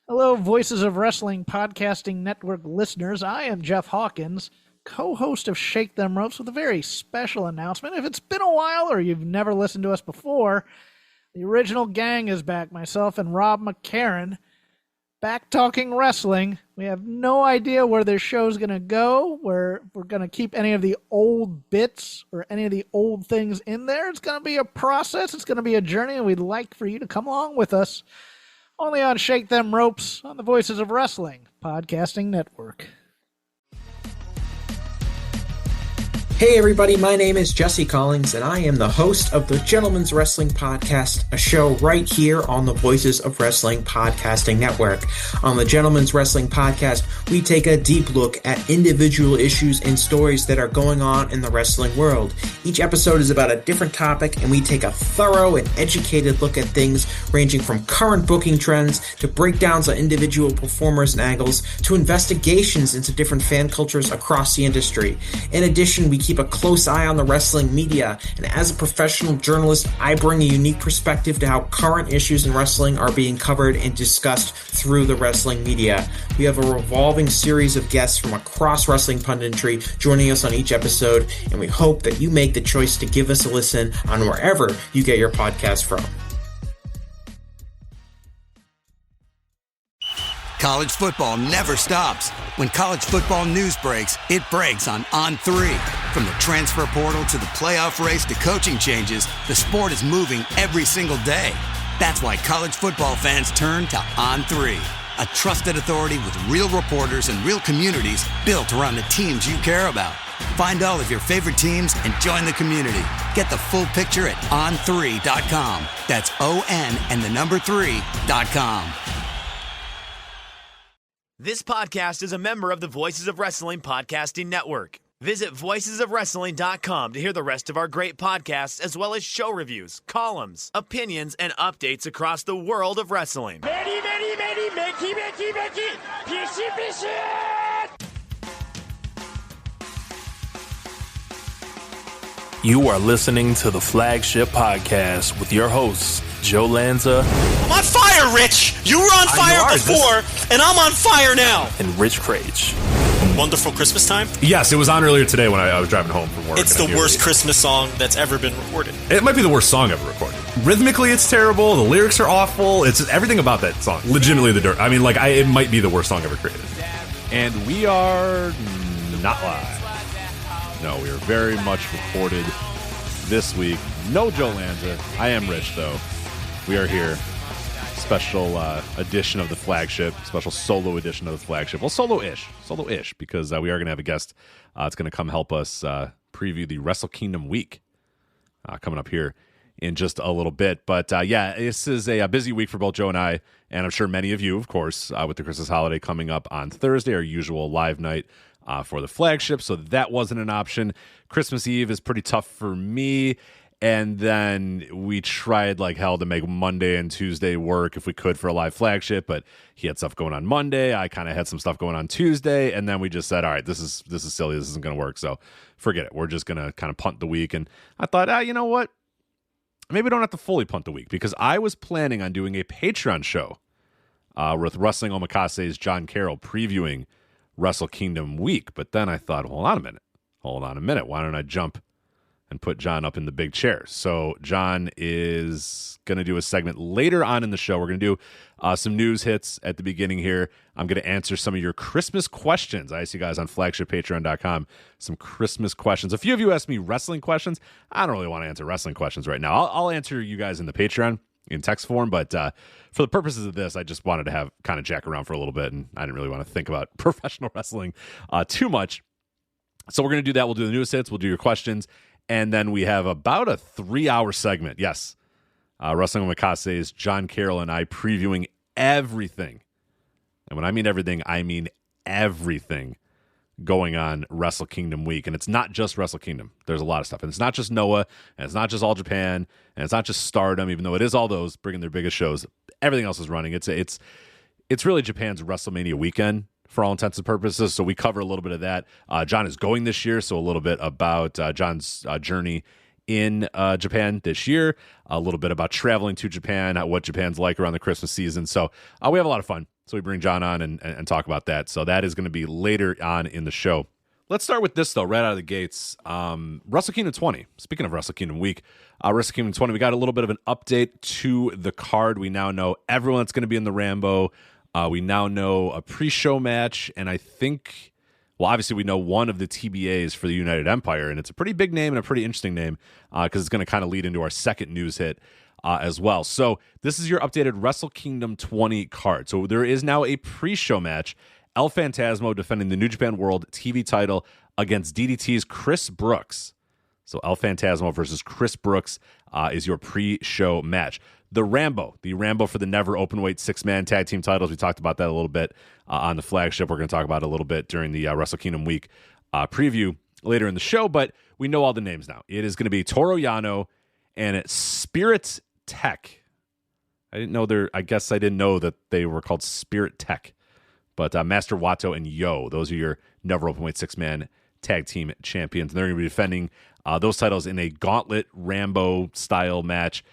Hello, Voices of Wrestling Podcasting Network listeners. I am Jeff Hawkins, co-host of Shake Them Ropes, with a very special announcement. If it's been a while or you've never listened to us before, the original gang is back. Myself and Rob McCarran, back talking wrestling. We have no idea where this show's going to go, where we're going to keep any of the old bits or any of the old things in there. It's going to be a process. It's going to be a journey, and we'd like for you to come along with us. Only on Shake Them Ropes on the Voices of Wrestling Podcasting Network. Hey everybody, my name is Jesse Collins, and I am the host of the Gentleman's Wrestling Podcast, a show right here on the Voices of Wrestling Podcasting Network. On the Gentleman's Wrestling Podcast, we take a deep look at individual issues and stories that are going on in the wrestling world. Each episode is about a different topic, and we take a thorough and educated look at things ranging from current booking trends to breakdowns on individual performers and angles to investigations into different fan cultures across the industry. In addition, we keep a close eye on the wrestling media, and as a professional journalist, I bring a unique perspective to how current issues in wrestling are being covered and discussed through the wrestling media. We have a revolving series of guests from across wrestling punditry joining us on each episode, and we hope that you make the choice to give us a listen on wherever you get your podcast from. College football never stops. When college football news breaks, it breaks on On3. From the transfer portal to the playoff race to coaching changes, the sport is moving every single day. That's why college football fans turn to On3, a trusted authority with real reporters and real communities built around the teams you care about. Find all of your favorite teams and join the community. Get the full picture at on3.com. That's ON and the number 3.com. This podcast is a member of the Voices of Wrestling Podcasting Network. Visit voicesofwrestling.com to hear the rest of our great podcasts, as well as show reviews, columns, opinions, and updates across the world of wrestling. You are listening to the Flagship Podcast with your hosts, Joe Lanza. I'm on fire, Rich! You were on fire before, and I'm on fire now! And Rich Crage. Wonderful Christmas Time? Yes, it was on earlier today when I was driving home from work. It's the worst Christmas song that's ever been recorded. It might be the worst song ever recorded. Rhythmically, it's terrible. The lyrics are awful. It's just everything about that song. Legitimately the dirt. I mean, it might be the worst song ever created. And we are not live. No, we are very much recorded this week. No Joe Lanza. I am Rich, though. We are here. Special edition of the Flagship. Special solo edition of the Flagship. Well, solo-ish, because we are going to have a guest. It's going to come help us preview the Wrestle Kingdom week coming up here in just a little bit. But yeah, this is a busy week for both Joe and I, and I'm sure many of you, of course, with the Christmas holiday coming up on Thursday, our usual live night for the Flagship, so that wasn't an option. Christmas Eve is pretty tough for me, and then we tried like hell to make Monday and Tuesday work if we could for a live Flagship, but he had stuff going on Monday, I kind of had some stuff going on Tuesday, and then we just said, all right, this is silly, this isn't going to work, so forget it. We're just going to kind of punt the week, and I thought, you know what? Maybe we don't have to fully punt the week, because I was planning on doing a Patreon show with Wrestling Omakase's John Carroll previewing Wrestle Kingdom week, but then I thought, hold on a minute, why don't I jump and put John up in the big chair? So John is going to do a segment later on in the show. We're going to do some news hits at the beginning here. I'm going to answer some of your Christmas questions. I asked you guys on flagshippatreon.com some Christmas questions. A few of you asked me wrestling questions. I don't really want to answer wrestling questions right now. I'll answer you guys in the Patreon in text form, but for the purposes of this, I just wanted to have kind of jack around for a little bit, and I didn't really want to think about professional wrestling too much. So we're going to do that. We'll do the news hits, we'll do your questions, and then we have about a 3-hour segment. Yes, Wrestling Omakase's John Carroll and I previewing everything. And when I mean everything, I mean everything going on Wrestle Kingdom week. And it's not just Wrestle Kingdom. There's a lot of stuff. And it's not just Noah, and it's not just All Japan, and it's not just Stardom, even though it is all those bringing their biggest shows. Everything else is running. It's really Japan's WrestleMania weekend for all intents and purposes. So we cover a little bit of that. John is going this year, so a little bit about John's journey in Japan this year, a little bit about traveling to Japan, what Japan's like around the Christmas season. So we have a lot of fun. So we bring John on and talk about that. So that is going to be later on in the show. Let's start with this, though, right out of the gates. Wrestle Kingdom 20. Speaking of Wrestle Kingdom week, Wrestle Kingdom 20, we got a little bit of an update to the card. We now know everyone that's going to be in the Rambo. We now know a pre-show match, and I think, well, obviously we know one of the TBAs for the United Empire, and it's a pretty big name and a pretty interesting name because it's going to kind of lead into our second news hit as well. So this is your updated Wrestle Kingdom 20 card. So there is now a pre-show match. El Phantasmo defending the New Japan World TV title against DDT's Chris Brooks. So El Phantasmo versus Chris Brooks is your pre-show match. The Rambo for the Never Openweight 6-man tag team titles. We talked about that a little bit on the Flagship. We're going to talk about it a little bit during the Wrestle Kingdom week preview later in the show, but we know all the names now. It is going to be Toru Yano and Spirit Tech. I guess I didn't know that they were called Spirit Tech. But Master Wato and Yo, those are your Never Openweight 6-man tag team champions. And they're going to be defending those titles in a gauntlet Rambo-style match.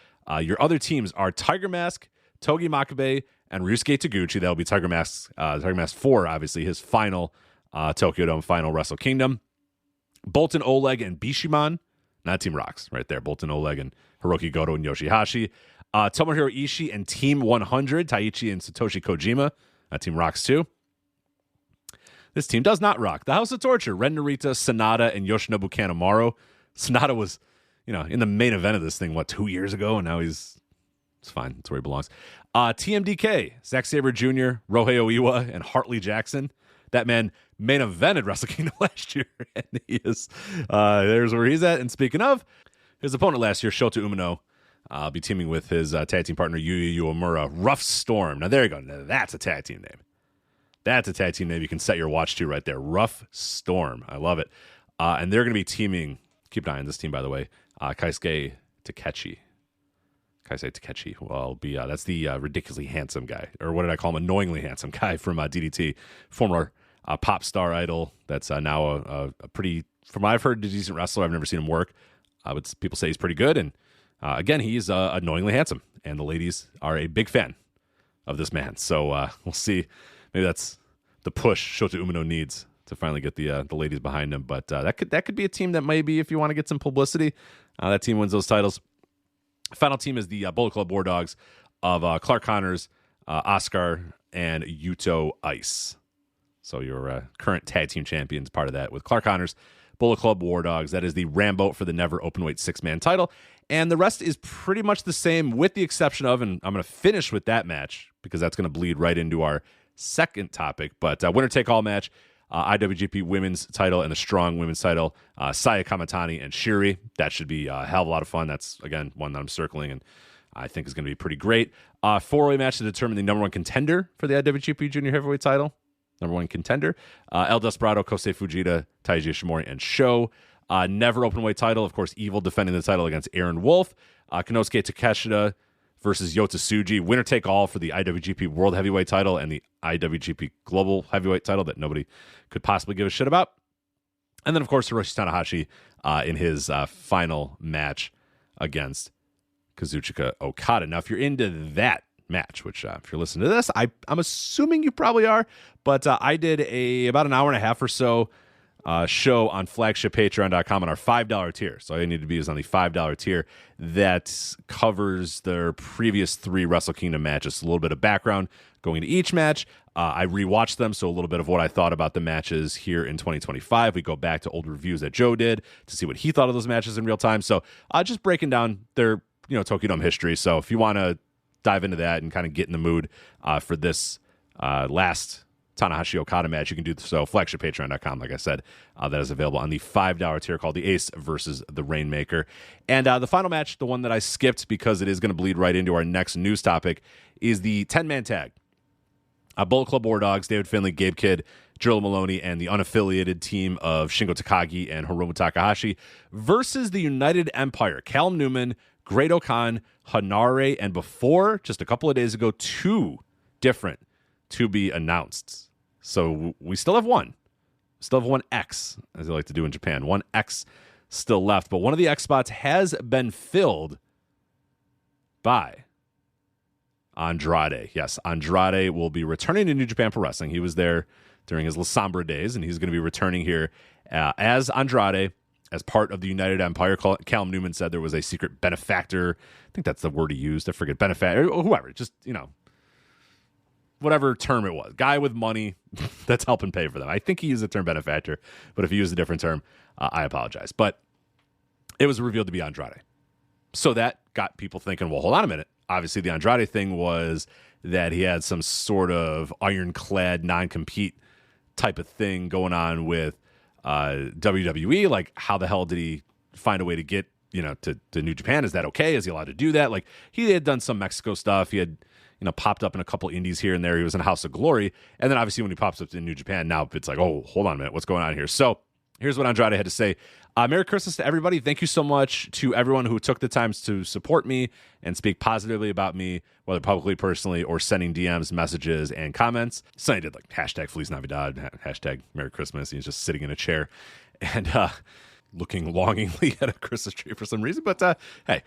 Your other teams are Tiger Mask, Togi Makabe, and Ryusuke Taguchi. That'll be Tiger Mask 4, obviously, his final Tokyo Dome, final Wrestle Kingdom. Bolton Oleg and Bishiman. Not Team Rocks, right there. Bolton Oleg and Hiroki Goto and Yoshihashi. Tomohiro Ishii and Team 100, Taichi and Satoshi Kojima. Team Rocks too. This team does not rock. The House of Torture, Ren Narita, Sonata, and Yoshinobu Kanemaru. Sonata was, in the main event of this thing, 2 years ago, and now it's fine. That's where he belongs. TMDK, Zack Sabre Jr., Rohei Oiwa, and Hartley Jackson. That man main evented Wrestle Kingdom last year, and he is, there's where he's at. And speaking of, his opponent last year, Shota Umino, I'll be teaming with his tag team partner, Yuya Uemura. Rough Storm. Now, there you go. Now, that's a tag team name. That's a tag team name you can set your watch to right there. Rough Storm. I love it. And they're going to be teaming, keep an eye on this team, by the way, Kaisuke Takechi. Well, that's the ridiculously handsome guy. Or what did I call him? Annoyingly handsome guy from DDT. Former pop star idol that's now a pretty, from what I've heard, a decent wrestler. I've never seen him work. But people say he's pretty good. And again, he's annoyingly handsome. And the ladies are a big fan of this man. So we'll see. Maybe that's the push Shota Umino needs to finally get the ladies behind him. But that could be a team that maybe, if you want to get some publicity, that team wins those titles. Final team is the Bullet Club War Dogs of Clark Connors, Oscar, and Yuto Ice. So your current tag team champions, part of that with Clark Connors, Bullet Club War Dogs. That is the Rambo for the Never Openweight 6-man title. And the rest is pretty much the same with the exception of, and I'm going to finish with that match because that's going to bleed right into our second topic, but winner-take-all match, IWGP Women's title and the Strong Women's title, Saya Kamatani and Shiri. That should be a hell of a lot of fun. That's, again, one that I'm circling and I think is going to be pretty great. Four-way match to determine the number one contender for the IWGP Junior Heavyweight title. Number one contender. El Desperado, Kosei Fujita, Taiji Ishimori, and Sho. Never Openweight title. Of course, Evil defending the title against Aaron Wolf. Konosuke Takeshita versus Yota Tsuji. Winner take all for the IWGP World Heavyweight title and the IWGP Global Heavyweight title that nobody could possibly give a shit about. And then, of course, Hiroshi Tanahashi in his final match against Kazuchika Okada. Now, if you're into that match, which if you're listening to this, I'm assuming you probably are, but I did about an hour and a half or so show on flagshippatreon.com on our $5 tier. So all you need to be is on the $5 tier that covers their previous 3 Wrestle Kingdom matches. A little bit of background going into each match. I rewatched them, so a little bit of what I thought about the matches here in 2025. We go back to old reviews that Joe did to see what he thought of those matches in real time. So just breaking down their Tokyo Dome history. So if you want to dive into that and kind of get in the mood for this last Tanahashi Okada match, you can do so. Flagshippatreon.com, like I said, that is available on the $5 tier called the Ace versus the Rainmaker. And the final match, the one that I skipped because it is going to bleed right into our next news topic, is the 10-man tag. Bullet Club War Dogs, David Finlay, Gabe Kidd, Jill Maloney, and the unaffiliated team of Shingo Takagi and Hiromu Takahashi versus the United Empire, Callum Newman, Great O'Khan, Hanare, and before, just a couple of days ago, 2 different to be announced. So we still have one. Still have one X, as they like to do in Japan. One X still left, but one of the X spots has been filled by Andrade. Yes, Andrade will be returning to New Japan Pro Wrestling. He was there during his La Sombra days, and he's going to be returning here as Andrade, as part of the United Empire. Callum Newman said there was a secret benefactor. I think that's the word he used. I forget, benefactor, or whoever. Just, whatever term it was. Guy with money that's helping pay for them. I think he used the term benefactor, but if he used a different term, I apologize. But it was revealed to be Andrade. So that got people thinking, well, hold on a minute. Obviously, the Andrade thing was that he had some sort of ironclad non-compete type of thing going on with WWE. Like, how the hell did he find a way to get, to New Japan? Is that okay? Is he allowed to do that? Like, he had done some Mexico stuff. He had, popped up in a couple indies here and there. He was in House of Glory. And then obviously when he pops up in New Japan, now it's like, oh, hold on a minute. What's going on here? So here's what Andrade had to say. Merry Christmas to everybody. Thank you so much to everyone who took the time to support me and speak positively about me, whether publicly, personally, or sending DMs, messages, and comments. Sonny did like hashtag Feliz Navidad, hashtag Merry Christmas. He's just sitting in a chair and looking longingly at a Christmas tree for some reason. But hey,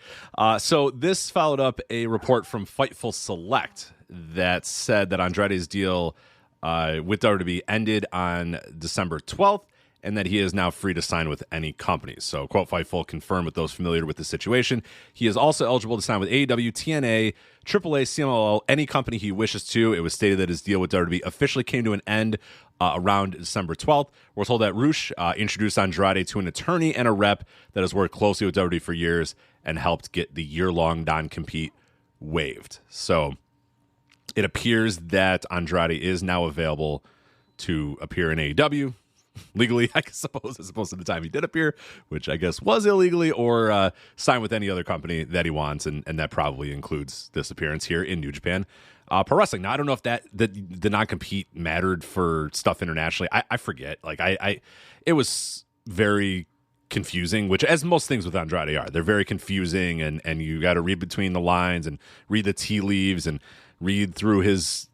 so this followed up a report from Fightful Select that said that Andrade's deal with WWE ended on December 12th. And that he is now free to sign with any companies. So, quote, Fightful confirmed with those familiar with the situation. He is also eligible to sign with AEW, TNA, AAA, CMLL, any company he wishes to. It was stated that his deal with WWE officially came to an end around December 12th. We're told that Rush introduced Andrade to an attorney and a rep that has worked closely with WWE for years and helped get the year-long non-compete waived. So, it appears that Andrade is now available to appear in AEW. Legally, I suppose, as opposed to the time he did appear, which I guess was illegally, or sign with any other company that he wants, and that probably includes this appearance here in New Japan Pro Wrestling. Now, I don't know if the non-compete mattered for stuff internationally. I forget. Like, it was very confusing, which, as most things with Andrade are, they're very confusing, and you got to read between the lines and read the tea leaves and read through his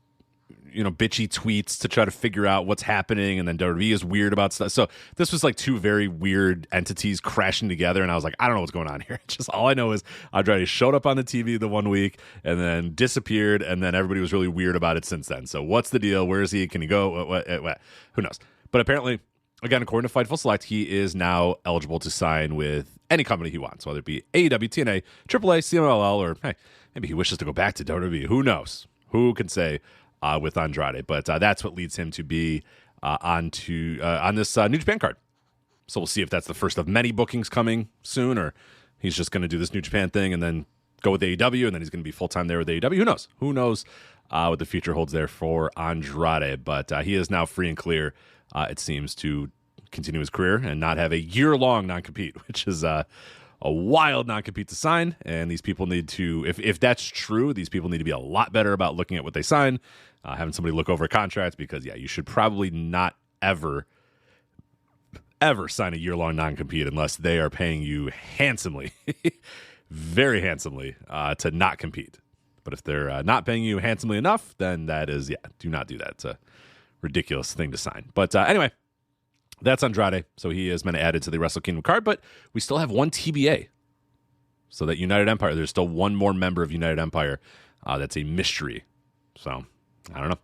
bitchy tweets to try to figure out what's happening, and then WWE is weird about stuff. So this was like two very weird entities crashing together, and I was like, I don't know what's going on here. Just all I know is Andrade showed up on the TV the one week and then disappeared, and then everybody was really weird about it since then. So what's the deal? Where is he? Can he go? What? Who knows? But apparently, again, according to Fightful Select, he is now eligible to sign with any company he wants, whether it be AEW, TNA, AAA, CMLL, or hey, maybe he wishes to go back to WWE. Who knows? Who can say? With Andrade, but that's what leads him to be on this New Japan card. So we'll see if that's the first of many bookings coming soon, or he's just going to do this New Japan thing and then go with AEW, and then he's going to be full-time there with AEW. Who knows? Who knows what the future holds there for Andrade, but he is now free and clear, it seems, to continue his career and not have a year-long non-compete, which is a wild non-compete to sign, and these people need to, if that's true, these people need to be a lot better about looking at what they sign, having somebody look over contracts, because, yeah, you should probably not ever sign a year-long non-compete unless they are paying you handsomely, very handsomely, to not compete. But if they're not paying you handsomely enough, then that is, do not do that. It's a ridiculous thing to sign. But anyway, that's Andrade. So he has been added to the Wrestle Kingdom card, but we still have one TBA. So that United Empire, there's still one more member of United Empire that's a mystery. So, I don't know.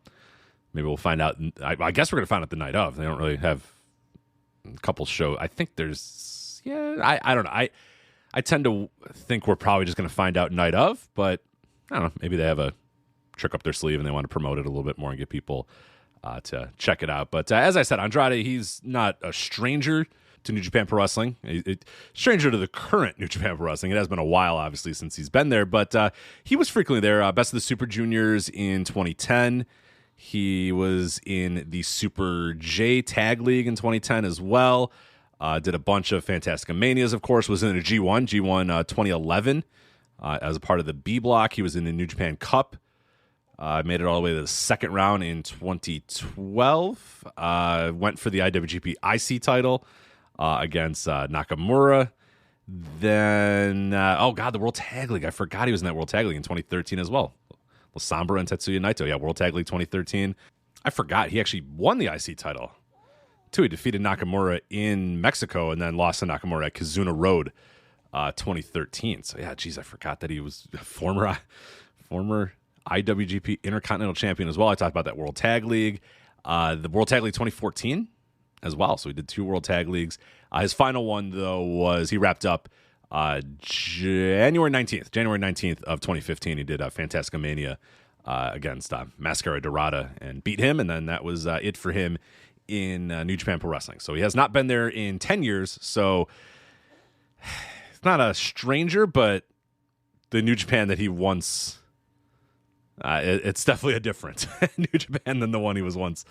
Maybe we'll find out. I guess we're going to find out the night of. They don't really have a couple shows. I think there's, I don't know. I tend to think we're probably just going to find out night of, but I don't know. Maybe they have a trick up their sleeve and they want to promote it a little bit more and get people to check it out. But as I said, Andrade, he's not a stranger to New Japan Pro Wrestling. Stranger to the current New Japan Pro Wrestling. It has been a while, obviously, since he's been there, but he was frequently there. Best of the Super Juniors in 2010. He was in the Super J Tag League in 2010 as well. Did a bunch of Fantastica Manias, of course. Was in a G1 2011 as a part of the B Block. He was in the New Japan Cup. Made it all the way to the second round in 2012. Went for the IWGP IC title against Nakamura. Then, the World Tag League. I forgot he was in that World Tag League in 2013 as well. La Sombra and Tetsuya Naito. Yeah, World Tag League 2013. I forgot he actually won the IC title, too. He defeated Nakamura in Mexico and then lost to Nakamura at Kizuna Road 2013. So, yeah, geez, I forgot that he was a former IWGP Intercontinental Champion as well. I talked about that World Tag League, the World Tag League 2014 as well. So he did 2 World Tag Leagues. His final one, though, was he wrapped up January 19th of 2015. He did Fantastica Mania against Mascara Dorada and beat him, and then that was it for him in New Japan Pro Wrestling. So he has not been there in 10 years, so it's not a stranger, but the New Japan that he once... it's definitely a different New Japan than the one he was once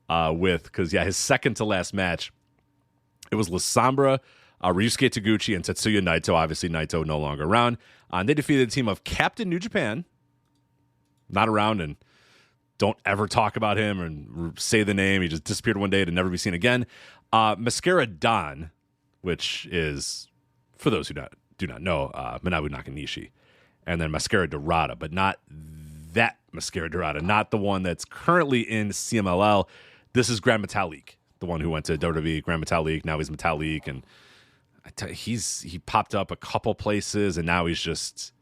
with, because, his second to last match, it was La Sombra, Ryusuke Taguchi, and Tetsuya Naito. Obviously, Naito no longer around. And they defeated the team of Captain New Japan, not around, and don't ever talk about him and say the name. He just disappeared one day to never be seen again. Mascara Don, which is, for those who do not know, Manabu Nakanishi. And then Mascara Dorada, but not that Mascara Dorada, not the one that's currently in CMLL. This is Grand Metalik, the one who went to WWE, Grand Metalik. Now he's Metalik, and he popped up a couple places, and now he's just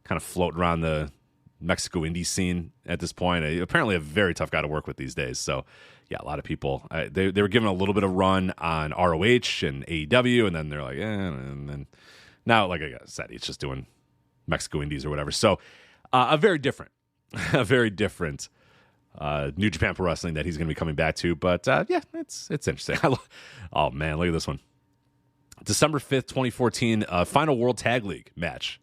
kind of floating around the Mexico indie scene at this point. Apparently a very tough guy to work with these days. So, a lot of people, they were given a little bit of run on ROH and AEW, and then they're like, and then now, like I said, he's just doing Mexico indies or whatever. So, a very different New Japan Pro Wrestling that he's going to be coming back to. But, it's interesting. Oh, man, look at this one. December 5th, 2014, final World Tag League match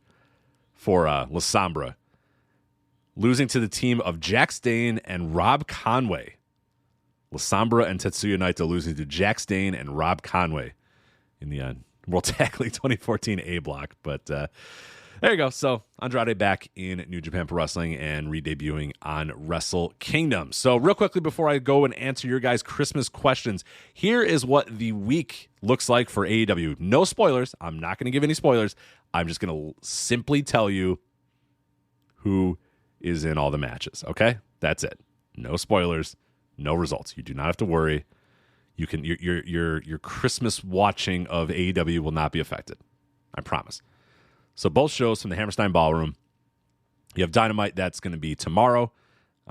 for La Sombra, losing to the team of Jack Stane and Rob Conway. La Sombra and Tetsuya Naito losing to Jack Stane and Rob Conway in the World Tag League 2014 A block. But there you go. So Andrade back in New Japan Pro Wrestling and re-debuting on Wrestle Kingdom. So real quickly before I go and answer your guys' Christmas questions, here is what the week looks like for AEW. No spoilers. I'm not going to give any spoilers. I'm just going to simply tell you who is in all the matches. Okay? That's it. No spoilers. No results. You do not have to worry. You can your Christmas watching of AEW will not be affected. I promise. So both shows from the Hammerstein Ballroom. You have Dynamite. That's going to be tomorrow,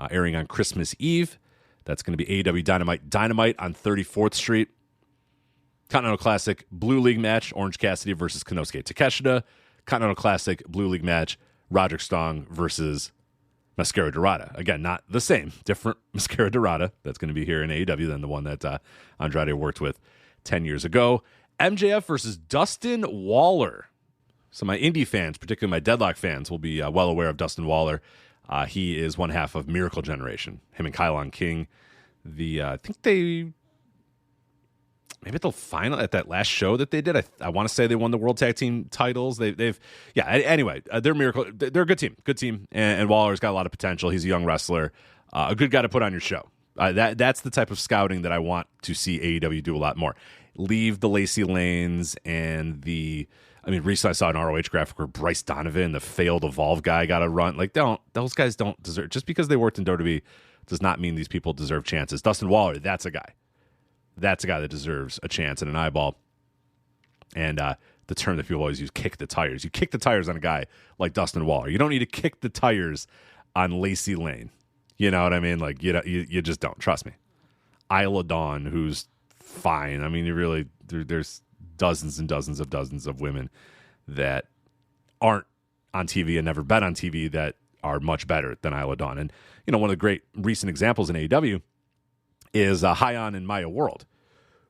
airing on Christmas Eve. That's going to be AEW Dynamite on 34th Street. Continental Classic Blue League match, Orange Cassidy versus Konosuke Takeshita. Continental Classic Blue League match, Roderick Strong versus Mascara Dorada. Again, not the same. Different Mascara Dorada that's going to be here in AEW than the one that Andrade worked with 10 years ago. MJF versus Dustin Waller. So my indie fans, particularly my Deadlock fans, will be well aware of Dustin Waller. He is one half of Miracle Generation. Him and Kylon King. I think maybe at the final, at that last show that they did, I want to say they won the World Tag Team titles. Anyway, they're Miracle. They're a good team, and Waller's got a lot of potential. He's a young wrestler, a good guy to put on your show. That's the type of scouting that I want to see AEW do a lot more. Leave the Lacey Lanes and recently I saw an ROH graphic where Bryce Donovan, the failed Evolve guy, got a run. Like, those guys don't deserve, just because they worked in WWE does not mean these people deserve chances. Dustin Waller, that's a guy. That's a guy that deserves a chance and an eyeball. And the term that people always use, kick the tires. You kick the tires on a guy like Dustin Waller. You don't need to kick the tires on Lacey Lane. You know what I mean? Like, you just don't. Trust me. Isla Dawn, who's fine. I mean, there's dozens and dozens of women that aren't on TV and never been on TV that are much better than Isla Dawn. And, one of the great recent examples in AEW is Hyon and Maya World,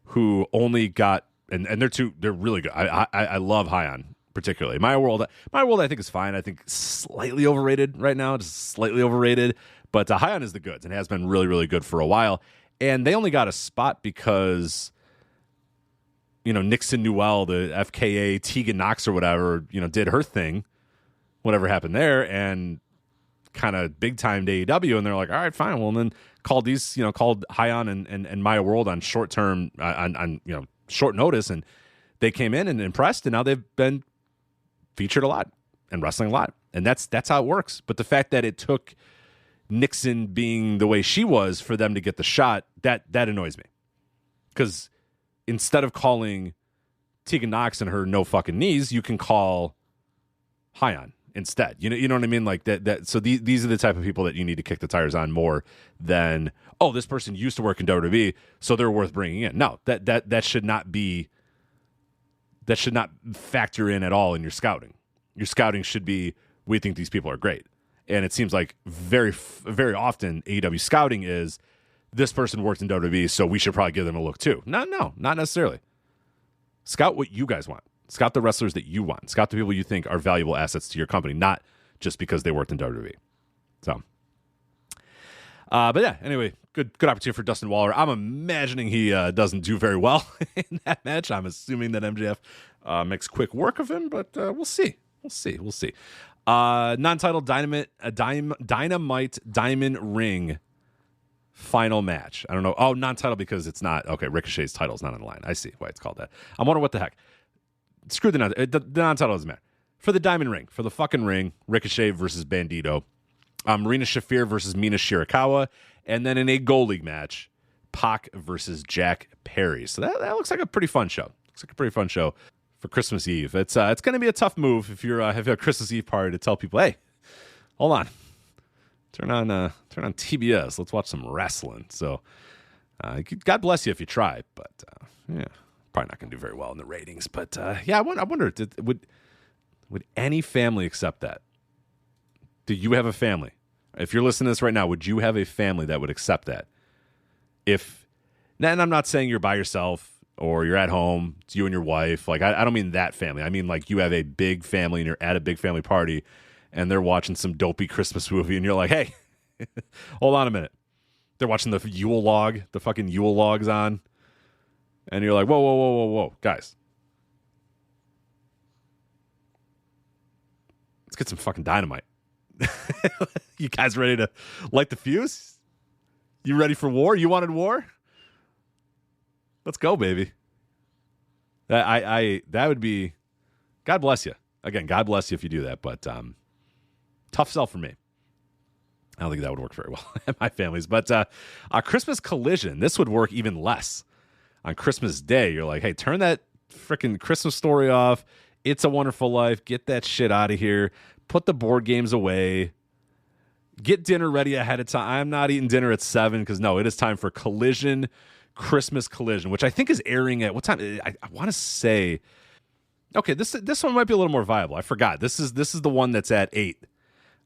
who only got, and they're really good. I love Hyon particularly. Maya World I think is fine. I think slightly overrated right now, just slightly overrated. But Hyon is the goods and has been really, really good for a while. And they only got a spot because, Nixon Newell, the FKA, Tegan Knox or whatever, did her thing, whatever happened there, and kind of big time to AEW. And they're like, all right, fine. Well, and then called Hyon and Maya World on short term, on short notice. And they came in and impressed. And now they've been featured a lot and wrestling a lot. And that's how it works. But the fact that it took Nixon being the way she was for them to get the shot, that annoys me. Because instead of calling Tegan Knox and her no fucking knees, you can call Hyon instead. You know what I mean? Like that. So these are the type of people that you need to kick the tires on more than, oh, this person used to work in WWE, so they're worth bringing in. No, that should not be. That should not factor in at all in your scouting. Your scouting should be, we think these people are great. And it seems like very, very often AEW scouting is, this person worked in WWE, so we should probably give them a look too. No, not necessarily. Scout what you guys want. Scout the wrestlers that you want. Scout the people you think are valuable assets to your company, not just because they worked in WWE. So, but yeah, anyway, good opportunity for Dustin Waller. I'm imagining he doesn't do very well in that match. I'm assuming that MJF makes quick work of him, but we'll see. We'll see. Non-title Dynamite Diamond Ring final match. I don't know. Oh, non-title because it's not. Okay, Ricochet's title's not on the line. I see why it's called that. I'm wondering what the heck. Screw the non-title doesn't matter. For the Diamond Ring, for the fucking ring, Ricochet versus Bandito. Marina Shafir versus Mina Shirakawa. And then in a Gold League match, Pac versus Jack Perry. So that looks like a pretty fun show. Looks like a pretty fun show for Christmas Eve. It's going to be a tough move if you're have a Christmas Eve party to tell people, hey, hold on. Turn on TBS. Let's watch some wrestling. So God bless you if you try. But yeah, probably not going to do very well in the ratings. But yeah, I wonder, would any family accept that? Do you have a family? If you're listening to this right now, would you have a family that would accept that? And I'm not saying you're by yourself or you're at home, it's you and your wife. Like, I don't mean that family. I mean, like, you have a big family and you're at a big family party and they're watching some dopey Christmas movie and you're like, hey, hold on a minute. They're watching the Yule log, the fucking Yule log's on. And you're like, whoa, guys. Let's get some fucking dynamite. You guys ready to light the fuse? You ready for war? You wanted war? Let's go, baby. That would be, God bless you. Again, God bless you if you do that, but tough sell for me. I don't think that would work very well at my family's. But Christmas Collision, this would work even less. On Christmas Day, you're like, hey, turn that freaking Christmas Story off. It's a Wonderful Life. Get that shit out of here. Put the board games away. Get dinner ready ahead of time. I'm not eating dinner at 7 because, no, it is time for Collision, Christmas Collision, which I think is airing at what time? I want to say, okay, this one might be a little more viable. I forgot. This is the one that's at 8.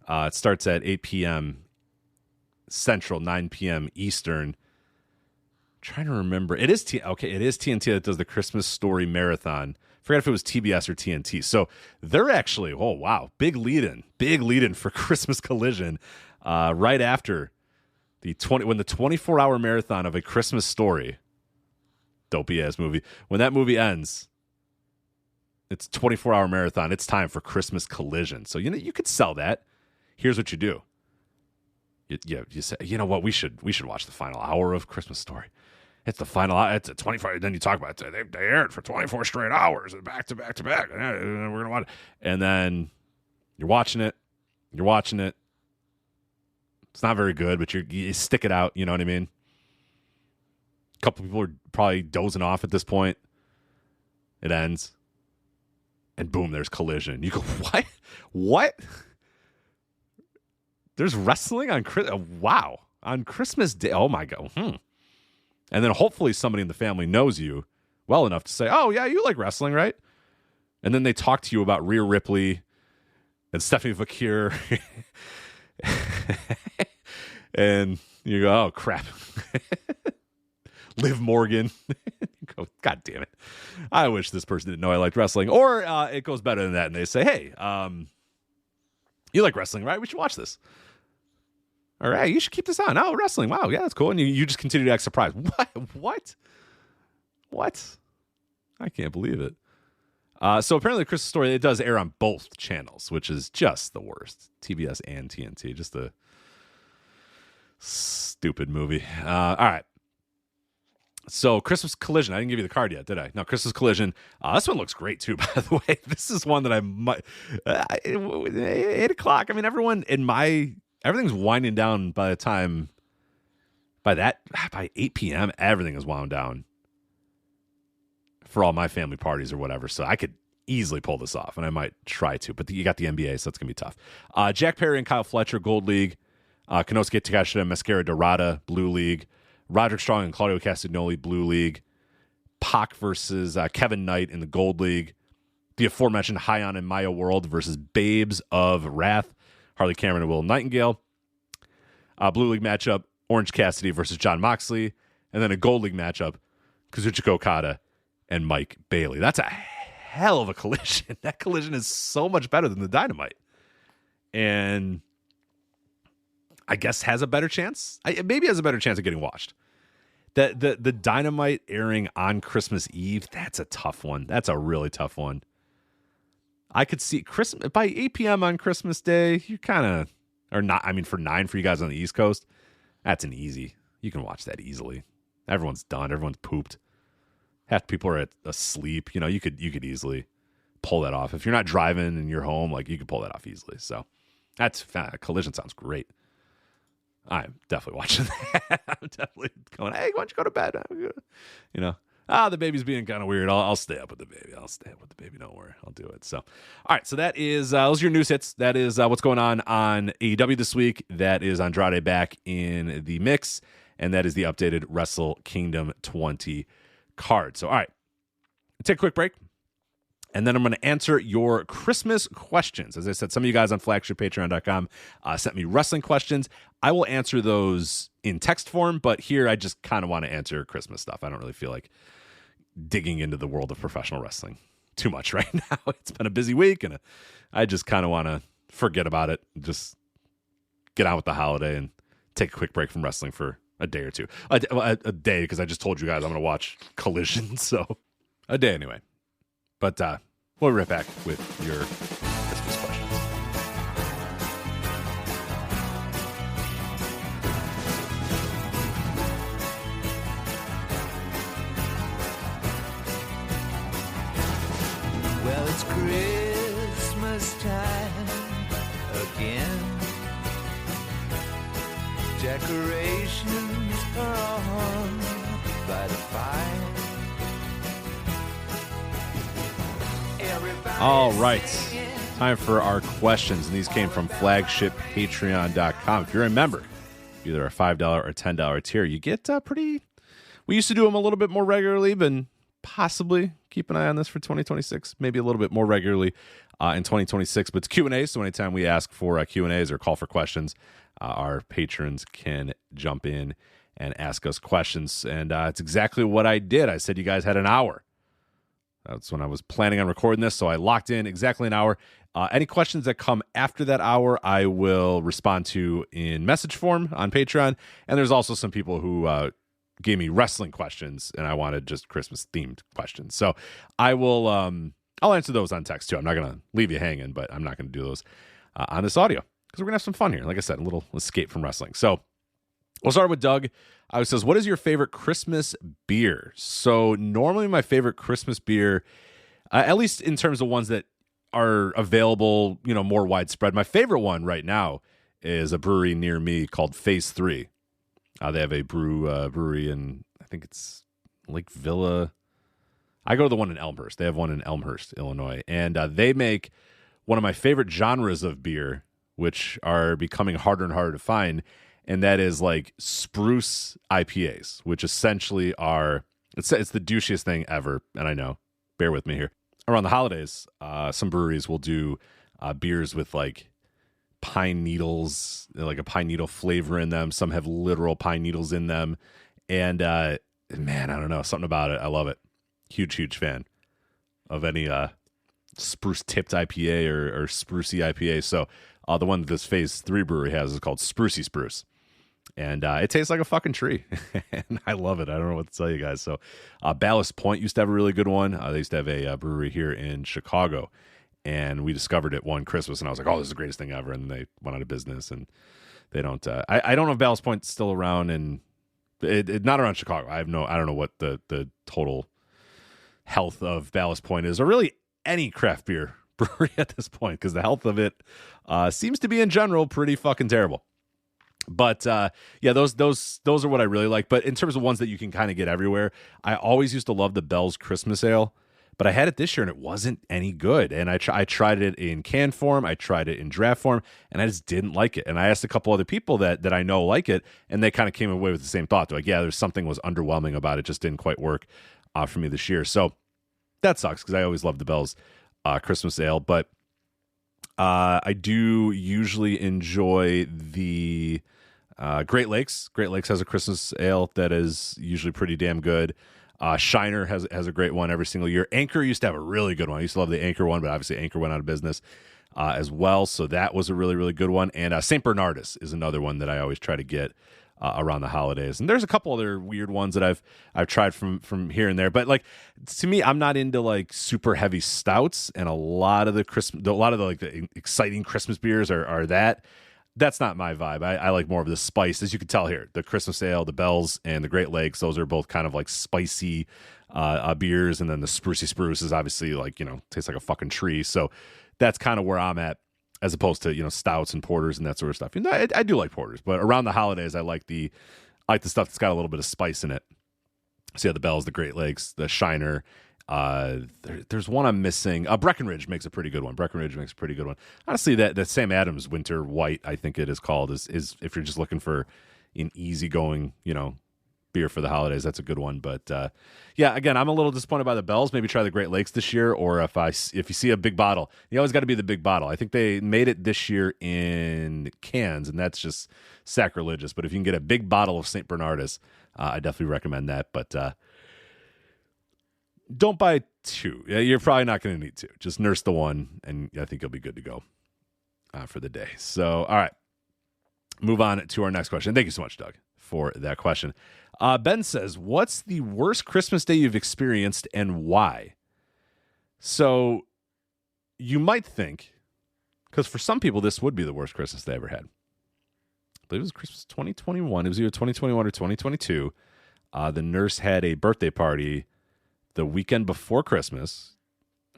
It starts at 8 p.m. Central, 9 p.m. Eastern. Trying to remember. It is TNT that does the Christmas Story Marathon. Forgot if it was TBS or TNT. So they're actually, oh wow, big lead in for Christmas Collision, right after the 24-hour marathon of A Christmas Story, dopey ass movie. When that movie ends, it's 24-hour marathon. It's time for Christmas Collision. So you could sell that. Here's what you do. You say, you know what, we should watch the final hour of Christmas Story. It's the final. It's a 24. Then you talk about it. They aired for 24 straight hours, back to back to back. We're gonna watch it, and then you're watching it. It's not very good, but you stick it out. You know what I mean? A couple people are probably dozing off at this point. It ends, and boom, there's Collision. You go, what? What? There's wrestling on on Christmas Day. Oh my God. And then hopefully somebody in the family knows you well enough to say, oh, yeah, you like wrestling, right? And then they talk to you about Rhea Ripley and Stephanie Vakir. And you go, oh, crap. Liv Morgan. You go, God damn it. I wish this person didn't know I liked wrestling. Or it goes better than that. And they say, hey, you like wrestling, right? We should watch this. All right, you should keep this on. Oh, wrestling. Wow, yeah, that's cool. And you just continue to act surprised. What? I can't believe it. So apparently Christmas Story, it does air on both channels, which is just the worst. TBS and TNT. Just a stupid movie. All right. So Christmas Collision. I didn't give you the card yet, did I? No, Christmas Collision. This one looks great, too, by the way. This is one that I might... 8 o'clock. I mean, everyone in my... Everything's winding down by 8 p.m., everything is wound down for all my family parties or whatever. So I could easily pull this off, and I might try to, but you got the NBA, so it's going to be tough. Jack Perry and Kyle Fletcher, Gold League. Konosuke Takeshita and Mascara Dorada, Blue League. Roderick Strong and Claudio Castagnoli, Blue League. Pac versus Kevin Knight in the Gold League. The aforementioned Hyon and Maya World versus Babes of Wrath, Harley Cameron and Will Nightingale. Blue League matchup, Orange Cassidy versus John Moxley. And then a Gold League matchup, Kazuchika Okada and Mike Bailey. That's a hell of a collision. That collision is so much better than the Dynamite. And I guess has a better chance. Maybe has a better chance of getting watched. The Dynamite airing on Christmas Eve, that's a tough one. That's a really tough one. I could see Christmas by 8 p.m. on Christmas Day. You kind of or not. I mean, for 9 for you guys on the East Coast, that's an easy. You can watch that easily. Everyone's done. Everyone's pooped. Half people are asleep. You know, you could easily pull that off if you're not driving and you're home. Like you could pull that off easily. So that's Collision sounds great. I'm definitely watching that. I'm definitely going, hey, why don't you go to bed? You know, the baby's being kind of weird. I'll stay up with the baby. Don't worry. I'll do it. So, all right. So that is, those are your news hits. That is what's going on AEW this week. That is Andrade back in the mix. And that is the updated Wrestle Kingdom 20 card. So, all right. Take a quick break. And then I'm going to answer your Christmas questions. As I said, some of you guys on flagshippatreon.com sent me wrestling questions. I will answer those in text form, but here I just kind of want to answer Christmas stuff. I don't really feel like digging into the world of professional wrestling too much right now. It's been a busy week, and I just kind of want to forget about it. Just get on with the holiday and take a quick break from wrestling for a day or two. A day, because I just told you guys I'm going to watch Collision, so a day anyway. But we'll be right back with your Christmas questions. Well, it's Christmas time again. Decorations are on by the fire. All right. Time for our questions. And these came from flagshippatreon.com. If you're a member, either a $5 or $10 tier, you get pretty... We used to do them a little bit more regularly, but possibly keep an eye on this for 2026. Maybe a little bit more regularly in 2026. But it's Q&A, so anytime we ask for Q&As or call for questions, our patrons can jump in and ask us questions. And it's exactly what I did. I said you guys had an hour. That's when I was planning on recording this, so I locked in exactly an hour. Any questions that come after that hour, I will respond to in message form on Patreon. And there's also some people who gave me wrestling questions, and I wanted just Christmas-themed questions. So I will I'll answer those on text, too. I'm not going to leave you hanging, but I'm not going to do those on this audio because we're going to have some fun here. Like I said, a little escape from wrestling. So we'll start with Doug. It says, what is your favorite Christmas beer? So normally my favorite Christmas beer, at least in terms of ones that are available, you know, more widespread. My favorite one right now is a brewery near me called Phase 3. They have a brewery in, I think it's Lake Villa. I go to the one in Elmhurst. They have one in Elmhurst, Illinois. And they make one of my favorite genres of beer, which are becoming harder and harder to find. And that is like spruce IPAs, which essentially are, it's the douchiest thing ever. And I know, bear with me here. Around the holidays, some breweries will do beers with like pine needles, like a pine needle flavor in them. Some have literal pine needles in them. And man, I don't know, something about it. I love it. Huge fan of any spruce tipped IPA or sprucey IPA. So the one that this Phase 3 brewery has is called Sprucey Spruce. And it tastes like a fucking tree. And I love it. I don't know what to tell you guys. So Ballast Point used to have a really good one. They used to have a brewery here in Chicago. And we discovered it one Christmas. And I was like, oh, this is the greatest thing ever. And then they went out of business. And they don't... I don't know if Ballast Point's still around. And not around Chicago. I don't know what the total health of Ballast Point is. Or really any craft beer brewery at this point. Because the health of it seems to be, in general, pretty fucking terrible. But yeah, those are what I really like. But in terms of ones that you can kind of get everywhere, I always used to love the Bell's Christmas Ale, But I had it this year, and it wasn't any good. And I tried it in can form, I tried it in draft form, and I just didn't like it. And I asked a couple other people that I know like it, and they kind of came away with the same thought. They're like, yeah, there's something was underwhelming about it. Just didn't quite work for me this year. So that sucks because I always love the Bell's Christmas ale. But I do usually enjoy the Great Lakes. Great Lakes has a Christmas ale that is usually pretty damn good. Shiner has a great one every single year. Anchor used to have a really good one. I used to love the Anchor one, but obviously Anchor went out of business as well. So that was a really, really good one. And St. Bernardus is another one that I always try to get around the holidays. And there's a couple other weird ones that I've tried from here and there. But like, to me, I'm not into like super heavy stouts, and a lot of the exciting Christmas beers are that. That's not my vibe. I like more of the spice, as you can tell here. The Christmas ale, the Bell's, and the Great Lakes, those are both kind of like spicy beers. And then the Sprucey Spruce is obviously like, tastes like a fucking tree. So that's kind of where I'm at, as opposed to, stouts and porters and that sort of stuff. I do like porters, but around the holidays, I like the stuff that's got a little bit of spice in it. So yeah, the Bell's, the Great Lakes, the Shiner. There's one I'm missing. Breckenridge makes a pretty good one. Honestly, that Sam Adams Winter White, I think it is called, is if you're just looking for an easygoing, beer for the holidays, that's a good one. But yeah, again, I'm a little disappointed by the Bell's. Maybe try the Great Lakes this year, or if you see a big bottle, you always got to be the big bottle. I think they made it this year in cans, and that's just sacrilegious. But if you can get a big bottle of St. Bernardus, I definitely recommend that. But don't buy two. You're probably not going to need two. Just nurse the one, and I think you'll be good to go for the day. So, all right. Move on to our next question. Thank you so much, Doug, for that question. Ben says, what's the worst Christmas day you've experienced and why? So you might think, because for some people, this would be the worst Christmas they ever had. I believe it was Christmas 2021. It was either 2021 or 2022. The nurse had a birthday party the weekend before Christmas.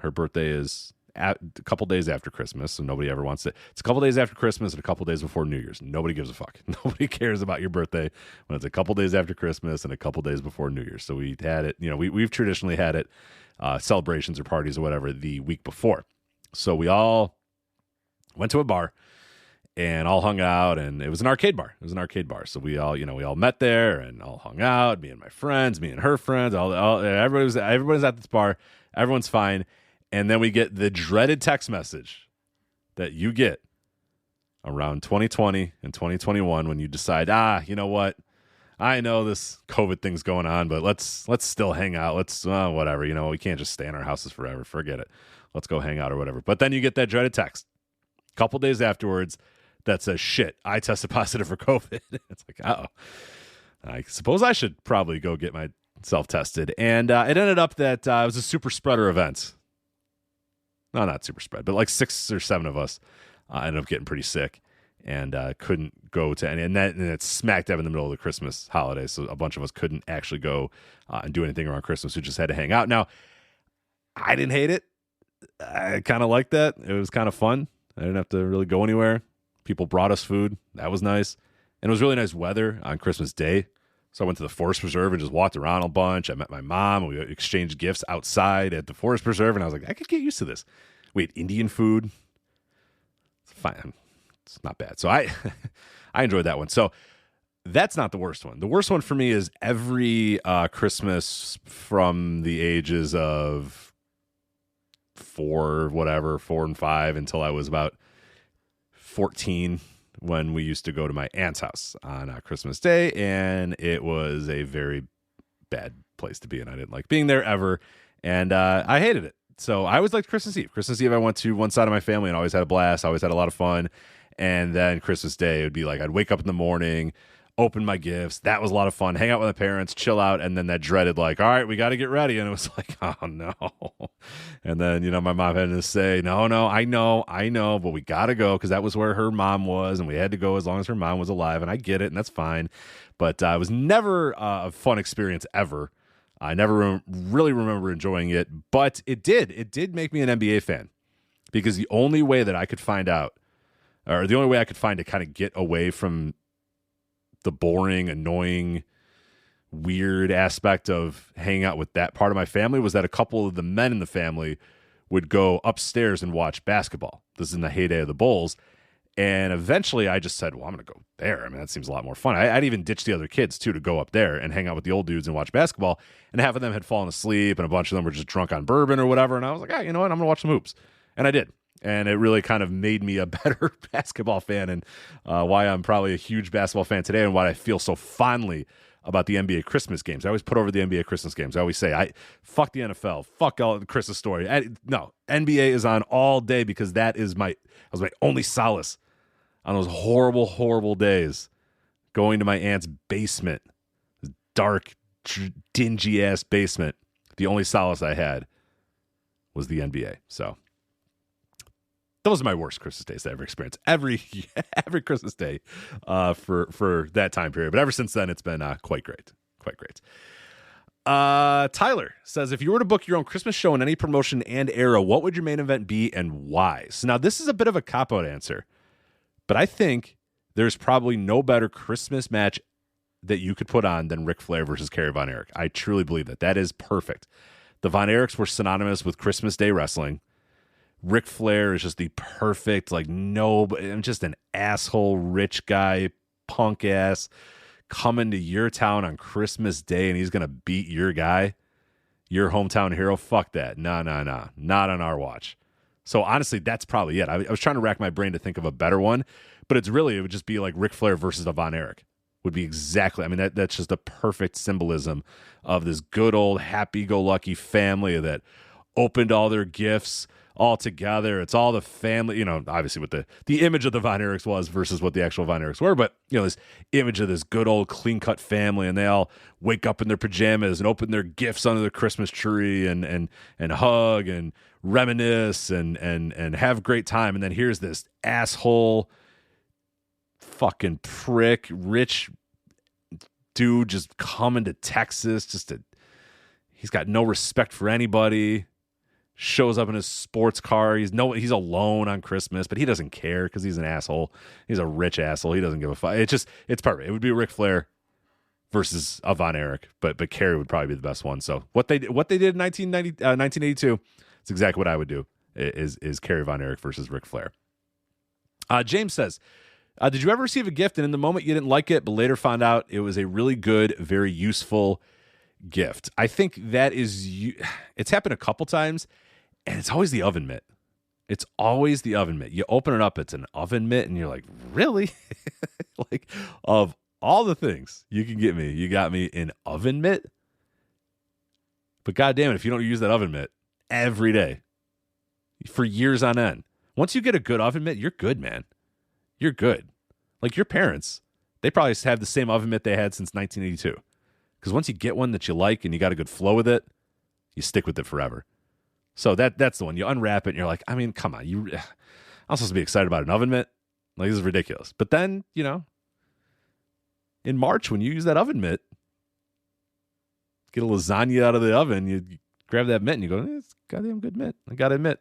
Her birthday is a couple days after Christmas, so nobody ever wants it. It's a couple days after Christmas and a couple days before New Year's. Nobody gives a fuck. Nobody cares about your birthday when it's a couple days after Christmas and a couple days before New Year's. So we had it, we've traditionally had it, celebrations or parties or whatever, the week before. So we all went to a bar and all hung out, and it was an arcade bar. So we all, we all met there and all hung out. Me and my friends, me and her friends, everybody's at this bar. Everyone's fine. And then we get the dreaded text message that you get around 2020 and 2021 when you decide, you know what? I know this COVID thing's going on, but let's still hang out. Let's whatever. We can't just stay in our houses forever. Forget it. Let's go hang out or whatever. But then you get that dreaded text a couple days afterwards that says, shit, I tested positive for COVID. It's like, I suppose I should probably go get myself tested. And it ended up that it was a super spreader event. No, not super spread, but like 6 or 7 of us ended up getting pretty sick and couldn't go to any. And it's smack dab in the middle of the Christmas holiday. So a bunch of us couldn't actually go and do anything around Christmas. We just had to hang out. Now, I didn't hate it. I kind of liked that. It was kind of fun. I didn't have to really go anywhere. People brought us food. That was nice. And it was really nice weather on Christmas Day. So I went to the Forest Preserve and just walked around a bunch. I met my mom. We exchanged gifts outside at the Forest Preserve. And I was like, I could get used to this. We had Indian food. It's fine. It's not bad. So I enjoyed that one. So that's not the worst one. The worst one for me is every Christmas from the ages of 4 and 5 until I was about 14, when we used to go to my aunt's house on Christmas Day, and it was a very bad place to be, and I didn't like being there ever, and I hated it. So I always liked Christmas Eve. Christmas Eve, I went to one side of my family and always had a blast. I always had a lot of fun, and then Christmas Day, it would be like I'd wake up in the morning, open my gifts. That was a lot of fun. Hang out with my parents, chill out, and then that dreaded like, all right, we got to get ready, and it was like, oh no. And then my mom had to say, no, I know, but we got to go because that was where her mom was, and we had to go as long as her mom was alive, and I get it, and that's fine. But it was never a fun experience ever. I never really remember enjoying it, but it did make me an NBA fan, because the only way that I could find out, or the only way I could find to kind of get away from the boring, annoying weird aspect of hanging out with that part of my family was that a couple of the men in the family would go upstairs and watch basketball. This is in the heyday of the Bulls. And eventually I just said, well, I'm going to go there. I mean, that seems a lot more fun. I'd even ditch the other kids, too, to go up there and hang out with the old dudes and watch basketball. And half of them had fallen asleep, and a bunch of them were just drunk on bourbon or whatever. And I was like, you know what? I'm going to watch some hoops. And I did. And it really kind of made me a better basketball fan, and why I'm probably a huge basketball fan today, and why I feel so fondly about the NBA Christmas games. I always put over the NBA Christmas games. I always say, fuck the NFL, fuck all the Christmas story. No, NBA is on all day because that was my only solace on those horrible, horrible days. Going to my aunt's basement, dark, dingy ass basement. The only solace I had was the NBA. So those are my worst Christmas days I ever experienced. Every Christmas day for that time period. But ever since then, it's been quite great. Quite great. Tyler says, if you were to book your own Christmas show in any promotion and era, what would your main event be and why? So now this is a bit of a cop-out answer, but I think there's probably no better Christmas match that you could put on than Ric Flair versus Kerry Von Erich. I truly believe that. That is perfect. The Von Erichs were synonymous with Christmas Day wrestling. Ric Flair is just the perfect, I'm just an asshole, rich guy, punk ass, coming to your town on Christmas Day, and he's going to beat your guy, your hometown hero. Fuck that. No. Not on our watch. So honestly, that's probably it. I was trying to rack my brain to think of a better one, but it would just be like Ric Flair versus a Von Erich. Would be exactly, that's just a perfect symbolism of this good old happy-go-lucky family that opened all their gifts all together. It's all the family, obviously what the image of the Von Erichs was versus what the actual Von Erichs were, but this image of this good old clean-cut family, and they all wake up in their pajamas and open their gifts under the Christmas tree and hug and reminisce and have a great time. And then here's this asshole fucking prick rich dude just coming to Texas, he's got no respect for anybody, shows up in his sports car, he's alone on Christmas, but he doesn't care because he's an asshole. He's a rich asshole. He doesn't give a fuck. It's perfect. It would be Ric Flair versus a Von Erich, but Kerry would probably be the best one. So what they did in 1982, it's exactly what I would do, is Kerry Von Erich versus Ric Flair. James says, did you ever receive a gift and in the moment you didn't like it, but later found out it was a really good, very useful gift? I think that it's happened a couple times, and it's always the oven mitt. It's always the oven mitt. You open it up, it's an oven mitt, and you're like, really? Like, of all the things you can get me, you got me an oven mitt? But goddamn it, if you don't use that oven mitt every day for years on end, once you get a good oven mitt, you're good, man. You're good. Like your parents, they probably have the same oven mitt they had since 1982. Because once you get one that you like and you got a good flow with it, you stick with it forever. So that's the one. You unwrap it and you're like, come on. I'm supposed to be excited about an oven mitt? Like, this is ridiculous. But then, in March, when you use that oven mitt, get a lasagna out of the oven, you grab that mitt and you go, it's a goddamn good mitt. I got to admit.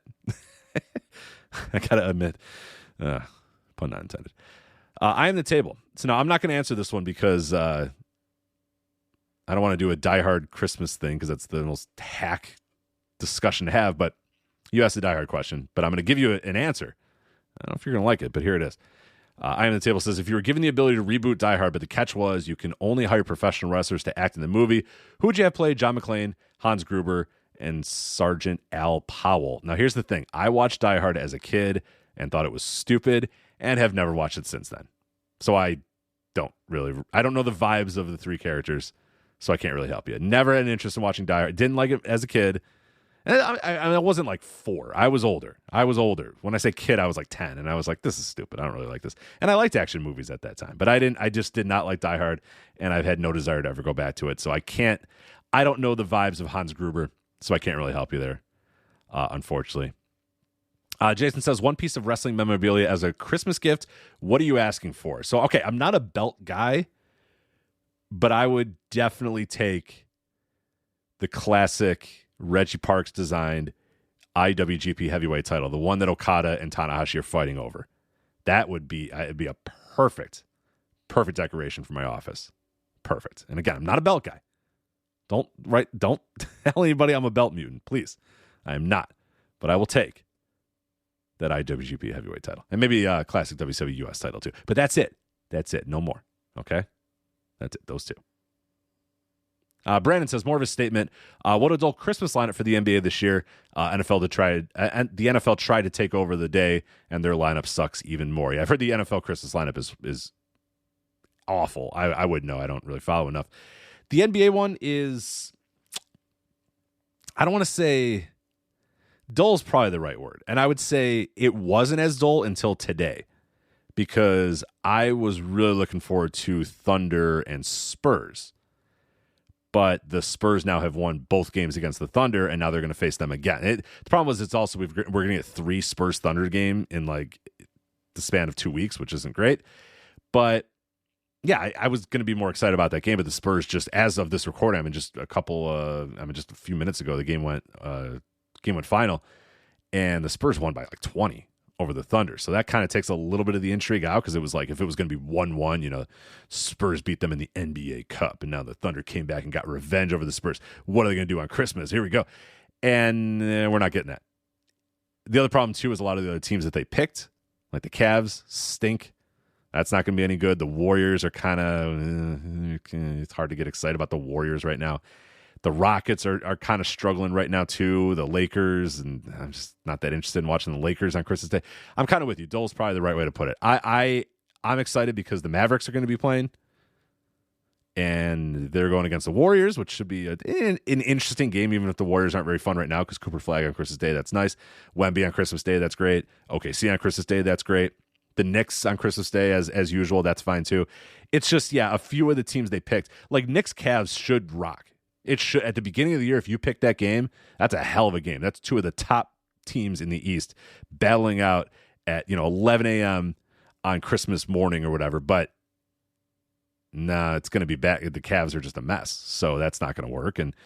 Pun not intended. I am the table. So now I'm not going to answer this one because I don't want to do a Die Hard Christmas thing because that's the most hack discussion to have. But you asked a Die Hard question, but I'm going to give you an answer. I don't know if you're going to like it, but here it is. I am the table says, if you were given the ability to reboot Die Hard, but the catch was you can only hire professional wrestlers to act in the movie, who would you have play John McClane, Hans Gruber, and Sergeant Al Powell? Now, here's the thing. I watched Die Hard as a kid and thought it was stupid and have never watched it since then. So I don't know the vibes of the three characters, so I can't really help you. Never had an interest in watching Die Hard. Didn't like it as a kid. And I wasn't like 4. I was older. When I say kid, I was like 10, and I was like, this is stupid. I don't really like this. And I liked action movies at that time, but I just did not like Die Hard, and I've had no desire to ever go back to it. So I don't know the vibes of Hans Gruber, so I can't really help you there, unfortunately. Jason says, one piece of wrestling memorabilia as a Christmas gift. What are you asking for? So, okay, I'm not a belt guy, but I would definitely take the classic Reggie Parks designed IWGP heavyweight title, the one that Okada and Tanahashi are fighting over. That would be, it'd be a perfect decoration for my office. perfect. And again, I'm not a belt guy. Don't tell anybody I'm a belt mutant, please. I am not. But I will take that IWGP heavyweight title. And maybe a classic WCW US title too. But that's it. That's it. No more. Okay? That's it. Those two. Brandon says, more of a statement. What adult Christmas lineup for the NBA this year? The NFL tried to take over the day, and their lineup sucks even more. Yeah, I've heard the NFL Christmas lineup is awful. I wouldn't know. I don't really follow enough. The NBA one is, I don't want to say dull is probably the right word. And I would say it wasn't as dull until today, because I was really looking forward to Thunder and Spurs. But the Spurs now have won both games against the Thunder, and now they're going to face them again. The problem is, it's also we're going to get 3 Spurs Thunder game in like the span of 2 weeks, which isn't great. But yeah, I was going to be more excited about that game. But the Spurs, just as of this recording, just a few minutes ago, the game went final, and the Spurs won by like 20 over the Thunder. So that kind of takes a little bit of the intrigue out, because it was like, if it was going to be 1-1, Spurs beat them in the NBA Cup, and now the Thunder came back and got revenge over the Spurs. What are they going to do on Christmas? Here we go. And we're not getting that. The other problem, too, is a lot of the other teams that they picked, like the Cavs, stink. That's not going to be any good. The Warriors are kind of, it's hard to get excited about the Warriors right now. The Rockets are kind of struggling right now, too. The Lakers, and I'm just not that interested in watching the Lakers on Christmas Day. I'm kind of with you. Dull's probably the right way to put it. I'm excited because the Mavericks are going to be playing, and they're going against the Warriors, which should be an interesting game, even if the Warriors aren't very fun right now, because Cooper Flag on Christmas Day, that's nice. Wemby on Christmas Day, that's great. OKC on Christmas Day, that's great. The Knicks on Christmas Day, as usual, that's fine, too. It's just, a few of the teams they picked. Like, Knicks-Cavs should rock. It should, at the beginning of the year, if you pick that game, that's a hell of a game. That's 2 of the top teams in the East battling out at 11 a.m. on Christmas morning or whatever. But nah, it's going to be back. The Cavs are just a mess, so that's not going to work. And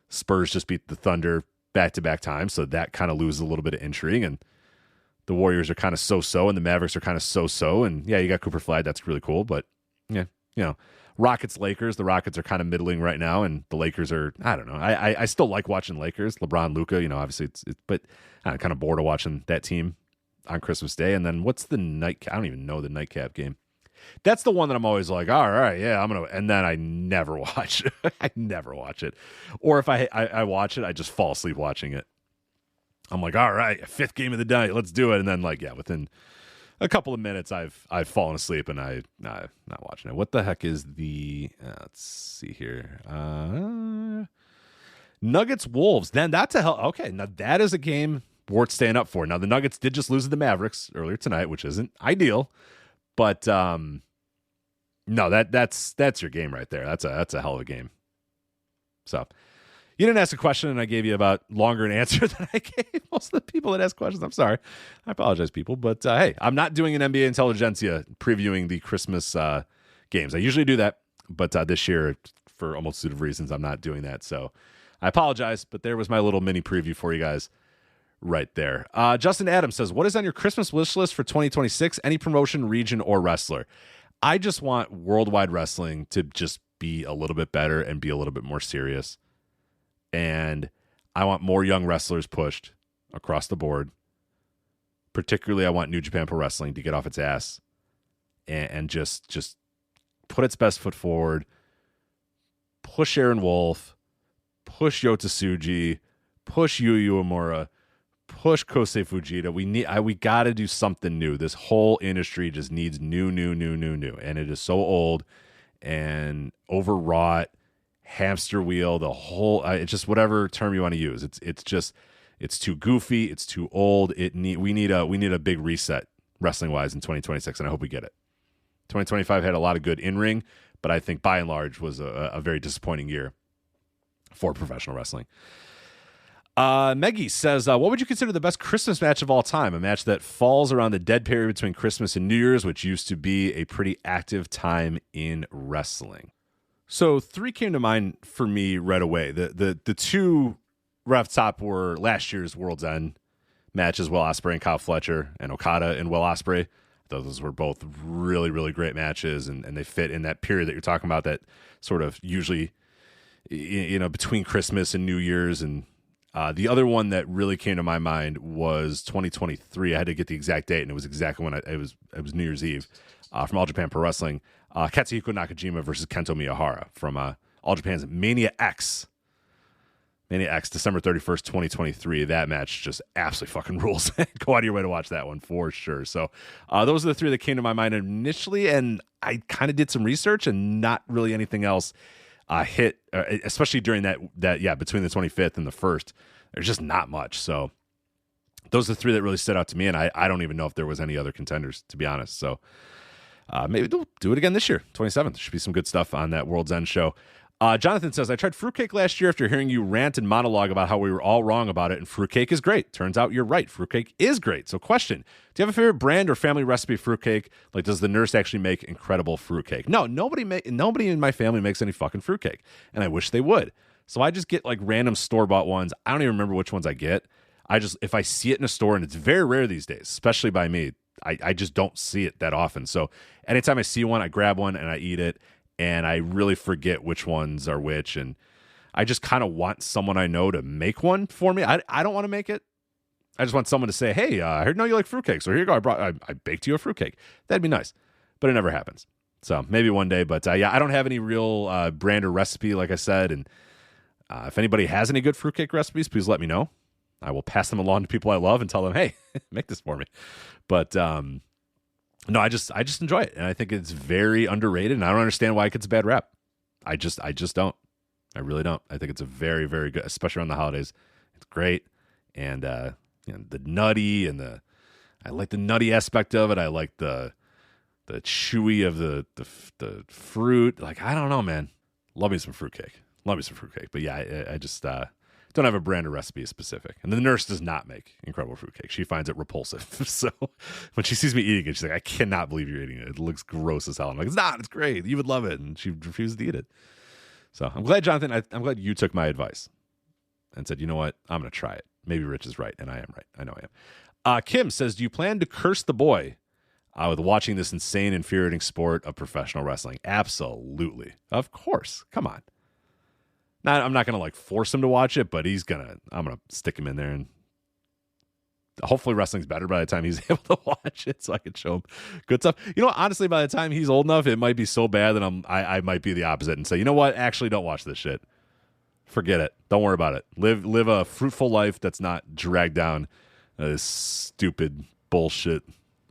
Spurs just beat the Thunder back-to-back times, so that kind of loses a little bit of intrigue. And the Warriors are kind of so-so, and the Mavericks are kind of so-so. And yeah, you got Cooper Flag, that's really cool. But yeah, Rockets, Lakers. The Rockets are kind of middling right now, and the Lakers are, I don't know. I still like watching Lakers. LeBron, Luka, obviously but I'm kind of bored of watching that team on Christmas Day. And then what's the I don't even know the nightcap game. That's the one that I'm always like, all right, yeah, I'm going to, and then I never watch it. I never watch it. Or if I watch it, I just fall asleep watching it. I'm like, all right, 5th game of the night, let's do it. And then within a couple of minutes, I've fallen asleep, and I'm not watching it. What the heck is the? Let's see here. Nuggets Wolves. Then that's a hell. Okay, now that is a game worth staying up for. Now the Nuggets did just lose to the Mavericks earlier tonight, which isn't ideal, but no, that's your game right there. That's a hell of a game. So. You didn't ask a question, and I gave you about longer an answer than I gave most of the people that ask questions. I'm sorry. I apologize, people. But, hey, I'm not doing an NBA Intelligentsia previewing the Christmas games. I usually do that, but this year, for a multitude of reasons, I'm not doing that. So I apologize, but there was my little mini preview for you guys right there. Justin Adams says, what is on your Christmas wish list for 2026? Any promotion, region, or wrestler? I just want worldwide wrestling to just be a little bit better and be a little bit more serious. And I want more young wrestlers pushed across the board. Particularly, I want New Japan Pro Wrestling to get off its ass and just put its best foot forward. Push Aaron Wolf. Push Yota Tsuji. Push Yu Uemura. Push Kosei Fujita. We got to do something new. This whole industry just needs new. And it is so old and overwrought. Hamster wheel, the whole it's just whatever term you want to use. It's too goofy, it's too old. We need a big reset wrestling wise in 2026, and I hope we get it. 2025 had a lot of good in-ring, but I think by and large was a very disappointing year for professional wrestling. Meggie says, what would you consider the best Christmas match of all time? A match that falls around the dead period between Christmas and New Year's, which used to be a pretty active time in wrestling. So 3 came to mind for me right away. The 2 right off top were last year's World's End matches, Will Ospreay and Kyle Fletcher, and Okada and Will Ospreay. Those were both really, really great matches, and they fit in that period that you're talking about, that sort of usually, between Christmas and New Year's. And the other one that really came to my mind was 2023. I had to get the exact date, and it was exactly when it was New Year's Eve, from All Japan Pro Wrestling. Katsuhiko Nakajima versus Kento Miyahara from All Japan's Mania X, December 31st, 2023. That match just absolutely fucking rules. Go out of your way to watch that one for sure. So those are the three that came to my mind initially, and I kind of did some research, and not really anything else hit, especially during that between the 25th and the 1st. There's just not much. So those are the three that really stood out to me, and I don't even know if there was any other contenders, to be honest. So maybe they'll do it again this year, 27th. There should be some good stuff on that World's End show. Jonathan says, I tried fruitcake last year after hearing you rant and monologue about how we were all wrong about it, and fruitcake is great. Turns out you're right. Fruitcake is great. So question, do you have a favorite brand or family recipe fruitcake? Like, does the nurse actually make incredible fruitcake? No, nobody in my family makes any fucking fruitcake, and I wish they would. So I just get like random store-bought ones. I don't even remember which ones I get. If I see it in a store, and it's very rare these days, especially by me, I just don't see it that often. So anytime I see one, I grab one and I eat it. And I really forget which ones are which, and I just kind of want someone I know to make one for me. I don't want to make it. I just want someone to say, "Hey, I heard you like fruitcake, so here you go. I baked you a fruitcake." That'd be nice, but it never happens. So maybe one day. But I don't have any real brand or recipe, like I said. And if anybody has any good fruitcake recipes, please let me know. I will pass them along to people I love and tell them, "Hey, make this for me." But no, I just enjoy it, and I think it's very underrated, and I don't understand why it gets a bad rap. I just don't. I really don't. I think it's a very, very good, especially around the holidays. It's great, and the nutty and I like the nutty aspect of it. I like the chewy of the fruit. Like, I don't know, man. Love me some fruitcake. But yeah, I just don't have a brand or recipe specific. And the nurse does not make incredible fruitcake. She finds it repulsive. So when she sees me eating it, she's like, I cannot believe you're eating it. It looks gross as hell. I'm like, it's not. It's great. You would love it. And she refused to eat it. So I'm glad, Jonathan, I'm glad you took my advice and said, you know what? I'm going to try it. Maybe Rich is right, and I am right. I know I am. Kim says, do you plan to curse the boy with watching this insane, infuriating sport of professional wrestling? Absolutely. Of course. Come on. I'm not going to force him to watch it, but I'm going to stick him in there, and hopefully wrestling's better by the time he's able to watch it so I can show him good stuff. Honestly, by the time he's old enough, it might be so bad that I might be the opposite and say, you know what? Actually, don't watch this shit. Forget it. Don't worry about it. Live a fruitful life that's not dragged down this stupid bullshit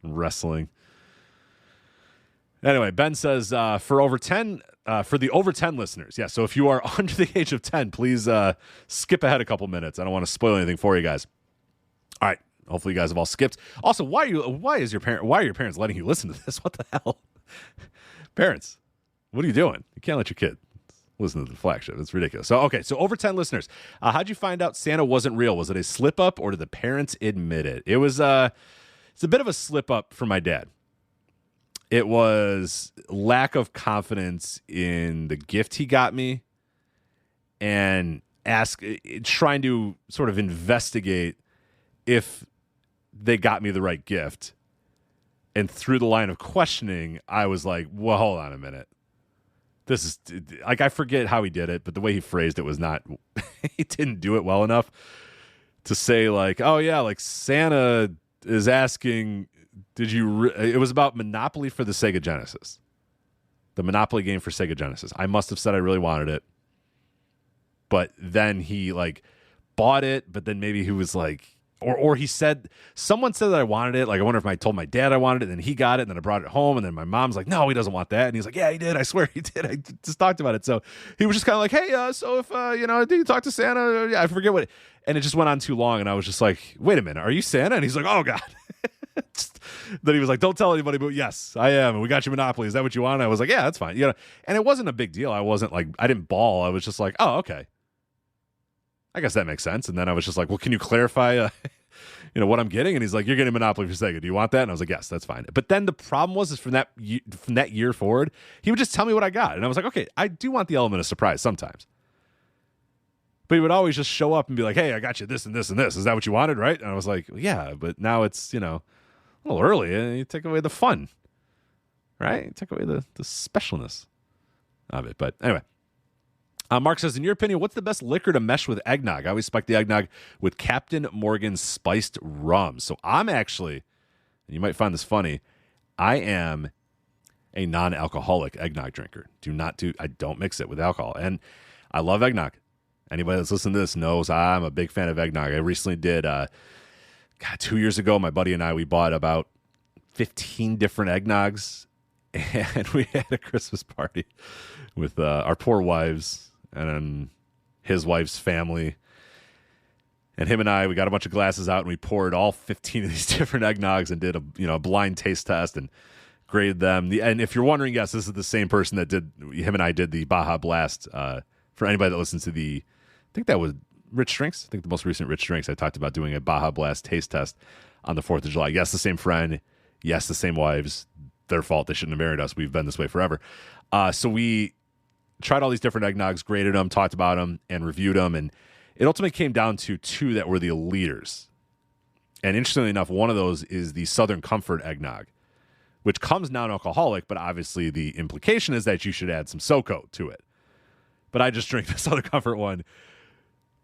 wrestling. Anyway, Ben says, for the over 10 listeners. Yeah, so if you are under the age of 10, please skip ahead a couple minutes. I don't want to spoil anything for you guys. All right, hopefully you guys have all skipped. Also, why are your parents letting you listen to this? What the hell? Parents, what are you doing? You can't let your kid listen to the Flagship. It's ridiculous. So, okay, so over 10 listeners. How'd you find out Santa wasn't real? Was it a slip up, or did the parents admit it? It's a bit of a slip up for my dad. It was lack of confidence in the gift he got me, and trying to sort of investigate if they got me the right gift. And through the line of questioning, I was like, well, hold on a minute. This is like, I forget how he did it, but the way he phrased it was not, he didn't do it well enough to say like, oh yeah, like Santa is asking, it was about Monopoly for the Sega Genesis. The Monopoly game for Sega Genesis. I must have said I really wanted it. But then he bought it, but then maybe he was like, or he said, someone said that I wanted it. Like, I wonder if I told my dad I wanted it, and then he got it, and then I brought it home, and then my mom's like, no, he doesn't want that. And he's like, yeah, he did. I swear he did. I just talked about it. So he was just kind of like, hey, so if, did you talk to Santa? Yeah, I forget what. And it just went on too long, and I was just like, wait a minute, are you Santa? And he's like, oh, God. Then he was like, don't tell anybody, but yes, I am. And we got you Monopoly. Is that what you want? And I was like, yeah, that's fine. And it wasn't a big deal. I wasn't I didn't bawl. I was just like, oh, okay. I guess that makes sense. And then I was just like, well, can you clarify, what I'm getting? And he's like, you're getting Monopoly for Sega. Do you want that? And I was like, yes, that's fine. But then the problem was from that year forward, he would just tell me what I got. And I was like, okay, I do want the element of surprise sometimes. But he would always just show up and be like, hey, I got you this and this and this. Is that what you wanted, right? And I was like, yeah, but now it's, A little early. You take away the fun, right? You take away the specialness of it. But anyway, Mark says, in your opinion, what's the best liquor to mesh with eggnog? I always spike the eggnog with Captain Morgan's spiced rum. So I'm actually, and you might find this funny, I am a non-alcoholic eggnog drinker. I don't mix it with alcohol. And I love eggnog. Anybody that's listening to this knows I'm a big fan of eggnog. I recently did, 2 years ago, my buddy and I, we bought about 15 different eggnogs, and we had a Christmas party with our poor wives and then his wife's family. And him and I, we got a bunch of glasses out, and we poured all 15 of these different eggnogs and did a blind taste test and graded them. And if you're wondering, yes, this is the same person that him and I did the Baja Blast. For anybody that listens to I think that was Rich Drinks. I think the most recent Rich Drinks, I talked about doing a Baja Blast taste test on the 4th of July. Yes, the same friend. Yes, the same wives. Their fault. They shouldn't have married us. We've been this way forever. So we tried all these different eggnogs, graded them, talked about them, and reviewed them. And it ultimately came down to 2 that were the leaders. And interestingly enough, one of those is the Southern Comfort eggnog, which comes non-alcoholic, but obviously the implication is that you should add some SoCo to it. But I just drink the Southern Comfort one,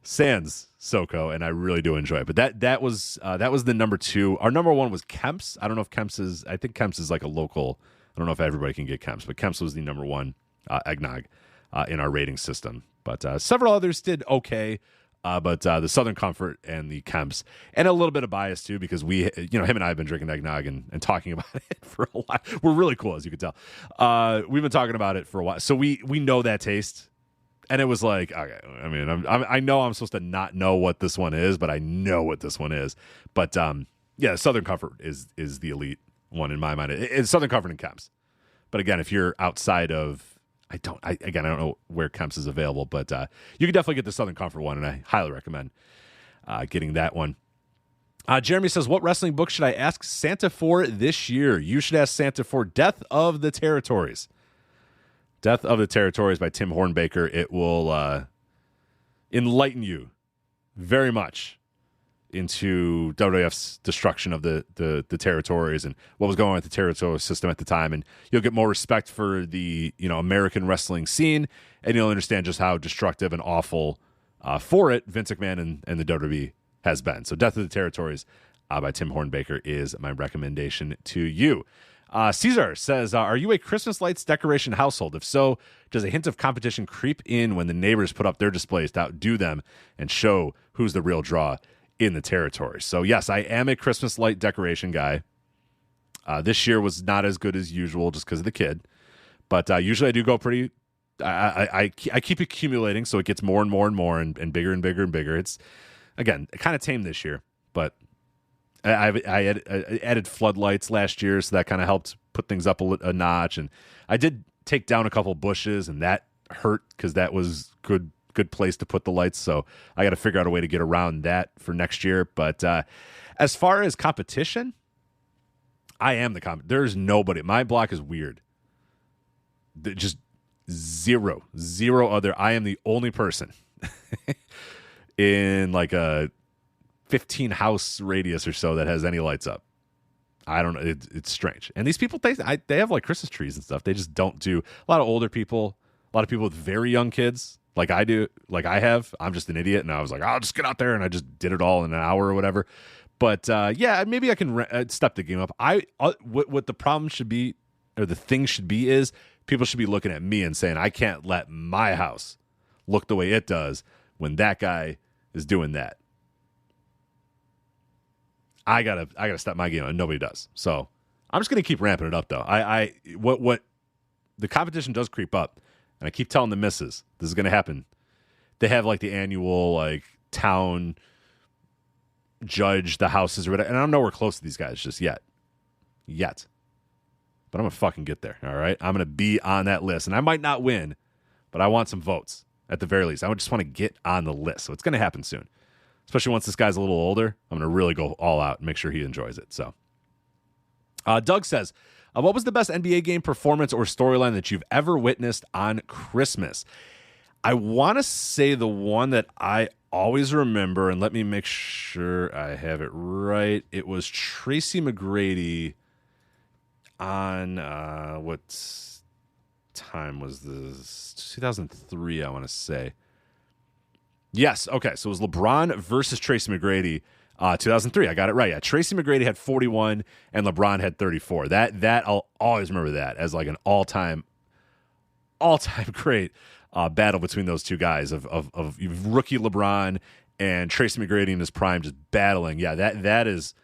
sans SoCo, and I really do enjoy it. But that was the number 2. Our number 1 was Kemp's. I don't know if Kemp's is, I think Kemp's is like a local, I don't know if everybody can get Kemp's, but Kemp's was the number 1 eggnog in our rating system. But several others did okay. But the Southern Comfort and the Kemp's, and a little bit of bias too, because him and I have been drinking eggnog and talking about it for a while. We're really cool, as you can tell. We've been talking about it for a while, so we know that taste, and it was like, okay. I mean, I know I'm supposed to not know what this one is, but I know what this one is. But yeah, Southern Comfort is the elite one in my mind. It's Southern Comfort and Kemp's. But again, if you're outside of, I don't know where Kemp's is available, but you can definitely get the Southern Comfort one, and I highly recommend getting that one. Jeremy says, what wrestling book should I ask Santa for this year? You should ask Santa for Death of the Territories. Death of the Territories by Tim Hornbaker. It will enlighten you very much into WWF's destruction of the territories and what was going on with the territorial system at the time, and you'll get more respect for the American wrestling scene, and you'll understand just how destructive and awful for it Vince McMahon and the WWE has been. So Death of the Territories by Tim Hornbaker is my recommendation to you. Caesar says, are you a Christmas lights decoration household? If so, does a hint of competition creep in when the neighbors put up their displays to outdo them and show who's the real draw in the territory? So yes, I am a Christmas light decoration guy. This year was not as good as usual just because of the kid, but usually I do go pretty. I keep accumulating, so it gets more and more and more and bigger and bigger and bigger. It's again kind of tame this year, but I added floodlights last year, so that kind of helped put things up a notch. And I did take down a couple bushes, and that hurt because that was good place to put the lights, so I got to figure out a way to get around that for next year. But as far as competition, I am the there's nobody. My block is weird. Just zero other. I am the only person in like a 15 house radius or so that has any lights up. I don't know. It's strange. And these people, they have like Christmas trees and stuff. They just don't do. A lot of older people, a lot of people with very young kids, like I do, like I have. I'm just an idiot, and I was like, I'll just get out there, and I just did it all in an hour or whatever. But yeah, maybe I can step the game up. What the problem should be, or the thing should be, is people should be looking at me and saying, I can't let my house look the way it does when that guy is doing that. I gotta step my game up, and nobody does. So I'm just gonna keep ramping it up, though. What the competition does creep up. And I keep telling the missus, this is going to happen. They have like the annual like town judge the houses or whatever. And I'm nowhere close to these guys just yet. But I'm going to fucking get there, all right? I'm going to be on that list. And I might not win, but I want some votes at the very least. I just want to get on the list. So it's going to happen soon. Especially once this guy's a little older. I'm going to really go all out and make sure he enjoys it. So Doug says, what was the best NBA game performance or storyline that you've ever witnessed on Christmas? I want to say the one that I always remember, and let me make sure I have it right. It was Tracy McGrady on what time was this? 2003, I want to say. Yes, okay. So it was LeBron versus Tracy McGrady, 2003. I got it right. Yeah, Tracy McGrady had 41 and LeBron had 34. That I'll always remember that as like an all-time great battle between those two guys of rookie LeBron and Tracy McGrady in his prime just battling. Yeah, that is,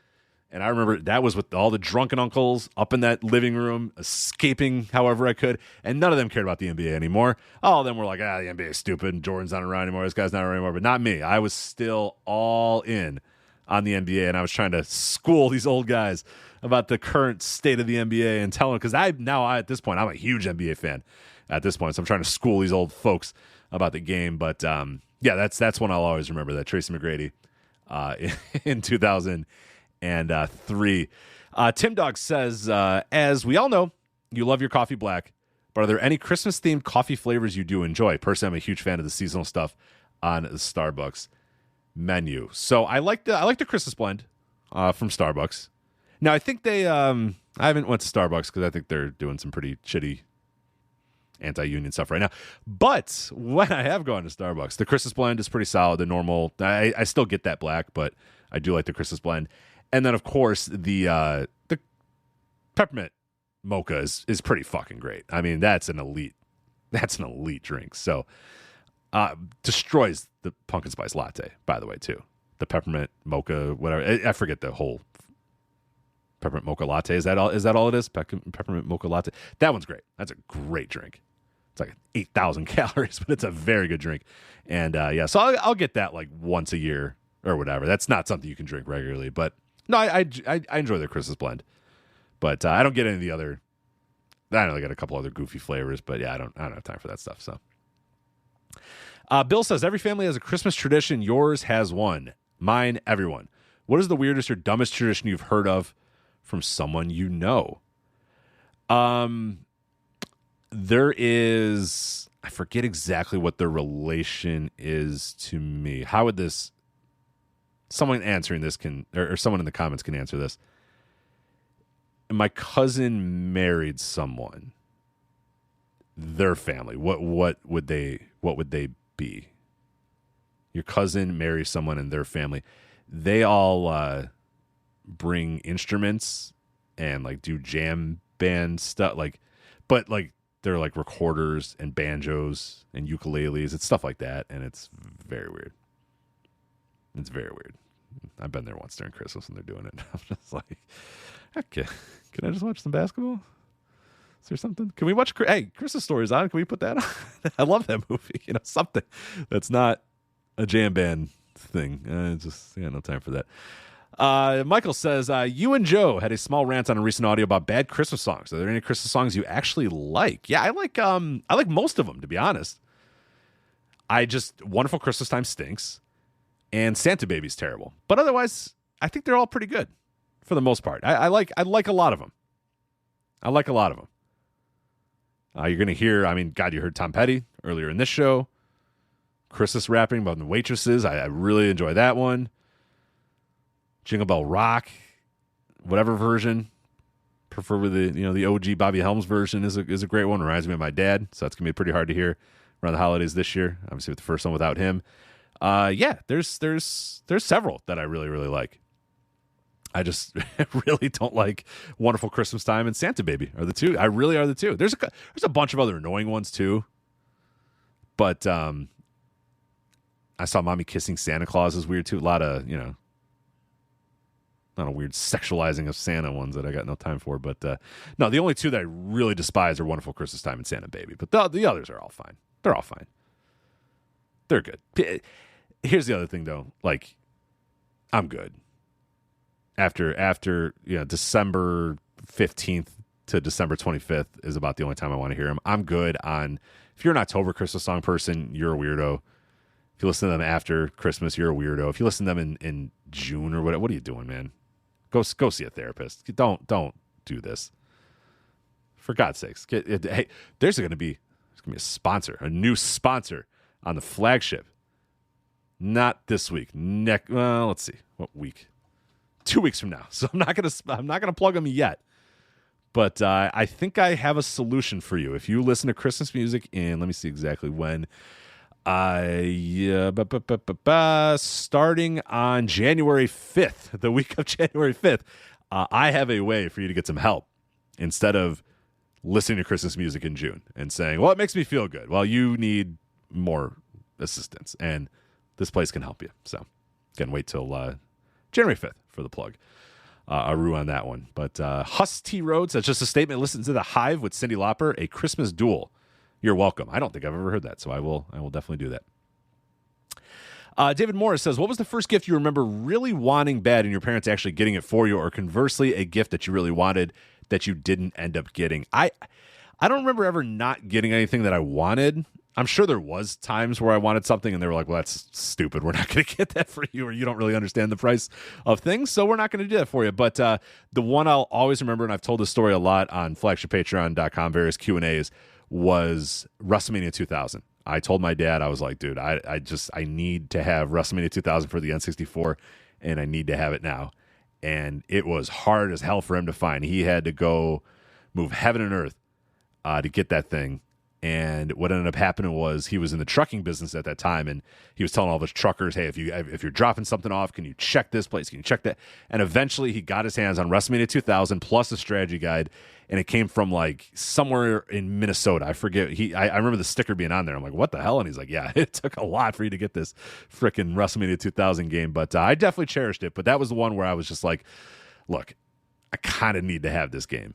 and I remember that was with all the drunken uncles up in that living room, escaping however I could, and none of them cared about the NBA anymore. All of them were like, the NBA is stupid, and Jordan's not around anymore, this guy's not around anymore, but not me. I was still all in on the NBA, and I was trying to school these old guys about the current state of the NBA and tell them, because I at this point, I'm a huge NBA fan at this point, so I'm trying to school these old folks about the game. But yeah, that's one I'll always remember, that Tracy McGrady in 2003. Tim Dog says, as we all know, you love your coffee black, but are there any Christmas themed coffee flavors you do enjoy? Personally, I'm a huge fan of the seasonal stuff on the Starbucks menu. So I like the Christmas blend from Starbucks. Now I think they I haven't went to Starbucks because I think they're doing some pretty shitty anti-union stuff right now. But when I have gone to Starbucks, the Christmas blend is pretty solid. The normal, I still get that black, but I do like the Christmas blend. And then of course the peppermint mocha is pretty fucking great. I mean, that's an elite drink. So destroys the pumpkin spice latte, by the way, too. The peppermint mocha, whatever. I forget the whole peppermint mocha latte. Is that all it is? Peppermint mocha latte. That one's great. That's a great drink. It's like 8,000 calories, but it's a very good drink. And yeah, so I'll get that like once a year or whatever. That's not something you can drink regularly, but no, I enjoy the Christmas blend. But I don't get any of the other. I know they got a couple other goofy flavors, but yeah, I don't have time for that stuff. So Bill says every family has a Christmas tradition. Yours has one. Mine, everyone. What is the weirdest or dumbest tradition you've heard of from someone you know? There is, I forget exactly what their relation is to me. How would this, someone answering this can, or someone in the comments can answer this. My cousin married someone. Their family. What would they be? Your cousin marries someone in their family. They all bring instruments and like do jam band stuff, but they're like recorders and banjos and ukuleles. It's stuff like that, and it's very weird. It's very weird. I've been there once during Christmas and they're doing it. I'm just like, okay, can I just watch some basketball? Is there something? Can we watch? Hey, Christmas Story's on. Can we put that on? I love that movie. Something that's not a jam band thing. No time for that. Michael says, you and Joe had a small rant on a recent audio about bad Christmas songs. Are there any Christmas songs you actually like? Yeah, I like most of them, to be honest. Wonderful Christmas Time stinks, and Santa Baby's terrible. But otherwise, I think they're all pretty good for the most part. I like a lot of them. You're going to hear, you heard Tom Petty earlier in this show. Christmas rapping about the waitresses. I really enjoy that one. Jingle Bell Rock, whatever version. Prefer the OG Bobby Helms version is a great one. Reminds me of my dad, so that's going to be pretty hard to hear around the holidays this year. Obviously with the first one without him. There's several that I really, really like. I just really don't like Wonderful Christmas Time and Santa Baby are the two. I really are the two. There's a bunch of other annoying ones too. But I saw Mommy Kissing Santa Claus is weird too. A lot of, not a weird sexualizing of Santa ones that I got no time for. But no, the only two that I really despise are Wonderful Christmas Time and Santa Baby. But the others are all fine. They're all fine. They're good. Here's the other thing though. Like, I'm good. After December 15th to December 25th is about the only time I want to hear them. I'm good on, if you're an October Christmas song person, you're a weirdo. If you listen to them after Christmas, you're a weirdo. If you listen to them in June or what are you doing, man? Go see a therapist. Don't do this. For God's sakes. Hey, there's going to be a sponsor, a new sponsor on the Flagship. Not this week. Let's see. What week? 2 weeks from now. So I'm not gonna plug them yet. But I think I have a solution for you. If you listen to Christmas music in, let me see exactly when. Starting on January 5th, the week of January 5th, I have a way for you to get some help instead of listening to Christmas music in June and saying, well, it makes me feel good. Well, you need more assistance, and this place can help you. So, again, wait till January 5th for the plug. Aru on that one. But Huss T. Rhodes, that's just a statement. Listen to The Hive with Cyndi Lauper, a Christmas duel. You're welcome. I don't think I've ever heard that, so I will definitely do that. David Morris says, what was the first gift you remember really wanting bad and your parents actually getting it for you, or conversely, a gift that you really wanted that you didn't end up getting? I don't remember ever not getting anything that I wanted. I'm sure there was times where I wanted something and they were like, well, that's stupid. We're not going to get that for you, or you don't really understand the price of things, so we're not going to do that for you. But the one I'll always remember, and I've told this story a lot on flagshippatreon.com, various Q&As, was WrestleMania 2000. I told my dad, I was like, dude, I need to have WrestleMania 2000 for the N64, and I need to have it now. And it was hard as hell for him to find. He had to go move heaven and earth to get that thing. And what ended up happening was he was in the trucking business at that time, and he was telling all of his truckers, hey, if you're dropping something off, can you check this place? Can you check that? And eventually he got his hands on WrestleMania 2000 plus a strategy guide, and it came from like somewhere in Minnesota. I forget. I remember the sticker being on there. I'm like, what the hell? And he's like, yeah, it took a lot for you to get this freaking WrestleMania 2000 game, but I definitely cherished it. But that was the one where I was just like, look, I kind of need to have this game.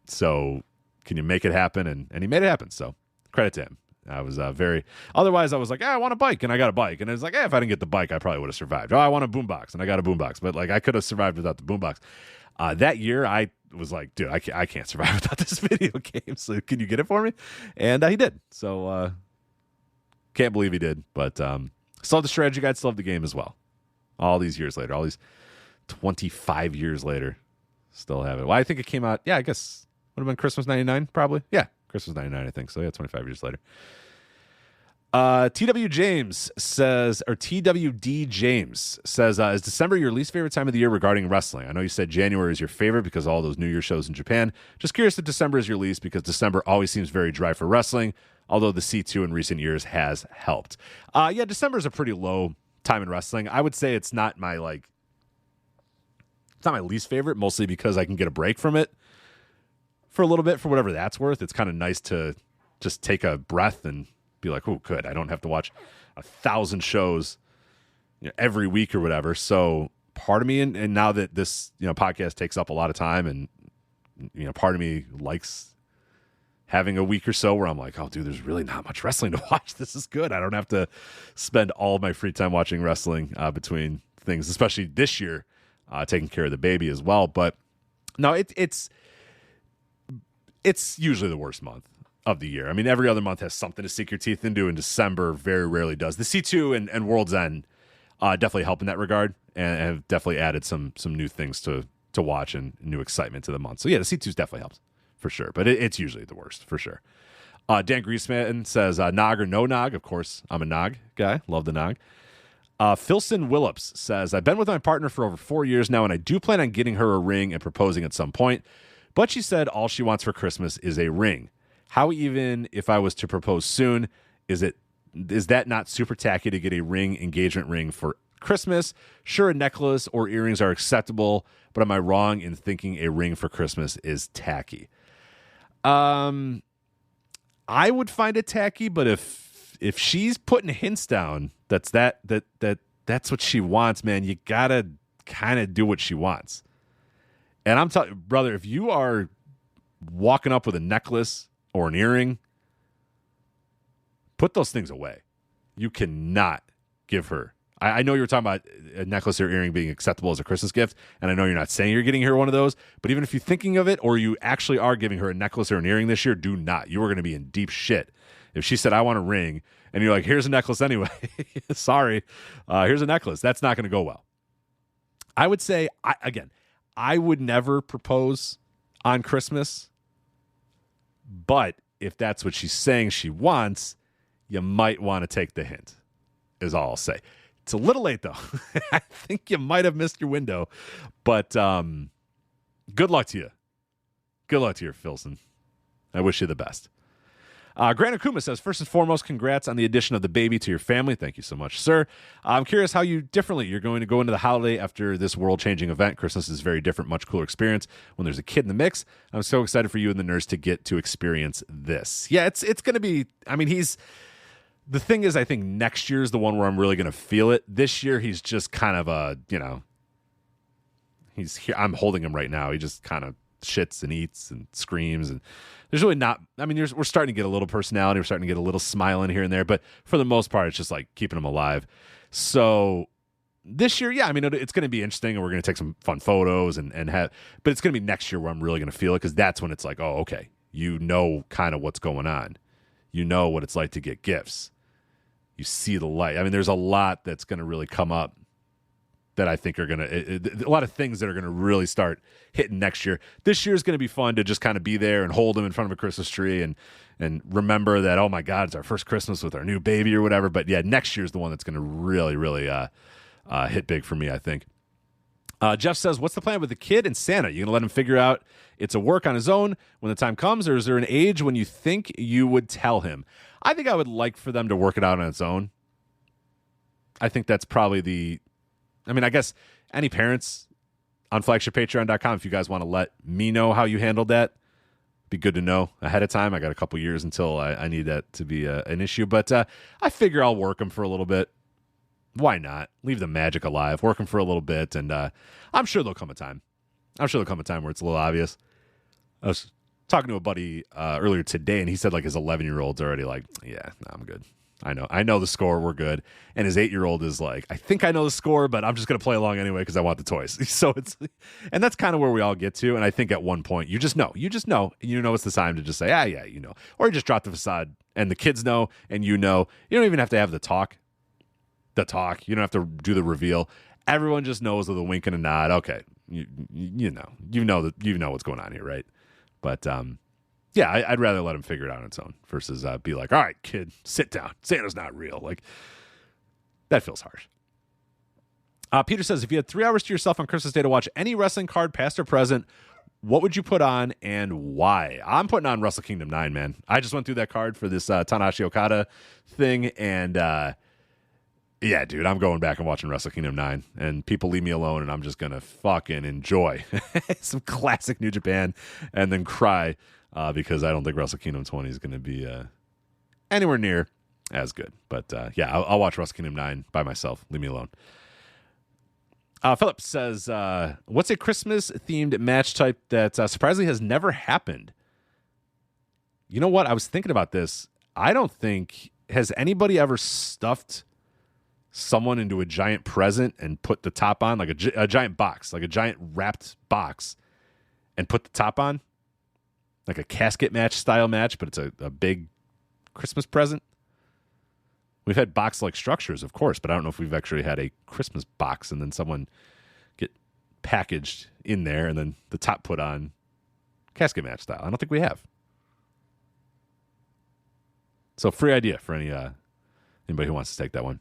So can you make it happen? And he made it happen. So credit to him. I was otherwise I was like, I want a bike, and I got a bike. And it was like, if I didn't get the bike, I probably would have survived. Oh, I want a boombox, and I got a boombox. But like, I could have survived without the boombox. That year, I was like, dude, I can't survive without this video game. So can you get it for me? And he did. So can't believe he did. But still have the strategy guide, still have the game as well. All these years later, all these 25 years later, still have it. Well, I think it came out, I guess would have been Christmas 99, probably. Yeah. Christmas 99, I think. So, 25 years later. TWD James says, is December your least favorite time of the year regarding wrestling? I know you said January is your favorite because of all those New Year shows in Japan. Just curious if December is your least because December always seems very dry for wrestling, although the C2 in recent years has helped. December is a pretty low time in wrestling. I would say it's not my least favorite, mostly because I can get a break from it for a little bit, for whatever that's worth. It's kind of nice to just take a breath and be like, oh, good. I don't have to watch 1,000 shows every week or whatever. So part of me, and now that this podcast takes up a lot of time, and part of me likes having a week or so where I'm like, oh, dude, there's really not much wrestling to watch. This is good. I don't have to spend all of my free time watching wrestling between things, especially this year, taking care of the baby as well. But no, it's usually the worst month of the year. I mean, every other month has something to sink your teeth into, and December very rarely does. The C2 and World's End definitely help in that regard, and have definitely added some new things to watch and new excitement to the month. So, the C2's definitely helps, for sure. But it's usually the worst, for sure. Dan Griesman says, Nog or no Nog? Of course, I'm a Nog guy. Love the Nog. Philson Willips says, I've been with my partner for over 4 years now, and I do plan on getting her a ring and proposing at some point. But she said all she wants for Christmas is a ring. How, even if I was to propose soon, is that not super tacky to get a engagement ring for Christmas? Sure, a necklace or earrings are acceptable, but am I wrong in thinking a ring for Christmas is tacky? I would find it tacky, but if she's putting hints down that's what she wants, man, you gotta kind of do what she wants. And I'm telling you, brother, if you are walking up with a necklace or an earring, put those things away. You cannot give her. I know you were talking about a necklace or earring being acceptable as a Christmas gift, and I know you're not saying you're getting her one of those, but even if you're thinking of it, or you actually are giving her a necklace or an earring this year, do not. You are going to be in deep shit. If she said, I want a ring, and you're like, here's a necklace anyway. Sorry. Here's a necklace. That's not going to go well. I would say, I would never propose on Christmas, but if that's what she's saying she wants, you might want to take the hint, is all I'll say. It's a little late, though. I think you might have missed your window. But good luck to you. Good luck to you, Filson. I wish you the best. Grant Akuma says, first and foremost, congrats on the addition of the baby to your family. Thank you so much, sir. I'm curious how you're going to go into the holiday after this world-changing event. Christmas is a very different, much cooler experience when there's a kid in the mix. I'm so excited for you and the nurse to get to experience this. Yeah, it's going to be, I mean, the thing is, I think next year is the one where I'm really going to feel it. This year, he's just kind of he's here. I'm holding him right now. He just kind of shits and eats and screams, and there's really not, I mean, we're starting to get a little personality, we're starting to get a little smile in here and there, but for the most part, it's just like keeping him alive. So this year, yeah, I mean, it's going to be interesting, and we're going to take some fun photos and have, but it's going to be next year where I'm really going to feel it, because that's when it's like, oh, okay, you know kind of what's going on. You know what it's like to get gifts. You see the light. I mean, there's a lot that's going to really come up that I think are going to, a lot of things that are going to really start hitting next year. This year is going to be fun to just kind of be there and hold them in front of a Christmas tree and remember that, oh my God, it's our first Christmas with our new baby or whatever. But yeah, next year is the one that's going to really, really hit big for me, I think. Jeff says, what's the plan with the kid and Santa? You going to let him figure out it's a work on his own when the time comes, or is there an age when you think you would tell him? I think I would like for them to work it out on its own. I think that's probably I guess any parents on flagshippatreon.com, if you guys want to let me know how you handled that, be good to know ahead of time. I got a couple years until I need that to be an issue, but I figure I'll work them for a little bit. Why not? Leave the magic alive. Work them for a little bit, and I'm sure there'll come a time. I'm sure there'll come a time where it's a little obvious. I was talking to a buddy earlier today, and he said like his 11-year-old's already like, yeah, no, I'm good. I know the score, we're good. And his 8-year-old is like, I think I know the score, but I'm just going to play along anyway because I want the toys. So and that's kind of where we all get to. And I think at one point, you just know, it's the time to just say, yeah, or you just drop the facade and the kids know, and you don't even have to have the talk. You don't have to do the reveal. Everyone just knows with a wink and a nod. Okay. You know what's going on here, right? But, yeah, I'd rather let him figure it out on its own versus be like, all right, kid, sit down. Santa's not real. Like, that feels harsh. Peter says, if you had 3 hours to yourself on Christmas Day to watch any wrestling card, past or present, what would you put on and why? I'm putting on Wrestle Kingdom 9, man. I just went through that card for this Tanahashi Okada thing, and yeah, dude, I'm going back and watching Wrestle Kingdom 9, and people leave me alone, and I'm just going to fucking enjoy some classic New Japan and then cry. Because I don't think Wrestle Kingdom 20 is going to be anywhere near as good. But, yeah, I'll watch Wrestle Kingdom 9 by myself. Leave me alone. Philip says, what's a Christmas-themed match type that surprisingly has never happened? You know what? I was thinking about this. I don't think... Has anybody ever stuffed someone into a giant present and put the top on? Like a giant box, like a giant wrapped box, and put the top on? Like a casket match style match, but it's a big Christmas present. We've had box-like structures, of course, but I don't know if we've actually had a Christmas box and then someone get packaged in there and then the top put on casket match style. I don't think we have. So free idea for anybody who wants to take that one.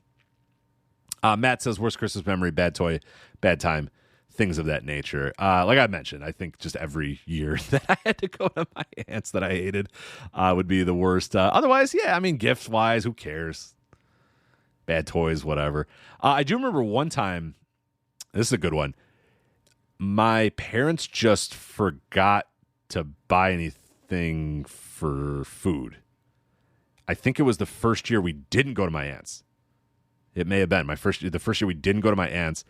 Matt says, worst Christmas memory, bad toy, bad time. Things of that nature. Like I mentioned, I think just every year that I had to go to my aunt's that I hated would be the worst. Otherwise, yeah, I mean, gift-wise, who cares? Bad toys, whatever. I do remember one time, this is a good one, my parents just forgot to buy anything for food. I think it was the first year we didn't go to my aunt's. It may have been the first year we didn't go to my aunt's.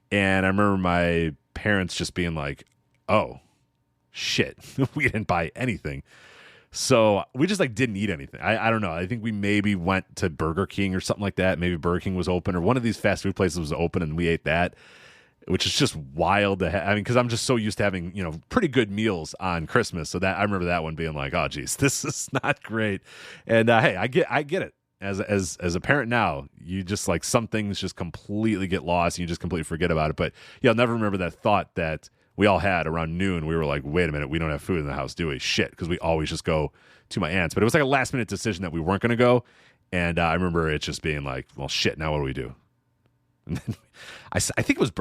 And I remember my parents just being like, oh, shit, we didn't buy anything. So we just didn't eat anything. I don't know. I think we maybe went to Burger King or something like that. Maybe Burger King was open or one of these fast food places was open and we ate that, which is just wild to have. I mean, because I'm just so used to having, pretty good meals on Christmas. So that I remember that one being like, oh, geez, this is not great. And hey, I get it. As a parent now, you just some things just completely get lost and you just completely forget about it. But yeah, I'll never remember that thought that we all had around noon. We were like, wait a minute, we don't have food in the house, do we? Shit, because we always just go to my aunt's. But it was like a last minute decision that we weren't going to go. And I remember it just being like, well, shit, now what do we do? And then I think it was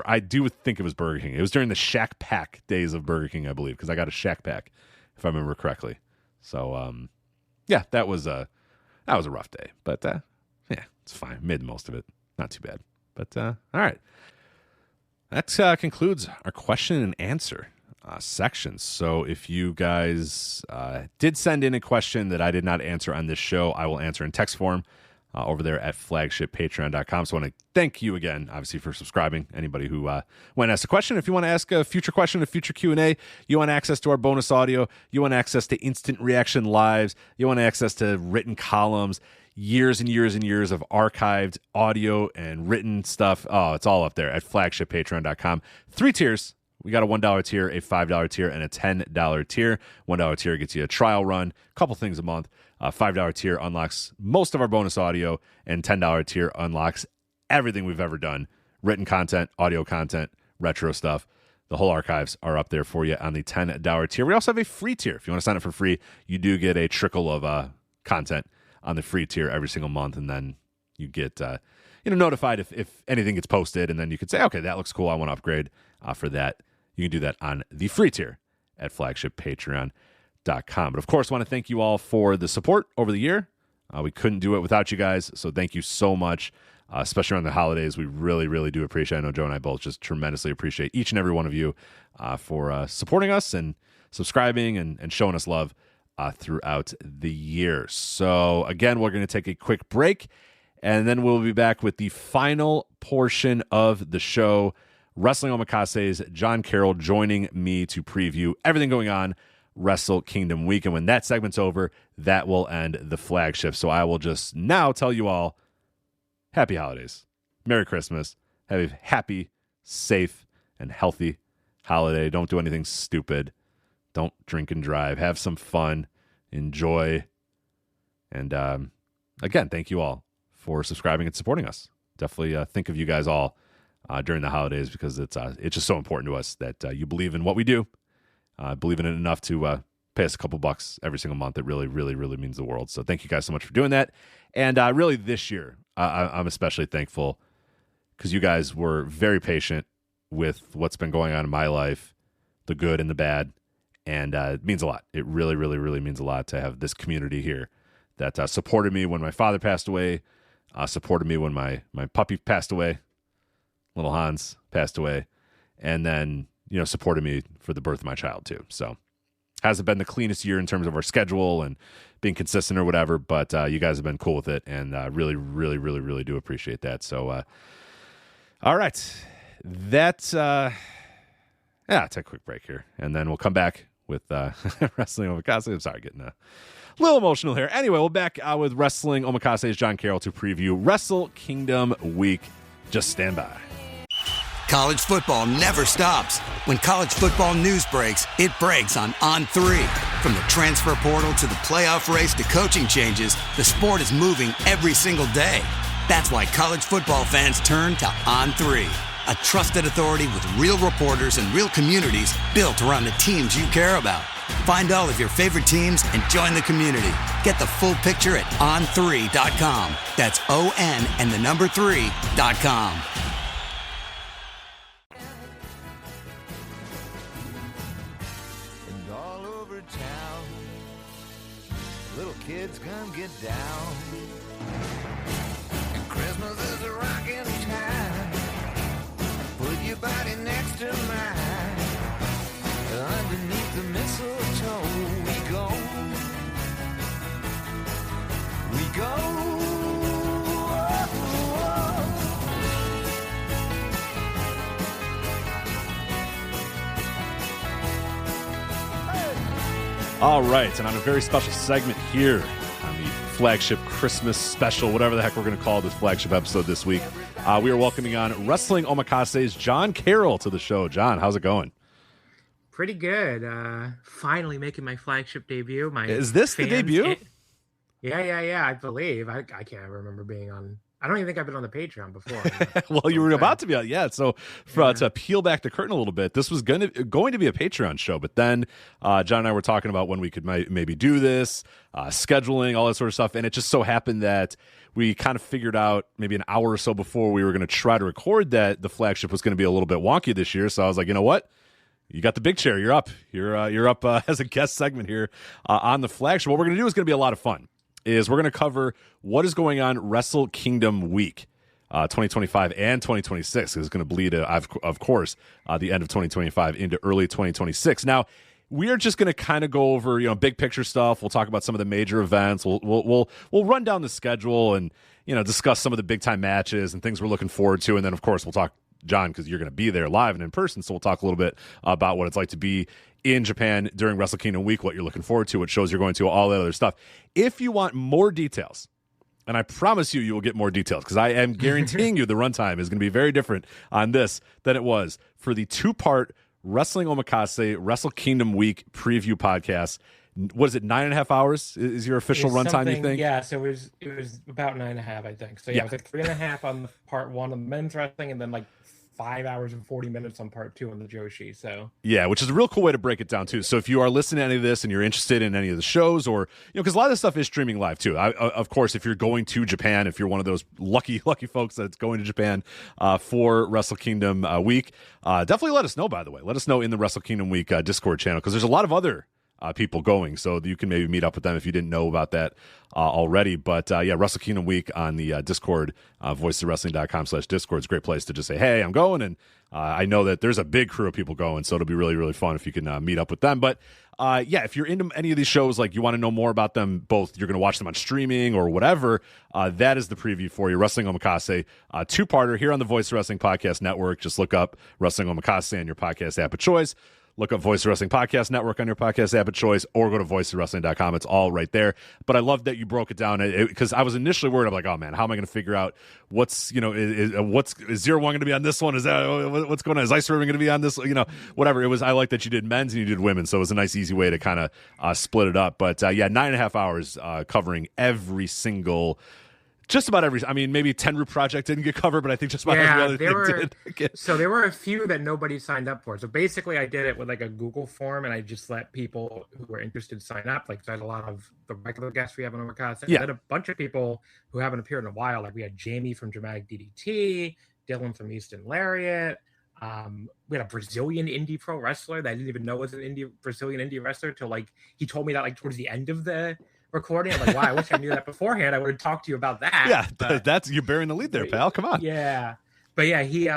Burger King. It was during the Shack Pack days of Burger King, I believe, because I got a Shack Pack, if I remember correctly. So, yeah, that was a rough day. But, yeah, it's fine. Made the most of it. Not too bad. But, all right. That concludes our question and answer section. So if you guys did send in a question that I did not answer on this show, I will answer in text form over there at flagshippatreon.com. So I want to thank you again, obviously, for subscribing. Anybody who went and asked a question. If you want to ask a future question, a future Q&A, you want access to our bonus audio, you want access to instant reaction lives, you want access to written columns, years and years and years of archived audio and written stuff. Oh, it's all up there at flagshippatreon.com. 3 tiers. We got a $1 tier, a $5 tier, and a $10 tier. $1 tier gets you a trial run, a couple things a month. $5 tier unlocks most of our bonus audio, and $10 tier unlocks everything we've ever done. Written content, audio content, retro stuff. The whole archives are up there for you on the $10 tier. We also have a free tier. If you want to sign up for free, you do get a trickle of content on the free tier every single month, and then you get notified if anything gets posted, and then you could say, okay, that looks cool, I want to upgrade for that. You can do that on the free tier at flagshippatreon.com. But of course, I want to thank you all for the support over the year. We couldn't do it without you guys, so thank you so much, especially around the holidays. We really, really do appreciate it. I know Joe and I both just tremendously appreciate each and every one of you for supporting us and subscribing and showing us love throughout the year. So again, we're going to take a quick break, and then we'll be back with the final portion of the show. Wrestling Omakase's John Carroll joining me to preview everything going on Wrestle Kingdom week. And when that segment's over, that will end the flagship. So I will just now tell you all, happy holidays, Merry Christmas, have a happy, safe, and healthy holiday. Don't do anything stupid. Don't drink and drive. Have some fun. Enjoy. And again, thank you all for subscribing and supporting us. Definitely think of you guys all during the holidays, because it's just so important to us that you believe in what we do, believe in it enough to pay us a couple bucks every single month. It really, really, really means the world. So thank you guys so much for doing that. And really this year, I'm especially thankful because you guys were very patient with what's been going on in my life, the good and the bad. And it means a lot. It really, really, really means a lot to have this community here that supported me when my father passed away, supported me when my puppy passed away, little Hans passed away, and then, supported me for the birth of my child too. So hasn't been the cleanest year in terms of our schedule and being consistent or whatever, but you guys have been cool with it, and really, really, really, really do appreciate that. So, all right. That's, take a quick break here, and then we'll come back with Wrestling Omakase. I'm sorry, getting a little emotional here. Anyway, we'll back with Wrestling Omakase's John Carroll to preview Wrestle Kingdom week. Just stand by. College football never stops. When college football news breaks, it breaks on On3. From the transfer portal to the playoff race to coaching changes, the sport is moving every single day. That's why college football fans turn to On3, a trusted authority with real reporters and real communities built around the teams you care about. Find all of your favorite teams and join the community. Get the full picture at on3.com. That's ON and the number 3.com. And all over town, little kids come get down. And Christmas is a rockin' time. Put your body next to mine. Underneath the mistletoe we go. We go. All right, and on a very special segment here on the flagship Christmas special, whatever the heck we're going to call this flagship episode this week, we are welcoming on Wrestling Omakase's John Carroll to the show. John, how's it going? Pretty good. Finally making my flagship debut. Is this the debut? Yeah. I believe. I can't remember being on. I don't even think I've been on the Patreon before. Well, you were about to be on, yeah. So to peel back the curtain a little bit, this was going to be a Patreon show, but then John and I were talking about when we could maybe do this, scheduling, all that sort of stuff, and it just so happened that we kind of figured out maybe an hour or so before we were going to try to record that the flagship was going to be a little bit wonky this year. So I was like, you know what? You got the big chair. You're up. You're up as a guest segment here on the flagship. What we're going to do is going to be a lot of fun. We're going to cover what is going on Wrestle Kingdom week 2025 and 2026. It's going to bleed, of course, the end of 2025 into early 2026. Now, we are just going to kind of go over, big picture stuff. We'll talk about some of the major events. We'll run down the schedule and discuss some of the big time matches and things we're looking forward to. And then, of course, we'll talk, John, because you're going to be there live and in person. So we'll talk a little bit about what it's like to be in Japan during Wrestle Kingdom week, what you're looking forward to, what shows you're going to, all that other stuff. If you want more details, and I promise you will get more details, because I am guaranteeing you the runtime is going to be very different on this than it was for the 2-part Wrestling Omakase Wrestle Kingdom week preview podcast. What is it, 9.5 hours is your official runtime, you think? Yeah, so it was about 9.5, I think. So yeah, it was like 3.5 on part 1 of the men's wrestling, and then like 5 hours and 40 minutes on part 2 on the Joshi. So yeah, which is a real cool way to break it down too. So if you are listening to any of this and you're interested in any of the shows, or because a lot of this stuff is streaming live too. Of course, if you're going to Japan, if you're one of those lucky folks that's going to Japan for Wrestle Kingdom week, definitely let us know. By the way, let us know in the Wrestle Kingdom week Discord channel, because there's a lot of other people going, so you can maybe meet up with them if you didn't know about that already. But yeah, Wrestle Kingdom week on the Discord, voicesofwrestling.com/Discord. It's a great place to just say, hey, I'm going, and I know that there's a big crew of people going, so it'll be really, really fun if you can meet up with them. But yeah, if you're into any of these shows, like you want to know more about them, both you're going to watch them on streaming or whatever, that is the preview for you. Wrestling Omakase, 2-parter here on the Voice of Wrestling Podcast Network. Just look up Wrestling Omakase on your podcast app of choice. Look up Voice of Wrestling Podcast Network on your podcast app of choice, or go to voiceofwrestling.com. It's all right there. But I love that you broke it down, because I was initially worried. I'm like, oh man, how am I going to figure out what's, is 01 going to be on this one? Is that what's going on? Is Ice Ribbon going to be on this? Whatever it was. I like that you did men's and you did women, so it was a nice, easy way to kind of split it up. But yeah, 9.5 hours covering every single. Just about every, maybe Tenru Project didn't get covered, but I think just about every other thing did. So there were a few that nobody signed up for. So basically I did it with like a Google form, and I just let people who were interested sign up. Like, so I had a lot of the regular guests we have on Omakase. Yeah. And then a bunch of people who haven't appeared in a while. Like we had Jamie from Dramatic DDT, Dylan from Easton Lariat. We had a Brazilian indie pro wrestler that I didn't even know was an Brazilian indie wrestler till like he told me that like towards the end of the recording. I'm like, wow, I wish I knew that beforehand. I would have talked to you about that. Yeah, but that's you're bearing the lead there, pal. Come on. Yeah, but yeah, he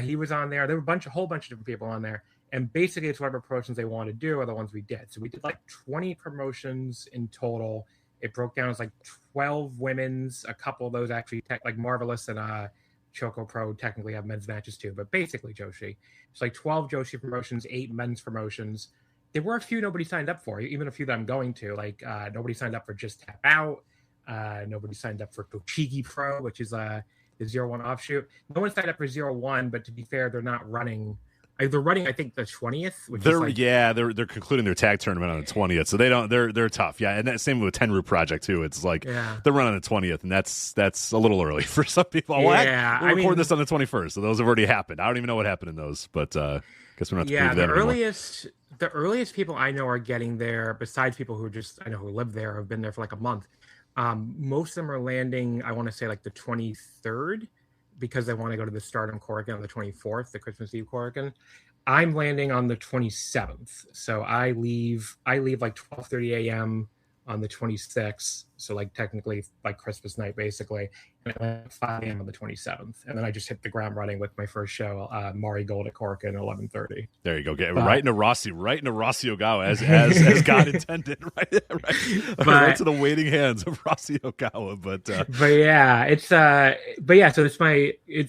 he was on there. There were a whole bunch of different people on there, and basically it's whatever promotions they wanted to do are the ones we did. So we did like 20 promotions in total. It broke down as like 12 women's. A couple of those actually like Marvelous and Choco Pro technically have men's matches too, but basically Joshi. It's like 12 Joshi promotions, 8 men's promotions. There were a few nobody signed up for, even a few that I'm going to. Like nobody signed up for Just Tap Out. Nobody signed up for Tochigi Pro, which is the 01 offshoot. No one signed up for 01, but to be fair, they're not running. They're running, I think, the 20th. They're concluding their tag tournament on the 20th, so they don't. They're tough. Yeah, and that same with Tenru Project too. It's like they're running the 20th, and that's a little early for some people. Yeah, we'll record this on the 21st, so those have already happened. I don't even know what happened in those, but guess we're not. Yeah, the earliest people I know are getting there, besides people who who live there, have been there for like a month. Most of them are landing, I want to say like the 23rd, because they want to go to the Stardom Korakuen on the 24th, the Christmas Eve Korakuen. I'm landing on the 27th. So I leave like 12:30 a.m. on the 26th. So like technically like Christmas night, basically. And I land at 5 a.m. on the 27th. And then I just hit the ground running with my first show, Mari Gold at Korakuen at 11:30. There you go. Get right into Rossi Ogawa as God intended. Right to the waiting hands of Rossi Ogawa. But yeah, so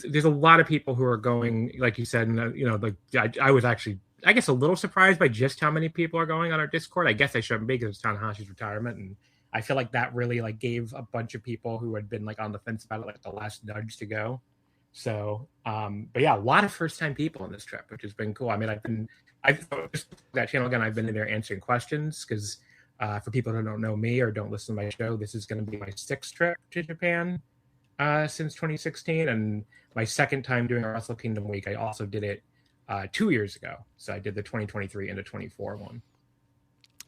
there's a lot of people who are going, like you said, and I was actually, I guess, a little surprised by just how many people are going on our Discord. I guess I shouldn't be, because it's Tanahashi's retirement, and I feel like that really like gave a bunch of people who had been like on the fence about it like the last nudge to go. So, but yeah, a lot of first time people on this trip, which has been cool. I mean, I've that channel again. I've been in there answering questions because for people who don't know me or don't listen to my show, this is going to be my 6th trip to Japan. since 2016, and my second time doing a Wrestle Kingdom week, I also did it 2 years ago. So I did the 2023 into 24 one.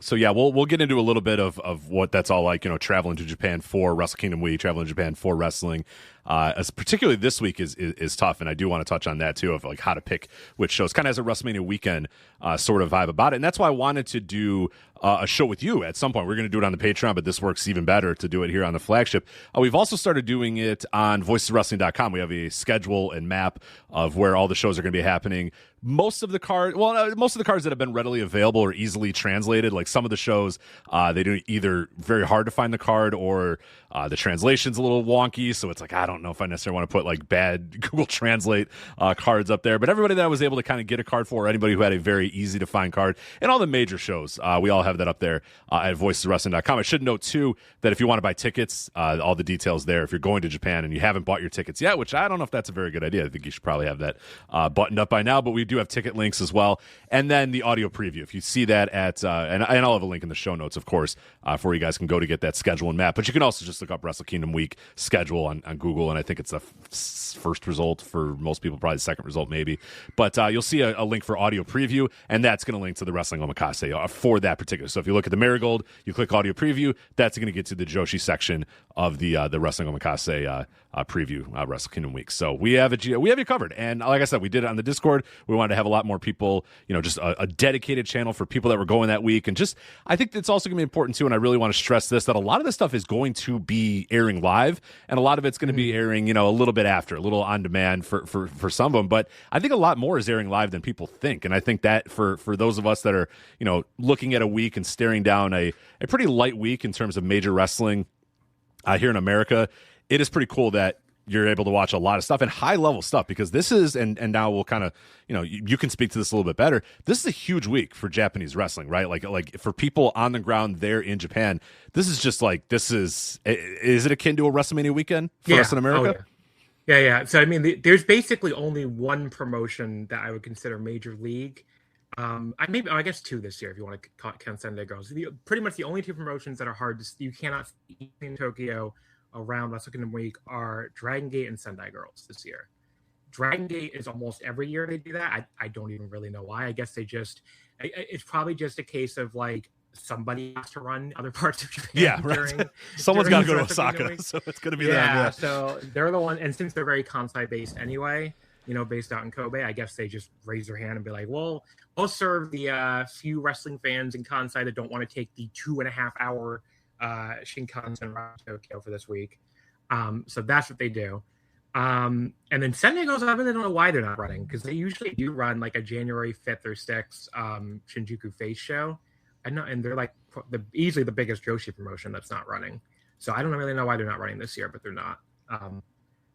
So yeah, we'll get into a little bit of what that's all like, traveling to Japan for Wrestle Kingdom week, traveling to Japan for wrestling. As particularly this week is tough, and I do want to touch on that too, of like how to pick which shows. Kind of has a WrestleMania weekend sort of vibe about it, and that's why I wanted to do a show with you at some point. We're going to do it on the Patreon, but this works even better to do it here on the Flagship. We've also started doing it on voicesofwrestling.com. We have a schedule and map of where all the shows are going to be happening. Most of the cards that have been readily available or easily translated. Like some of the shows, they do either very hard to find the card or the translation's a little wonky. So it's like, I don't know if I necessarily want to put like bad Google Translate cards up there. But everybody that I was able to kind of get a card for, or anybody who had a very easy to find card, and all the major shows, we all have that up there at voicesofwrestling.com. I should note too that if you want to buy tickets, all the details there. If you're going to Japan and you haven't bought your tickets yet, which I don't know if that's a very good idea. I think you should probably have that buttoned up by now. But we do have ticket links as well, and then the audio preview. If you see that at and I'll have a link in the show notes, of course, for where you guys can go to get that schedule and map. But you can also just look up Wrestle Kingdom week schedule on Google, and I think it's the first result for most people, probably the second result maybe. But you'll see a link for audio preview, and that's going to link to the Wrestling Omakase for that particular. So if you look at the Marigold, you click audio preview, that's going to get to the Joshi section of the Wrestling Omakase preview Wrestle Kingdom week. So we have you covered, and like I said, we did it on the Discord. We wanted to have a lot more people, just a dedicated channel for people that were going that week, and just I think it's also going to be important too. And I really want to stress this, that a lot of this stuff is going to be airing live, and a lot of it's going to be airing, a little bit after, a little on demand for some of them. But I think a lot more is airing live than people think, and I think that for those of us that are looking at a week and staring down a pretty light week in terms of major wrestling here in America, it is pretty cool that you're able to watch a lot of stuff and high level stuff, because this is, and now we'll kind of, you can speak to this a little bit better. This is a huge week for Japanese wrestling, right? Like for people on the ground there in Japan, this is just like, is it akin to a WrestleMania weekend for us in America? Oh, yeah. So, I mean, there's basically only one promotion that I would consider major league. I guess two this year, if you want to count Sendai Girls. Pretty much the only two promotions that are hard to, you cannot see in Tokyo around Wrestle Kingdom week are Dragon Gate and Sendai Girls this year. Dragon Gate is almost every year they do that. I don't even really know why. I guess it's probably just a case of like somebody has to run other parts of Japan. Yeah, right. Someone's got to go to Osaka, so it's going to be them. Yeah, so they're the one, and since they're very Kansai based anyway, based out in Kobe, I guess they just raise their hand and be like, well, I'll serve the few wrestling fans in Kansai that don't want to take the 2.5 hour Shinkansen ride to Tokyo for this week. So that's what they do. And then Sendai goes, I really don't know why they're not running, because they usually do run like a January 5th or 6th Shinjuku Face show. And they're like easily the biggest Joshi promotion that's not running. So I don't really know why they're not running this year, but they're not.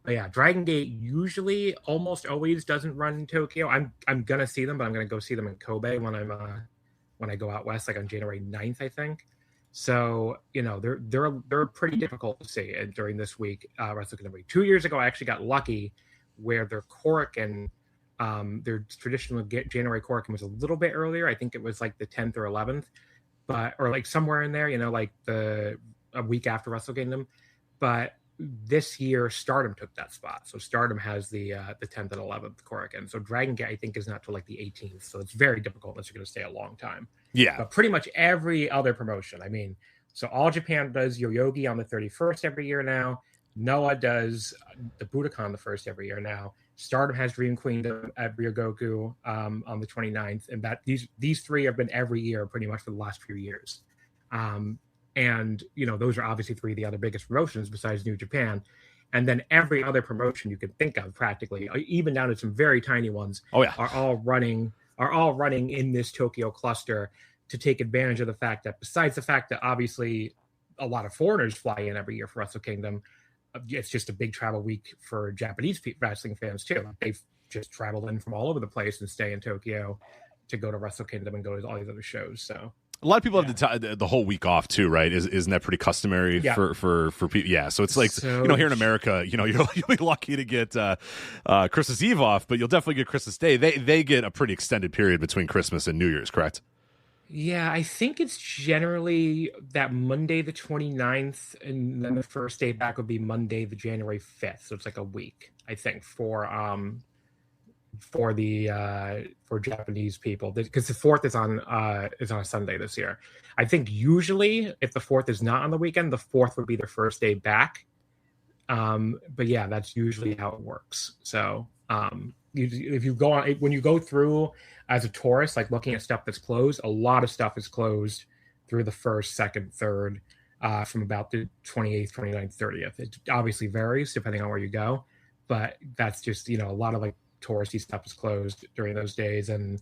But yeah, Dragon Gate usually almost always doesn't run in Tokyo. I'm gonna see them, but I'm gonna go see them in Kobe when I go out west, like on January 9th, I think. So they're pretty difficult to see during this week. Wrestle Kingdom week. 2 years ago, I actually got lucky where their Korakuen, their traditional January Korakuen was a little bit earlier. I think it was like the 10th or 11th, or like somewhere in there. Like a week after Wrestle Kingdom, but this year Stardom took that spot, so Stardom has the 10th and 11th Korakuen. So Dragon Gate I think is not till like the 18th, so it's very difficult unless you're going to stay a long time. Yeah, but pretty much every other promotion, I mean, so All Japan does Yoyogi on the 31st every year now. Noah does the Budokan the 1st every year now. Stardom has Dream Queendom at Ryogoku on the 29th, and that these three have been every year pretty much for the last few years. And, those are obviously three of the other biggest promotions besides New Japan. And then every other promotion you could think of, practically, even down to some very tiny ones, are all running in this Tokyo cluster to take advantage of the fact that, besides the fact that obviously a lot of foreigners fly in every year for Wrestle Kingdom, it's just a big travel week for Japanese wrestling fans too. They've just traveled in from all over the place and stay in Tokyo to go to Wrestle Kingdom and go to all these other shows. So a lot of people have the whole week off too, right? Isn't that pretty customary for people? Yeah, so it's like here in America, you'll be lucky to get Christmas Eve off, but you'll definitely get Christmas Day. They get a pretty extended period between Christmas and New Year's, correct? Yeah, I think it's generally that Monday the 29th, and then the first day back would be Monday the January 5th. So it's like a week, I think, for the for Japanese people, because the 4th is on a Sunday this year. I think usually if the 4th is not on the weekend, the 4th would be their first day back. But yeah, that's usually how it works. So if you go on, when you go through as a tourist, like looking at stuff that's closed, a lot of stuff is closed through the 1st, 2nd, 3rd, from about the 28th, 29th, 30th. It obviously varies depending on where you go, but that's just, a lot of like touristy stuff is closed during those days, and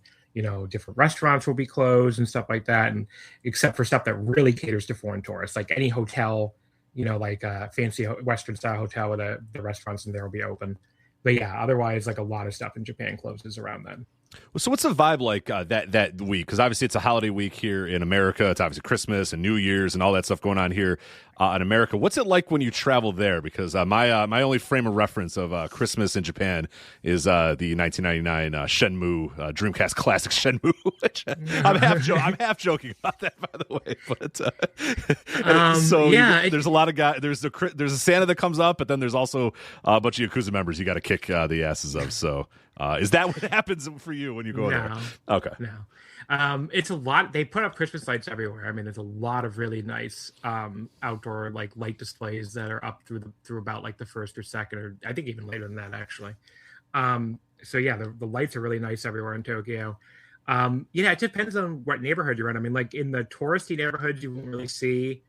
different restaurants will be closed and stuff like that, and except for stuff that really caters to foreign tourists, like any hotel, like a fancy Western style hotel with the restaurants in there will be open. But yeah, otherwise, like a lot of stuff in Japan closes around then. So what's the vibe like that week? Because obviously it's a holiday week here in America. It's obviously Christmas and New Year's and all that stuff going on here in America. What's it like when you travel there? Because my only frame of reference of Christmas in Japan is the 1999 Shenmue Dreamcast classic Shenmue. Which I'm half joking about that, by the way. But there's a lot of guys. There's a Santa that comes up, but then there's also a bunch of Yakuza members you got to kick the asses of. So. Is that what happens for you when you go there? Okay. No. It's a lot. They put up Christmas lights everywhere. I mean, there's a lot of really nice outdoor like light displays that are up through about like the 1st or 2nd, or I think even later than that actually. So yeah, the lights are really nice everywhere in Tokyo. It depends on what neighborhood you're in. I mean, like in the touristy neighborhoods, you won't really see.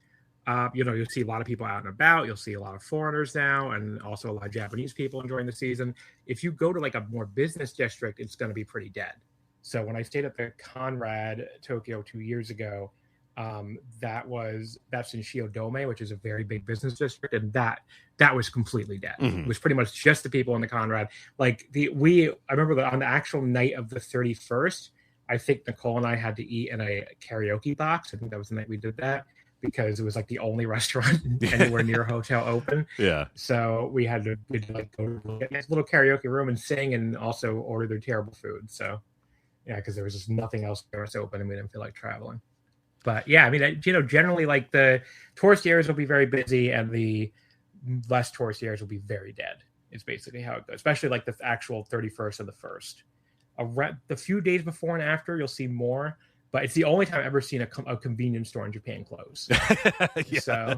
You'll see a lot of people out and about. You'll see a lot of foreigners now, and also a lot of Japanese people enjoying the season. If you go to like a more business district, it's going to be pretty dead. So when I stayed at the Conrad Tokyo 2 years ago, that's in Shiodome, which is a very big business district, and that was completely dead. Mm-hmm. It was pretty much just the people in the Conrad. Like I remember on the actual night of the 31st, I think Nicole and I had to eat in a karaoke box. I think that was the night we did that, because it was like the only restaurant anywhere near a hotel open. Yeah. So we had to like go to a nice little karaoke room and sing, and also order their terrible food. So yeah, because there was just nothing else there was open, and we didn't feel like traveling. But yeah, I mean, generally like the tourist areas will be very busy, and the less tourist areas will be very dead. It's basically how it goes, especially like the actual 31st and the 1st. The few days before and after, you'll see more. But it's the only time I've ever seen a convenience store in Japan close. Yeah,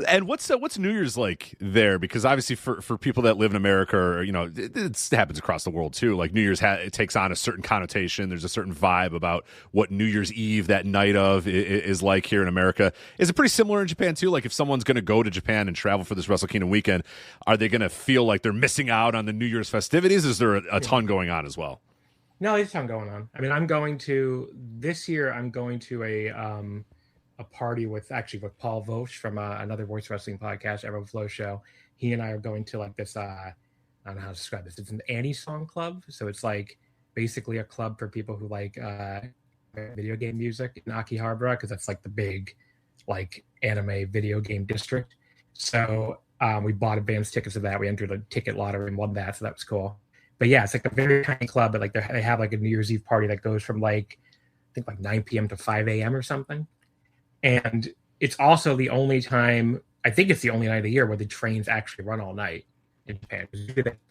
and what's New Year's like there? Because obviously for people that live in America, or it happens across the world too. Like New Year's it takes on a certain connotation. There's a certain vibe about what New Year's Eve, that night of, is like here in America. Is it pretty similar in Japan too? Like if someone's going to go to Japan and travel for this Wrestle Kingdom weekend, are they going to feel like they're missing out on the New Year's festivities? Is there a ton going on as well? No, there's a ton going on. I mean, this year I'm going to a party with Paul Vosch from another voice wrestling podcast, Ever Flow Show. He and I are going to like this, I don't know how to describe this. It's an anti-song club. So it's like basically a club for people who like video game music in Akihabara, because that's like the big like anime video game district. So we bought advance tickets to that. We entered a ticket lottery and won that. So that was cool. But yeah, it's like a very tiny club, but like they have like a New Year's Eve party that goes from like, I think like 9 p.m. to 5 a.m. or something. And it's also the only time, I think it's the only night of the year where the trains actually run all night in Japan.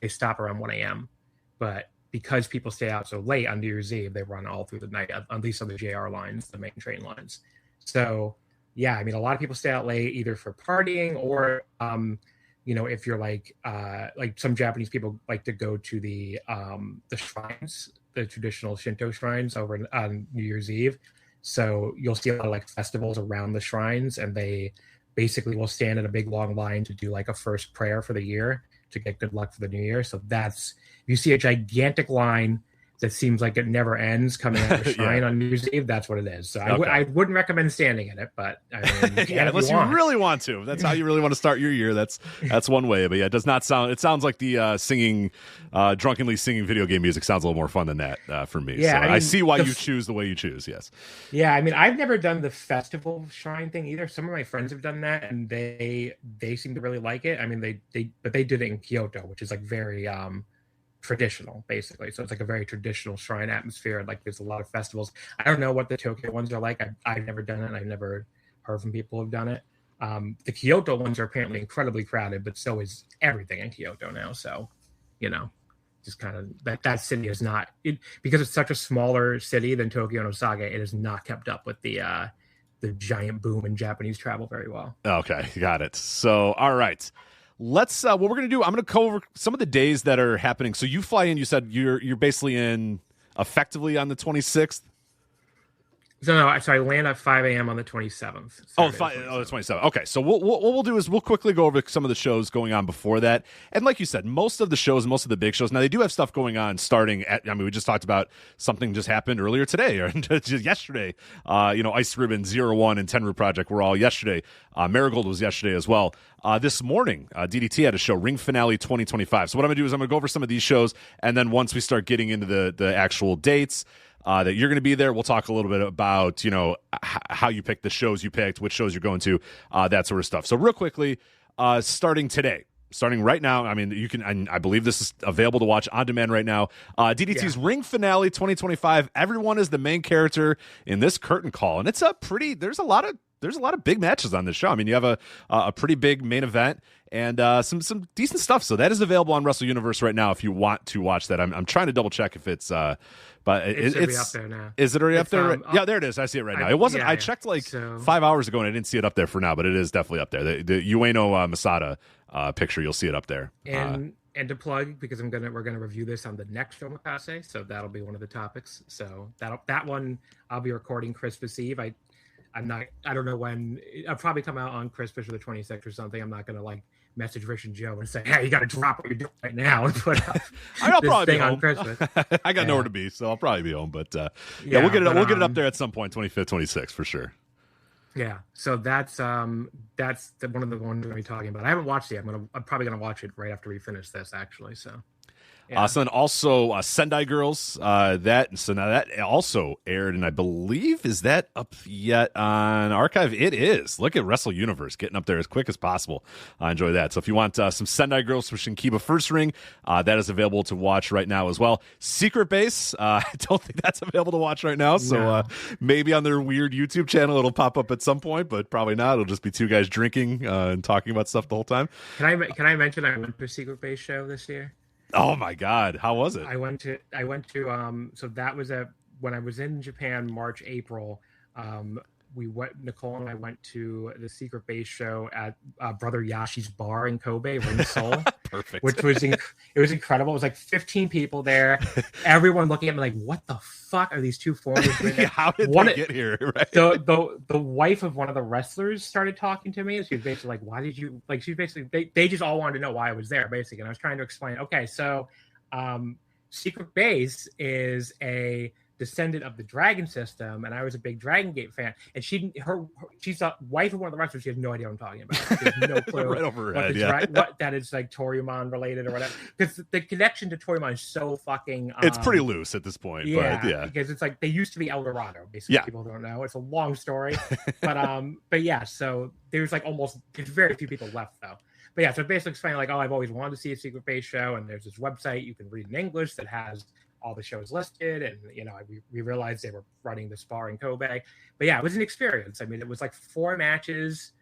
They stop around 1 a.m. But because people stay out so late on New Year's Eve, they run all through the night, at least on the JR lines, the main train lines. So yeah, I mean, a lot of people stay out late either for partying or, if you're like some Japanese people like to go to the shrines, the traditional Shinto shrines over on New Year's Eve. So you'll see a lot of like festivals around the shrines, and they basically will stand in a big long line to do like a first prayer for the year to get good luck for the new year. So if you see a gigantic line that seems like it never ends coming out of the shrine on New Year's Eve, that's what it is. So I wouldn't recommend standing in it, but I mean, unless you really want to. If that's how you really want to start your year. That's one way. But yeah, it does not sound. It sounds like the drunkenly singing video game music sounds a little more fun than that for me. Yeah, so I see why you choose the way you choose. Yes. Yeah, I mean, I've never done the festival shrine thing either. Some of my friends have done that, and they seem to really like it. I mean, they did it in Kyoto, which is like very traditional, basically. So it's like a very traditional shrine atmosphere. Like there's a lot of festivals. I don't know what the Tokyo ones are like. I've never done it. And I've never heard from people who've done it. The Kyoto ones are apparently incredibly crowded, but so is everything in Kyoto now. So, just kind of that city is not because it's such a smaller city than Tokyo and Osaka. It has not kept up with the giant boom in Japanese travel very well. Okay, got it. So, all right. Let's what we're gonna do. I'm gonna cover some of the days that are happening. So you fly in. You said you're basically in effectively on the 26th. So no, I land at 5 a.m. on the 27th. The 27th. Okay, so what we'll do is we'll quickly go over some of the shows going on before that. And like you said, most of the shows, most of the big shows, now they do have stuff going on starting at, we just talked about something just happened earlier today or just yesterday. Ice Ribbon, 01, and Tenru Project were all yesterday. Marigold was yesterday as well. This morning, DDT had a show, Ring Finale 2025. So what I'm going to do is I'm going to go over some of these shows, and then once we start getting into the actual dates, that you're going to be there, we'll talk a little bit about, how you picked the shows you picked, which shows you're going to, that sort of stuff. So real quickly, starting right now, you can, I believe this is available to watch on demand right now. DDT's Ring Finale 2025. Everyone is the main character in this curtain call, and it's there's a lot of big matches on this show. You have a pretty big main event and some decent stuff. So that is available on Wrestle Universe right now if you want to watch that. I'm trying to double check if it's but it's up there now. Is it already up there? Yeah, there it is. I see it right now. It wasn't. I checked 5 hours ago and I didn't see it up there for now, but it is definitely up there. The Ueno Masada picture, you'll see it up there. And to plug, because we're gonna review this on the next Omakase, so that'll be one of the topics. So that one I'll be recording Christmas Eve. I don't know when. I'll probably come out on Christmas or the 26th or something. I'm not gonna message Rich and Joe and say, hey, you got to drop what you're doing right now and put up I'll probably thing be home on Christmas. I got nowhere to be, so I'll probably be home. But we'll get it up there at some point, 25th, 26th for sure. Yeah, so that's one of the ones we're going to be talking about. I haven't watched it. I'm probably going to watch it right after we finish this, actually. So. Yeah. So then also Sendai Girls, that also aired, and I believe, is that up yet on Archive? It is. Look at Wrestle Universe getting up there as quick as possible. I enjoy that. So if you want some Sendai Girls from Shinkiba First Ring, that is available to watch right now as well. Secret Base, I don't think that's available to watch right now, so maybe on their weird YouTube channel it'll pop up at some point, but probably not. It'll just be two guys drinking and talking about stuff the whole time. Can I mention I went to a Secret Base show this year? Oh my God! How was it? I went to so that was when I was in Japan, March, April. Nicole and I went to the Secret Base show at Brother Yashi's bar in Kobe, Ring Soul. Perfect. Which was it was incredible. It was 15 people there. Everyone looking at me like, what the fuck are these two foreigners doing? How did they get here? Right? The wife of one of the wrestlers started talking to me, and she was basically like, why did you she was basically they just all wanted to know why I was there, basically. And I was trying to explain, okay, so Secret Base is a descendant of the Dragon system, and I was a big Dragon Gate fan, and she's a wife of one of the wrestlers. She has no idea what I'm talking about. She has no clue right over her head, what that is, Toryumon related or whatever, because the connection to Toryumon is so fucking it's pretty loose at this point. Because it's they used to be El Dorado, basically. People don't know, it's a long story. but yeah, so there's very few people left though. But yeah, so basically explaining I've always wanted to see a Secret Base show, and there's this website you can read in English that has all the shows listed, and we realized they were running the bar in Kobe. But yeah, it was an experience. It was 4 matches,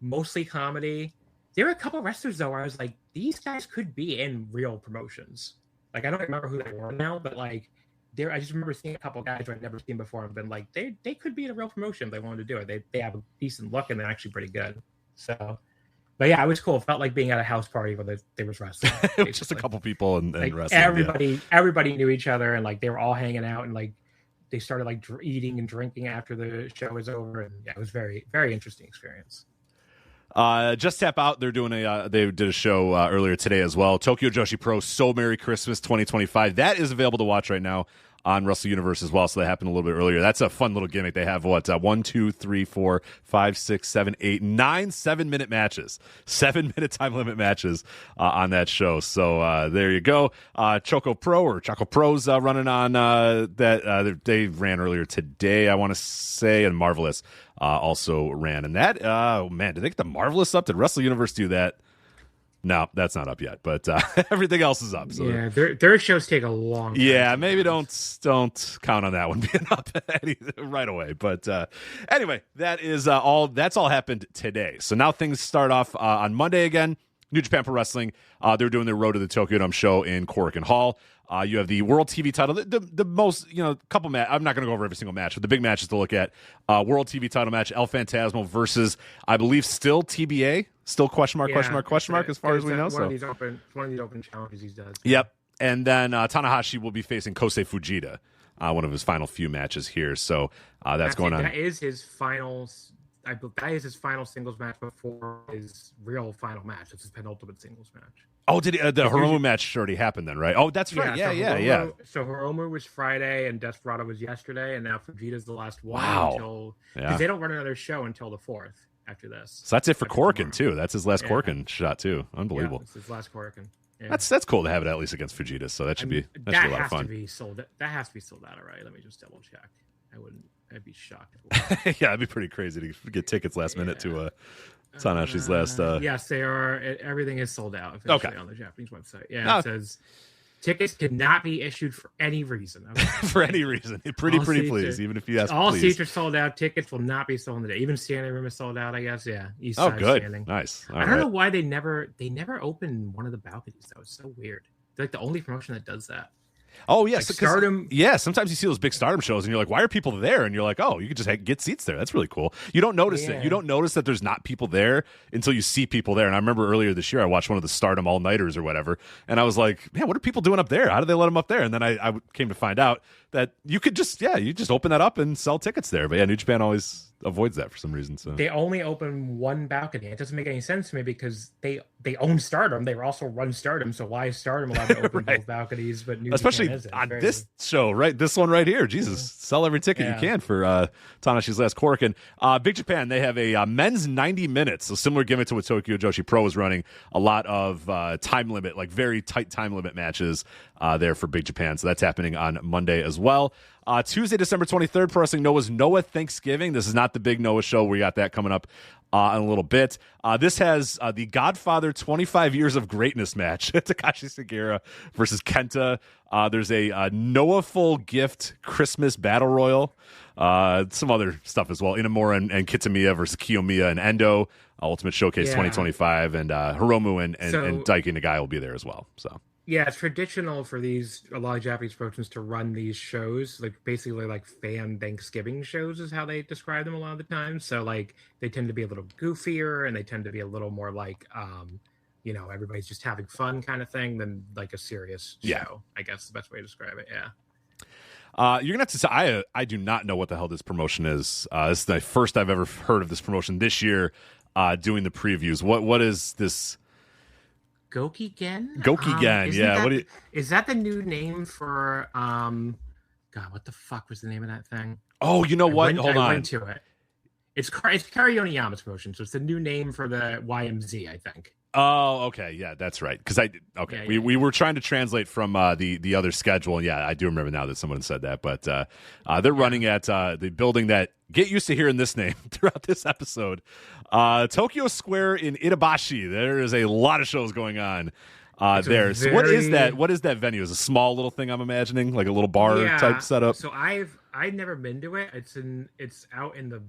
mostly comedy. There were a couple of wrestlers though where I was like, these guys could be in real promotions. I don't remember who they were now, but I just remember seeing a couple of guys who I'd never seen before and been like, they could be in a real promotion if they wanted to do it. They have a decent look and they're actually pretty good. So. But yeah, it was cool. It felt like being at a house party where there was wrestling. Just a couple people and wrestling. Everybody knew each other, and they were all hanging out, and they started eating and drinking after the show was over, and yeah, it was very, very interesting experience. Just Tap Out, they're doing they did a show earlier today as well. Tokyo Joshi Pro So Merry Christmas 2025. That is available to watch right now on Wrestle Universe as well, so that happened a little bit earlier. That's a fun little gimmick. They have 1, 2, 3, 4, 5, 6, 7, 8, 9 7-minute matches, 7-minute time limit matches on that show. So there you go. Choco Pro's running on that. They ran earlier today, I want to say, and Marvelous also ran. And that, did they get the Marvelous up? Did Wrestle Universe do that? No, that's not up yet, but everything else is up. So yeah, their shows take a long time. Yeah, maybe don't count on that one being up right away. But anyway, that's all happened today. So now things start off on Monday again. New Japan Pro Wrestling. They're doing their Road to the Tokyo Dome show in Korakuen Hall. You have the World TV title. The most, couple match. I'm not going to go over every single match, but the big matches to look at. World TV title match, El Phantasmo versus, I believe, still TBA. Still question mark as far as we know. One of these open challenges he does. Yep. And then Tanahashi will be facing Kosei Fujita, one of his final few matches here. So that's going on. That is his final singles match before his real final match. It's his penultimate singles match. Oh, did the Hiromu match already happened then, right? Oh, that's right. Yeah. So Hiromu was Friday and Desperado was yesterday, and now Fujita's the last one because they don't run another show until the 4th after this. So that's it for Korakuen too. That's his last Korakuen shot too. Unbelievable. Yeah, it's his last Korakuen. Yeah. That's cool to have it at least against Fujita. So that should be a lot of fun. That has to be sold out, all right? Let me just double check. I'd be shocked. Yeah, it'd be pretty crazy to get tickets last minute to Tanahashi's last. Yes, they are. Everything is sold out officially on the Japanese website. Yeah, it says tickets cannot be issued for any reason. Okay. For any reason, pretty please. Even if you ask, all please. seats are sold out. Tickets will not be sold today. Even standing room is sold out. I guess. Yeah. East side good. Standing. Nice. I don't know why they never open one of the balconies though. It's so weird. They're like the only promotion that does that. Oh yes, like Stardom. Yeah, sometimes you see those big Stardom shows, and you're like, "Why are people there?" And you're like, "Oh, you could just get seats there. That's really cool." You don't notice it. You don't notice that there's not people there until you see people there. And I remember earlier this year, I watched one of the Stardom all nighters or whatever, and I was like, "Man, what are people doing up there? How do they let them up there?" And then I came to find out that you could just open that up and sell tickets there. But yeah, New Japan always avoids that for some reason. So they only open one balcony. It doesn't make any sense to me because they own Stardom. They also run Stardom. So why is Stardom allowed to open both balconies? But New especially Japan isn't. On this show, right? This one right here. Jesus, sell every ticket you can for Tanahashi's last Korakuen. Big Japan, they have a men's 90 minutes, a similar gimmick to what Tokyo Joshi Pro is running. A lot of time limit, like very tight time limit matches there for Big Japan. So that's happening on Monday as well. Tuesday, December 23rd, Pro Wrestling Noah's Noah Thanksgiving. This is not the big Noah show. We got that coming up in a little bit. This has the Godfather 25 Years of Greatness match. Takashi Sugiura versus Kenta. There's a Noah Full Gift Christmas Battle Royal. Some other stuff as well. Inamura and Kitamiya versus Kiyomiya and Endo. Ultimate Showcase 2025. And Hiromu and Daiki Nagai will be there as well. So. Yeah, it's traditional for a lot of Japanese promotions to run these shows, like basically like fan Thanksgiving shows is how they describe them a lot of the time. So like they tend to be a little goofier and they tend to be a little more like, everybody's just having fun kind of thing than like a serious show. I guess the best way to describe it. Yeah. You're gonna have to say I do not know what the hell this promotion is. This is the first I've ever heard of this promotion this year. Doing the previews. What is this? Gokigen? Yeah. Is that the new name for God, what the fuck was the name of that thing? Oh, you know what? Hold on. I went to it. It's Kari Oniyama's promotion, so it's the new name for the YMZ, I think. Oh, okay. Yeah, that's right. Because we were trying to translate from the other schedule, and I do remember now that someone said that. But they're running at the building that, get used to hearing this name throughout this episode, Tokyo Square in Itabashi. There is a lot of shows going on there. So what is that? What is that venue? Is a small little thing I'm imagining, like a little bar type setup? So I've never been to it. It's out in the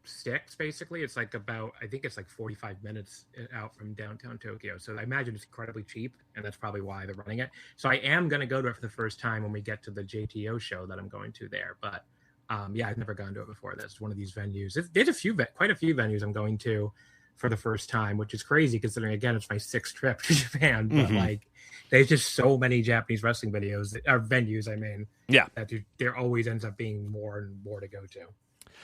sticks, basically. It's like I think it's like 45 minutes out from downtown Tokyo. So I imagine it's incredibly cheap, and that's probably why they're running it. So I am going to go to it for the first time when we get to the JTO show that I'm going to there. But I've never gone to it before. That's one of these venues. There's quite a few venues I'm going to for the first time, which is crazy considering, again, it's my 6th trip to Japan. But like, there's just so many Japanese wrestling venues. I mean, that there always ends up being more and more to go to.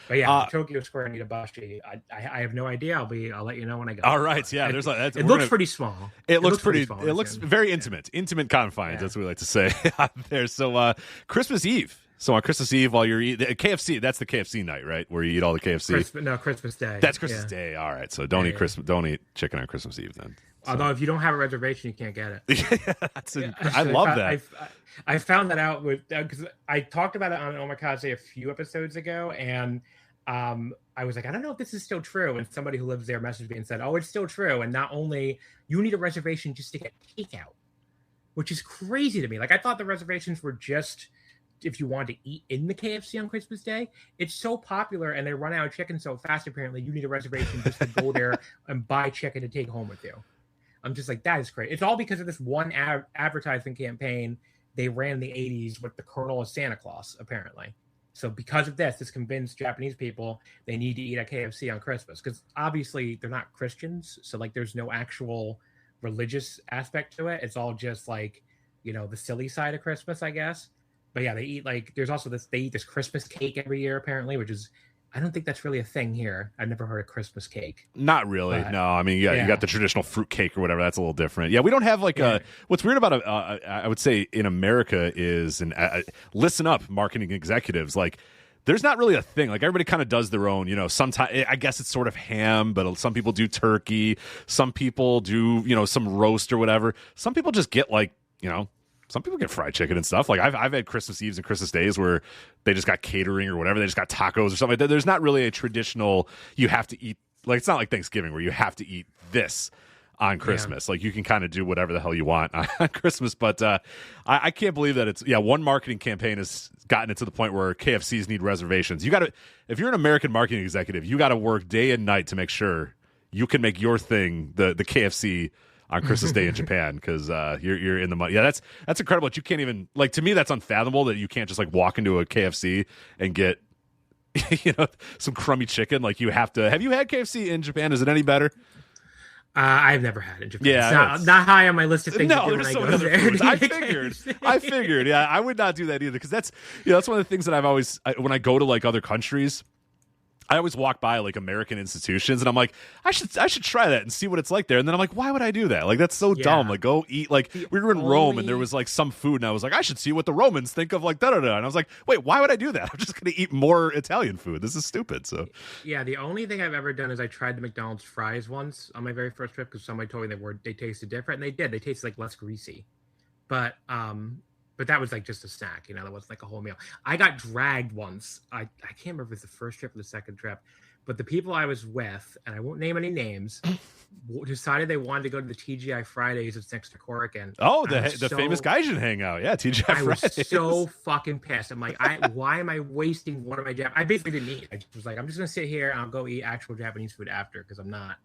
But Tokyo Square and Itabashi, I have no idea. I'll let you know when I go. All right, yeah. It looks pretty small. It looks pretty. It looks very intimate. Intimate confines. Yeah. That's what we like to say there. So Christmas Eve. So on Christmas Eve, while you're eating KFC, that's the KFC night, right? Where you eat all the KFC. Christmas Day. That's Christmas Day. All right. So don't eat chicken on Christmas Eve then. So. Although if you don't have a reservation, you can't get it. I love that. I found that out because I talked about it on Omakase a few episodes ago, and I I was like, I don't know if this is still true. And somebody who lives there messaged me and said, oh, it's still true. And not only you need a reservation just to get takeout, which is crazy to me. Like, I thought the reservations were just if you wanted to eat in the KFC on Christmas Day. It's so popular and they run out of chicken so fast, apparently, you need a reservation just to go there and buy chicken to take home with you. I'm just like, that is great. It's all because of this one advertising campaign they ran in the 80s with the Colonel of Santa Claus, apparently. So because of this convinced Japanese people they need to eat at KFC on Christmas, because obviously they're not Christians. So like there's no actual religious aspect to it. It's all just like, you know, the silly side of Christmas, I guess. But yeah, they eat like, there's also this, they eat this Christmas cake every year, apparently, which is, I don't think that's really a thing here. I've never heard of Christmas cake. Not really. No, I mean, you got the traditional fruit cake or whatever. That's a little different. Yeah, we don't have like what's weird about I would say in America is, and listen up, marketing executives, like there's not really a thing. Like everybody kind of does their own, you know, sometimes I guess it's sort of ham, but some people do turkey. Some people do, you know, some roast or whatever. Some people just get like, you know, some people get fried chicken and stuff. Like I've had Christmas Eves and Christmas Days where they just got catering or whatever. They just got tacos or something like that. There's not really a traditional, you have to eat, like it's not like Thanksgiving where you have to eat this on Christmas. Like you can kind of do whatever the hell you want on Christmas. But I can't believe that it's, one marketing campaign has gotten it to the point where KFCs need reservations. You got to, if you're an American marketing executive, you got to work day and night to make sure you can make your thing, the KFC on Christmas Day in Japan, because you're in the money. Yeah, that's incredible. You can't even, like, to me, that's unfathomable that you can't just like walk into a KFC and get, you know, some crummy chicken. Like you have to. Have you had KFC in Japan? Is it any better? I've never had it in Japan. Yeah, it's not high on my list of things. No, there's so many other foods. I figured. Yeah, I would not do that either, because that's that's one of the things that I've always when I go to like other countries, I always walk by like American institutions and I'm like, I should try that and see what it's like there. And then I'm like, why would I do that? Like, that's so dumb. Like, go eat. Like, we were in Rome and there was like some food and I was like, I should see what the Romans think of like da-da-da. And I was like, wait, why would I do that? I'm just going to eat more Italian food. This is stupid. So yeah, the only thing I've ever done is I tried the McDonald's fries once on my very first trip because somebody told me they tasted different, and they did. They tasted like less greasy. But that was like just a snack, you know, that wasn't like a whole meal. I got dragged once. I can't remember if it was the first trip or the second trip, but the people I was with, and I won't name any names, decided they wanted to go to the TGI Fridays that's next to Corrigan. Oh, the famous Gaijin hangout. Yeah, TGI Fridays. I was so fucking pissed. I'm like, why am I wasting one of my I basically didn't eat. I just was like, I'm just going to sit here and I'll go eat actual Japanese food after, because I'm not,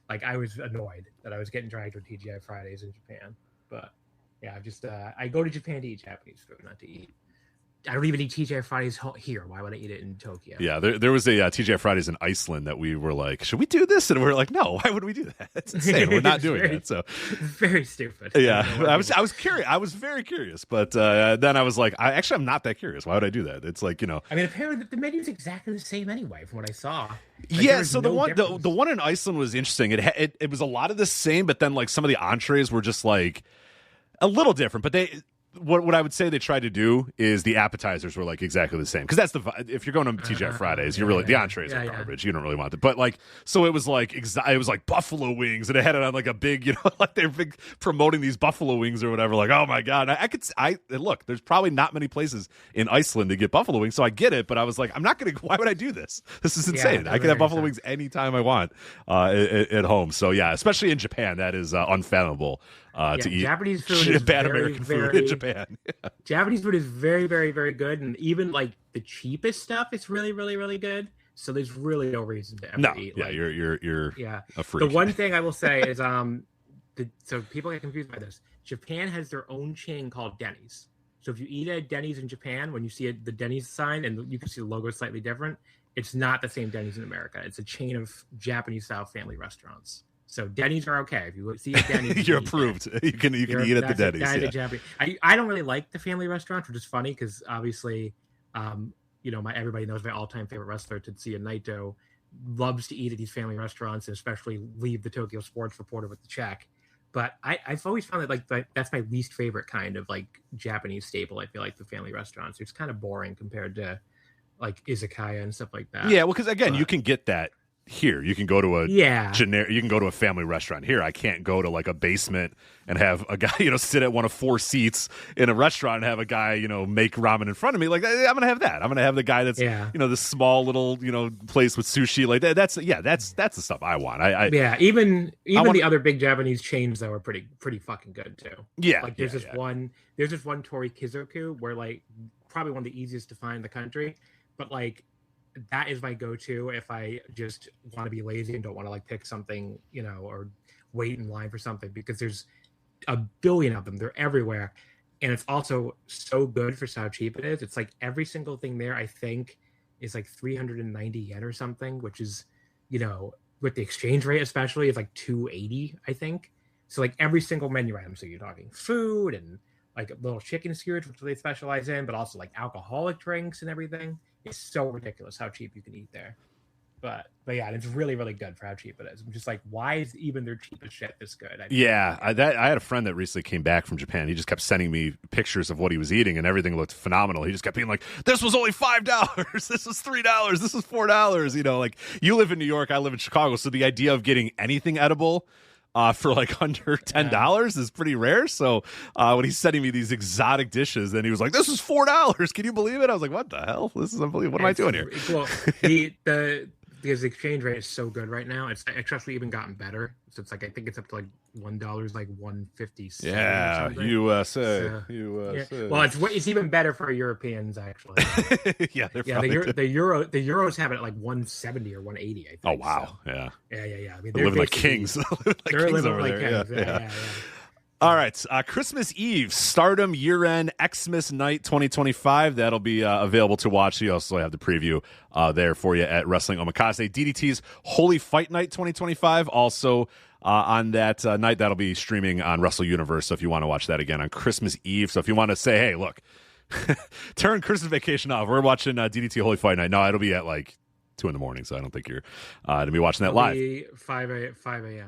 like, I was annoyed that I was getting dragged to TGI Fridays in Japan. But yeah, I go to Japan to eat Japanese food, not to eat. I don't even eat TGI Fridays here. Why would I eat it in Tokyo? Yeah, there was a TGI Fridays in Iceland that we were like, should we do this? And we were like, no, why would we do that? It's insane. We're not doing it. So very stupid. Yeah, I was curious. I was very curious, but then I was like, I'm not that curious. Why would I do that? It's like, you know, I mean, apparently the menu's exactly the same anyway, from what I saw. Like, yeah, so the one in Iceland was interesting. It was a lot of the same, but then like some of the entrees were just like a little different, but what I would say they tried to do is the appetizers were like exactly the same, because that's if you're going to TGI Fridays, you're really the entrees are garbage. You don't really want it, but like, so it was like buffalo wings, and it had it on like a big, you know, like they're big promoting these buffalo wings or whatever. Like, oh my god, I look. There's probably not many places in Iceland to get buffalo wings, so I get it. But I was like, I'm not gonna. Why would I do this? This is insane. I can have buffalo wings anytime I want at home. So yeah, especially in Japan, that is unfathomable. To eat Japanese food is bad American food in Japan. Yeah. Japanese food is very, very, very good, and even like the cheapest stuff is really, really, really good. So there's really no reason to ever eat. Yeah, like, you're a freak. The one thing I will say is so people get confused by this. Japan has their own chain called Denny's. So if you eat at Denny's in Japan, when you see the Denny's sign and you can see the logo is slightly different, it's not the same Denny's in America. It's a chain of Japanese style family restaurants. So Denny's are okay. If you see a Denny's, you're approved. You can eat at the Denny's. I don't really like the family restaurants, which is funny because obviously, you know, everybody knows my all-time favorite wrestler, Tetsuya Naito, loves to eat at these family restaurants, and especially leave the Tokyo Sports Reporter with the check. But I've always found that that's my least favorite kind of like Japanese staple. I feel like the family restaurants, it's kind of boring compared to like izakaya and stuff like that. Yeah, well, because again, you can get that here you can go to a generic, you can go to a family restaurant. Here I can't go to like a basement and have a guy sit at one of 4 seats in a restaurant and have a guy make ramen in front of me. Like I'm gonna have that. I'm gonna have the guy that's this small little place with sushi like that. That's the stuff I want. Even the other big Japanese chains though are pretty fucking good too. Like there's this one Tori Kizoku where like probably one of the easiest to find in the country, but like that is my go-to if I just want to be lazy and don't want to like pick something, or wait in line for something, because there's a billion of them. They're everywhere. And it's also so good for how cheap it is. It's like every single thing there, I think, is like 390 yen or something, which is, with the exchange rate especially, is like 280, I think. So like every single menu item. So you're talking food and like little chicken skewers, which they specialize in, but also like alcoholic drinks and everything. It's so ridiculous how cheap you can eat there. But yeah, it's really, really good for how cheap it is. I'm just like, why is even their cheapest shit this good? I had a friend that recently came back from Japan. He just kept sending me pictures of what he was eating, and everything looked phenomenal. He just kept being like, this was only $5. This was $3. This was $4. Like you live in New York, I live in Chicago. So the idea of getting anything edible for like under $10 is pretty rare. So when he's sending me these exotic dishes, then he was like, this is $4. Can you believe it? I was like, what the hell? This is unbelievable. What am I doing here? Well, because the exchange rate is so good right now. It's actually even gotten better. So it's like, I think it's up to like $1, like 150. Yeah, USA. Yeah. Well, it's even better for Europeans actually. They're the euros have it at like 170 or 180. I think. Oh wow, so. Yeah. I mean, they're living like kings. They're living like kings. Yeah. All right, Christmas Eve, Stardom year-end Xmas Night 2025. That'll be available to watch. You also have the preview there for you at Wrestling Omakase. DDT's Holy Fight Night 2025 also on that night. That'll be streaming on Wrestle Universe, so if you want to watch that again on Christmas Eve. So if you want to say, hey, look, turn Christmas vacation off, we're watching DDT Holy Fight Night. No, it'll be at like 2 a.m, so I don't think you're going to be watching that live. 5 a.m.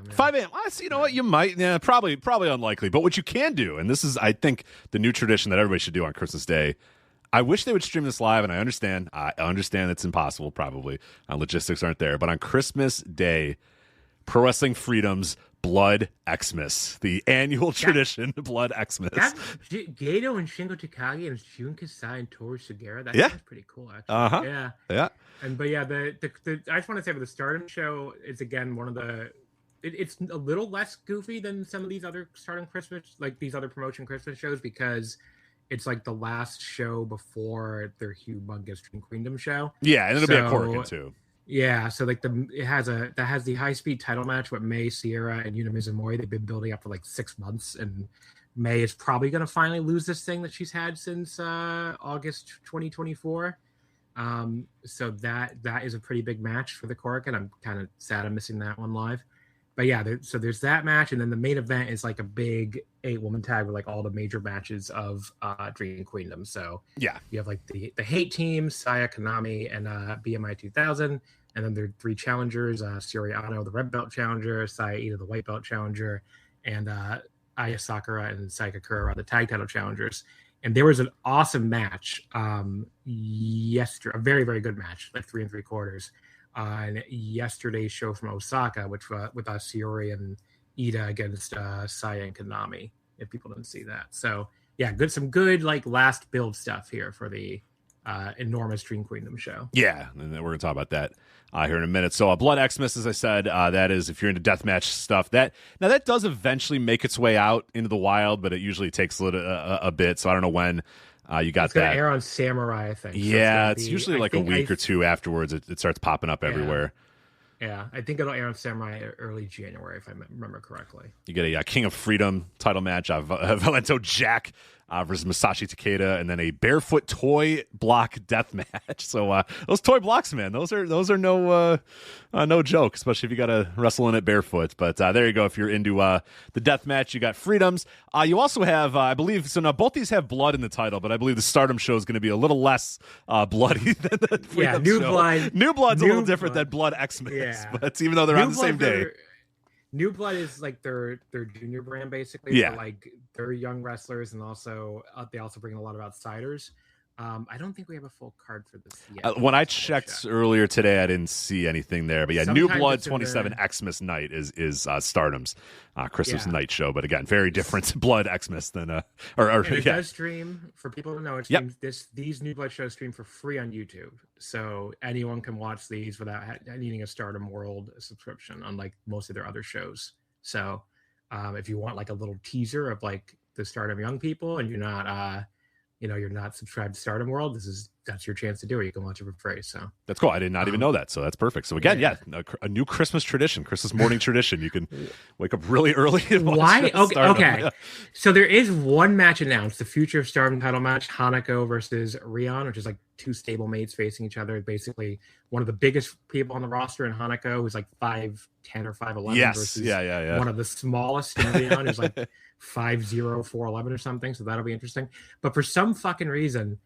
Yeah. 5 a.m. You know what? You might. Yeah, probably unlikely. But what you can do, and this is, I think, the new tradition that everybody should do on Christmas Day. I wish they would stream this live, and I understand it's impossible, probably. Logistics aren't there. But on Christmas Day, Pro Wrestling Freedom's Blood Xmas, the annual tradition, Blood Xmas. Gato and Shingo Takagi and Jun Kasai and Toru Sugiura. That's pretty cool, actually. Yeah. And but yeah, the I just want to say, for the Stardom show, is again one of the. It's a little less goofy than some of these other Stardom Christmas, like these other promotion Christmas shows, because it's like the last show before their humongous Dream Kingdom show. Yeah, and it'll be a Korakuen too. Yeah, so like that has the high speed title match with May, Sierra, and Yuna Mizumori. They've been building up for like 6 months, and May is probably going to finally lose this thing that she's had since August 2024. So that is a pretty big match for the Korakuen. I'm kind of sad I'm missing that one live. But yeah, so there's that match, and then the main event is like a big 8-woman tag with like all the major matches of Dream Kingdom. So yeah, you have like the Hate Team, Saya Konami, and BMI 2000, and then there are 3 challengers: Syuri Ano, the red belt challenger; Saya Ida, the white belt challenger; and Aya Sakura and Saika Kura are the tag title challengers. And there was an awesome match yesterday, a very, very good match, like 3 3/4, on yesterday's show from Osaka, which with Syuri and Ida against Saya and Konami, if people didn't see that. So yeah, some good like last build stuff here for the enormous Dream Kingdom show. Yeah, and then we're gonna talk about that here in a minute. So Blood Xmas, as I said, that is, if you're into deathmatch stuff, that does eventually make its way out into the wild, but it usually takes a bit. So I don't know when you got it's gonna that. Air on Samurai, I think. Yeah, it's usually like a week or 2 afterwards. It starts popping up everywhere. Yeah, I think it'll air on Samurai early January, if I remember correctly. You get a King of Freedom title match, Valento Jack versus Masashi Takeda, and then a barefoot toy block death match. So those toy blocks, man, those are no joke, especially if you got to wrestle in it barefoot. But there you go. If you're into the death match, you got Freedoms. You also have, I believe, so now both these have blood in the title, but I believe the Stardom show is going to be a little less bloody than the Freedom New show. Blood. New Blood's a little different than Blood Xmas, but even though they're on the same day. New Blood is like their junior brand, basically. Yeah. For like their young wrestlers, and also they also bring a lot of outsiders. I don't think we have a full card for this yet. When I checked earlier today, I didn't see anything there. But yeah, New Sometimes Blood it's in 27 the- Xmas Night is Stardom's Christmas night show. But again, very different Blood Xmas than And it yeah. does stream, for people to know, it Yep. streams these New Blood shows stream for free on YouTube. So anyone can watch these without needing a Stardom World subscription, unlike most of their other shows. So if you want like a little teaser of like the Stardom Young people and you're not you're not subscribed to Stardom World, that's your chance to do it. You can watch it for free. So That's cool. I did not even know that. So that's perfect. So again, a new Christmas tradition, Christmas morning tradition. You can wake up really early. And watch Stardom. Okay. Yeah. So there is one match announced, the future Stardom title match, Hanako versus Rion, which is like two stablemates facing each other. Basically, one of the biggest people on the roster in Hanako, who's like 5'10" or 5'11", Yes. versus Yeah. one of the smallest in Rion, who's like 5'0", 4'11" or something. So that'll be interesting. But for some fucking reason,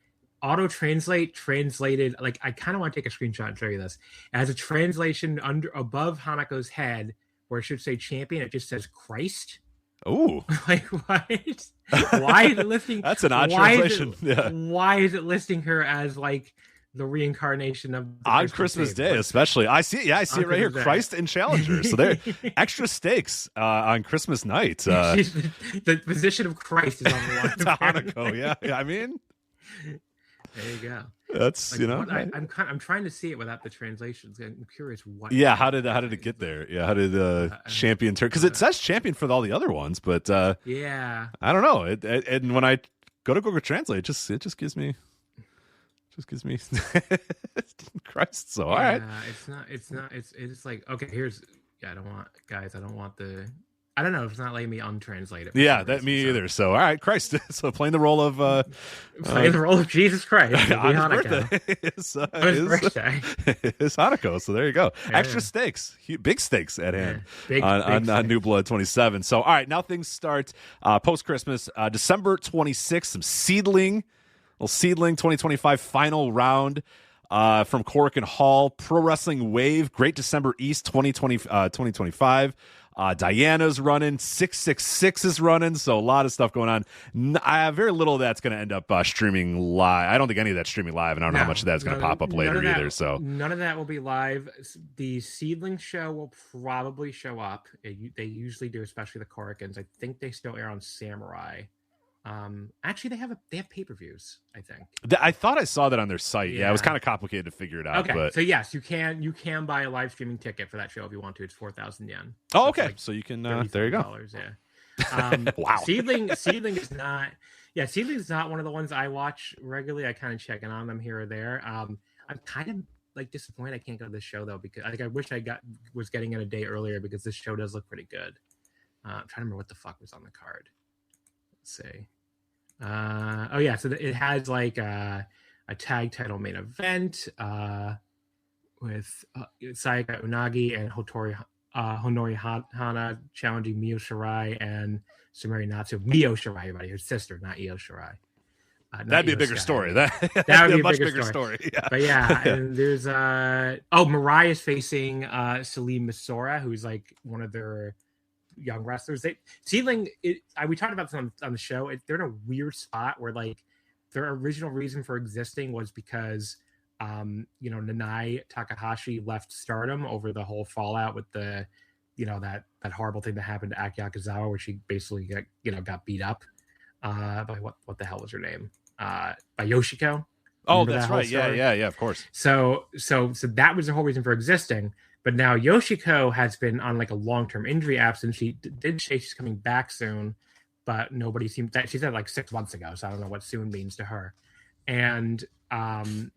auto translated, like, I kind of want to take a screenshot and show you this. It has a translation above Hanako's head where it should say champion. It just says Christ. Ooh. Like, why is it listing? That's an odd translation. Why is it listing her as like the reincarnation of on Christmas Day, especially? I see it right here. Day. Christ and Challenger. So there, extra stakes on Christmas night. The position of Christ is on the line. To Hanako. Yeah. I mean, there you go. That's like, I'm trying to see it without the translations. I'm curious what. Yeah, how did it get there? Yeah, how did champion turn? Because it says champion for all the other ones, but yeah, I don't know. And when I go to Google Translate, it just gives me Christ. So all right, it's like, okay, here's I don't want the. I don't know. It's not letting me untranslate it. Yeah, that me either. So, all right, Christ. So, playing the role of Jesus Christ on his birthday. His birthday is Hanako. So there you go. Yeah. Extra stakes, big stakes at hand big on New Blood 27. So, all right, now things start post Christmas, December 26th. Some seedling 2025 final round. From Cork and Hall, Pro Wrestling Wave, Great December East 2025. Diana's running, 666 is running, so a lot of stuff going on. I have very little of that's going to end up streaming live. I don't think any of that's streaming live, and I don't know how much of that's going to pop up later either. So none of that will be live. The Seedling show will probably show up. They usually do, especially the Corkins. I think they still air on Samurai. Actually, they have pay-per-views, I think. I thought I saw that on their site. Yeah, it was kind of complicated to figure it out. Okay, but... so yes, you can buy a live streaming ticket for that show if you want to. It's 4,000 yen. Oh, okay. Like so you can there you go. Yeah. Wow. Seedling is not. Yeah, Seedling is not one of the ones I watch regularly. I kind of check in on them here or there. I'm kind of like disappointed I can't go to this show though, because I wish I was getting in a day earlier, because this show does look pretty good. I'm trying to remember what the fuck was on the card. Let's see. So it has like a tag title main event with Sayaka Unagi and Honori Hana challenging Mio Shirai and Sumeri Natsu. Mio Shirai, everybody, her sister, not Io Shirai. That'd be a bigger story. That would be a much bigger story. Yeah. But yeah, and there's Mariah's facing Salim Misora, who's like one of their young wrestlers. Seedling, we talked about this on the show. They're in a weird spot where like their original reason for existing was because Nanai Takahashi left Stardom over the whole fallout with the that horrible thing that happened to Aki Akazawa, where she basically got beat up by what the hell was her name, by Yoshiko. Oh, that's right. Yeah, of course. So that was the whole reason for existing. But now Yoshiko has been on like a long-term injury absence. She did say she's coming back soon, but nobody seemed that. She said like 6 months ago, so I don't know what soon means to her. And Nanai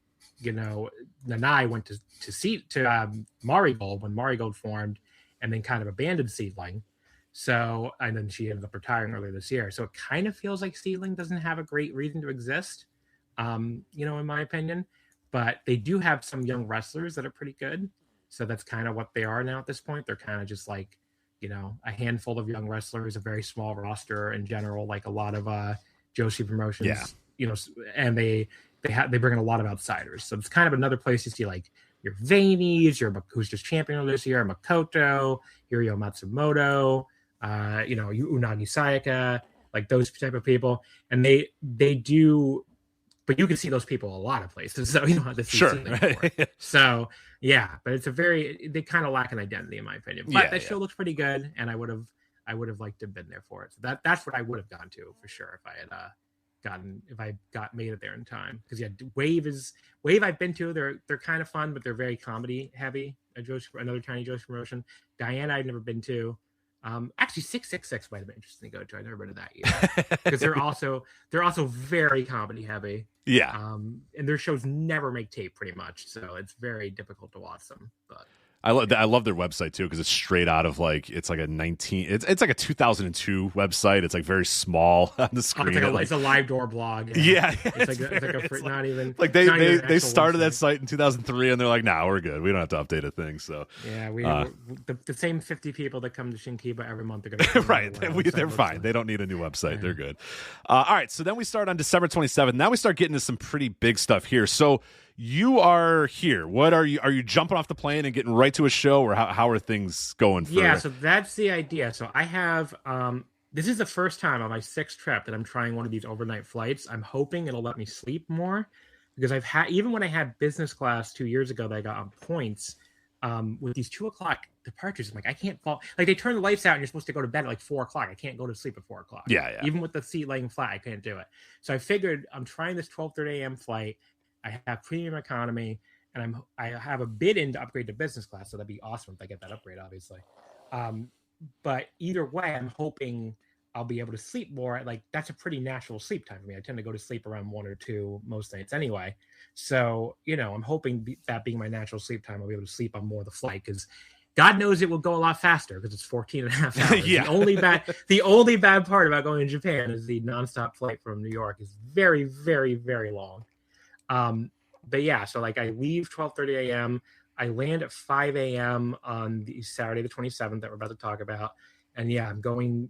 went to Marigold when Marigold formed, and then kind of abandoned Seedling. So, and then she ended up retiring earlier this year. So it kind of feels like Seedling doesn't have a great reason to exist, in my opinion. But they do have some young wrestlers that are pretty good. So that's kind of what they are now at this point. They're kind of just like, a handful of young wrestlers, a very small roster in general, like a lot of Joshi promotions, and they bring in a lot of outsiders. So it's kind of another place you see like your Vanies, who's just champion this year, Makoto, Hirio Matsumoto, Unagi Sayaka, like those type of people. And they do but you can see those people a lot of places, so you don't have to see Sure. right. So yeah, but they kind of lack an identity in my opinion. But that show looks pretty good, and I would have liked to have been there for it. So that's what I would have gone to for sure if I had made it there in time. Because Wave I've been to. They're kind of fun, but they're very comedy heavy. Another tiny Joe's promotion. Diana I've never been to. Actually 666 might have been interesting to go to. I've never been to that either. Because they're also very comedy heavy. Yeah. And their shows never make tape pretty much, so it's very difficult to watch them. But I love their website too, because it's straight out of it's like a 2002 website. It's like very small on the screen. It's a live door blog. Yeah, not even like they started that site in 2003, and they're like, nah, we're good. We don't have to update a thing. So yeah, the same 50 people that come to Shinkiba every month are going to right. They're fine. They don't need a new website. Yeah. They're good. All right, so then we start on December 27th. Now we start getting to some pretty big stuff here. So you are here. What are you jumping off the plane and getting right to a show, or how are things going for Yeah, so that's the idea. So I have this is the first time on my 6th trip that I'm trying one of these overnight flights. I'm hoping it'll let me sleep more, because I've had, even when I had business class 2 years ago that I got on points, with these 2 o'clock departures, I'm like, I can't fall. Like, they turn the lights out and you're supposed to go to bed at like 4 o'clock. I can't go to sleep at 4 o'clock. Yeah. Even with the seat laying flat, I can't do it. So I figured I'm trying this 12:30 a.m. flight. I have premium economy, and I have a bid in to upgrade to business class. So that'd be awesome if I get that upgrade, obviously. But either way, I'm hoping I'll be able to sleep more. Like, that's a pretty natural sleep time for me. I tend to go to sleep around 1 or 2 most nights anyway. So, I'm hoping that being my natural sleep time, I'll be able to sleep on more of the flight, because God knows it will go a lot faster because it's 14 and a half hours. Yeah. The only bad part about going to Japan is the nonstop flight from New York is very, very, very long. But yeah, so like I leave 12:30 a.m. I land at 5 a.m. on the Saturday the 27th that we're about to talk about. And yeah, I'm gonna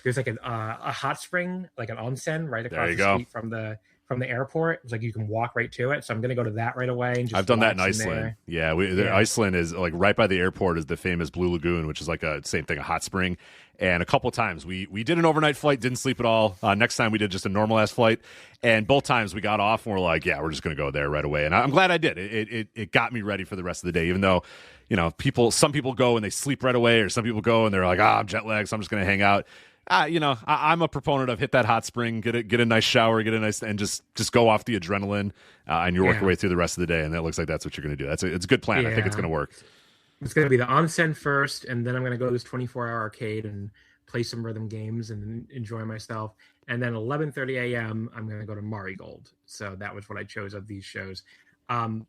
there's like a hot spring, like an onsen right across the street from the airport. It's like you can walk right to it. So I'm gonna go to that right away. And just I've done that in Iceland. Yeah, Iceland is like right by the airport is the famous Blue Lagoon, which is like a same thing, a hot spring. And a couple times we did an overnight flight, didn't sleep at all. Next time we did just a normal ass flight, and both times we got off and we're like, yeah, we're just gonna go there right away. And I'm glad I did. It got me ready for the rest of the day, even though some people go and they sleep right away, or some people go and they're like, I'm jet lagged, so I'm just gonna hang out. I'm a proponent of hit that hot spring, get a nice shower, and just go off the adrenaline, and you work your way through the rest of the day. And it looks like that's what you're going to do. It's a good plan. I think it's going to work. It's going to be the onsen first, and then I'm going to go to this 24-hour arcade and play some rhythm games and enjoy myself. And then 11:30 a.m. I'm going to go to Marigold. So that was what I chose of these shows. I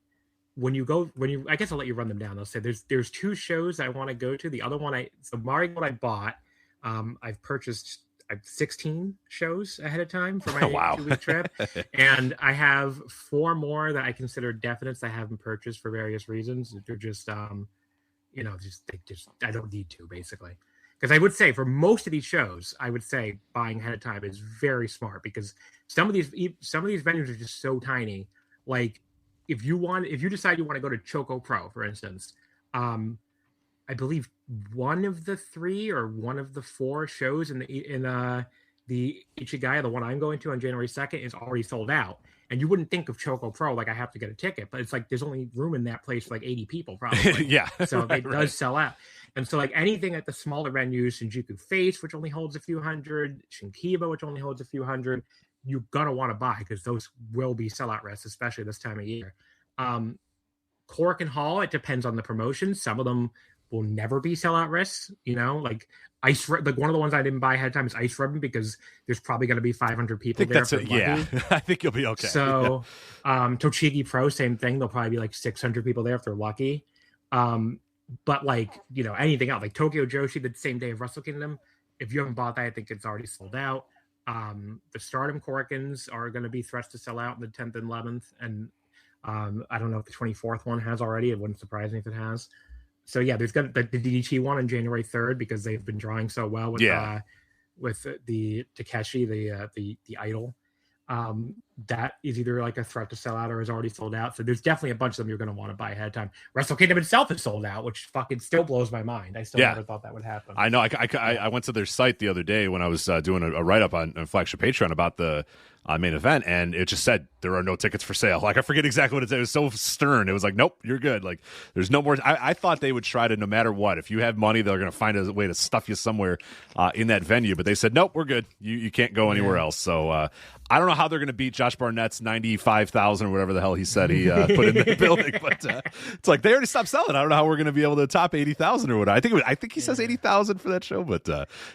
guess I'll let you run them down. I'll say there's 2 shows I want to go to. The other one Marigold I bought. I've purchased 16 shows ahead of time for my 2-week trip, and I have 4 more that I consider definites I haven't purchased for various reasons. They're just, I don't need to, basically. Because I would say for most of these shows, I would say buying ahead of time is very smart, because some of these venues are just so tiny. Like if you decide you want to go to Choco Pro, for instance, I believe one of the 3 or one of the 4 shows in the Ichigaya, the one I'm going to on January 2nd, is already sold out. And you wouldn't think of Choco Pro like I have to get a ticket, but it's like there's only room in that place for like 80 people probably. Yeah. So it does sell out. And so like anything at the smaller venues, Shinjuku Face, which only holds a few hundred, Shinkiba, which only holds a few hundred, you're gonna want to buy, because those will be sellout risks, especially this time of year. Cork and Hall, it depends on the promotion. Some of them will never be sellout risks, like like one of the ones I didn't buy ahead of time is Ice Ribbon, because there's probably going to be 500 people there. Yeah, I think you'll be okay. So, Tochigi Pro, same thing. There'll probably be like 600 people there if they're lucky. But like, anything else, like Tokyo Joshi, the same day of Wrestle Kingdom, if you haven't bought that, I think it's already sold out. The Stardom Corkins are going to be threats to sell out on the 10th and 11th. And I don't know if the 24th one has already. It wouldn't surprise me if it has. So yeah, there's got the DDT one on January 3rd, because they've been drawing so well with the Takeshi, the idol. That is either like a threat to sell out or is already sold out. So there's definitely a bunch of them you're going to want to buy ahead of time. Wrestle Kingdom itself is sold out, which fucking still blows my mind. I still never thought that would happen. I know. I went to their site the other day when I was doing a write-up on Flagship Patreon about the main event, and it just said there are no tickets for sale. Like, I forget exactly what it said. It was so stern. It was like, nope, you're good. Like, there's no more. I thought they would try to, no matter what, if you have money, they're going to find a way to stuff you somewhere in that venue. But they said, nope, we're good. You can't go anywhere else. So I don't know how they're going to beat Josh Barnett's 95,000 or whatever the hell he said he put in the building. But it's like they already stopped selling. I don't know how we're going to be able to top 80,000 or what. I think he says 80,000 for that show. But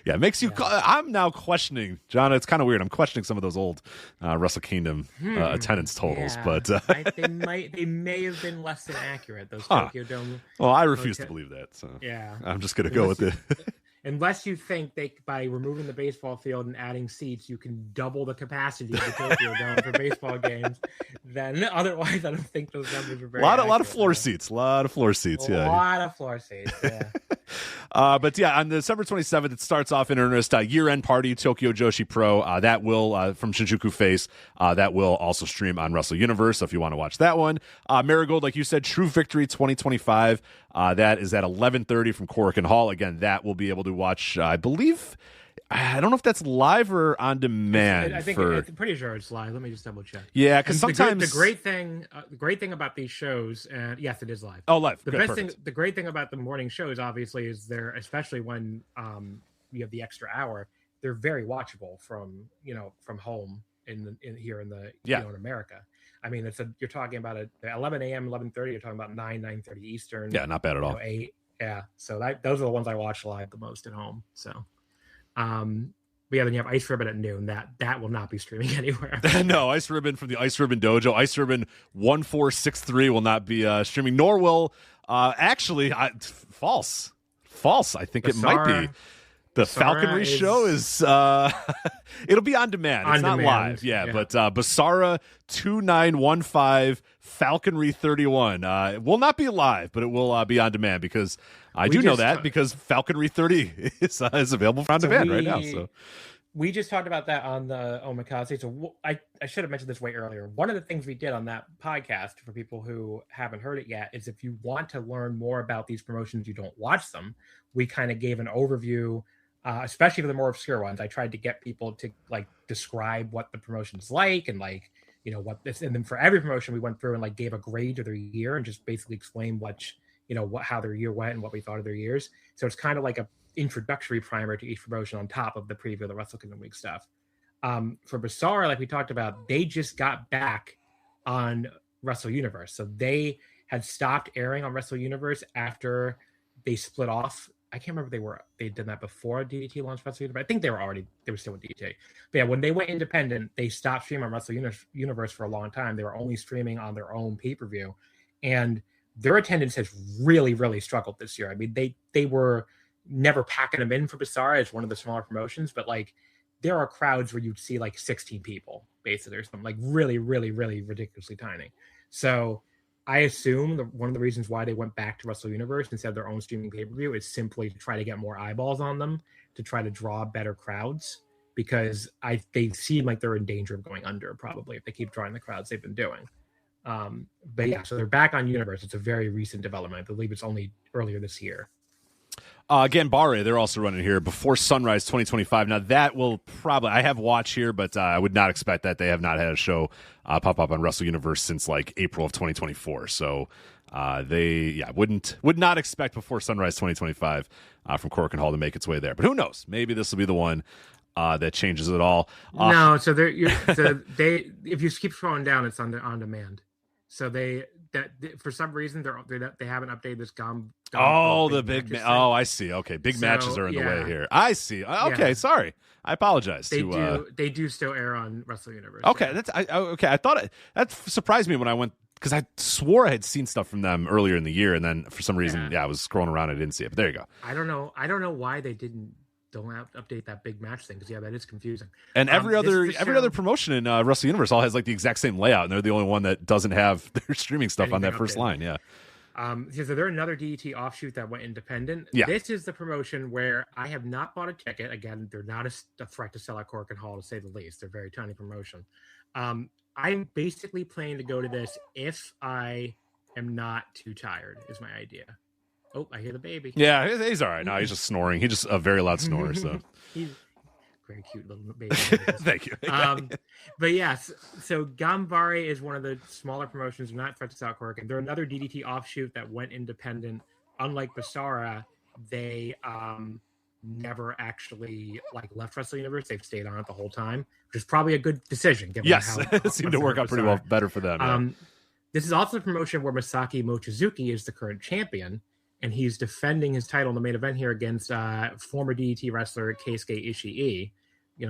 it makes you. I'm now questioning, John. It's kind of weird. I'm questioning some of those old Wrestle Kingdom attendance totals, but they may have been less than accurate. Those Tokyo Dome. Well, I refuse to believe that. So I'm just going to go with it. Unless you think by removing the baseball field and adding seats, you can double the capacity of the Tokyo Dome for baseball games, then otherwise I don't think those numbers are very a lot of floor seats. A lot of floor seats. A lot of floor seats. Yeah. But on December 27th, it starts off in earnest. Year-end party, Tokyo Joshi Pro. That will, from Shinjuku Face, that will also stream on Wrestle Universe. So if you want to watch that one. Marigold, like you said, True Victory 2025. That is at 11:30 from Korakuen Hall. Again, that will be able to watch, I believe. I don't know if that's live or on demand. I'm pretty sure it's live. Let me just double check. Yeah, because sometimes the great thing about these shows, and yes, it is live. Oh, live. The great thing about the morning shows, obviously, is they're, especially when you have the extra hour, they're very watchable from home in America. I mean, you're talking about 11 a.m., 11:30. You're talking about 9:30 Eastern. Yeah, not bad at all. 8. Yeah, so those are the ones I watch live the most at home. So. But yeah, then you have Ice Ribbon at noon. That will not be streaming anywhere. No, Ice Ribbon from the Ice Ribbon Dojo. Ice Ribbon 1463 will not be streaming, nor will false. I think it might be. The Falconry show is it'll be on demand. It's not live. Yeah. But Basara 2915 Falconry 31 will not be live, but it will be on demand because I do know that because Falconry 30 is available for on demand right now. So we just talked about that on the Omakase. So I should have mentioned this way earlier. One of the things we did on that podcast for people who haven't heard it yet is if you want to learn more about these promotions, you don't watch them. We kind of gave an overview. Especially for the more obscure ones, I tried to get people to describe what the promotion's like and what this. And then for every promotion, we went through and gave a grade to their year and just basically explained how their year went and what we thought of their years. So it's kind of like a introductory primer to each promotion on top of the preview of the Wrestle Kingdom Week stuff. For Basara, like we talked about, they just got back on Wrestle Universe, so they had stopped airing on Wrestle Universe after they split off. I can't remember if they did that before DDT launched Wrestle Universe. I think they were still with DDT. But yeah, when they went independent, they stopped streaming on Wrestle Universe for a long time. They were only streaming on their own pay-per-view. And their attendance has really, really struggled this year. I mean, they were never packing them in for Basara as one of the smaller promotions, but there are crowds where you'd see 16 people, basically, or something really, really, really ridiculously tiny. So I assume one of the reasons why they went back to Wrestle Universe instead of their own streaming pay-per-view is simply to try to get more eyeballs on them, to try to draw better crowds, because they seem like they're in danger of going under probably if they keep drawing the crowds they've been doing. But yeah, so they're back on Universe. It's a very recent development. I believe it's only earlier this year. Again, Barre, they're also running here before Sunrise 2025. Now that will probably, I have watch here, but I would not expect that. They have not had a show pop up on Wrestle Universe since April of 2024. So would not expect before Sunrise 2025 from Korakuen Hall to make its way there. But who knows? Maybe this will be the one that changes it all. No, so if you keep scrolling down, it's on demand. So for some reason they haven't updated this the big I see. Okay, big matches are in the way here. I see. Okay, sorry. I apologize. They do still air on Wrestle Universe. Okay, I thought that surprised me when I went, because I swore I had seen stuff from them earlier in the year, and then for some reason, I was scrolling around, I didn't see it. But there you go. I don't know why they don't update that big match thing, because that is confusing. And every other promotion in Wrestle Universe all has the exact same layout, and they're the only one that doesn't have their streaming stuff on that first line. Yeah. So they're another DDT offshoot that went independent. Yeah. This is the promotion where I have not bought a ticket. Again, they're not a threat to sell at Korakuen Hall, to say the least. They're a very tiny promotion. I'm basically planning to go to this if I am not too tired, is my idea. Oh, I hear the baby. Yeah, he's all right now. He's just snoring. He's just a very loud snorer. So very cute little baby. Thank you. But yes, so Gambare is one of the smaller promotions. They're not Threat to South Korea. They're another DDT offshoot that went independent. Unlike Basara, they never actually left Wrestle Universe. They've stayed on it the whole time, which is probably a good decision. Given Yes, how it seemed to work out pretty well, better for them. Yeah. This is also a promotion where Masaki Mochizuki is the current champion, and he's defending his title in the main event here against former DDT wrestler Keisuke Ishii.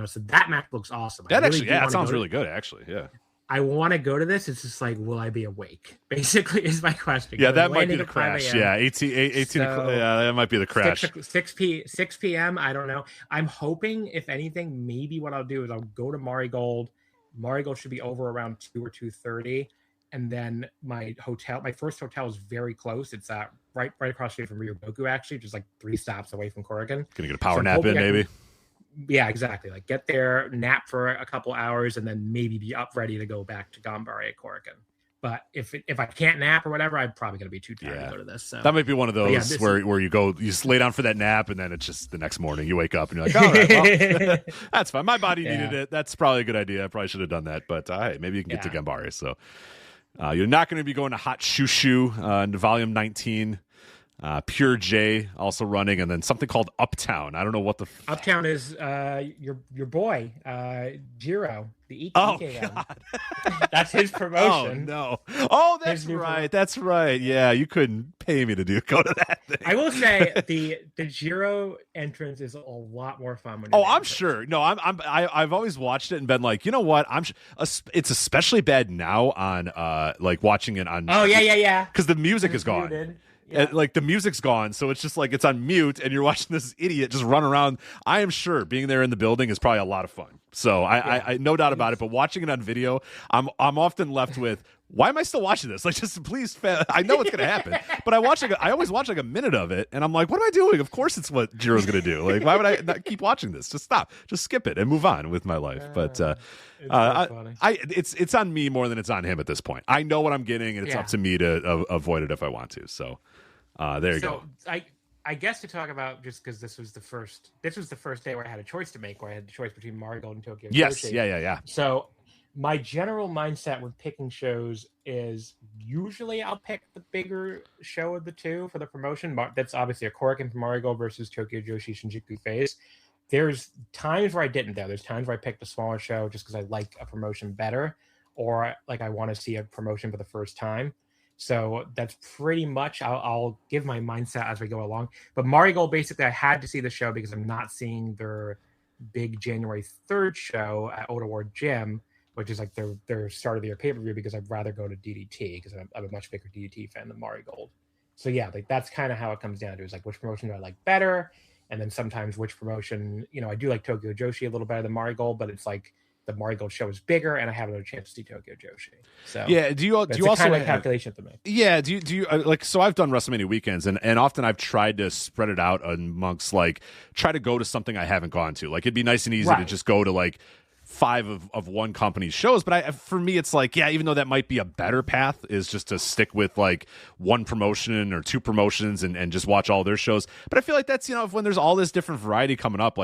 So that match looks awesome. That that sounds really good, actually. Yeah. I want to go to this. It's just will I be awake? Basically, is my question. Yeah, that might be the crash. Yeah, 18 that might be the crash. 6 p.m. I don't know. I'm hoping, if anything, maybe what I'll do is I'll go to Marigold. Marigold should be over around 2 or 2:30. And then my first hotel is very close. It's right across the street from Ryogoku, actually, just 3 stops away from Corrigan. Gonna get a power nap in, maybe. Yeah, exactly. Get there, nap for a couple hours, and then maybe be up ready to go back to Gambare at Corrigan. But if I can't nap or whatever, I'm probably gonna be too tired to go to this. So that might be one of those where you go, you just lay down for that nap, and then it's just the next morning you wake up and you're like, all right, well, that's fine. My body needed it. That's probably a good idea. I probably should have done that. But hey, maybe you can get to Gambare. So. You're not going to be going to Hot Shushu into Volume 19. Pure J also running, and then something called Uptown. I don't know what the Uptown is. Your boy Jiro, the EKM. God. That's his promotion. Oh no! Oh, that's right. That's right. Yeah, you couldn't pay me to go to that thing. I will say the Jiro entrance is a lot more fun. When I'm sure. No, I've always watched it and been like, you know what? It's especially bad now on watching it on. Oh yeah. Because the music is gone. Muted. Yeah. The music's gone, so it's just it's on mute, and you're watching this idiot just run around. I am sure being there in the building is probably a lot of fun. So I no doubt about it. But watching it on video, I'm often left with, why am I still watching this? Just please, I know what's gonna happen, but I always watch a minute of it, and I'm like, what am I doing? Of course, it's what Jiro's gonna do. Why would I not keep watching this? Just stop, just skip it and move on with my life. But it's on me more than it's on him at this point. I know what I'm getting, and it's up to me to avoid it if I want to. So. There you go. I guess to talk about, just because this was the first day where I had a choice to make, where I had the choice between Marigold and Tokyo Joshi. Yeah. So my general mindset with picking shows is usually I'll pick the bigger show of the two for the promotion. That's obviously a Korakuen for Marigold versus Tokyo Joshi Shinjuku Phase. There's times where I didn't, though. There's times where I picked a smaller show just because I like a promotion better, or I want to see a promotion for the first time. So that's pretty much, I'll give my mindset as we go along. But Marigold, basically, I had to see the show because I'm not seeing their big January 3rd show at Oda Ward Gym, which is their start of the year pay-per-view, because I'd rather go to DDT because I'm a much bigger DDT fan than Marigold. So yeah, that's kind of how it comes down to, is which promotion do I like better? And then sometimes which promotion, I do like Tokyo Joshi a little better than Marigold, but it's the Marigold show is bigger, and I have another chance to see Tokyo Joshi. So yeah, do you also kind of calculation to make? Yeah, do you so I've done WrestleMania weekends, and often I've tried to spread it out amongst try to go to something I haven't gone to. It'd be nice and easy to just go to 5 of one company's shows, but for me it's even though that might be a better path, is just to stick with one promotion or 2 promotions and just watch all their shows. But I feel like that's when there's all this different variety coming up,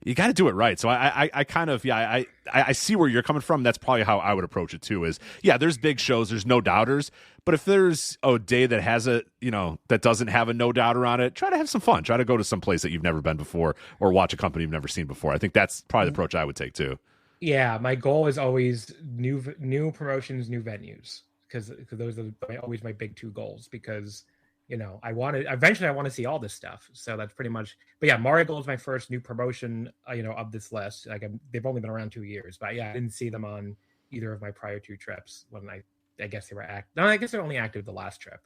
you got to do it right. So I kind of I see where you're coming from. That's probably how I would approach it too. Is there's big shows, there's no doubters, but if there's a day that has that doesn't have a no doubter on it, try to have some fun. Try to go to some place that you've never been before, or watch a company you've never seen before. I think that's probably the approach I would take too. Yeah, my goal is always new promotions, new venues, because those are always my big 2 goals. Because I want to see all this stuff. So that's pretty much. But yeah, Marigold is my first new promotion, of this list. They've only been around 2 years, but yeah, I didn't see them on either of my prior 2 trips when I guess they were active. No, I guess they're only active the last trip.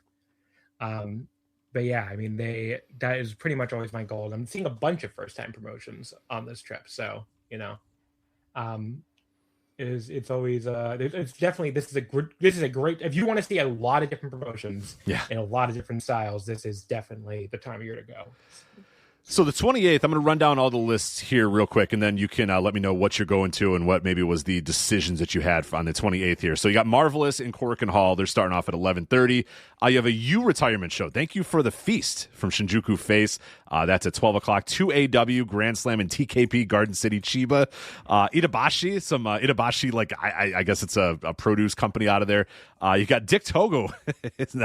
But yeah, that is pretty much always my goal. I'm seeing a bunch of first time promotions on this trip, so it's always it's definitely this is a great, if you want to see a lot of different promotions in a lot of different styles, this is definitely the time of year to go. So the 28th, I'm going to run down all the lists here real quick, and then you can let me know what you're going to and what maybe was the decisions that you had on the 28th here. So you got Marvelous in Korakuen Hall. They're starting off at 11:30. You have a U retirement show. Thank you for the feast from Shinjuku Face. That's at 12 o'clock. 2AW, Grand Slam, and TKP, Garden City, Chiba. Itabashi, Itabashi, like I guess it's a produce company out of there. You got Dick Togo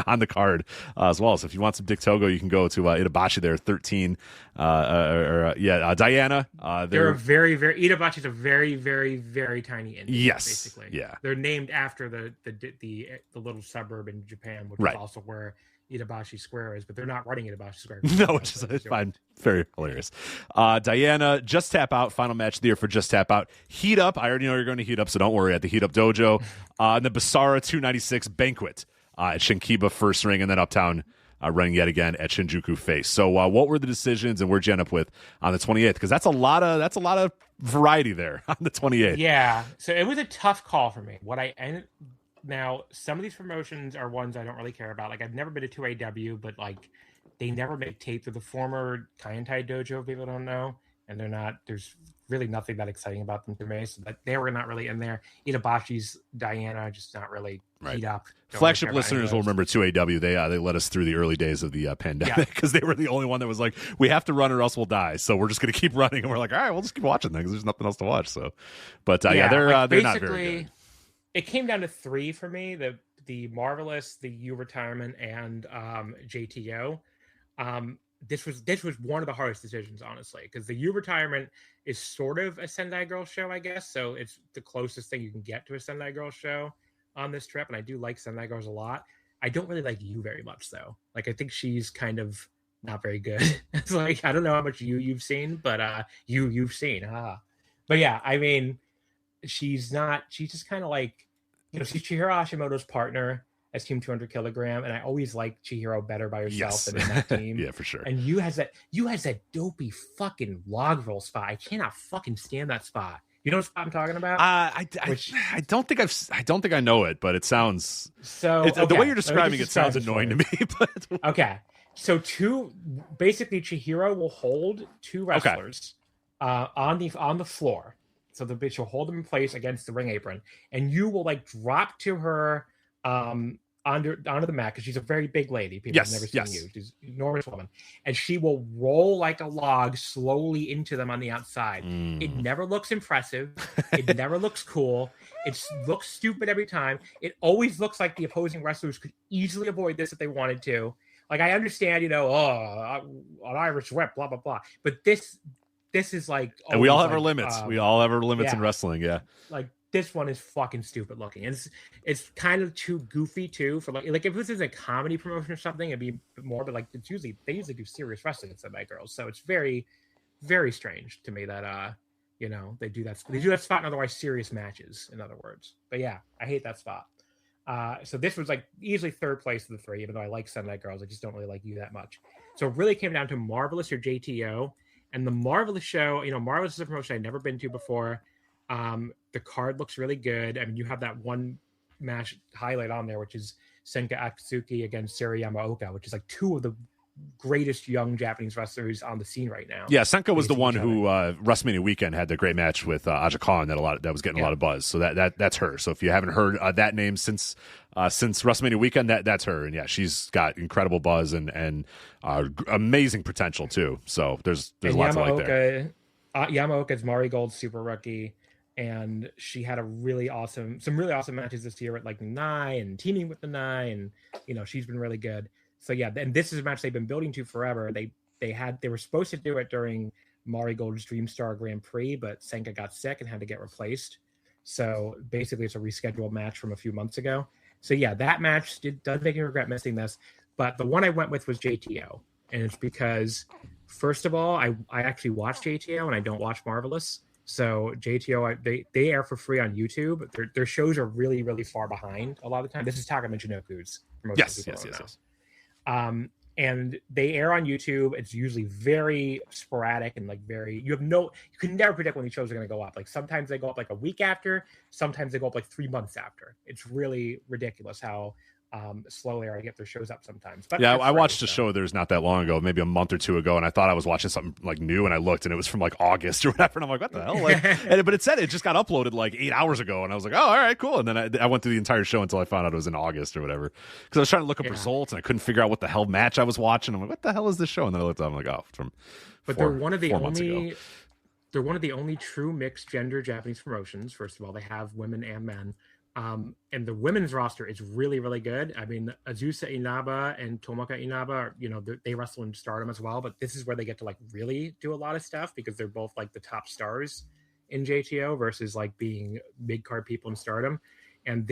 on the card as well. So if you want some Dick Togo, you can go to Itabashi there, 13. Diana. They're a very, very, Itabachi's a very, very, very tiny indie. Yes. Basically. Yeah. They're named after the little suburb in Japan, which is also where Itabashi Square is, but they're not running Itabashi Square. No, which is fine. Very hilarious. Diana, Just Tap Out, final match of the year for Just Tap Out. Heat Up. I already know you're going to heat up, so don't worry, at the Heat Up Dojo. And the Basara 296 Banquet at Shinkiba First Ring, and then Uptown running yet again at Shinjuku Face. So what were the decisions, and where'd you end up with on the 28th? Because that's a lot of variety there on the 28th. Yeah, so it was a tough call for me. Now, some of these promotions are ones I don't really care about. Like, I've never been to 2AW, but like they never make tape. They're the former Kaientai Dojo, if people don't know, and there's really nothing that exciting about them to me. So they were not really in there. Itabashi's Diana, just not really heat up. Flagship listeners will remember 2AW. They led us through the early days of the pandemic because they were the only one that was like, we have to run or else we'll die. So we're just going to keep running. And we're like, all right, we'll just keep watching them because there's nothing else to watch. So, but they're not very good. It came down to three for me: the Marvelous, the U Retirement, and JTO. This was one of the hardest decisions, honestly, because the U Retirement is sort of a Sendai Girls show, I guess. So it's the closest thing you can get to a Sendai Girls show on this trip, and I do like Sendai Girls a lot. I don't really like you very much, though. Like, I think she's kind of not very good. It's like, I don't know how much you've seen, but you've seen. But yeah, I mean, she's just kind of like, she's Chihiro Hashimoto's partner as Team 200 Kilogram, and I always liked Chihiro better by herself than in that team. Yeah, for sure. And you has that dopey fucking log roll spot. I cannot fucking stand that spot. You know what spot I'm talking about? I don't think I know it, but it sounds the way you're describing it sounds annoying to me. But okay, so basically Chihiro will hold two wrestlers on the floor. So the bitch will hold them in place against the ring apron, and you will like drop to her onto the mat because she's a very big lady. People have never seen you. She's an enormous woman, and she will roll like a log slowly into them on the outside. It never looks impressive. It never looks cool. It looks stupid every time. It always looks like the opposing wrestlers could easily avoid this if they wanted to. Like, I understand, an Irish whip, blah blah blah, but this is like, and we all have our limits. We all have our limits in wrestling. Yeah. Like, this one is fucking stupid looking. And it's kind of too goofy too for like if this is a comedy promotion or something, it'd be more, but like they usually do serious wrestling at Sendai Girls. So it's very, very strange to me that they do that spot in otherwise serious matches, in other words. But yeah, I hate that spot. So this was like easily third place of the three, even though I like Sendai Girls. I just don't really like you that much. So it really came down to Marvelous or JTO. And the Marvelous show, Marvelous is a promotion I'd never been to before. The card looks really good. I mean, you have that one match highlight on there, which is Senka Akatsuki against Sari Yamaoka, which is like two of the greatest young Japanese wrestlers on the scene right now. Yeah, Senka was the one who WrestleMania weekend had the great match with Aja Khan that was getting a lot of buzz. So that's her. So if you haven't heard that name since WrestleMania weekend, that's her. And yeah, she's got incredible buzz and amazing potential too. So there's lots to like there. Yamaoka's Mari Gold's super rookie, and she had some really awesome matches this year with like Nai and teaming with the Nai, and she's been really good. So yeah, and this is a match they've been building to forever. They were supposed to do it during Mari Gold's Dream Star Grand Prix, but Senka got sick and had to get replaced. So basically, it's a rescheduled match from a few months ago. So yeah, that match does make me regret missing this. But the one I went with was JTO, and it's because, first of all, I actually watch JTO and I don't watch Marvelous. So JTO, they air for free on YouTube. Their shows are really, really far behind a lot of the time. This is Taka Michinoku's promotion. Yes. And they air on YouTube. It's usually very sporadic and like you can never predict when these shows are going to go up. Like sometimes they go up like a week after, sometimes they go up like 3 months after. It's really ridiculous how slowly already get their shows up sometimes. But yeah, I watched a show there's not that long ago, maybe a month or two ago, and I thought I was watching something like new, and I looked, and it was from like August or whatever, and I'm like, what the hell? But it said it just got uploaded like 8 hours ago, and I was like, oh, all right, cool. And then I went through the entire show until I found out it was in August or whatever, because I was trying to look up results, and I couldn't figure out what the hell match I was watching. I'm like, what the hell is this show? And then I looked up, I'm like, oh, from but they're one of the only. They're one of the only true mixed gender Japanese promotions. First of all, they have women and men. And the women's roster is really, really good. I mean, Azusa Inaba and Tomoka Inaba are, they wrestle in Stardom as well, but this is where they get to like really do a lot of stuff because they're both like the top stars in JTO versus like being mid card people in Stardom. And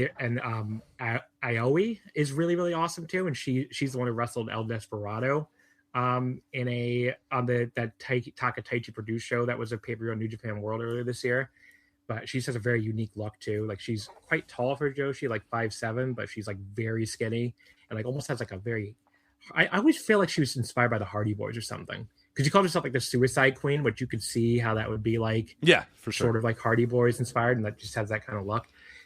Aoi is really, really awesome too. And she's the one who wrestled El Desperado on the Takataichi produced show that was a pay-per-view on New Japan World earlier this year. But she has a very unique look too. Like she's quite tall for Joshi, like 5'7", but she's like very skinny and like almost has like a very. I always feel like she was inspired by the Hardy Boys or something because she called herself like the Suicide Queen, which you could see how that would be like. Yeah, for sure. Sort of like Hardy Boys inspired, and that just has that kind of look.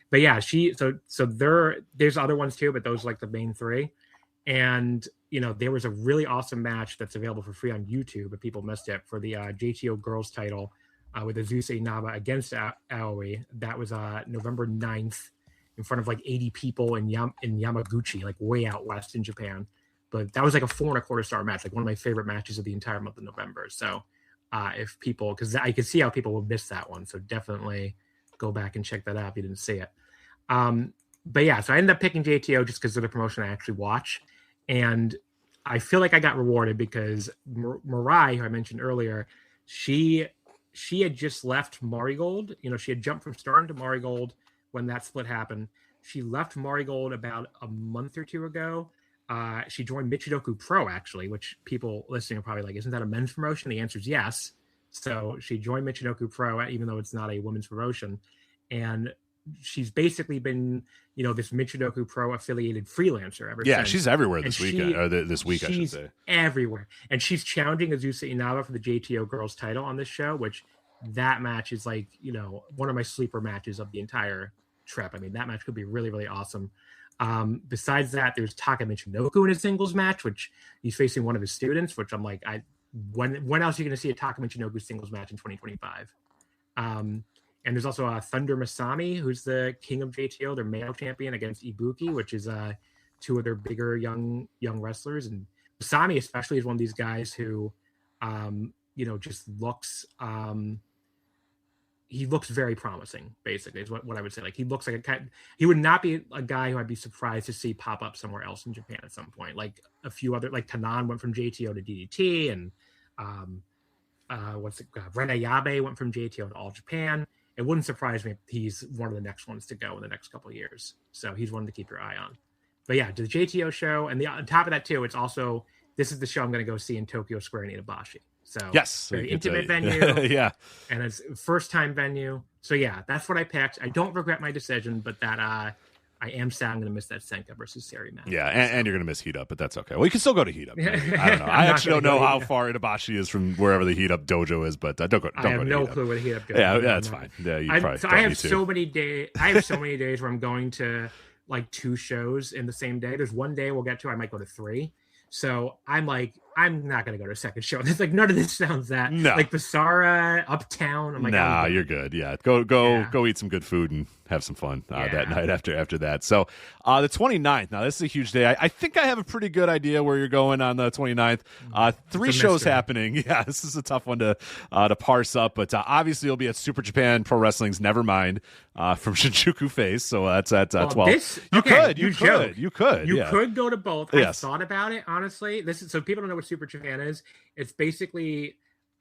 But yeah, there's other ones too, but those are like the main three. And there was a really awesome match that's available for free on YouTube, but people missed it for the JTO Girls title. With Azusa Inaba against Aoi. That was November 9th in front of like 80 people in Yamaguchi, like way out west in Japan. But that was like a 4.25 star match, like one of my favorite matches of the entire month of November. So if people, because I could see how people would miss that one. So definitely go back and check that out if you didn't see it. But yeah, so I ended up picking JTO just because of the promotion I actually watch. And I feel like I got rewarded because Mirai, who I mentioned earlier, she had just left Marigold. She had jumped from Stardom to Marigold when that split happened. She left Marigold about a month or two ago. She joined Michidoku Pro, actually, which people listening are probably like, isn't that a men's promotion? The answer is yes. So she joined Michidoku Pro, even though it's not a women's promotion. And she's basically been, this Michidoku Pro affiliated freelancer ever since. Yeah, she's everywhere this weekend, or this week, I should say. Everywhere. And she's challenging Azusa Inaba for the JTO Girls title on this show, which that match is like, one of my sleeper matches of the entire trip. I mean, that match could be really, really awesome. Besides that, there's Taka Michinoku in a singles match, which he's facing one of his students, which I'm like, when else are you going to see a Taka Michinoku singles match in 2025? And there's also Thunder Masami, who's the king of JTO, their male champion, against Ibuki, which is two of their bigger young wrestlers. And Masami especially is one of these guys who, just looks he looks very promising, basically, is what I would say. Like he looks like he would not be a guy who I'd be surprised to see pop up somewhere else in Japan at some point. Like a few other, like Tanan went from JTO to DDT, and Rena Yabe went from JTO to All Japan. It wouldn't surprise me if he's one of the next ones to go in the next couple of years. So he's one to keep your eye on. But yeah, to the JTO show. And on top of that too, it's also, this is the show I'm going to go see in Tokyo Square in Itabashi. So yes, very intimate venue. Yeah. And it's first time venue. So yeah, that's what I picked. I don't regret my decision, but that I am sad I'm going to miss that Senka versus Sari match. Yeah, and you're going to miss Heat Up, but that's okay. Well, you can still go to Heat Up. Maybe. I don't know. I actually don't know how far Itabashi is from wherever the Heat Up dojo is, but don't go. Don't I have go to no Heat clue Up. what Heat Up dojo. Yeah, it's fine. Yeah, you probably. So I have so many days. I have so many days where I'm going to like 2 shows in the same day. There's one day we'll get to. I might go to 3. So I'm like, I'm not going to go to a second show. It's like, none of this sounds that. No. Like Basara, Uptown. I'm like, nah, you're good. Yeah. Go eat some good food and have some fun that night after that. So the 29th. Now, this is a huge day. I think I have a pretty good idea where you're going on the 29th. 3 shows happening. Yeah, this is a tough one to parse up. But obviously, you'll be at Super Japan Pro Wrestling's Nevermind from Shinjuku Face. So that's at 12. You could go to both. Yes. I thought about it, honestly. This is so people don't know what Super Japan is. It's basically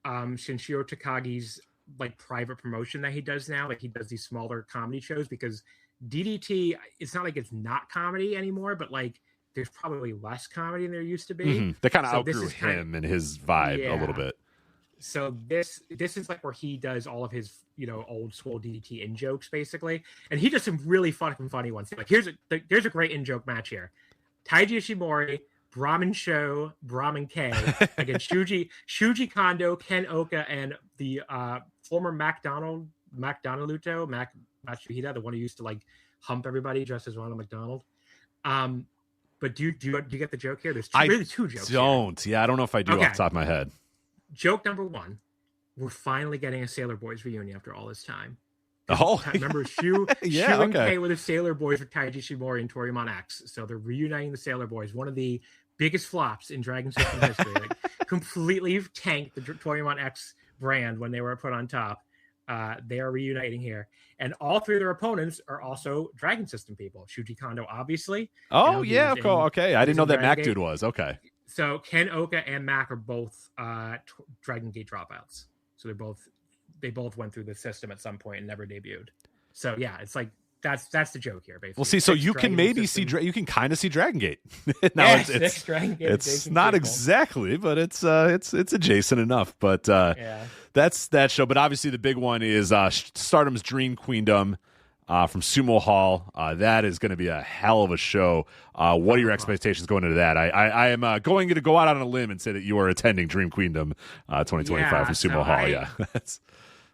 Shinshiro Takagi's like private promotion that he does now. Like he does these smaller comedy shows because DDT, it's not like it's not comedy anymore, but like there's probably less comedy than there used to be. Mm-hmm. They kind of outgrew him and his vibe a little bit. So this is like where he does all of his, old school DDT in jokes basically. And he does some really fucking funny ones. Like here's a great in joke match here. Taiji Ishimori, Brahmin Show, Brahmin K against Shuji Kondo, Ken Oka, and the former Matsuhita, the one who used to like hump everybody dressed as Ronald McDonald. But do you get the joke here? There's really two jokes. Don't. Here. Yeah, I don't know if I do off the top of my head. Joke number one: we're finally getting a Sailor Boys reunion after all this time. Oh, remember Shu yeah, and Kay were the Sailor Boys with Taiji Shimori and Toryumon X. So they're reuniting the Sailor Boys. One of the biggest flops in Dragon System history. Like, completely tanked the Toryumon X brand when they were put on top. They are reuniting here. And all three of their opponents are also Dragon System people. Shuji Kondo, obviously. Oh, yeah. Okay. I didn't know that Mac Dude was. Okay. So Ken Oka and Mac are both Dragon Gate dropouts. So they both went through the system at some point and never debuted. So yeah, it's like that's the joke here, basically. Well, see, so you can maybe you can kind of see Dragon Gate. Now it's Dragon Gate. It's not exactly, but it's adjacent enough. But that's that show. But obviously, the big one is Stardom's Dream Queendom from Sumo Hall. That is going to be a hell of a show. What are your expectations going into that? I am going to go out on a limb and say that you are attending Dream Queendom 2025 from Sumo Hall. Yeah.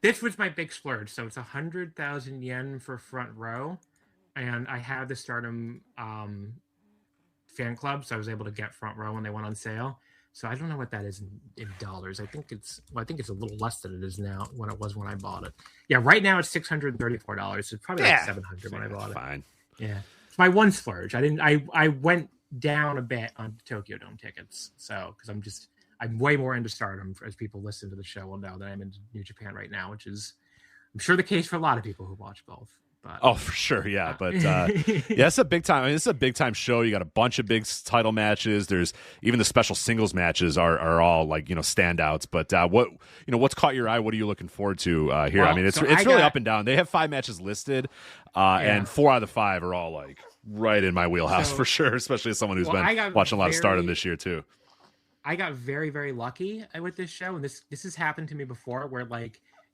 This was my big splurge. So it's 100,000 yen for front row. And I have the Stardom fan club. So I was able to get front row when they went on sale. So I don't know what that is in dollars. I think it's a little less than it is now when it was when I bought it. Yeah, right now it's $634. It's probably like $700 when I bought it. Fine. Yeah. It's my one splurge. I went down a bit on Tokyo Dome tickets. So because I'm way more into Stardom, as people listen to the show will know that I'm into New Japan right now, which is, I'm sure, the case for a lot of people who watch both. But, oh, for sure, yeah. But yeah, it's a big time. I mean, it's a big time show. You got a bunch of big title matches. There's even the special singles matches are all like standouts. But what's caught your eye? What are you looking forward to here? Well, I mean, it's really up and down. They have 5 matches listed, and 4 out of the 5 are all like right in my wheelhouse for sure. Especially as someone who's been watching a lot of Stardom this year too. I got very, very lucky with this show, and this has happened to me before. Where I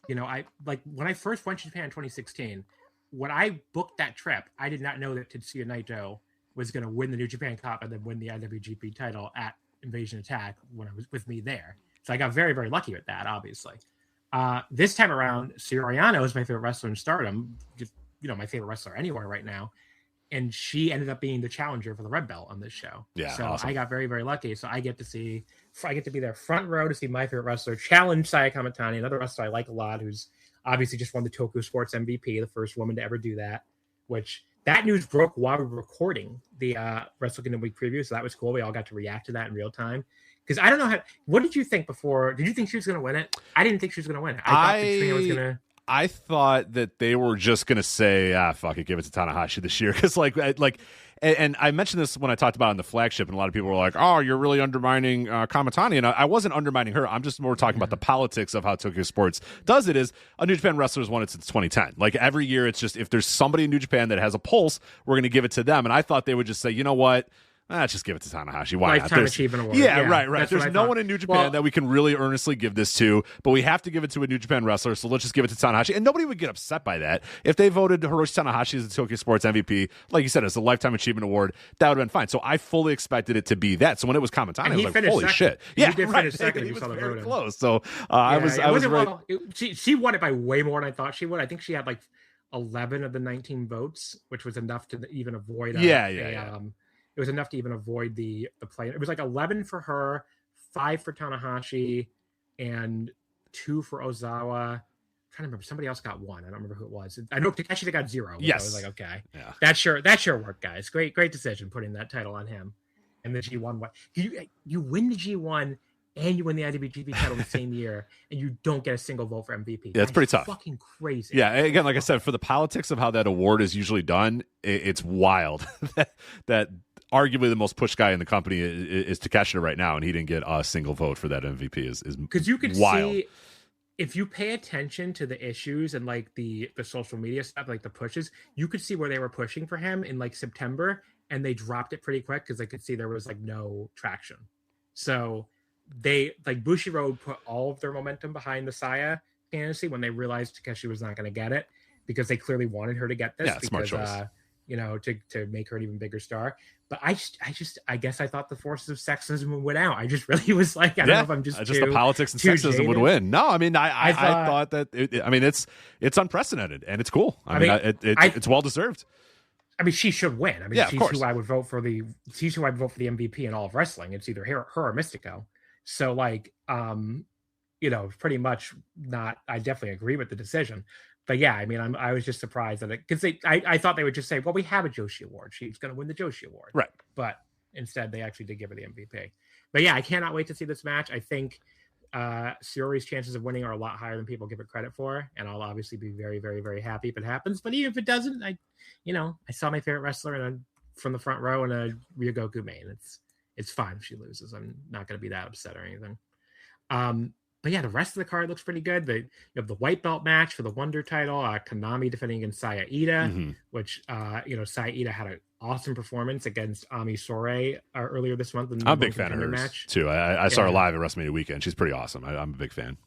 when I first went to Japan in 2016, when I booked that trip, I did not know that Tetsuya Naito was going to win the New Japan Cup and then win the IWGP title at Invasion Attack when I was with me there. So I got very, very lucky with that. Obviously, this time around, Siriano is my favorite wrestler in Stardom. Just, my favorite wrestler anywhere right now. And she ended up being the challenger for the red belt on this show. Yeah, so awesome. I got very, very lucky. So I get to be there front row to see my favorite wrestler challenge Saya Kamitani, another wrestler I like a lot, who's obviously just won the Tokyo Sports MVP, the first woman to ever do that. Which that news broke while we were recording the Wrestle Kingdom Week preview, so that was cool. We all got to react to that in real time. Because I don't know what did you think before? Did you think she was going to win it? I didn't think she was going to win it. I thought Katrina was going to. I thought that they were just going to say, fuck it, give it to Tanahashi this year. Because, and I mentioned this when I talked about it on the flagship, and a lot of people were like, oh, you're really undermining Kamitani. And I wasn't undermining her. I'm just more talking about the politics of how Tokyo Sports does it. Is a New Japan wrestler's won it since 2010. Like, every year, it's just, if there's somebody in New Japan that has a pulse, we're going to give it to them. And I thought they would just say, you know what? Just give it to Tanahashi. Why Lifetime not? Achievement Award. Yeah, right. There's no one in New Japan that we can really earnestly give this to, but we have to give it to a New Japan wrestler, so let's just give it to Tanahashi. And nobody would get upset by that. If they voted Hiroshi Tanahashi as the Tokyo Sports MVP, like you said, as a Lifetime Achievement Award, that would have been fine. So I fully expected it to be that. So when it was Kamitani, I was like, holy shit. Yeah, he did finish second. He was very close. So I was right. She won it by way more than I thought she would. I think she had 11 of the 19 votes, which was enough to even avoid it was enough to even avoid the play. It was 11 for her, 5 for Tanahashi, and 2 for Ozawa. I'm trying to remember. Somebody else got 1. I don't remember who it was. I know Takeshi got 0. Yes. I was like, okay. Yeah. That's your work, guys. Great decision putting that title on him. And the G1 one. You win the G1 and you win the IWGP title the same year, and you don't get a single vote for MVP. Yeah, it's pretty tough. Fucking crazy. Yeah, again, like I said, for the politics of how that award is usually done, it's wild that arguably the most pushed guy in the company is Takeshita right now, and he didn't get a single vote for that MVP. Is because you could wild. See if you pay attention to the issues and the social media stuff, the pushes, you could see where they were pushing for him in September, and they dropped it pretty quick because they could see there was no traction. So they Bushiroad put all of their momentum behind the Saya candidacy when they realized Takeshi was not going to get it, because they clearly wanted her to get this. Yeah, smart choice. To make her an even bigger star. But I guess I thought the forces of sexism would win out. I just really was I don't know if I'm just the politics and sexism jaded. Would win. No, I mean, I thought that it's unprecedented and it's cool. I mean, it's well deserved. I mean, she should win. I mean, Yeah, she's who I would vote for she's who I'd vote for the MVP in all of wrestling. It's either her or Mystico. So like, pretty much not, I definitely agree with the decision. But yeah, I mean, I was just surprised that because I thought they would just say, well, we have a Joshi Award. She's going to win the Joshi Award. Right. But instead they actually did give her the MVP. But yeah, I cannot wait to see this match. I think Sayori's chances of winning are a lot higher than people give it credit for. And I'll obviously be very, very, very happy if it happens. But even if it doesn't, I saw my favorite wrestler from the front row in a Ryogoku main. It's fine if she loses. I'm not going to be that upset or anything. But yeah, the rest of the card looks pretty good. You have the white belt match for the Wonder title. Konami defending against Saya Ida, which Saya Ida had an awesome performance against Ami Sourei earlier this month. I'm a big fan of hers match. Too. I saw her live at WrestleMania weekend. She's pretty awesome. I'm a big fan.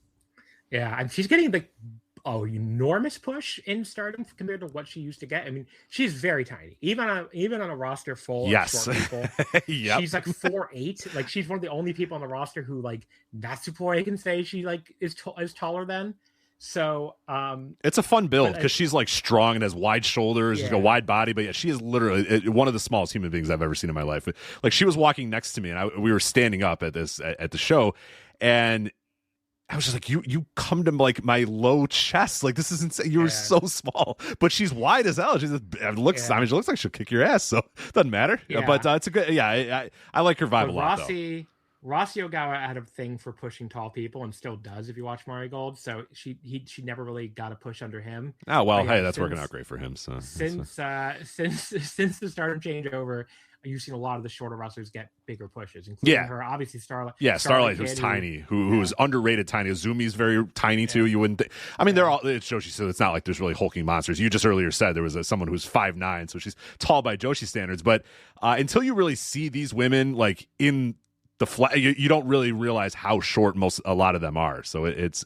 Yeah, and she's getting the enormous push in Stardom compared to what she used to get. I mean, she's very tiny. Even on a roster full of short people, yep. She's like 4'8". Like she's one of the only people on the roster who like Natsupoi can say she like is taller than. So it's a fun build because she's like strong and has wide shoulders, she's got a wide body, but yeah, she is literally one of the smallest human beings I've ever seen in my life. Like she was walking next to me and we were standing up at the show, and I was just like, you come to like my low chest. Like, this is insane. You were so small, but she's wide as hell. She looks like she'll kick your ass. So it doesn't matter. Yeah. But it's a good, I like her vibe a lot. Rossi Ogawa had a thing for pushing tall people and still does if you watch Mari Gold. So she never really got a push under him. Oh, well, hey, that's working out great for him. So since the Stardom changeover, you've seen a lot of the shorter wrestlers get bigger pushes, including her, obviously Starlight. Yeah, Starlight who's tiny, who's underrated tiny. Azumi's very tiny too. You wouldn't. I mean, they're all. It's Joshi, so it's not like there's really hulking monsters. You just earlier said there was someone who's 5'9", so she's tall by Joshi standards. But until you really see these women like in the flat, you don't really realize how short a lot of them are. So it's.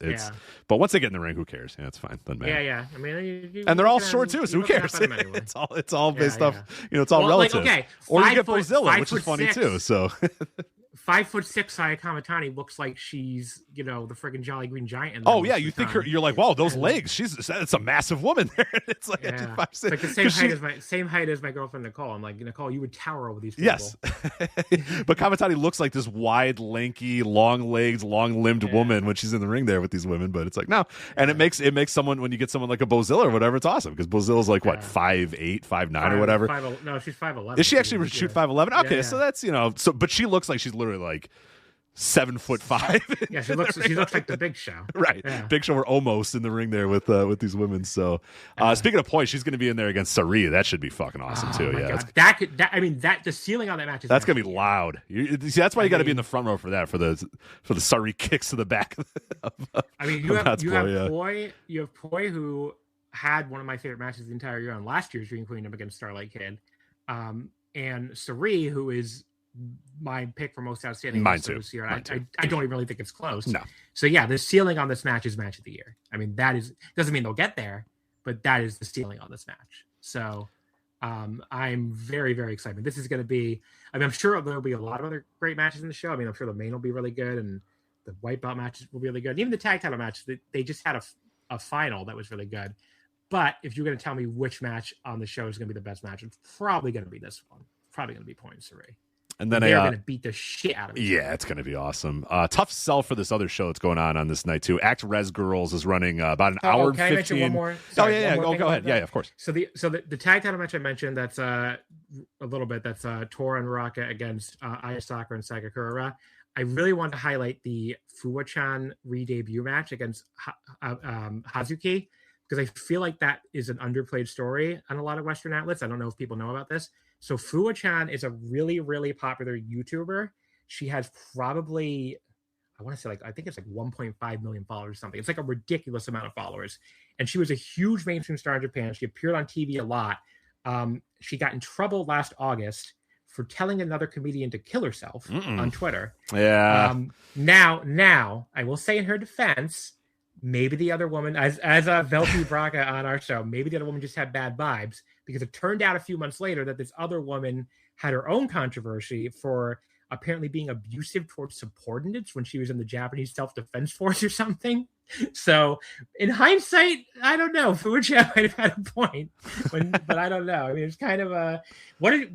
But once they get in the ring, who cares? Yeah, it's fine. Doesn't matter. Yeah. I mean, and they're all short too, so who cares? Anyway. It's all based off. It's all relative. Like, or you get Brazilla, which is funny too. So 5'6" Saya Kamatani looks like she's the friggin' Jolly Green Giant. You think you're like, wow, those legs. It's a massive woman there. It's like 5'6". Like the same height as my girlfriend Nicole. I'm like, Nicole, you would tower over these people. Yes, but Kamatani looks like this wide, lanky, long-legged, long-limbed woman when she's in the ring there with these women. But it's like no, and it makes someone when you get someone like a Bozilla or whatever, it's awesome because Bozilla's like what 5'8", 5'9" or whatever. No, she's 5'11". Is she actually shoot 5'11"? Okay, so that's but she looks like she's literally like 7'5". Yeah, she looks like the Big Show. Right. Yeah. Big Show or almost in the ring there with these women. So speaking of points, she's going to be in there against Sari. That should be fucking awesome too. Yeah. The ceiling on that match is that's going to be loud. That's why you got to be in the front row for that, for the Sari kicks to the back. You have Poi who had one of my favorite matches the entire year on last year's Dream Kingdom against Starlight Kid. And Sari, who is my pick for most outstanding this year. I don't even really think it's close. No. So yeah, the ceiling on this match is match of the year. I mean, doesn't mean they'll get there, but that is the ceiling on this match. So I'm very, very excited. This is going to be, I'm sure there'll be a lot of other great matches in the show. I mean, I'm sure the main will be really good and the white belt matches will be really good. And even the tag title match, they just had a final that was really good. But if you're going to tell me which match on the show is going to be the best match, it's probably going to be this one. Probably going to be Point and Sari. And then they're going to beat the shit out of each other. Yeah, it's going to be awesome. Tough sell for this other show that's going on this night too. Act Res Girls is running about an hour and 15. Can I mention one more? Sorry, go ahead. Yeah, of course. So the tag title match I mentioned, that's a little bit. That's Tora and Raka against Aya Sakura and Sakakura. I really want to highlight the Fuwa-chan re-debut match against Hazuki because I feel like that is an underplayed story on a lot of Western outlets. I don't know if people know about this. So Fuwa-chan is a really, really popular YouTuber. She has probably, I think it's like 1.5 million followers or something. It's like a ridiculous amount of followers. And she was a huge mainstream star in Japan. She appeared on TV a lot. She got in trouble last August for telling another comedian to kill herself on Twitter. Yeah. Now, I will say in her defense, maybe the other woman, as Velty Braga on our show, maybe the other woman just had bad vibes because it turned out a few months later that this other woman had her own controversy for apparently being abusive towards subordinates when she was in the Japanese Self-Defense Force or something. So in hindsight, I don't know. Fujian might have had a point, but I don't know. I mean, it's kind of a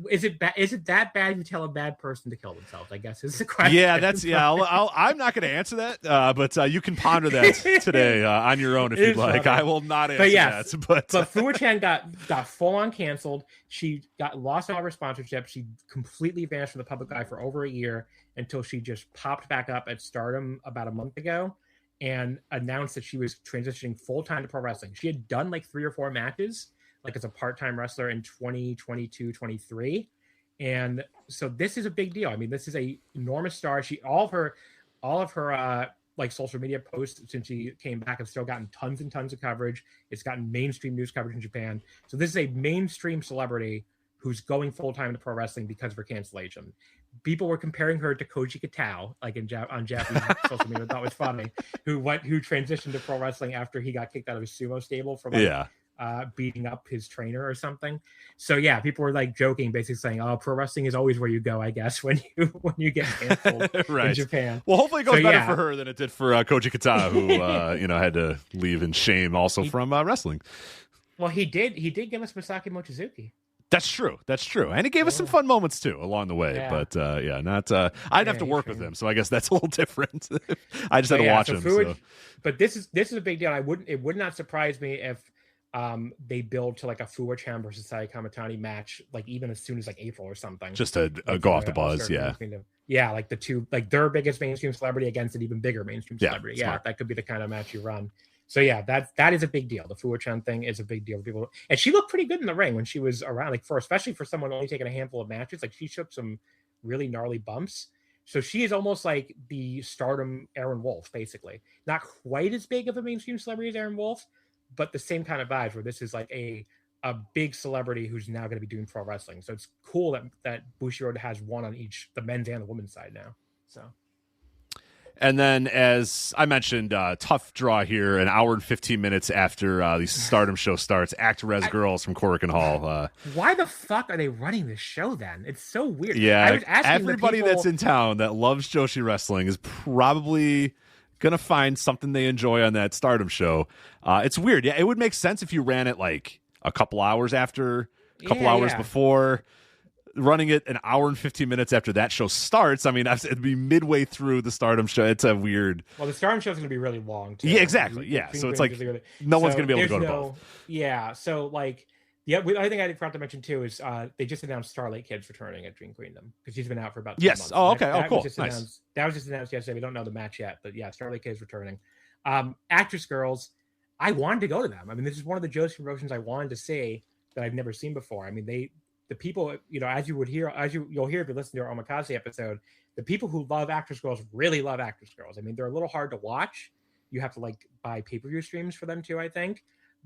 is it that bad if you tell a bad person to kill themselves? I guess is the question. Yeah, I'm not going to answer that, but you can ponder that today on your own if you'd like. Funny. I will not answer that. But Fujian got full on canceled. She lost all her sponsorship. She completely vanished from the public eye for over a year until she just popped back up at Stardom about a month ago and announced that she was transitioning full-time to pro wrestling. She had done like 3 or 4 matches, like as a part-time wrestler in 2022, 23. And so this is a big deal. I mean, this is a enormous star. All of her like social media posts since she came back have still gotten tons and tons of coverage. It's gotten mainstream news coverage in Japan. So this is a mainstream celebrity who's going full-time to pro wrestling because of her cancellation. People were comparing her to Koji Katao, like on Japanese social media. I thought was funny. Who transitioned to pro wrestling after he got kicked out of his sumo stable for beating up his trainer or something. So yeah, people were like joking, basically saying, "Oh, pro wrestling is always where you go, I guess, when you get canceled in Japan." Well, hopefully it goes better for her than it did for Koji Katao, who had to leave in shame also from wrestling. Well, he did give us Masaki Mochizuki. That's true. And he gave us some fun moments too along the way. Yeah. But not. I'd have to work with him, so I guess that's a little different. I just had to watch him. But this is a big deal. It would not surprise me if they build to like a Fuwa-chan versus Sai Kamitani match, like even as soon as like April or something. Just to go off the buzz, yeah, like the two, like their biggest mainstream celebrity against an even bigger mainstream celebrity. Yeah, that could be the kind of match you run. So yeah, that is a big deal. The Fuwa-chan thing is a big deal for people, and she looked pretty good in the ring when she was around. Like especially for someone only taking a handful of matches, like she took some really gnarly bumps. So she is almost like the Stardom Aaron Wolf, basically. Not quite as big of a mainstream celebrity as Aaron Wolf, but the same kind of vibes where this is like a big celebrity who's now going to be doing pro wrestling. So it's cool that Bushiroad has one on each, the men's and the women's side now. So. And then, as I mentioned, tough draw here, an hour and 15 minutes after the Stardom show starts. Actress Girls from Korakuen Hall. Why the fuck are they running this show then? It's so weird. Yeah, I was asking everybody that's in town that loves Joshi wrestling is probably going to find something they enjoy on that Stardom show. It's weird. Yeah, it would make sense if you ran it like a couple hours after, a couple hours before. Running it an hour and 15 minutes after that show starts. I mean, it'd be midway through the Stardom show. It's a weird. Well, the Stardom show is going to be really long, too. Yeah, exactly. Yeah. So it's like no one's going to be able to go to both. Yeah. So, like, the other thing I forgot to mention, too, is they just announced Starlight Kid's returning at Dream Kingdom because she's been out for about 2 months. Oh, okay. Cool. Nice. That was just announced yesterday. We don't know the match yet, but yeah, Starlight Kid's returning. Actress Girls, I wanted to go to them. I mean, this is one of the Joshi promotions I wanted to see that I've never seen before. I mean, the people, as you'll hear if you listen to our Omakase episode, the people who love Actress Girls really love Actress Girls. I mean, they're a little hard to watch. You have to like buy pay-per-view streams for them too, I think.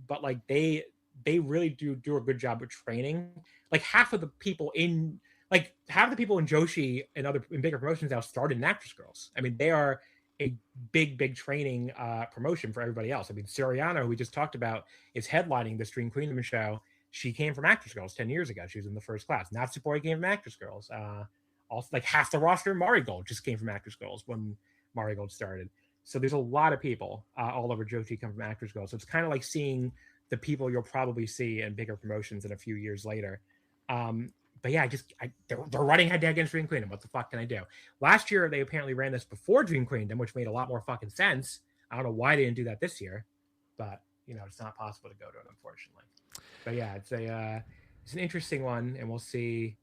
But like they really do a good job of training. Like half of the people in Joshi and bigger promotions now started in Actress Girls. I mean, they are a big training promotion for everybody else. I mean, Soriano, who we just talked about, is headlining this Dream Kingdom show. She came from Actress Girls 10 years ago. She was in the first class. Natsupoi came from Actress Girls. Also, like half the roster in Marigold just came from Actress Girls when Marigold started. So there's a lot of people all over Joshi come from Actress Girls. So it's kind of like seeing the people you'll probably see in bigger promotions in a few years later. But yeah, they're running head-to-head against Dream Kingdom. What the fuck can I do? Last year, they apparently ran this before Dream Kingdom, which made a lot more fucking sense. I don't know why they didn't do that this year, but it's not possible to go to it, unfortunately. But yeah, it's an interesting one, and we'll see.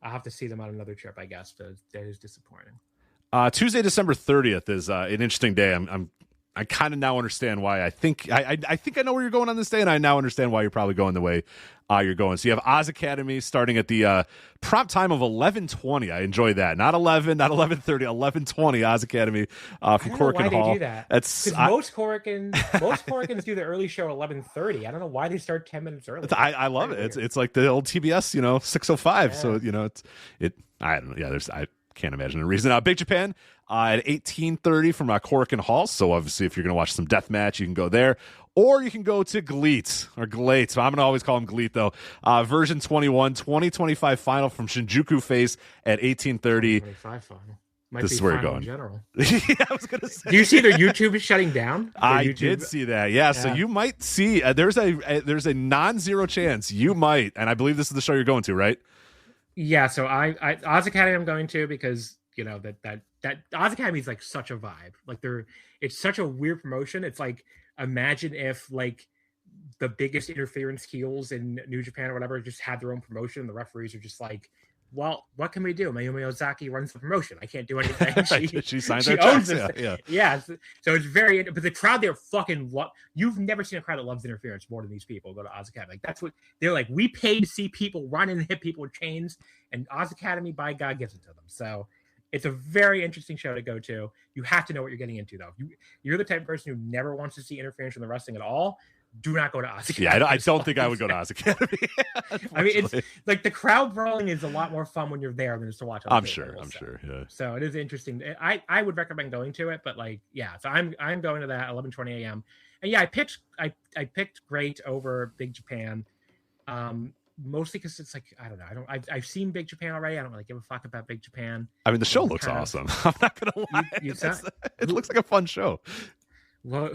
I'll have to see them on another trip, I guess. But that is disappointing. Tuesday, December 30th is an interesting day. I kind of now understand why. I think I know where you're going on this day, and I now understand why you're probably going the way you're going. So you have Oz Academy starting at the prompt time of 11:20. I enjoy that. Not 11, not 11:30, 11:20. Oz Academy from Korakuen Hall. They do that. Because most Korakuens do the early show at 11:30. I don't know why they start 10 minutes early. I love it. It's like the old TBS, 6:05. Yeah. So I don't know. Yeah, I can't imagine a reason. Big Japan at 18:30 from Korakuen Hall. So obviously, if you're going to watch some deathmatch, you can go there, or you can go to GLEAT or GLEAT. So I'm going to always call him GLEAT though. Version 21, 2025 final from Shinjuku Face at 18:30. 25 final. Might this be is where you're final going. in general. Yeah, I was gonna say. Do you see their YouTube is shutting down? I did see that. Yeah, so you might see there's a non-zero chance you might, and I believe this is the show you're going to, right? Yeah, so I Oz Academy I'm going to because you know that Oz Academy is like such a vibe. Like it's such a weird promotion. It's like imagine if like the biggest interference heels in New Japan or whatever just had their own promotion. The referees are just like, well, what can we do? Mayumi Ozaki runs the promotion. I can't do anything. She signs she our owns checks. this. Yeah. So it's very, but the crowd there fucking you've never seen a crowd that loves interference more than these people go to Oz Academy. Like that's what they're like. We pay to see people run and hit people with chains, and Oz Academy, by God, gives it to them. So it's a very interesting show to go to. You have to know what you're getting into, though. You're the type of person who never wants to see interference in the wrestling at all. Do not go to Oz Academy. Yeah, I don't think I would go to Oz Academy. I mean, it's like the crowd brawling is a lot more fun when you're there than just to watch. I'm sure. Yeah. So it is interesting. I would recommend going to it, but like, yeah. So I'm going to that 11:20 a.m. And yeah, I picked Great over Big Japan, mostly because it's like I don't know. I've seen Big Japan already. I don't really give a fuck about Big Japan. I mean, the show looks awesome. I'm not gonna lie. It looks like a fun show. Well,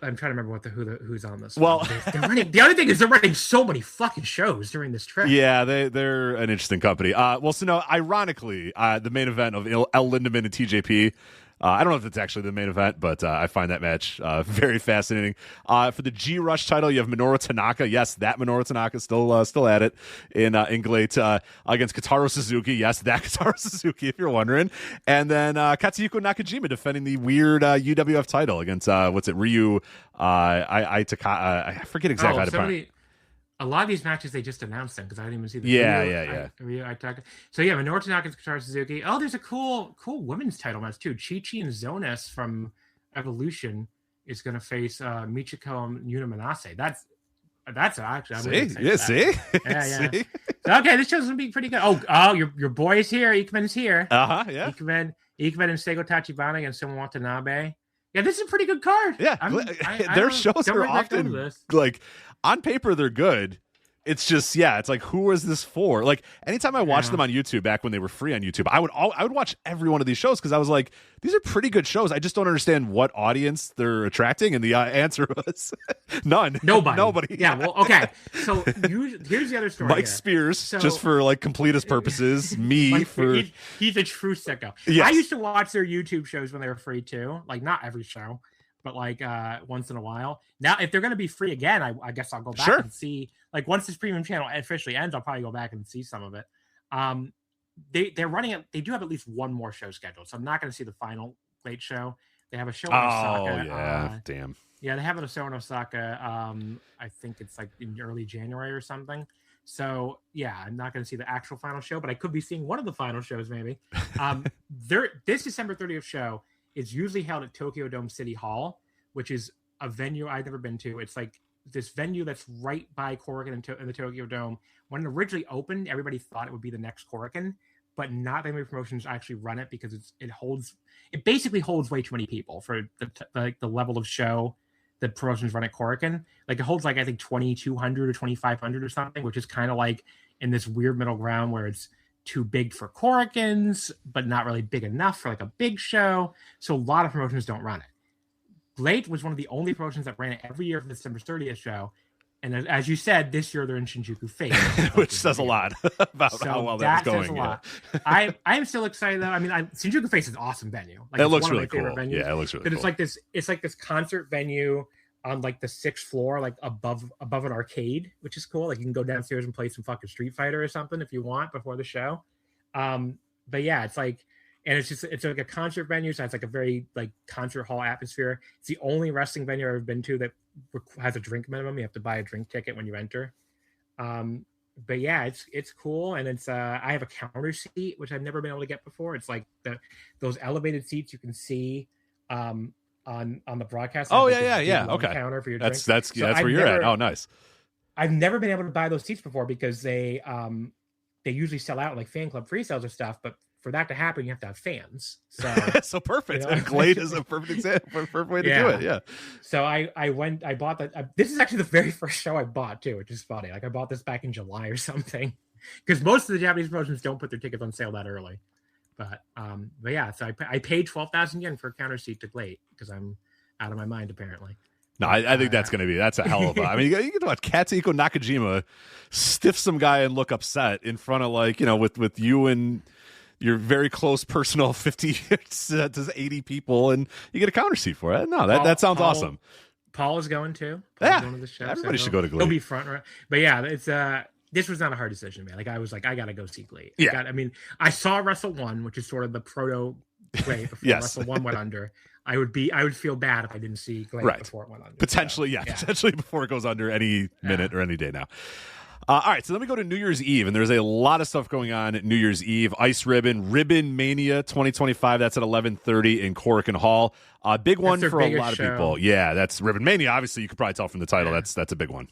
I'm trying to remember who's on this. Well, they're running, the other thing is they're running so many fucking shows during this trip. Yeah, they're an interesting company. So no, ironically, the main event of El Lindemann and TJP. I don't know if it's actually the main event, but I find that match very fascinating. For the G Rush title, you have Minoru Tanaka. Yes, that Minoru Tanaka still at it in GLEAT against Kotaro Suzuki. Yes, that Kotaro Suzuki, if you're wondering. And then Katsuhiko Nakajima defending the weird UWF title against Ryu I forget exactly how to pronounce it. A lot of these matches they just announced them because I didn't even see the So yeah, Minoru Tanaka and Kotaro Suzuki. Oh, there's a cool women's title match too. Chi-Chi and Zonas from Evolution is going to face Michiko and Yuna Manase. That's actually see. See? So, okay, this show's gonna be pretty good. Oh, your boy is here. Ikemen's here. Yeah. Ikemen and Seigo Tachibana against Sumo Watanabe. Yeah, this is a pretty good card. Yeah, their shows are often like on paper they're good. It's just it's like who is this for? Like anytime I watched them on YouTube back when they were free on YouTube, I would watch every one of these shows because I was like, these are pretty good shows. I just don't understand what audience they're attracting, and the answer was none. Nobody. Yeah. Well, okay. So here's the other story. Mike Spears, just for like completist purposes. Me for he's a true sicko. Yes. I used to watch their YouTube shows when they were free too. Like not every show, but like once in a while. Now, if they're going to be free again, I guess I'll go back and see. Like once this premium channel officially ends, I'll probably go back and see some of it. They're running it. They do have at least one more show scheduled, so I'm not going to see the final late show. They have a show in Osaka. Oh yeah, damn. Yeah, they have a show in Osaka. I think it's like in early January or something. So yeah, I'm not going to see the actual final show, but I could be seeing one of the final shows maybe. This December 30th show is usually held at Tokyo Dome City Hall, which is a venue I've never been to. It's like this venue that's right by Korakuen in the Tokyo Dome. When it originally opened, everybody thought it would be the next Korakuen, but not that many promotions actually run it because it basically holds way too many people for the level of show that promotions run at Korakuen. Like it holds like I think 2,200 or 2,500 or something, which is kind of like in this weird middle ground where it's too big for Korakuens, but not really big enough for like a big show. So a lot of promotions don't run it. GLEAT was one of the only promotions that ran it every year for the December 30th show. And as you said, this year they're in Shinjuku Fate. Which says a lot about how well that's going. Says a lot. I am still excited though. I mean, Shinjuku Fate is an awesome venue. Like, it looks really cool. Yeah, it looks really cool. It's like this concert venue on like the 6th floor, like above an arcade, which is cool. Like you can go downstairs and play some fucking Street Fighter or something if you want before the show. But yeah, it's like, and it's like a concert venue, so it's like a very like concert hall atmosphere. It's the only wrestling venue I've ever been to that has a drink minimum. You have to buy a drink ticket when you enter. But yeah, it's cool, and it's I have a counter seat which I've never been able to get before. It's like those elevated seats you can see on the broadcast. Oh yeah. Okay. Counter for your that's where you're at. Oh, nice. I've never been able to buy those seats before because they usually sell out like fan club free sales or stuff, but for that to happen, you have to have fans. So, so perfect. You know? GLEAT is a perfect example, perfect way to do it. Yeah. So I bought that. This is actually the very first show I bought too, which is funny. Like I bought this back in July or something, because most of the Japanese promotions don't put their tickets on sale that early. But yeah, so I paid 12,000 yen for a counter seat to GLEAT because I'm out of my mind apparently. No, I think that's a hell of a. I mean, you get to watch Katsuhiko Nakajima stiff some guy and look upset in front of with you and your very close personal 50 to 80 people, and you get a counter seat for it. No, that sounds awesome. Paul is going too. Paul's going to the show, everybody should go to GLEAT. He'll be front row. But yeah, it's this was not a hard decision, man. Like I was like, I gotta go see GLEAT. Yeah. I saw Wrestle 1, which is sort of the proto GLEAT before Yes. Wrestle 1 went under. I would feel bad if I didn't see GLEAT before it went under. Potentially before it goes under any minute or any day now. All right, so then we go to New Year's Eve, and there's a lot of stuff going on at New Year's Eve. Ice Ribbon Mania 2025. That's at 11:30 in Korakuen Hall. Big one for a lot of people. Yeah, that's Ribbon Mania. Obviously, you could probably tell from the title. That's a big one.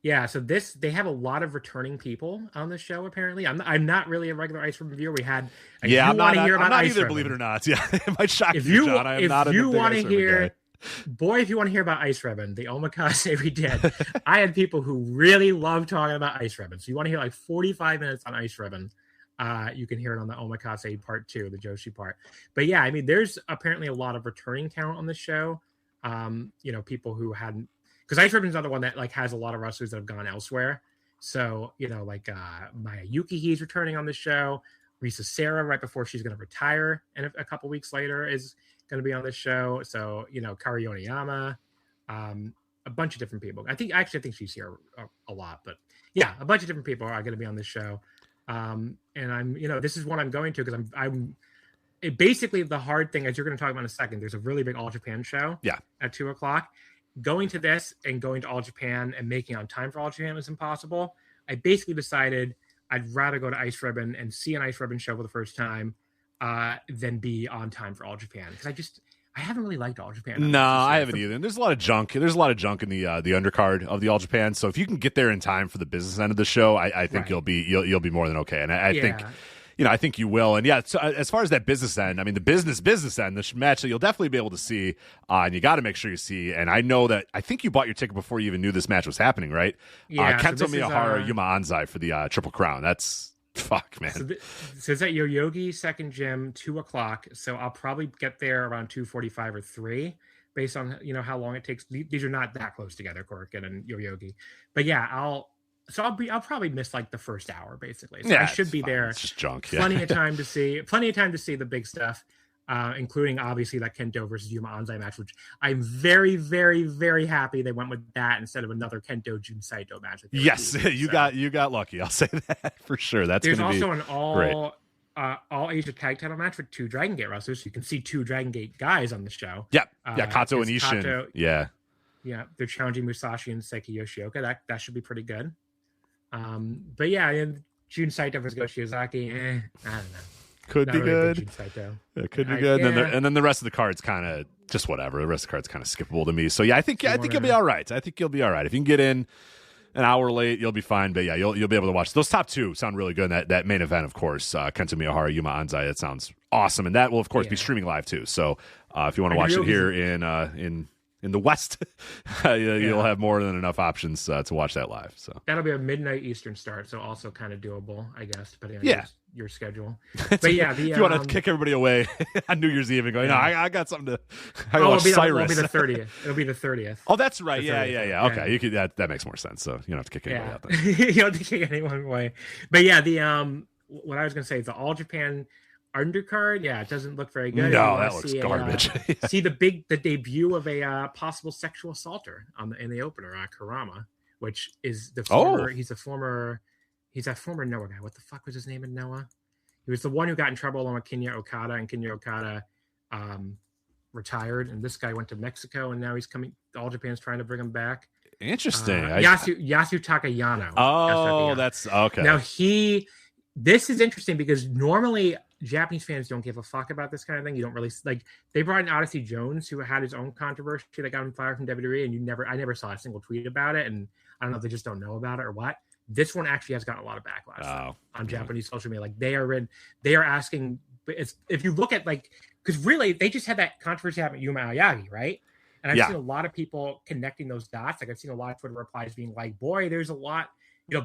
Yeah, so they have a lot of returning people on the show. Apparently, I'm not really a regular Ice Ribbon viewer. We had I'm not Ice either. Ribbon. Believe it or not, yeah, it might shock you, John. I am not a big Ice Ribbon guy. Boy, if you want to hear about Ice Ribbon, the Omakase we did, I had people who really love talking about Ice Ribbon. So you want to hear like 45 minutes on Ice Ribbon, you can hear it on the Omakase part 2, the Joshi part. But yeah, I mean, there's apparently a lot of returning talent on the show. People who hadn't, because Ice Ribbon's another one that like has a lot of wrestlers that have gone elsewhere. So, Maya Yukihi's returning on the show. Risa Serra, right before she's going to retire, and a couple weeks later is going to be on the show. So, Kari Oniyama, a bunch of different people. I think she's here a lot, but yeah, a bunch of different people are going to be on the show. And I'm, this is what I'm going to, because basically the hard thing, as you're going to talk about in a second, there's a really big All Japan show at 2:00. Going to this and going to All Japan and making on time for All Japan was impossible. I basically decided I'd rather go to Ice Ribbon and see an Ice Ribbon show for the first time than be on time for All Japan, because I haven't really liked All Japan. No, I haven't either. And there's a lot of junk. There's a lot of junk in the undercard of the All Japan. So if you can get there in time for the business end of the show, I think you'll be more than okay. And I think. I think you will. And yeah, so as far as that business end, I mean, the business end, the match that you'll definitely be able to see, and you got to make sure you see. And I think you bought your ticket before you even knew this match was happening, right? Yeah. Kento Miyahara, Yuma Anzai for the Triple Crown. That's fuck, man. So it's at Yoyogi Second Gym, 2:00. So I'll probably get there around 2:45 or 3, based on how long it takes. These are not that close together, Korakuen and Yoyogi. But yeah, I'll probably miss like the first hour, basically. So I should be there. It's just junk. Plenty of time to see the big stuff, including obviously that Kento versus Yuma Anzai match, which I'm very, very, very happy they went with that instead of another Kento Jun Saito match. Yes, you got lucky. I'll say that for sure. There's also an all Asia tag title match with 2 Dragon Gate wrestlers. So you can see 2 Dragon Gate guys on the show. Yep. Kato and Ishin. Yeah, they're challenging Musashi and Seiki Yoshioka. That should be pretty good. But yeah, and Jun Saito versus Go Shiozaki, I don't know. Could be good. It could be good. And then the rest of the card's kind of just whatever. The rest of the card's kind of skippable to me. So yeah, I think you'll be all right. I think you'll be all right. If you can get in an hour late, you'll be fine. But yeah, you'll be able to watch those top 2. Sound really good. And that main event, of course, Kento Miyahara, Yuma Anzai. That sounds awesome, and that will of course be streaming live too. So if you want to watch it here in the West, you'll have more than enough options to watch that live. So that'll be a midnight Eastern start, so also kind of doable, I guess, depending on your schedule. But yeah, if you want to kick everybody away on New Year's Eve and go, I got something to. It'll be the 30th. It'll be the 30th. Oh, that's right. Yeah. Okay, you could. That makes more sense. So you don't have to kick anybody out there. You don't have to kick anyone away. But yeah, what I was going to say is the All Japan undercard, it doesn't look very good. No, that looks garbage. See the debut of a possible sexual assaulter in the opener, Karama, which is the former. He's a former Noah guy. What the fuck was his name in Noah? He was the one who got in trouble along with Kinya Okada, and Kinya Okada retired, and this guy went to Mexico, and now he's coming. All Japan's trying to bring him back. Interesting. Yasu Takayano. Oh, that's okay. Now this is interesting because normally Japanese fans don't give a fuck about this kind of thing. You don't really like. They brought in Odyssey Jones, who had his own controversy that got him fired from WWE, and I never saw a single tweet about it. And I don't know if they just don't know about it or what. This one actually has gotten a lot of backlash on Japanese social media. Like they are asking. If you look at because really they just had that controversy happen with Yuma Aoyagi, right? And I've seen a lot of people connecting those dots. Like I've seen a lot of Twitter replies being like, "Boy, there's a lot."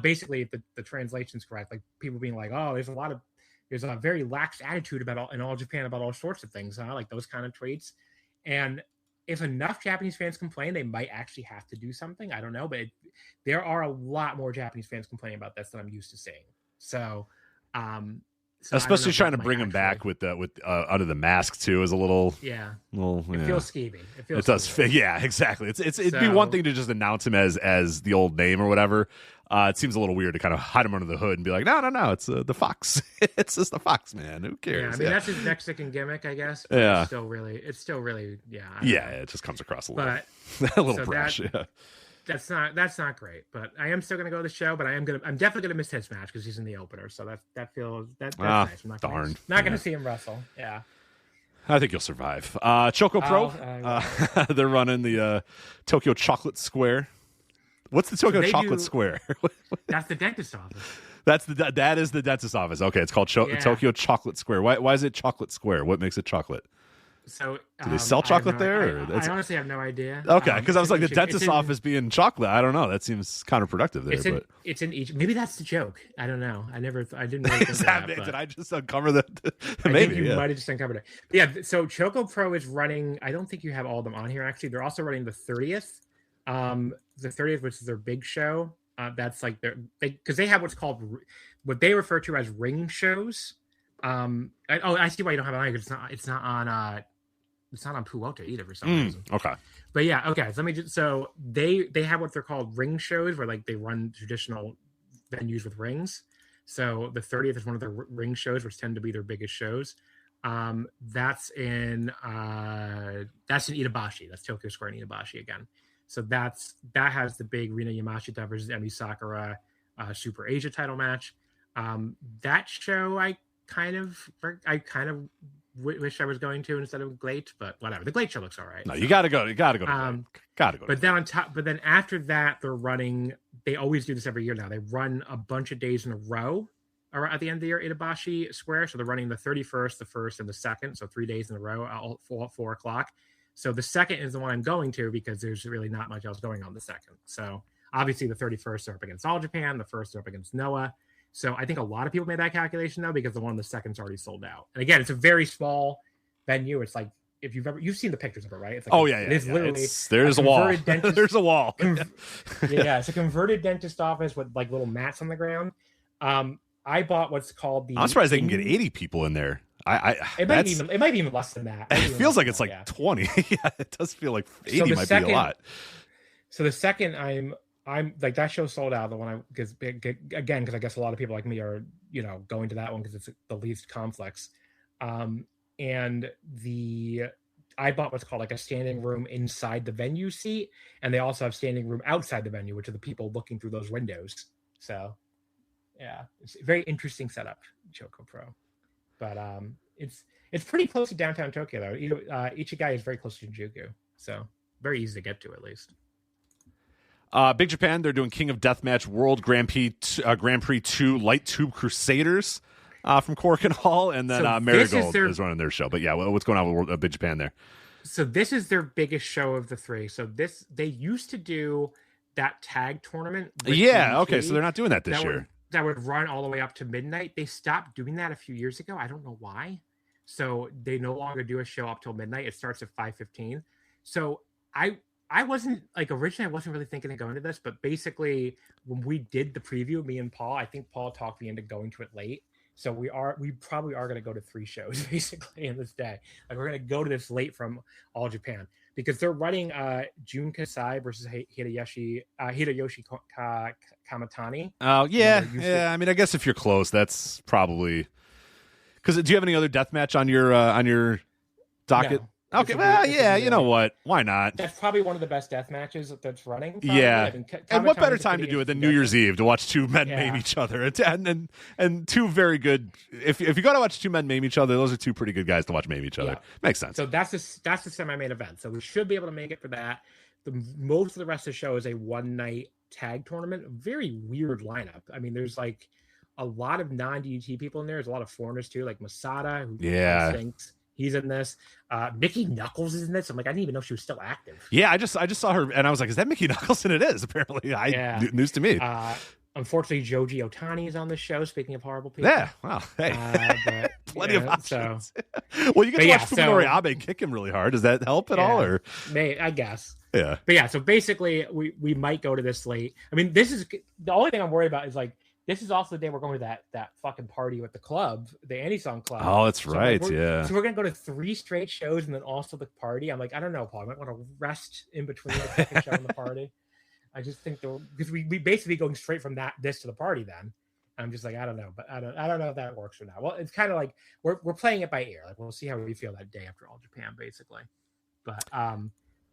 Basically, if the translation's correct, like people being like, "Oh, there's a lot of there's a very lax attitude in all Japan about all sorts of things, like those kind of traits. And if enough Japanese fans complain, they might actually have to do something. I don't know, but there are a lot more Japanese fans complaining about this than I'm used to seeing. So, especially trying to bring him back with under the mask too is a little it feels skeevy. It does fit. Yeah, exactly. It'd be one thing to just announce him as the old name or whatever. It seems a little weird to kind of hide him under the hood and be like, no, it's the Fox. It's just the Fox, man. Who cares? Yeah, I mean that's his Mexican gimmick, I guess. But it's still really, it just comes across a little, but a little brash. That's not great. But I am still gonna go to the show. But I'm definitely gonna miss his match because he's in the opener. So that's nice. I'm not gonna see him wrestle. Yeah. I think you'll survive. Choco Pro, they're running the Tokyo Chocolate Square. What's the Tokyo Chocolate Square? That's the dentist office. That is the dentist office. Okay, it's called Tokyo Chocolate Square. Why is it Chocolate Square? What makes it chocolate? So do they sell chocolate there? I honestly have no idea. Okay, because I was like the dentist office being chocolate. I don't know. That seems counterproductive there. It's in each. Maybe that's the joke. I don't know. I didn't really think that. Did I just uncover that? Maybe I think you might have just uncovered it. But yeah. So Choco Pro is running. I don't think you have all of them on here. Actually, they're also running the 30th. The 30th, which is their big show. That's like because they have what they refer to as ring shows. I see why you don't have it on here. It's not on Puota either for some reason. Okay. But yeah, okay. So they have what they're called ring shows, where like they run traditional venues with rings. So the 30th is one of their ring shows, which tend to be their biggest shows. That's in Itabashi. That's Tokyo Square in Itabashi again. So that has the big Rina Yamashita versus Emi Sakura Super Asia title match. That show I kind of wish I was going to instead of Glate, but whatever. The Glate show looks all right. No, you gotta go. You gotta go. Gotta go. But then after that, they're running. They always do this every year now. They run a bunch of days in a row at the end of the year at Itabashi Square. So they're running the 31st, the 1st, and the 2nd. So 3 days in a row at 4 o'clock. So the 2nd is the one I'm going to because there's really not much else going on the 2nd. So obviously the 31st are up against All Japan. The 1st are up against Noah. So I think a lot of people made that calculation though, because the one on the 2nd's already sold out. And again, it's a very small venue. It's like, if you've seen the pictures of it, right? It's like, it's literally there's a wall. There's a wall. It's a converted dentist office with like little mats on the ground. I bought what's called the. I'm surprised they can get 80 people in there. It might be even less than that. It feels like it's like 20. Yeah, it does feel like 80 might be a lot. So the 2nd, I'm like that show sold out. The one because I guess a lot of people like me are going to that one because it's the least complex. And I bought what's called like a standing room inside the venue seat, and they also have standing room outside the venue, which are the people looking through those windows. So yeah, it's a very interesting setup, Choco Pro. But it's pretty close to downtown Tokyo though. Ichigai is very close to Shinjuku, so very easy to get to at least. Big Japan, they're doing King of Deathmatch World Grand Prix 2 Light Tube Crusaders from Korakuen Hall, and then Marigold is running their show. But yeah, what's going on with Big Japan there? So this is their biggest show of the 3. So they used to do that tag tournament. Yeah, okay, so they're not doing that this year. That would run all the way up to midnight. They stopped doing that a few years ago. I don't know why. So they no longer do a show up till midnight. It starts at 5:15. So I wasn't originally I wasn't really thinking of going to this, but basically when we did the preview, me and Paul, I think Paul talked me into going to it late. So we probably are going to go to 3 shows basically in this day. Like we're going to go to this late from All Japan because they're running Jun Kasai versus Hideyoshi Kamatani. Oh yeah. I mean, I guess if you're close, that's probably because. Do you have any other death match on your docket? No. Okay, well, yeah, you know what? Why not? That's probably one of the best death matches that's running. Probably. Yeah, I mean, and what better time to do it than New Year's Eve to watch 2 men maim each other, and 2 very good. If you go to watch 2 men maim each other, those are 2 pretty good guys to watch maim each other. Yeah. Makes sense. So that's the semi-main event. So we should be able to make it for that. Most of the rest of the show is a 1-night tag tournament. Very weird lineup. I mean, there's like a lot of non-DDT people in there. There's a lot of foreigners too, like Masada, who stinks. He's in this. Mickey Knuckles is in this. I'm like, I didn't even know she was still active. Yeah, I just saw her, and I was like, is that Mickey Knuckles? And it is apparently. News to me. Unfortunately, Joji Otani is on the show. Speaking of horrible people, Yeah, wow, hey, but, plenty of options. So, well, you get to watch Fuminori Abe kick him really hard. Does that help at all? Or I guess. Yeah. But yeah, so basically, we might go to this late. I mean, this is the only thing I'm worried about is like this is also the day we're going to that fucking party with the club, the Anti-Song Club. Oh, that's right. Yeah. So we're gonna go to 3 straight shows and then also the party. I'm like, I don't know, Paul. I might want to rest in between the second show and the party. I just think because we basically going straight from this to the party then. I'm just like, I don't know, but I don't know if that works or not. Well, it's kind of like we're playing it by ear. Like we'll see how we feel that day after All Japan, basically. But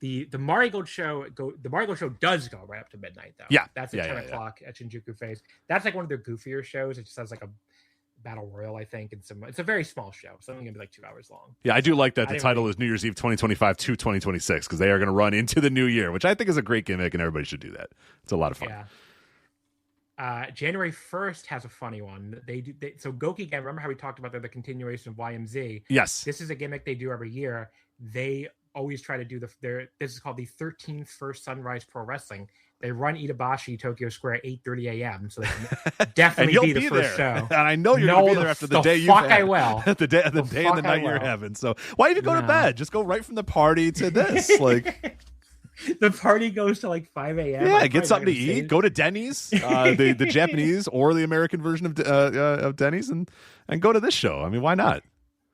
the Marigold show does go right up to midnight though. Yeah, that's at 10 o'clock at Shinjuku Face. That's like one of their goofier shows. It just has like a battle royal, I think, and it's a very small show. It's only gonna be like 2 hours long. Yeah, I do like that the title is New Year's Eve 2025 to 2026 because they are going to run into the new year, which I think is a great gimmick, and everybody should do that. It's a lot of fun. Yeah. January 1st has a funny one. So Goki Gen, remember how we talked about the continuation of YMZ? Yes. This is a gimmick they do every year. They always try to do this is called the 13th First Sunrise Pro Wrestling. They run Itabashi Tokyo Square at 8:30 a.m. So they can definitely be the first show. And I know you're going to be there after the day you have. I will. the day and the night you're having. So why even go to bed? Just go right from the party to this. Like the party goes to like 5 a.m. Yeah, get something to eat. Go to Denny's, the Japanese or the American version of Denny's, and go to this show. I mean, why not?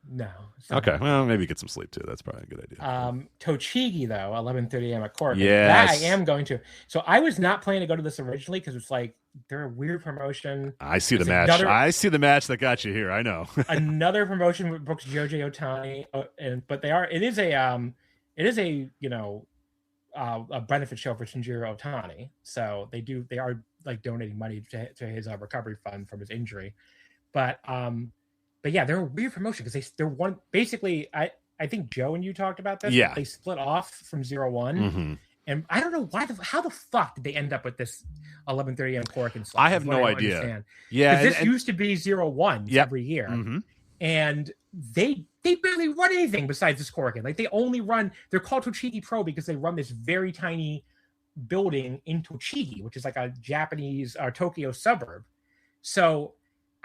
No. Okay, well, maybe get some sleep too. That's probably a good idea. Tochigi though, 11:30 a.m. at Cork. Yes, that I am going to. So I was not planning to go to this originally because it's like they're a weird promotion. I see the match. I see the match that got you here. I know. Another promotion with Brooks Joji Otani, but they are. It is a a benefit show for Shinjiro Otani. So they are like donating money to his recovery fund from his injury, but yeah, they're a weird promotion because they're one basically. I think Joe and you talked about this. Yeah, they split off from 01, mm-hmm. and I don't know how the fuck did they end up with this 11:30 a.m. Cork and I have no idea. Understand. Yeah, this used to be 01 every year, mm-hmm. and they barely run anything besides this Cork. Like they only run. They're called Tochigi Pro because they run this very tiny building in Tochigi, which is like a Japanese Tokyo suburb. So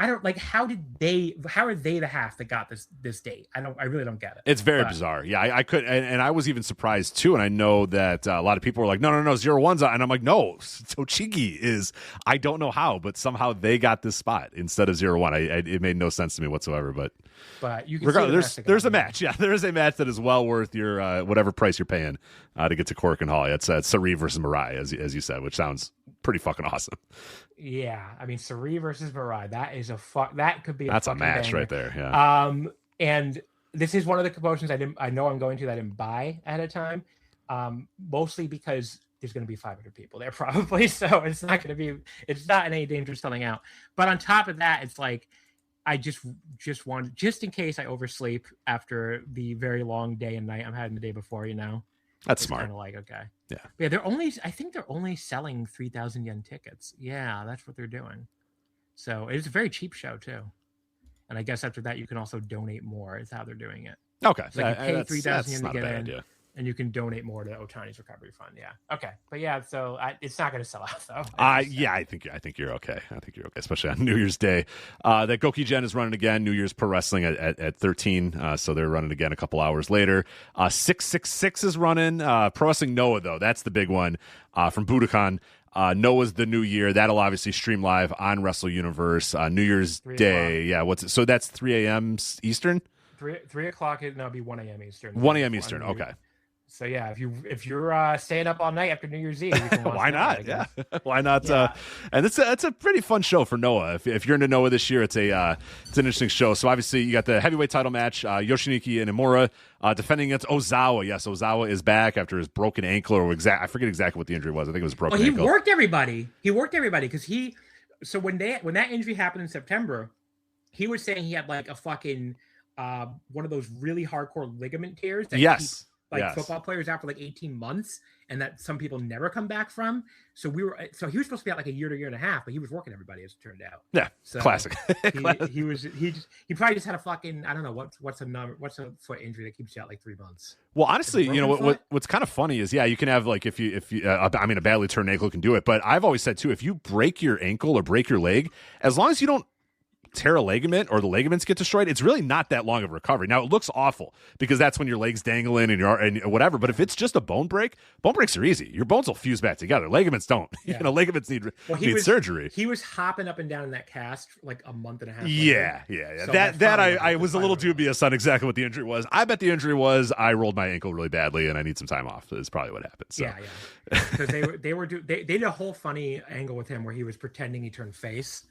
I don't like how are they the half that got this date? I really don't get it. It's very bizarre. Yeah, I could and I was even surprised too. And I know that a lot of people were like, no, 01's on. And I'm like, no, Tochigi is. I don't know how, but somehow they got this spot instead of 01. It made no sense to me whatsoever. But you can regardless, there's a match. Yeah, there is a match that is well worth your whatever price you're paying to get to Cork and Hall. It's Sari versus Mirai, as you said, which sounds pretty fucking awesome. Yeah, I mean, Sari versus Mirai. That is that could be that's a match banger. Right there. Yeah. And this is one of the promotions I know I'm going to that I didn't buy ahead of time. Mostly because there's going to be 500 people there probably, so it's not in any danger of selling out. But on top of that, it's like I just wanted, just in case I oversleep after the very long day and night I'm having the day before, That's smart. Kind of like, okay. Yeah. Yeah, I think they're only selling 3,000 yen tickets. Yeah, that's what they're doing. So it's a very cheap show too. And I guess after that you can also donate more is how they're doing it. Okay. So you pay 3,000 yen to get in. Idea. And you can donate more to Otani's recovery fund. Yeah. Okay. But yeah, so it's not going to sell out though. I think you're okay. I think you're okay, especially on New Year's Day. That Goki Gen is running again. New Year's Pro Wrestling at 13. So they're running again a couple hours later. 666 is running. Pro Wrestling Noah though, that's the big one from Budokan. Noah's the new year. That'll obviously stream live on Wrestle Universe. New Year's Day. Yeah. So that's 3 a.m. Eastern. 3 o'clock. It'll be 1 a.m. Eastern. 1 a.m. Eastern. Okay. So yeah, if you're staying up all night after New Year's Eve, you can watch why not? Yeah, why not? Yeah. And it's a pretty fun show for Noah. If you're into Noah this year, it's an interesting show. So obviously you got the heavyweight title match, Yoshiniki and Imura defending against Ozawa. Yes, Ozawa is back after his broken ankle I forget exactly what the injury was. I think it was broken ankle. He worked everybody because so when that injury happened in September, he was saying he had like a fucking one of those really hardcore ligament tears. football players out for like 18 months, and that some people never come back from. So he was supposed to be out like a year to year and a half, but he was working everybody, as it turned out. Yeah, so classic. he probably just had a fucking, I don't know what's a foot injury that keeps you out like 3 months. Well, honestly, you know what's kind of funny is, you can have like if you a badly turned ankle can do it, but I've always said too, if you break your ankle or break your leg, as long as you don't tear a ligament or the ligaments get destroyed, it's really not that long of a recovery. Now it looks awful because that's when your leg's dangling and whatever, but if it's just a bone breaks are easy. Your bones will fuse back together. Ligaments don't. Yeah. Ligaments need surgery. He was hopping up and down in that cast like a month and a half later. Yeah. So that I was a little dubious on exactly what the injury was. I bet the injury was I rolled my ankle really badly and I need some time off. Is probably what happened. So. Yeah. Because they did a whole funny angle with him where he was pretending he turned face,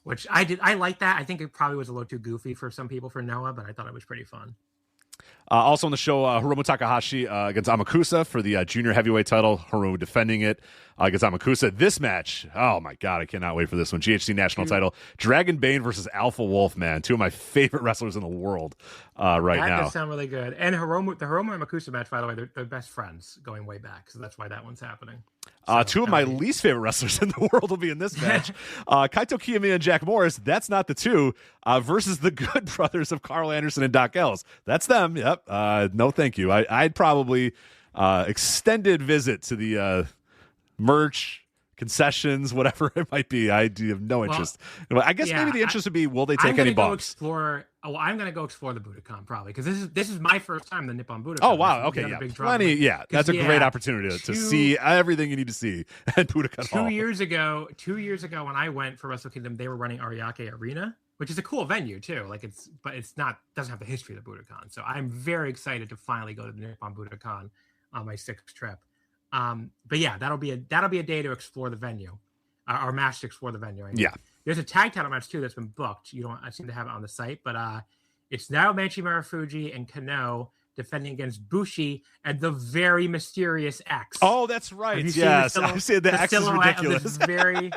which I did. I like that. I think it probably was a little too goofy for some people, for Noah, but I thought it was pretty fun. Also on the show, Hiromu Takahashi against Amakusa for the junior heavyweight title. Hiromu defending it against Amakusa. This match, oh my God, I cannot wait for this one. GHC national title. Dragon Bane versus Alpha Wolf, man. Two of my favorite wrestlers in the world now. That does sound really good. And the Hiromu and Amakusa match, by the way, they're best friends going way back, so that's why that one's happening. Two of my least favorite wrestlers in the world will be in this match. Kaito Kiyomiya and Jack Morris, that's not the two, versus the Good Brothers of Carl Anderson and Doc Ellis. That's them, yep. No, thank you. I'd probably extended visit to the merch, concessions, whatever it might be. I do have no interest. I guess maybe the interest would be, will they take any bumps? I'm going to go explore the Budokan probably, because this is my first time in the Nippon Budokan. Oh wow, okay, yeah, plenty. Yeah, that's a great opportunity to see everything you need to see at Budokan Hall. 2 years ago when I went for Wrestle Kingdom, they were running Ariake Arena, which is a cool venue too. But it's doesn't have the history of the Budokan. So I'm very excited to finally go to the Nippon Budokan on my 6th trip. But yeah, that'll be a day to explore the venue, our match to explore the venue. I mean. Yeah. There's a tag title match too that's been booked. I seem to have it on the site, but it's now Naomichi Marufuji and Kano defending against Bushi and the very mysterious X. Oh, that's right. Yes, I've seen the X is ridiculous. The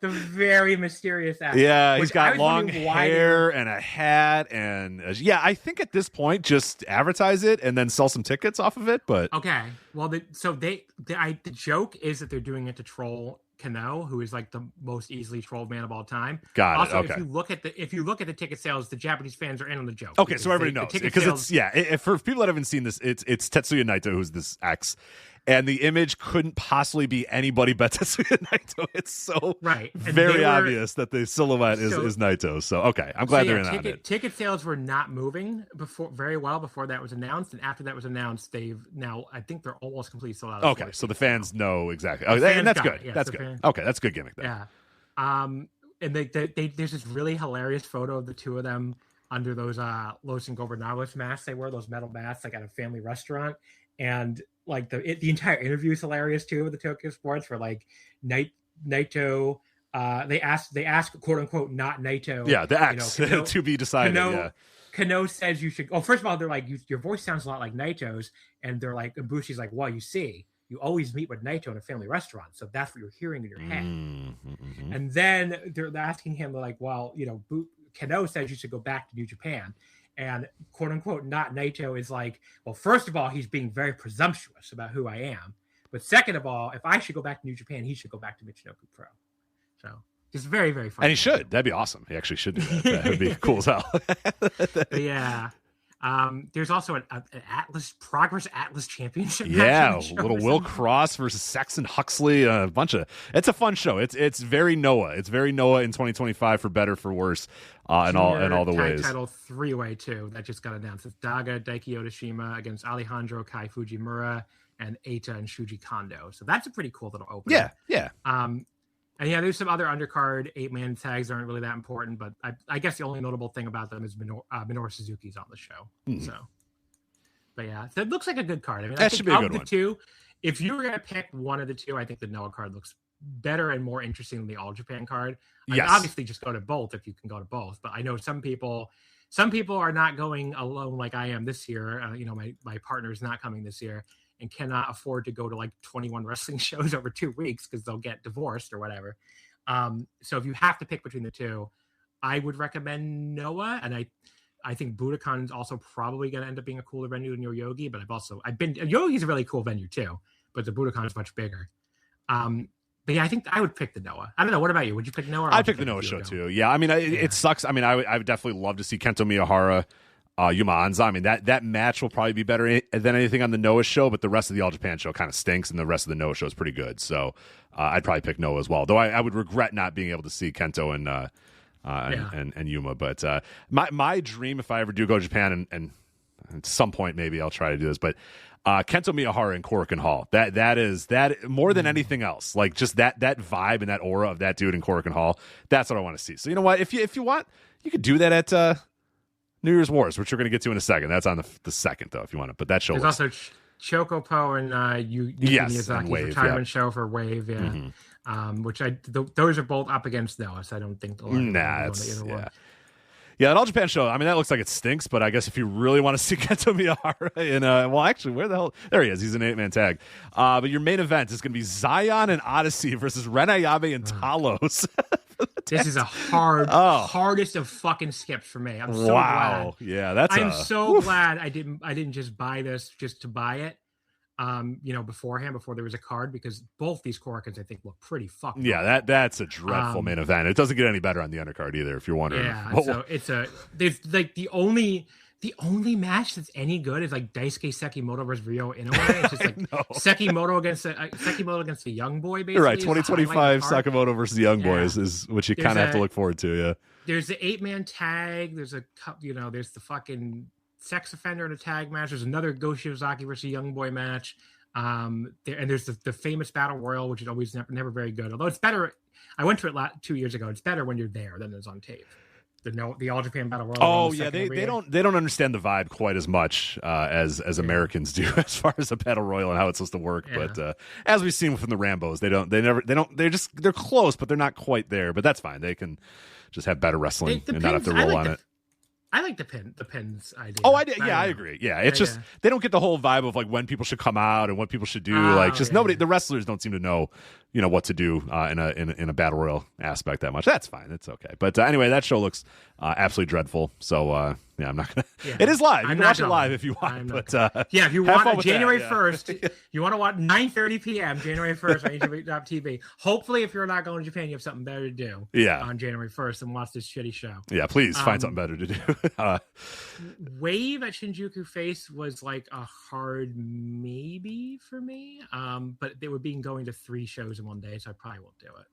very mysterious X. Yeah, he's got long hair and a hat, and I think at this point just advertise it and then sell some tickets off of it. But okay, well, the joke is that they're doing it to troll Kano, who is like the most easily trolled man of all time. Got it. Also, if you look at the ticket sales, the Japanese fans are in on the joke. Okay, so everybody knows because for people that haven't seen this, it's Tetsuya Naito who's this X, and the image couldn't possibly be anybody but Tetsuya Naito. It's so very obvious that the silhouette is Naito. So okay, I'm glad they're in on it. Ticket sales were not moving before that was announced, and after that was announced, I think they're almost completely sold out. Okay, so the fans know exactly. Okay, and that's good. That's good. Okay, that's a good gimmick. Then. Yeah. And there's this really hilarious photo of the two of them under those Los Ingobernables masks they wear, those metal masks, like at a family restaurant, and like the entire interview is hilarious too with the Tokyo Sports, where like Naito, they ask quote unquote not Naito. Yeah, the X to be decided. Kano says you should. Oh, first of all, they're like, your voice sounds a lot like Naito's, and they're like, Ibushi's like, well, you see, you always meet with Naito in a family restaurant, so that's what you're hearing in your head. Mm-hmm. And then they're asking him like, well, Kano says you should go back to New Japan. And quote unquote, not Naito is like, well, first of all, he's being very presumptuous about who I am. But second of all, if I should go back to New Japan, he should go back to Michinoku Pro. So just very, very funny. And he should. That'd be awesome. He actually should do that. That would be cool as hell. Yeah. There's also an Progress Atlas Championship. Yeah, little Will Cross versus Saxon Huxley. It's a fun show. It's very Noah. It's very Noah in 2025 for better, for worse, in all the ways. Title 3-way too that just got announced. It's Daga Daiki Otashima against Alejandro Kai Fujimura and Eita and Shuji Kondo. So that's a pretty cool little opening. Yeah. And there's some other undercard 8-man tags aren't really that important, but I guess the only notable thing about them is Minoru Suzuki's on the show. So it looks like a good card. I mean, that should be a good one. Two, if you were going to pick one of the two, I think the Noah card looks better and more interesting than the All Japan card. Yes. Obviously, just go to both if you can go to both. But I know some people are not going alone like I am this year. My partner is not coming this year and cannot afford to go to like 21 wrestling shows over 2 weeks because they'll get divorced or whatever. So if you have to pick between the two, I would recommend Noah. And I think Budokan's also probably going to end up being a cooler venue than Yoyogi, but Yoyogi's a really cool venue too, but the Budokan is much bigger. But yeah, I think I would pick the Noah. I don't know. What about you? Would you pick Noah? I'd pick the Noah show too. Yeah, I mean, it sucks. I mean, I would definitely love to see Kento Miyahara, Yuma Anza. I mean, that match will probably be better than anything on the Noah show, but the rest of the All Japan show kind of stinks, and the rest of the Noah show is pretty good. So I'd probably pick Noah as well. Though I would regret not being able to see Kento and Yuma. But my dream, if I ever do go to Japan, and at some point maybe I'll try to do this, but Kento Miyahara in Korakuen Hall. That is more than anything else. Like just that vibe and that aura of that dude in Korakuen Hall. That's what I want to see. So you know what? If you want, you could do that at New Year's Wars, which we're going to get to in a second. That's on the second though, if you want it. But that show. There's also Chocopo and Miyazaki's retirement show for Wave. Yeah. Mm-hmm. Which those are both up against Noah, so I don't think the one. Yeah, that All Japan show, I mean, that looks like it stinks, but I guess if you really want to see Kento Miyahara in, well, actually, where the hell? There he is. He's an 8-man tag. But your main event is going to be Zion and Odyssey versus Ren Ayabe and Talos. This is a hardest of fucking skips for me. I'm so glad. Yeah, I'm so glad I didn't just buy this just to buy it. Beforehand, before there was a card, because both these Korakuens I think look pretty fucked up. Yeah, that's a dreadful main event. It doesn't get any better on the undercard either, if you're wondering. Yeah, so there's like the only match that's any good is like Daisuke Sekimoto versus Ryo Inoue. It's just like Sekimoto against the young boy, basically. You're right, 2025 Sakamoto versus the young boys is what you kind of have to look forward to. Yeah, there's the 8-man tag. There's there's the fucking sex offender in a tag match. There's another Go Shiozaki versus Young Boy match. And there's the famous Battle Royal, which is always never very good. Although it's better. I went to it 2 years ago. It's better when you're there than it's on tape. The All Japan Battle Royal. Oh yeah, they don't understand the vibe quite as much as Americans do as far as a Battle Royal and how it's supposed to work. Yeah. But as we've seen from the Rambos, they're close, but they're not quite there. But that's fine. They can just have better wrestling and not have to roll on it. I like the pins idea. Oh, I did. Yeah, I agree. Yeah, it's just they don't get the whole vibe of like when people should come out and what people should do. Nobody, the wrestlers don't seem to know, what to do in a battle royal aspect that much. That's fine. It's okay. But anyway, that show looks absolutely dreadful. So I'm not gonna. Yeah. It is live. You can watch it live if you want. But if you want January 1st, you want to watch 9:30 p.m. January 1st on YouTube.tv. Hopefully, if you're not going to Japan, you have something better to do. Yeah. On January 1st and watch this shitty show. Yeah, please find something better to do. Wave at Shinjuku Face was like a hard maybe for me. But they were going to 3 shows in one day, so I probably won't do it.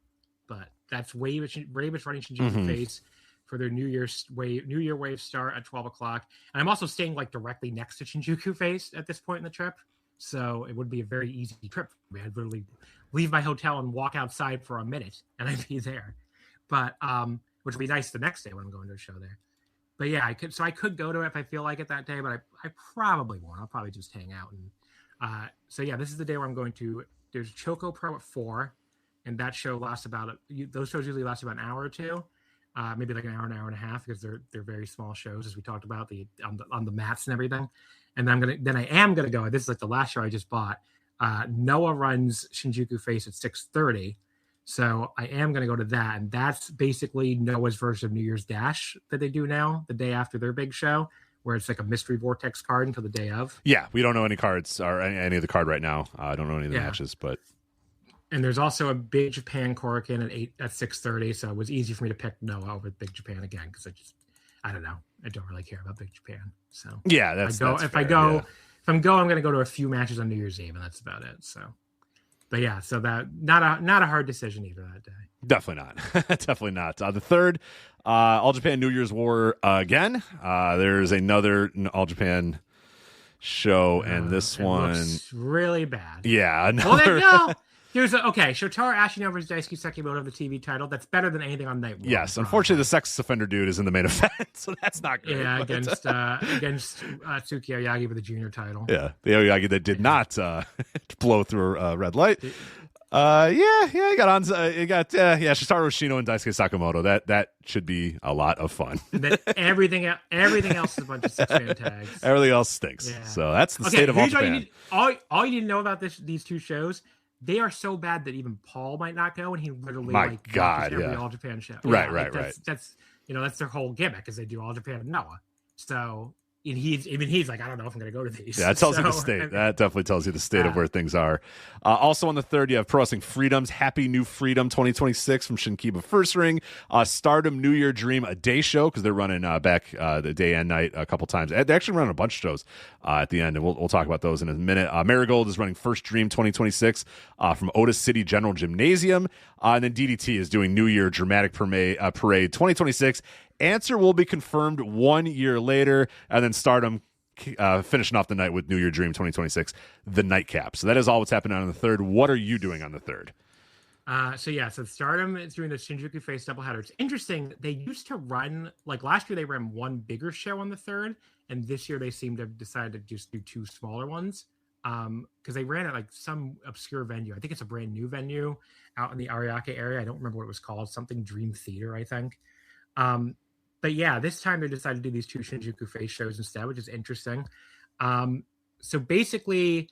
But that's Wave is running Shinjuku Face for their New Year Wave start at 12 o'clock. And I'm also staying like directly next to Shinjuku Face at this point in the trip. So it would be a very easy trip for me. I'd literally leave my hotel and walk outside for a minute and I'd be there. But which would be nice the next day when I'm going to a show there. But yeah, I could go to it if I feel like it that day, but I probably won't. I'll probably just hang out. And this is the day where I'm going to. There's Choco Pro at 4, and that show lasts those shows usually last about an hour or two, maybe like an hour and a half, because they're very small shows, as we talked about on the mats and everything. And then I am gonna go. This is like the last show I just bought. Noah runs Shinjuku Face at 6:30. So I am going to go to that. And that's basically Noah's version of New Year's Dash that they do now, the day after their big show, where it's like a mystery vortex card until the day of. Yeah, we don't know any cards or any of the card right now. I don't know any of the matches, but. And there's also a Big Japan Korakuen at 6:30. So it was easy for me to pick Noah over Big Japan again, because I don't know. I don't really care about Big Japan. So yeah, if I'm going to go to a few matches on New Year's Eve, and that's about it. So. But yeah, so that not a hard decision either that day. Definitely not. Definitely not. The third, All Japan New Year's War again. There's another All Japan show, and this one looks really bad. Yeah. Shotaro Ashino versus Daisuke Sekimoto, the TV title. That's better than anything on Night 1. Yes, unfortunately, the sex offender dude is in the main event, so that's not good. Yeah, against Tsuki Oyagi for the junior title. Yeah, the Oyagi that did not blow through a red light. He got Shotaro Ashino and Daisuke Sakamoto. That should be a lot of fun. everything else is a bunch of 6-man tags. Everything else stinks. Yeah. So that's the state of All Japan. All you need to know about these 2 shows. They are so bad that even Paul might not go, and he literally watches every All Japan show. Right. That's their whole gimmick, is they do All Japan and Noah. So he's like, I don't know if I'm going to go to these. Yeah, that tells you the state. That definitely tells you the state of where things are. Also on the 3rd, you have Pro Wrestling Freedoms, Happy New Freedom 2026 from Shinkiba First Ring. Stardom New Year Dream, a day show, because they're running back the day and night a couple times. They're actually running a bunch of shows at the end, and we'll talk about those in a minute. Marigold is running First Dream 2026 from Otis City General Gymnasium. And then DDT is doing New Year Dramatic Parade 2026. Answer will be confirmed 1 year later, and then Stardom finishing off the night with New Year Dream 2026, the nightcap. So that is all what's happening on the 3rd. What are you doing on the 3rd? So Stardom is doing the Shinjuku Face doubleheader. It's interesting. They used to run, like last year they ran one bigger show on the 3rd, and this year they seem to have decided to just do 2 smaller ones. Because they ran at like some obscure venue. I think it's a brand new venue out in the Ariake area. I don't remember what it was called. Something Dream Theater, I think. But yeah, this time they decided to do these 2 Shinjuku Face shows instead, which is interesting. So basically,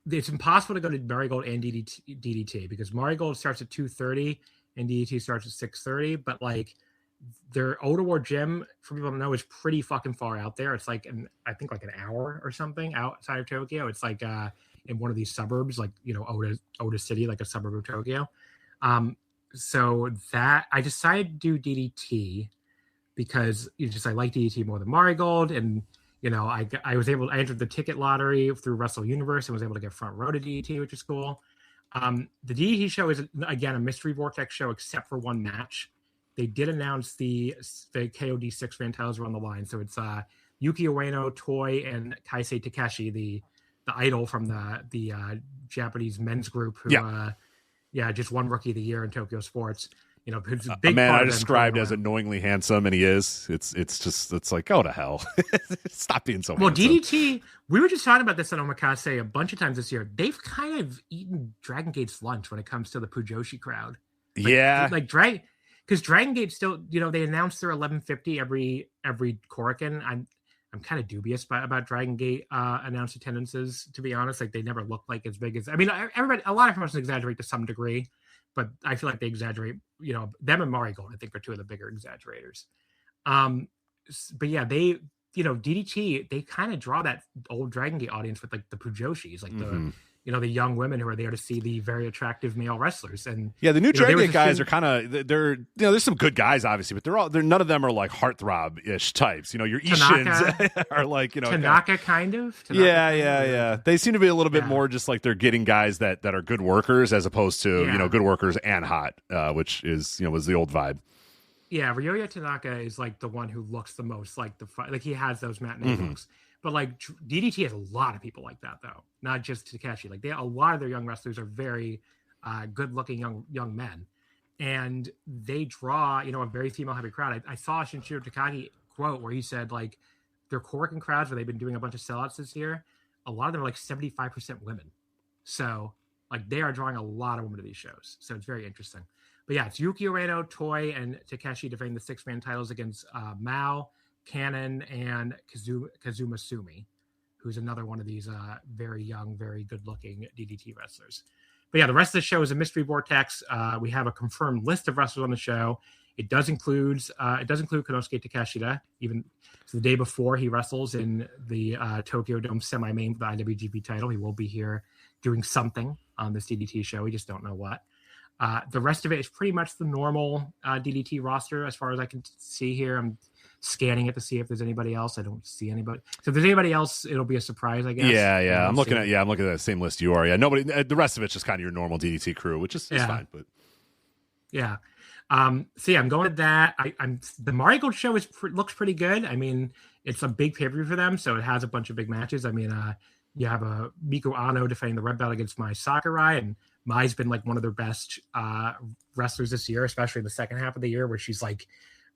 it's impossible to go to Marigold and DDT because Marigold starts at 2:30 and DDT starts at 6:30. But like their Ottawa gym, for people to know, is pretty fucking far out there. It's like I think like an hour or something outside of Tokyo. It's like in one of these suburbs, like Ota City, like a suburb of Tokyo. So that I decided to do DDT because I like DDT more than Marigold, and I entered the ticket lottery through Wrestle Universe and was able to get front row to DDT, which is cool. The DDT show is again a mystery vortex show except for one match. They did announce the KOD 6-man titles were on the line, so it's Yuki Ueno, Toy, and Kaisei Takeshi, the idol from the Japanese men's group who just won Rookie of the Year in Tokyo Sports. Who's a big man part I of described as annoyingly handsome, and he is. It's like, go to hell. Stop being so handsome. DDT, we were just talking about this on Omakase a bunch of times this year. They've kind of eaten Dragon Gate's lunch when it comes to the Pujoshi crowd. Because Dragon Gate still, they announced their 1150 every Korakuen. I'm kind of dubious about Dragon Gate announced attendances, to be honest. Like they never look like as big as. I mean, a lot of promotions exaggerate to some degree, but I feel like they exaggerate. Them and Marigold, I think, are 2 of the bigger exaggerators. But yeah, they, DDT, they kind of draw that old Dragon Gate audience with like the Pujoshis, like the young women who are there to see the very attractive male wrestlers. And yeah, the new Dragon Gate guys are kind of there's some good guys obviously, but they're none of them are like heartthrob-ish types. Your Ishins are like Tanaka kind of. Yeah. They seem to be a little bit more just like they're getting guys that are good workers as opposed to good workers and hot, which is was the old vibe. Yeah, Ryoya Tanaka is like the one who looks the most like he has those matinee looks. But like DDT has a lot of people like that though, not just Takeshi. Like a lot of their young wrestlers are very good-looking young men, and they draw a very female-heavy crowd. I saw a Shinshiro Takagi quote where he said like their Korakuen crowds where they've been doing a bunch of sellouts this year, a lot of them are like 75% women. So like they are drawing a lot of women to these shows. So it's very interesting. But yeah, it's Yuki Ueno, Toy, and Takeshi defending the 6-man titles against Mao, Cannon, and Kazuma Sumi, who's another one of these very young, very good-looking DDT wrestlers. But yeah, the rest of the show is a mystery vortex. We have a confirmed list of wrestlers on the show. It does include Konosuke Takeshita. Even so, the day before he wrestles in the Tokyo Dome semi-main for the IWGP title, he will be here doing something on this DDT show. We just don't know what. The rest of it is pretty much the normal DDT roster as far as I can see here. I'm scanning it to see if there's anybody else. I don't see anybody. So if there's anybody else, it'll be a surprise, I guess. Yeah. I'm looking at the same list you are. Yeah, nobody. The rest of it's just kind of your normal DDT crew, which is fine. But yeah. So yeah, I'm going with that. I'm the Marigold show looks pretty good. I mean, it's a big pay-per-view for them, so it has a bunch of big matches. I mean, you have a Miku Ano defending the red belt against Mai Sakurai, and Mai's been like one of their best wrestlers this year, especially the second half of the year, where she's like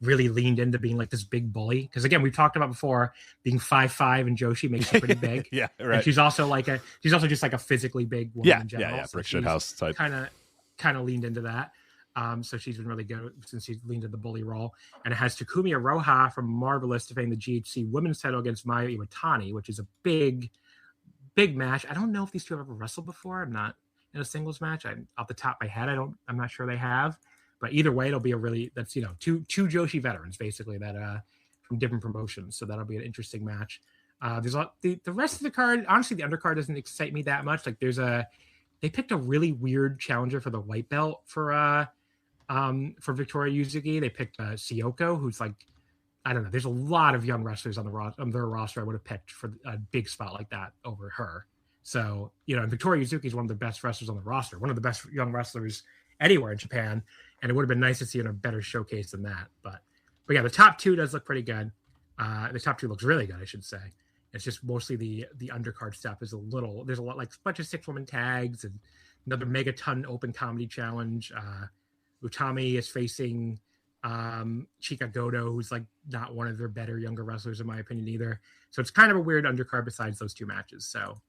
really leaned into being like this big bully. Because again, we've talked about before, being 5'5" and Joshi makes her pretty big. Yeah, right. And she's also just like a physically big woman in general. Yeah, so brick shit house type. Kind of leaned into that. So she's been really good since she's leaned into the bully role. And it has Takumi Aroha from Marvelous defending the GHC women's title against Maya Iwatani, which is a big match. I don't know if these two have ever wrestled before. I'm not in a singles match. Off the top of my head, I'm not sure they have. But either way, it'll be two Joshi veterans basically that from different promotions. So that'll be an interesting match. There's the rest of the card. Honestly, the undercard doesn't excite me that much. Like they picked a really weird challenger for the white belt for Victoria Yuzuki. They picked Siyoko, who's like, I don't know. There's a lot of young wrestlers on their roster I would have picked for a big spot like that over her. So, and Victoria Yuzuki is one of the best wrestlers on the roster, one of the best young wrestlers anywhere in Japan. And it would have been nice to see in a better showcase than that. But yeah, the top two does look pretty good. The top two looks really good, I should say. It's just mostly the undercard stuff is there's a lot, like a bunch of 6-woman tags and another megaton open comedy challenge. Utami is facing Chika Goto, who's like not one of their better younger wrestlers in my opinion either. So it's kind of a weird undercard besides those two matches. So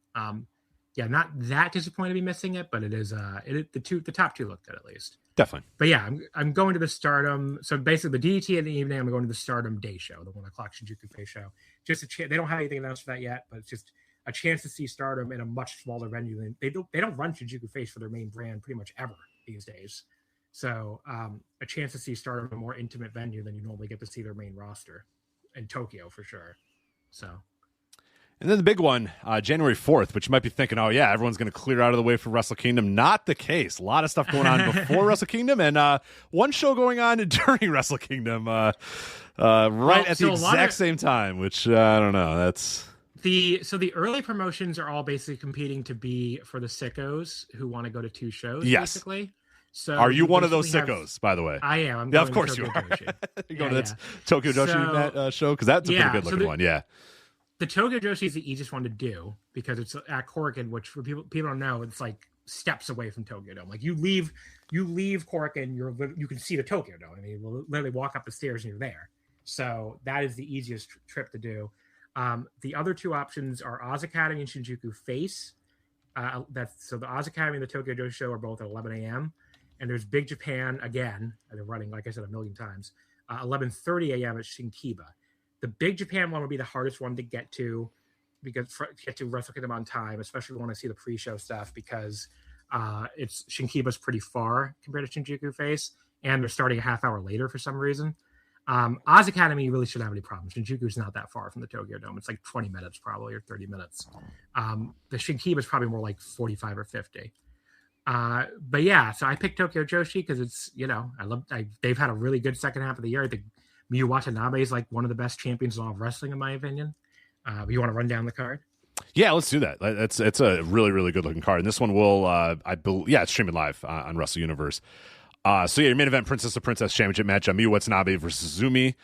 yeah, not that disappointed to be missing it, but it is the top two look good at least. Definitely. But yeah, I'm going to the Stardom. So basically the DDT in the evening, I'm going to the Stardom Day show, the 1:00 Shinjuku Face show. Just a chance. They don't have anything announced for that yet, but it's just a chance to see Stardom in a much smaller venue than they don't run Shinjuku Face for their main brand pretty much ever these days. So a chance to see Stardom in a more intimate venue than you normally get to see their main roster in Tokyo for sure. So. And then the big one, January 4th, which you might be thinking, oh, yeah, everyone's going to clear out of the way for Wrestle Kingdom. Not the case. A lot of stuff going on before Wrestle Kingdom and one show going on during Wrestle Kingdom at the exact same time, which I don't know. That's so the early promotions are all basically competing to be for the sickos who want to go to two shows, basically. So are you one of those sickos, by the way? I am. Yeah, of course you are. You're going to that Tokyo Joshi show? Because that's a pretty good looking one, yeah. The Tokyo Joshi is the easiest one to do because it's at Korakuen, which for people don't know, it's like steps away from Tokyo Dome. Like you leave Korakuen, you can see the Tokyo Dome. I mean, you literally walk up the stairs and you're there. So that is the easiest trip to do. The other two options are Oz Academy and Shinjuku Face. So the Oz Academy and the Tokyo Joshi show are both at 11 a.m. And there's Big Japan again. They're running, like I said, a million times. 11:30 a.m. at Shinkiba. The Big Japan one will be the hardest one to get to because to get to Wrestle Kingdom on time, especially if you want to see the pre-show stuff because Shinkiba's pretty far compared to Shinjuku Face, and they're starting a half hour later for some reason. Oz Academy really shouldn't have any problems. Shinjuku's not that far from the Tokyo Dome. It's like 20 minutes probably or 30 minutes. The Shinkiba is probably more like 45 or 50. But yeah, so I picked Tokyo Joshi because it's, they've had a really good second half of the year. I think Miyu Watanabe is like one of the best champions in all of wrestling, in my opinion. You want to run down the card? Yeah, let's do that. It's a really, really good looking card. And this one will, it's streaming live on Wrestle Universe. So your main event, Princess of Princess Championship match, Miyu Watanabe versus Zumi,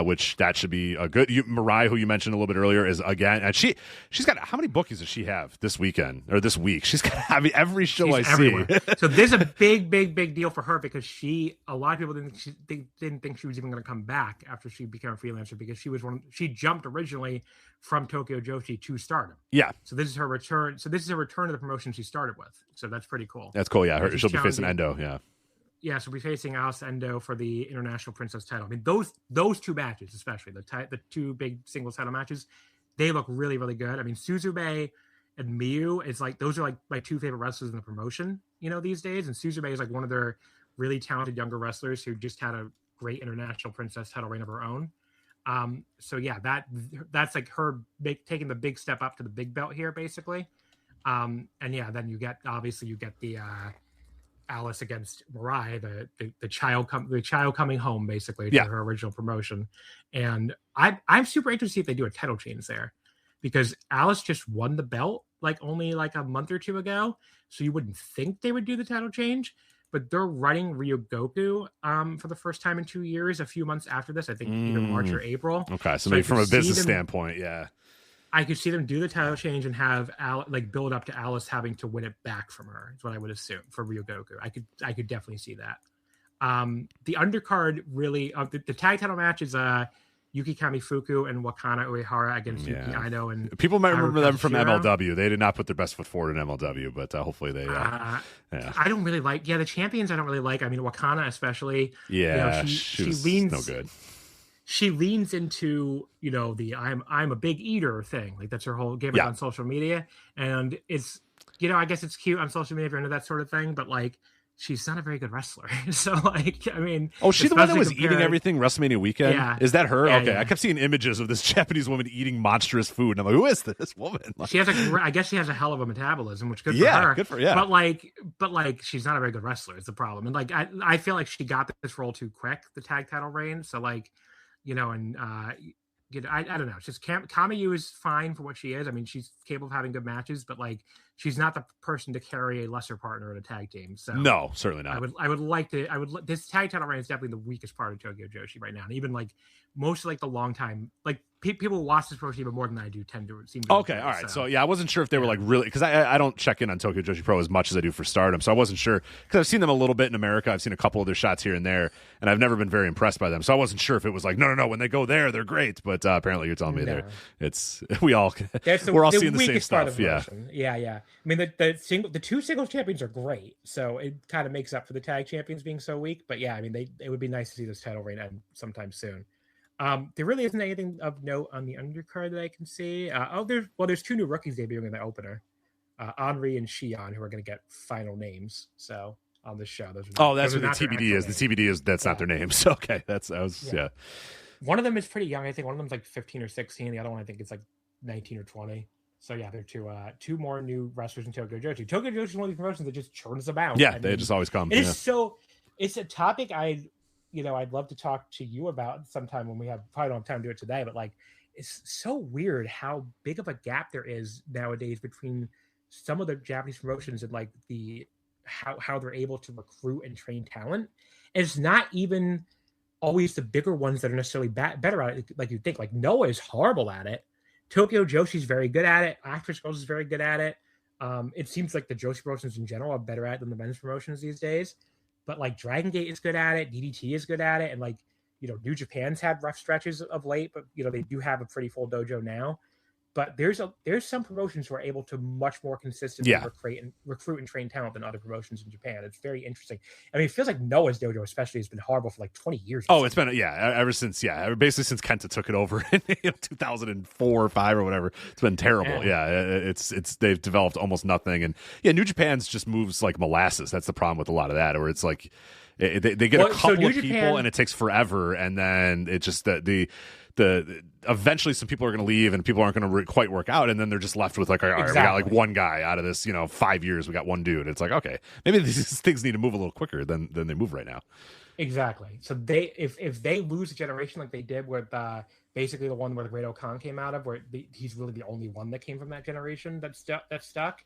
which that should be a good. Mirai, who you mentioned a little bit earlier, is again, and she's got how many bookings does she have this weekend or this week? She's got every show she's everywhere. See. So this is a big deal for her because a lot of people didn't think she was even going to come back after she became a freelancer because she jumped originally from Tokyo Joshi to Stardom. Yeah. So this is her return. So this is a return to the promotion she started with. So that's pretty cool. That's cool. Yeah, she'll be facing Endo. Yeah. Yeah, so we're facing Alice Endo for the International Princess title. I mean, those two matches, especially the two big singles title matches, they look really, really good. I mean, Suzube and Miyu is like those are like my two favorite wrestlers in the promotion, these days. And Suzube is like one of their really talented younger wrestlers who just had a great International Princess title reign of her own. So yeah, that's like her taking the big step up to the big belt here, basically. And yeah, then you get the Alice against Mirai, the child coming home basically to her original promotion, and I'm super interested to see if they do a title change there, because Alice just won the belt only a month or two ago, so you wouldn't think they would do the title change, but they're running Ryogoku for the first time in 2 years, a few months after this, I think either March or April. Okay, so maybe from a business standpoint, yeah. I could see them do the title change and have build up to Alice having to win it back from her. Is what I would assume for Ryogoku. I could definitely see that. The undercard really the tag title match is Yuki Kamifuku and Wakana Uehara against Yuki Aino and people might remember them from MLW. They did not put their best foot forward in MLW, but hopefully they. I don't really like. Yeah, the champions I don't really like. I mean, Wakana especially. Yeah, she leans no good. She leans into, the I'm a big eater thing. That's her whole gimmick on social media. And it's, I guess it's cute on social media if you're into that sort of thing. But she's not a very good wrestler. So, like, I mean, oh, she's the one that was especially eating everything WrestleMania weekend. Yeah. Is that her? Yeah, okay, yeah. I kept seeing images of this Japanese woman eating monstrous food, and I'm like, who is this woman? Like, she has I guess she has a hell of a metabolism, which good yeah, for her. good for yeah. But like, she's not a very good wrestler. Is the problem. And like, I feel like she got this role too quick, the tag title reign. So like, and I don't know. It's just Kamayu is fine for what she is. I mean, she's capable of having good matches, but like, she's not the person to carry a lesser partner in a tag team. So no, certainly not. This tag title reign is definitely the weakest part of Tokyo Joshi right now. And even like most of like the long time, like people who watch this promotion even more than I do tend to seem to okay, all right. So yeah, I wasn't sure if they were like really, because I don't check in on Tokyo Joshi Pro as much as I do for Stardom, so I wasn't sure, because I've seen them a little bit in America. I've seen a couple of their shots here and there, and I've never been very impressed by them. So I wasn't sure if it was like no, when they go there, they're great. But apparently you're telling me we're all seeing the same stuff. Yeah. I mean the two singles champions are great, so it kind of makes up for the tag champions being so weak. But yeah, I mean it would be nice to see this title reign end sometime soon. There really isn't anything of note on the undercard that I can see. There's two new rookies debuting in the opener, Henri and Shion, who are going to get final names. So on this show, that's what the TBD is. The TBD is that's not their names. Okay, yeah. One of them is pretty young. I think one of them's like 15 or 16. The other one I think is like 19 or 20. So yeah, they're two more new wrestlers in Tokyo Joshi. Tokyo Joshi is one of these promotions that just churns them out. Yeah, they just always come. It's a topic I'd love to talk to you about sometime when we probably don't have time to do it today, but like, it's so weird how big of a gap there is nowadays between some of the Japanese promotions and like how they're able to recruit and train talent. And it's not even always the bigger ones that are necessarily better at it. Like you think, like Noah is horrible at it. Tokyo Joshi's very good at it. Actress Girls is very good at it. It seems like the Joshi promotions in general are better at it than the men's promotions these days. But like Dragon Gate is good at it, DDT is good at it, and like New Japan's had rough stretches of late, but they do have a pretty full dojo now. But there's some promotions who are able to much more consistently recruit and train talent than other promotions in Japan. It's very interesting. I mean, it feels like Noah's dojo especially has been horrible for like 20 years. Oh, it's been ever since basically since Kenta took it over in 2004 or 5 or whatever. It's been terrible. Yeah, it's they've developed almost nothing, and New Japan's just moves like molasses. That's the problem with a lot of that, where it's like they get a couple of people and it takes forever, and then it just the eventually some people are going to leave and people aren't going to quite work out, and then they're just left with like, all right, we got like one guy out of this 5 years, we got one dude. It's like, okay, maybe these things need to move a little quicker than they move right now. Exactly. So if they lose a generation like they did with basically the one where the Great Okan came out of, where he's really the only one that came from that generation that's stuck,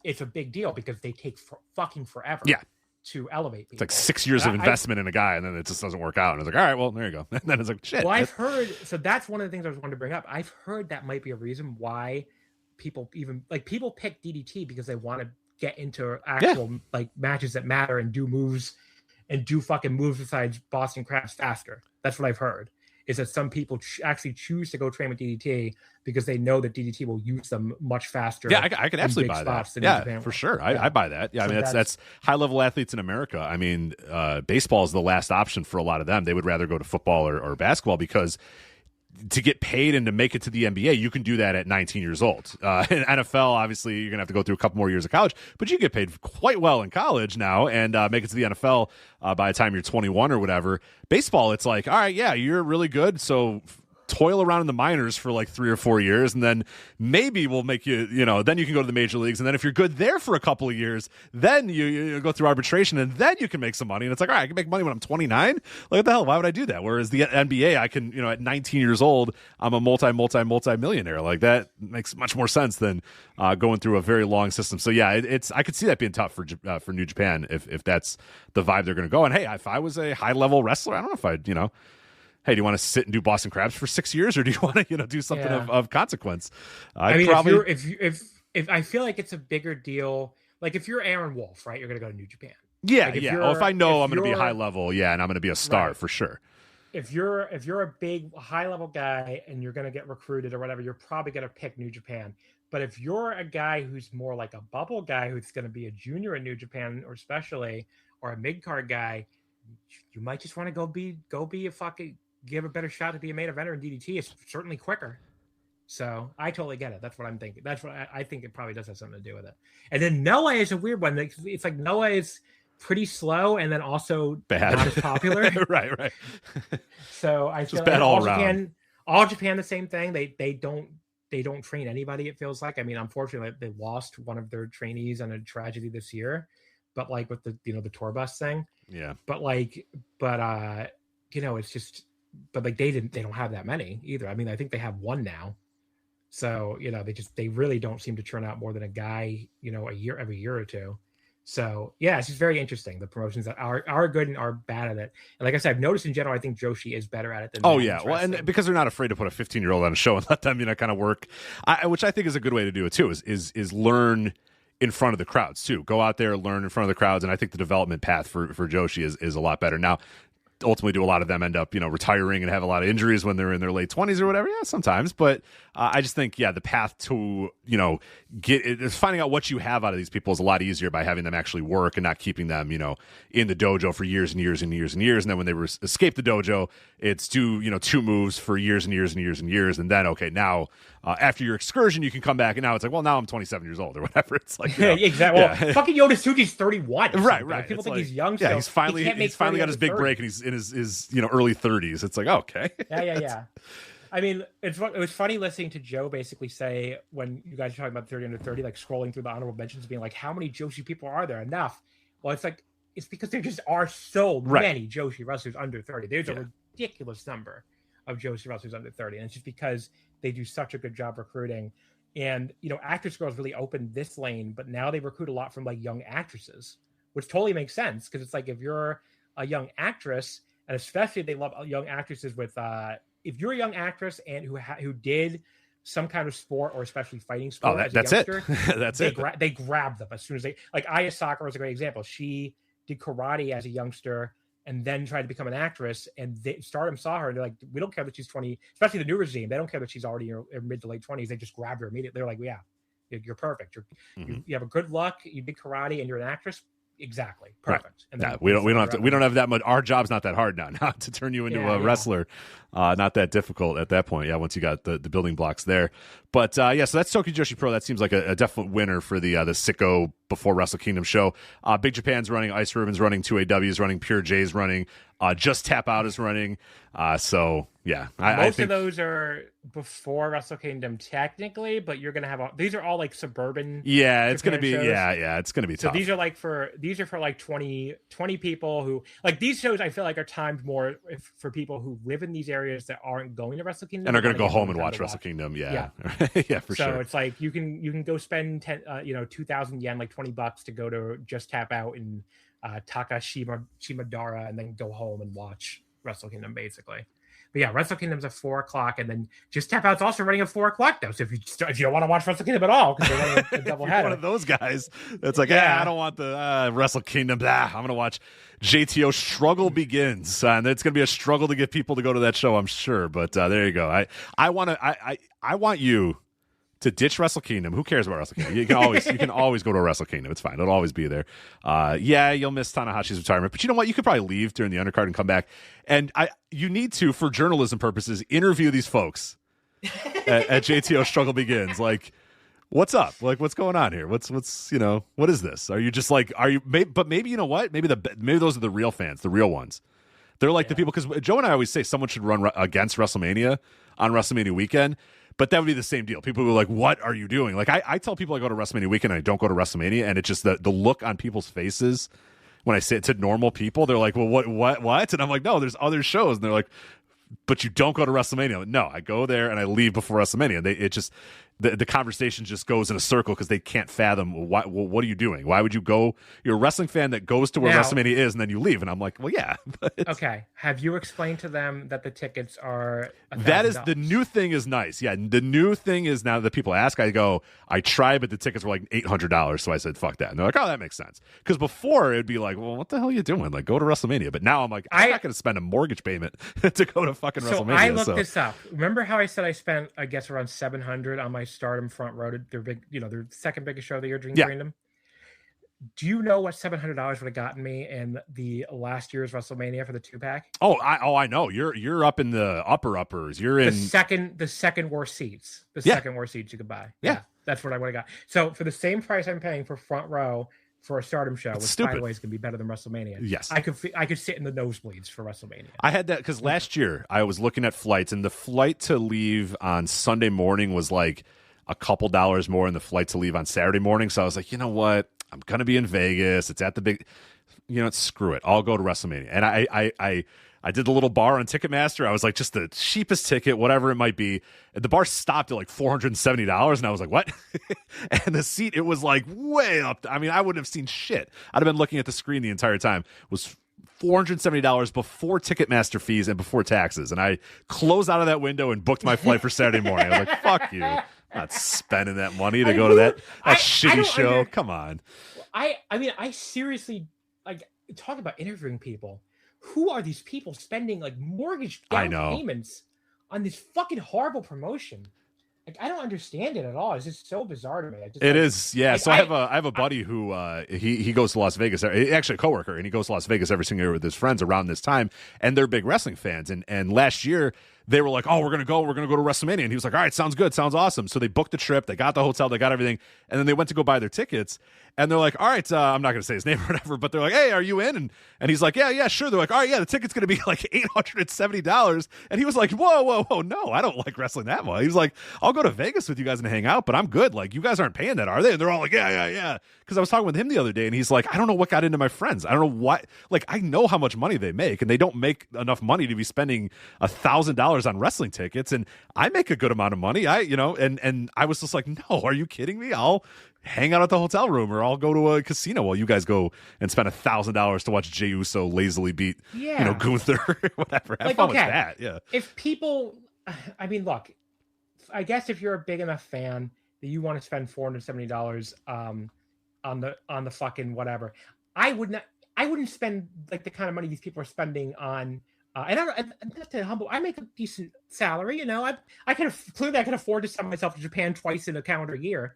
it's a big deal because they take fucking forever. Yeah. To elevate people. It's like 6 years of investment in a guy, and then it just doesn't work out. And it's like, all right, well, there you go. And then it's like, shit. Well, I've heard, so that's one of the things I was wanting to bring up. I've heard that might be a reason why people pick DDT, because they want to get into actual like matches that matter and do moves and do fucking moves besides Boston Crabs faster. That's what I've heard. Is that some people actually choose to go train with DDT because they know that DDT will use them much faster. Yeah, I can absolutely buy that. Yeah, for sure. I buy that. Yeah, so I mean, that's high-level athletes in America. I mean, baseball is the last option for a lot of them. They would rather go to football or basketball, because to get paid and to make it to the NBA, you can do that at 19 years old. In NFL, obviously, you're going to have to go through a couple more years of college, but you get paid quite well in college now and make it to the NFL by the time you're 21 or whatever. Baseball, it's like, all right, yeah, you're really good, so toil around in the minors for like 3 or 4 years, and then maybe we'll make you, then you can go to the major leagues, and then if you're good there for a couple of years, then you go through arbitration, and then you can make some money. And it's like, all right, I can make money when I'm 29. Like, what the hell? Why would I do that? Whereas the NBA, I can, at 19 years old, I'm a multi-millionaire. Like, that makes much more sense than going through a very long system. So yeah, I could see that being tough for New Japan if that's the vibe they're going to go. And hey, if I was a high level wrestler, I don't know if I'd, hey, do you want to sit and do Boston Crabs for 6 years, or do you want to, do something of consequence? I mean, if I feel like it's a bigger deal, like if you're Aaron Wolf, right, you're going to go to New Japan. Yeah, like if I know I'm going to be high level, and I'm going to be a star for sure. If you're a big high level guy and you're going to get recruited or whatever, you're probably going to pick New Japan. But if you're a guy who's more like a bubble guy who's going to be a junior in New Japan, or especially, or a mid card guy, you might just want to go be a fucking. Give a better shot to be a main eventer in DDT. It's certainly quicker. So I totally get it. That's what I'm thinking. That's what I think it probably does have something to do with it. And then Noah is a weird one. It's like Noah is pretty slow and then also bad, not as popular. right. So I feel just bad all around. All Japan, the same thing. They don't train anybody. It feels like. I mean, unfortunately, they lost one of their trainees in a tragedy this year. But like with the the tour bus thing. Yeah. But it's just. But like they don't have that many either. I mean, I think they have one now. So, they really don't seem to churn out more than a guy, every year or two. So, yeah, it's just very interesting. The promotions that are good and are bad at it. And like I said, I've noticed in general, I think Joshi is better at it than yeah. Well, and because they're not afraid to put a 15-year-old on a show and let them, kind of work, which I think is a good way to do it too, is learn in front of the crowds too. Go out there, learn in front of the crowds. And I think the development path for Joshi is a lot better. Now, ultimately, do a lot of them end up, retiring and have a lot of injuries when they're in their late 20s or whatever? Yeah, sometimes. But I just think, the path to, finding out what you have out of these people is a lot easier by having them actually work and not keeping them, in the dojo for years and years and years and years. And then when they escape the dojo, it's do, 2 moves for years and years and years and years. And then, okay, now after your excursion, you can come back. And now it's like, well, now I'm 27 years old or whatever. It's like, exactly. Yeah. Well, fucking Yoda Tsuji's 31. Right. Like, people it's think like, he's young. Yeah, so he's finally got his big 30. break and he's in his early 30s. It's like, okay. Yeah. I mean, it was funny listening to Joe basically say when you guys are talking about 30 under 30, like scrolling through the honorable mentions, being like, how many Joshi people are there? Enough. Well, it's because there just are so many Joshi wrestlers under 30. There's a ridiculous number of Joshi wrestlers under 30. And it's just because they do such a good job recruiting. And, Actress Girls really opened this lane, but now they recruit a lot from like young actresses, which totally makes sense. Because it's like, if you're a young actress, and especially they love young actresses with, if you're a young actress and who did some kind of sport or especially fighting sport, that's youngster, it. That's it. They grab them as soon as Aya Sakura was a great example. She did karate as a youngster and then tried to become an actress. And Stardom saw her and they're like, we don't care that she's 20, especially the new regime. They don't care that she's already in her mid to late 20s. They just grabbed her immediately. They're like, yeah, you're perfect. You have a good luck. You did karate and you're an actress. Exactly. Perfect. Right. And we don't have that much. Our job's not that hard now to turn you into a wrestler. Not that difficult at that point. Yeah. Once you got the building blocks there, but so that's Tokyo Joshi Pro. That seems like a definite winner for the Sicko before Wrestle Kingdom show. Big Japan's running, Ice Ribbon's running, 2AW's running, Pure J's running, Just Tap Out is running. So yeah, I think of those are before Wrestle Kingdom technically, but you're gonna have these are all like suburban. Yeah, it's Japan gonna be shows. It's gonna be so tough. These are for like 20 people who like these shows. I feel like are timed more for people who live in these areas that aren't going to Wrestle Kingdom and are gonna go home and watch Wrestle Kingdom. Yeah, yeah, for sure. So it's like you can go spend 2,000 yen, like $20 to go to Just Tap Out in Takashimadara, and then go home and watch Wrestle Kingdom basically. But yeah, Wrestle Kingdom's at 4:00, and then Just Tap Out's also running at 4:00 though. So if you don't want to watch Wrestle Kingdom at all, because they're running a double header, one of those guys that's like, I don't want the Wrestle Kingdom. I'm going to watch JTO Struggle Begins, and it's going to be a struggle to get people to go to that show, I'm sure. But there you go. I want you to ditch Wrestle Kingdom. Who cares about Wrestle Kingdom? You can always go to a Wrestle Kingdom. It's fine. It'll always be there. You'll miss Tanahashi's retirement, but you know what? You could probably leave during the undercard and come back. And you need to, for journalism purposes, interview these folks at JTO Struggle Begins. Like, what's up? Like, what's going on here? What's what is this? Are you just like, but maybe you know what? Maybe those are the real fans, the real ones. They're like the people, because Joe and I always say someone should run against WrestleMania on WrestleMania weekend. But that would be the same deal. People who are like, what are you doing? Like, I tell people I go to WrestleMania weekend and I don't go to WrestleMania, and it's just the look on people's faces when I say it to normal people. They're like, well, what? And I'm like, no, there's other shows. And they're like, but you don't go to WrestleMania. Like, no, I go there and I leave before WrestleMania. The conversation just goes in a circle because they can't fathom what are you doing? Why would you go? You're a wrestling fan that goes to where WrestleMania is and then you leave. And I'm like, well, yeah. Okay. Have you explained to them that the tickets are $1,000? That is the new thing is nice. Yeah. The new thing is now that people ask, I go, I tried, but the tickets were like $800. So I said, fuck that. And they're like, oh, that makes sense. Because before it'd be like, well, what the hell are you doing? Like, go to WrestleMania. But now I'm like, I'm not going to spend a mortgage payment to go to fucking WrestleMania. I looked this up. Remember how I said I spent, I guess, around $700 on my Stardom front row to their big, their second biggest show of the year, Dream Kingdom? Do you know what $700 would have gotten me in the last year's WrestleMania for the 2-pack? I know. You're up in the uppers. You're in the second worst seats. Second worst seats you could buy. Yeah. That's what I would have got. So for the same price I'm paying for front row for a Stardom show, which by the way is going to be better than WrestleMania. Yes, I could sit in the nosebleeds for WrestleMania. I had that because last year I was looking at flights, and the flight to leave on Sunday morning was like a couple dollars more than the flight to leave on Saturday morning. So I was like, you know what? I'm going to be in Vegas. It's at the big, screw it. I'll go to WrestleMania. And I did the little bar on Ticketmaster. I was like, just the cheapest ticket, whatever it might be. And the bar stopped at like $470. And I was like, what? And the seat, it was like way up. I mean, I wouldn't have seen shit. I'd have been looking at the screen the entire time. It was $470 before Ticketmaster fees and before taxes. And I closed out of that window and booked my flight for Saturday morning. I was like, fuck you. Not spending that money to go to that shitty show. Come on. I mean, I seriously, like, talk about interviewing people. Who are these people spending like mortgage down payments on this fucking horrible promotion? Like, I don't understand it at all. It's just so bizarre to me. It is, yeah. So I have a buddy who he goes to Las Vegas. Actually, a coworker, and he goes to Las Vegas every single year with his friends around this time, and they're big wrestling fans. And last year they were like, "Oh, we're gonna go to WrestleMania," and he was like, "All right, sounds good, sounds awesome." So they booked the trip, they got the hotel, they got everything, and then they went to go buy their tickets. And they're like, all right, I'm not going to say his name or whatever, but they're like, hey, are you in? And he's like, yeah, sure. They're like, all right, yeah, the ticket's going to be like $870. And he was like, whoa, no, I don't like wrestling that much. He was like, I'll go to Vegas with you guys and hang out, but I'm good. Like, you guys aren't paying that, are they? And they're all like, yeah. Because I was talking with him the other day, and he's like, I don't know what got into my friends. I don't know why. Like, I know how much money they make, and they don't make enough money to be spending $1,000 on wrestling tickets. And I make a good amount of money. And I was just like, no, are you kidding me? I'll hang out at the hotel room, or I'll go to a casino while you guys go and spend $1,000 to watch Jey Uso lazily beat, Gunther, whatever. Have fun with that. Yeah. If people, I mean, look, I guess if you're a big enough fan that you want to spend $470 on the fucking whatever, I wouldn't spend like the kind of money these people are spending on. And not to humble, I make a decent salary, I can afford to send myself to Japan twice in a calendar year.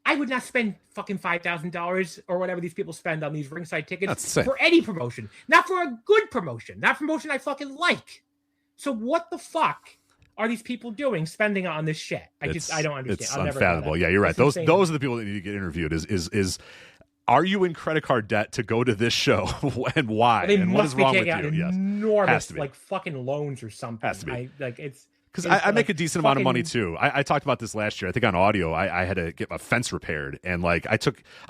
I would not spend fucking $5,000 or whatever these people spend on these ringside tickets for any promotion. Not for a good promotion. Not promotion I fucking like. So what the fuck are these people doing spending on this shit? I don't understand. It's unfathomable. Yeah, you're right. Those are the people that need to get interviewed. Is are you in credit card debt to go to this show and why? They and must what is be wrong with taking you? out enormous like fucking loans or something. Has to be. It's because I make a decent amount of money too. I talked about this last year. I think on audio, I had to get my fence repaired, and like I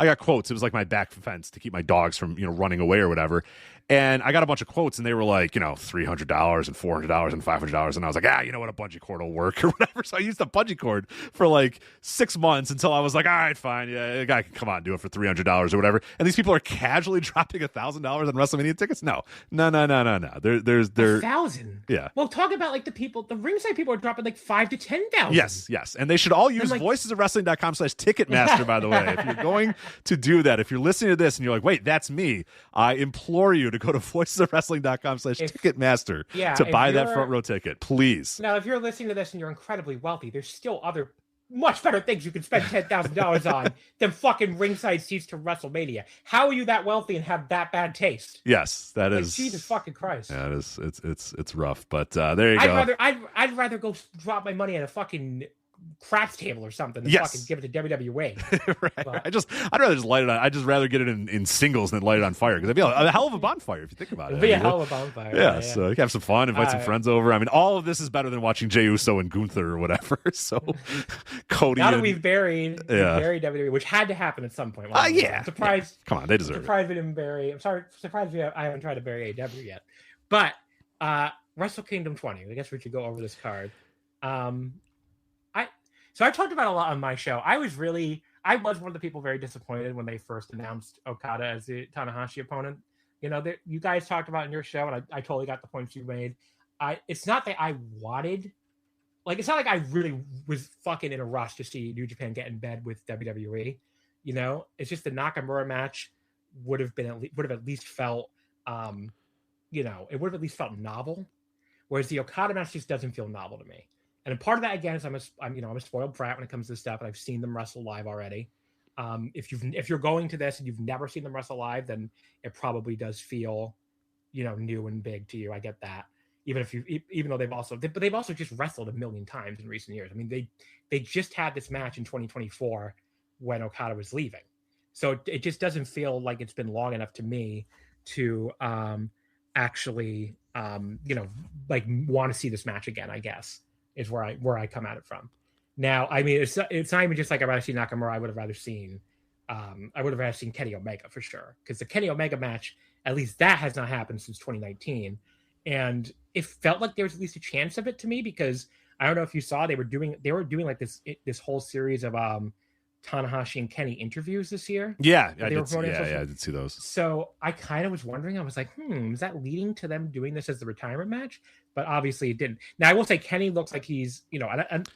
got quotes. It was like my back fence to keep my dogs from running away or whatever. And I got a bunch of quotes, and they were like, $300 and $400 and $500, and I was like, you know what, a bungee cord will work or whatever. So I used a bungee cord for like 6 months until I was like, all right, fine, yeah, a guy can come on and do it for $300 or whatever. And these people are casually dropping $1,000 on WrestleMania tickets. No. There's 1,000. Yeah. Well, talk about like the ringside people are dropping like 5,000 to 10,000. Yes, and they should all use voicesofwrestling.com/Ticketmaster. By the way, if you're going to do that, if you're listening to this and you're like, wait, that's me, I implore you to go to voicesofwrestling.com/Ticketmaster to buy that front row ticket, please. Now, if you're listening to this and you're incredibly wealthy, there's still other much better things you can spend $10,000 on than fucking ringside seats to WrestleMania. How are you that wealthy and have that bad taste? Yes, that is Jesus fucking Christ. Yeah, it's rough, but there you go. I'd rather go drop my money at a fucking craps table or something than fucking give it to WWE. Right. I'd rather just light it on. I'd just rather get it in singles than light it on fire, because it'd be a hell of a bonfire if you think about it. It'd be a hell of a bonfire. Yeah, so you can have some fun, invite some friends over. I mean, all of this is better than watching Jey Uso and Gunther or whatever. So Cody. Now that we've buried WWE, which had to happen at some point. I'm surprised. Yeah. Come on, they deserve it. Surprised we didn't bury. I'm sorry. Surprised I haven't tried to bury AEW yet. But Wrestle Kingdom 20. I guess we should go over this card. So I talked about it a lot on my show. I was one of the people very disappointed when they first announced Okada as the Tanahashi opponent. You guys talked about it in your show, and I totally got the points you made. It's not that I wanted, it's not like I really was fucking in a rush to see New Japan get in bed with WWE. It's just the Nakamura match would have at least felt, it would have at least felt novel, whereas the Okada match just doesn't feel novel to me. And part of that, again, is I'm a spoiled brat when it comes to this stuff, and I've seen them wrestle live already. if you're going to this and you've never seen them wrestle live, then it probably does feel, new and big to you. I get that. Even though they've also just wrestled a million times in recent years. I mean, they just had this match in 2024 when Okada was leaving. So it just doesn't feel like it's been long enough to me to actually like want to see this match again, I guess, is where I come at it from. Now, I mean, it's not even just like I'd rather see Nakamura. I would have rather seen Kenny Omega for sure, because the Kenny Omega match, at least that has not happened since 2019, and it felt like there was at least a chance of it to me, because I don't know if you saw, they were doing like this whole series of Tanahashi and Kenny interviews this year. Yeah, I did see those. So I kind of was wondering, I was like, is that leading to them doing this as the retirement match? But obviously it didn't. Now I will say Kenny looks like he's,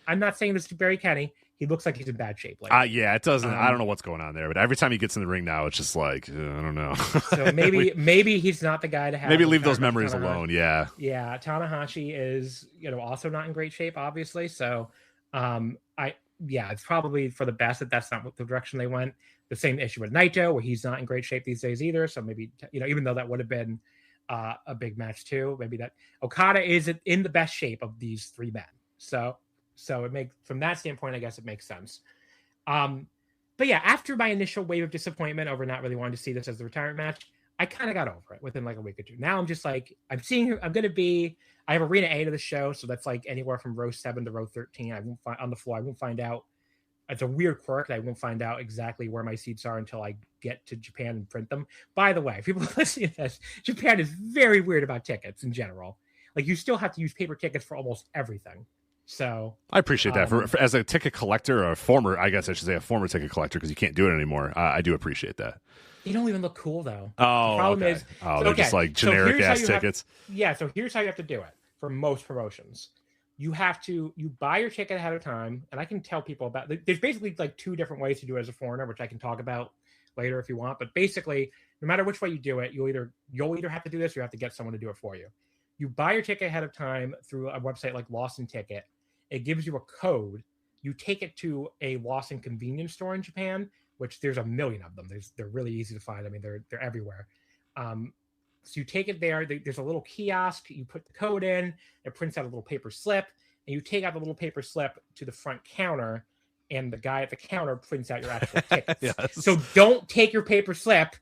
I'm not saying this to bury Kenny. He looks like he's in bad shape. Yeah, it doesn't. I don't know what's going on there, but every time he gets in the ring now, it's just like, I don't know. So maybe he's not the guy to have. Maybe leave those memories alone. Yeah. Yeah. Tanahashi is, also not in great shape, obviously. So, it's probably for the best that that's not the direction they went. The same issue with Naito, where he's not in great shape these days either. So maybe, even though that would have been a big match too, maybe that Okada is in the best shape of these three men. So it makes, from that standpoint, I guess it makes sense. But yeah, after my initial wave of disappointment over not really wanting to see this as the retirement match, I kind of got over it within like a week or two. Now I'm just like, I have Arena A to the show, so that's like anywhere from row 7 to row 13. I won't find out. It's a weird quirk. I won't find out exactly where my seats are until I get to Japan and print them. By the way, people listening to this, Japan is very weird about tickets in general. Like, you still have to use paper tickets for almost everything. So I appreciate that. For as a ticket collector, or a former ticket collector, because you can't do it anymore. I do appreciate that. They don't even look cool though. Oh, the problem is, they're just like generic ass tickets. So here's how you have to do it for most promotions. You buy your ticket ahead of time, and I can tell people about. There's basically like two different ways to do it as a foreigner, which I can talk about later if you want. But basically, no matter which way you do it, you'll either have to do this, or you have to get someone to do it for you. You buy your ticket ahead of time through a website like Lawson Ticket. It gives you a code. You take it to a Lawson convenience store in Japan, which there's a million of them. They're really easy to find. I mean, they're everywhere. So you take it there. There's a little kiosk. You put the code in. It prints out a little paper slip, and you take out the little paper slip to the front counter, and the guy at the counter prints out your actual tickets. Yes. So don't take your paper slip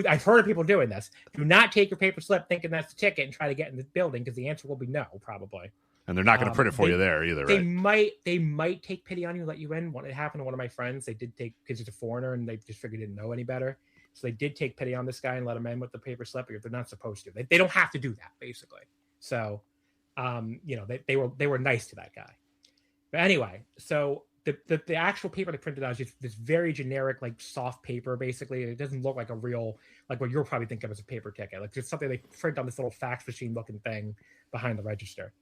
I've heard of people doing this. Do not take your paper slip thinking that's the ticket and try to get in the building, because the answer will be no, probably. And they're not going to print it for you there either, right? They might take pity on you, let you in. It happened to one of my friends. They did take, because he's a foreigner and they just figured he didn't know any better. So they did take pity on this guy and let him in with the paper slip. They're not supposed to. They don't have to do that, basically. So, they were nice to that guy. But anyway, so the actual paper they printed out is just this very generic, like soft paper, basically. It doesn't look like a real, like what you're probably thinking of as a paper ticket. Like just something they print on this little fax machine looking thing behind the register.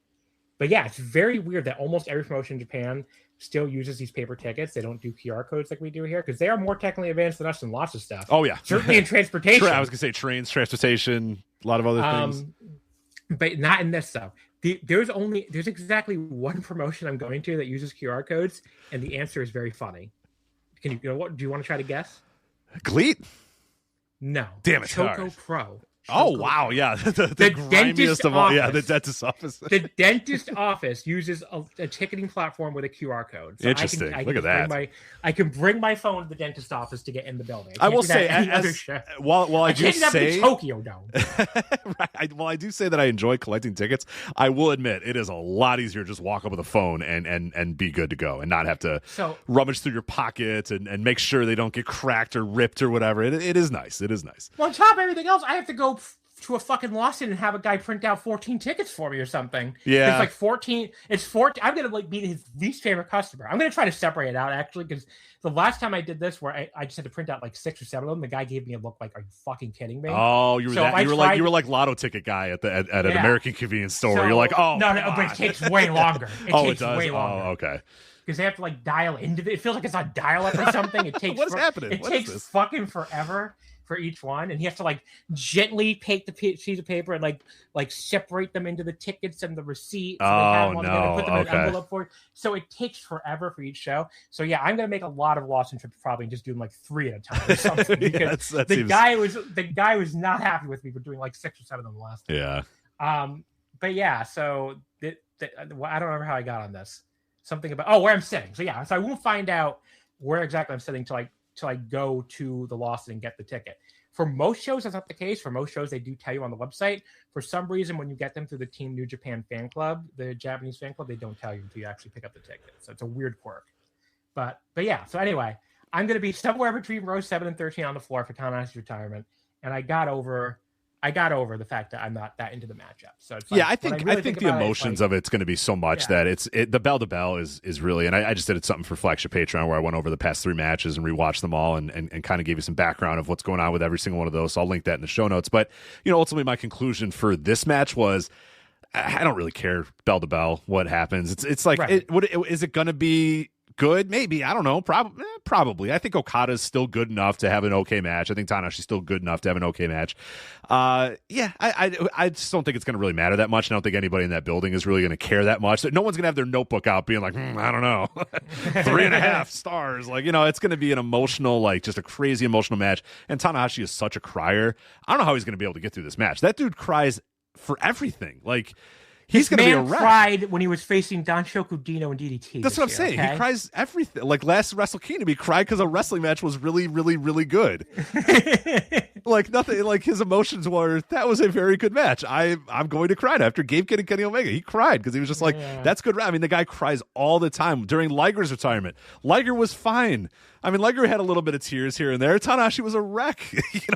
But yeah, it's very weird that almost every promotion in Japan still uses these paper tickets. They don't do QR codes like we do here, because they are more technically advanced than us in lots of stuff. Oh yeah, certainly in transportation. I was gonna say trains, transportation, a lot of other things, but not in this stuff. There's exactly one promotion I'm going to that uses QR codes, and the answer is very funny. Can you what? Do you want to try to guess? Gleat? No. Damn it! Choco Pro. Oh wow, yeah, the grimiest of all, the dentist office. The dentist office uses a ticketing platform with a QR code. So interesting. Look at that. I can bring my phone to the dentist office to get in the building. I will say, while I do say Tokyo Dome. Right, while I do say that I enjoy collecting tickets, I will admit it is a lot easier to just walk up with a phone and be good to go, and not have to rummage through your pockets and make sure they don't get cracked or ripped or whatever. It is nice. It is nice. Well, on top of everything else, I have to go to a fucking Lawson and have a guy print out 14 tickets for me or something. Yeah. It's like 14. It's 14. I'm going to be his least favorite customer. I'm going to try to separate it out, actually, because the last time I did this, where I just had to print out like 6 or 7 of them, the guy gave me a look like, are you fucking kidding me? Oh, you were like lotto ticket guy at an American convenience store. You're like, oh no, but it takes way longer. It does? Way longer. Oh, okay. Because they have to like dial into it. It feels like it's on dial-up or something. It takes what is happening? It takes fucking forever. for each one, and he has to like gently take the sheet of paper and like separate them into the tickets and the receipt. So they have them all together and put them in an envelope for it. So it takes forever for each show. So yeah, I'm gonna make a lot of Lost in trips probably and just do them like 3 at a time or something. Because the guy was not happy with me for doing like 6 or 7 of them last time. Yeah. But yeah, so I don't remember how I got on this. Something about where I'm sitting. So yeah, so I won't find out where exactly I'm sitting till I go to the Lost and get the ticket. For most shows, that's not the case. For most shows, they do tell you on the website. For some reason, when you get them through the Team New Japan fan club, the Japanese fan club, they don't tell you until you actually pick up the ticket. So it's a weird quirk. But yeah. So anyway, I'm going to be somewhere between row 7 and 13 on the floor for Tanahashi's retirement, and I got over the fact that I'm not that into the matchup. So it's I think the emotions of it's going to be so much that the bell to bell is really, and I just did something for Flagship Patreon where I went over the past 3 matches and rewatched them all and kind of gave you some background of what's going on with every single one of those. So I'll link that in the show notes. But ultimately my conclusion for this match was I don't really care bell to bell what happens. It's like is it going to be good? Maybe. I don't know. Probably. I think Okada's still good enough to have an okay match. I think Tanahashi's still good enough to have an okay match. I just don't think it's going to really matter that much. I don't think anybody in that building is really going to care that much. No one's going to have their notebook out being like, I don't know, 3.5 stars. Like, it's going to be an emotional, like just a crazy emotional match. And Tanahashi is such a crier. I don't know how he's going to be able to get through this match. That dude cries for everything. Like, he's going to be a wreck. Cried when he was facing Danshoku Dino and DDT. That's what I'm saying. Okay? He cries everything. Like last Wrestle Kingdom, he cried because a wrestling match was really, really, really good. Like nothing. Like his emotions were, that was a very good match. I'm going to cry after Gabe Kidd and Kenny Omega. He cried because he was just like, that's good. I mean, the guy cries all the time. During Liger's retirement, Liger was fine. I mean, Liger had a little bit of tears here and there. Tanahashi was a wreck.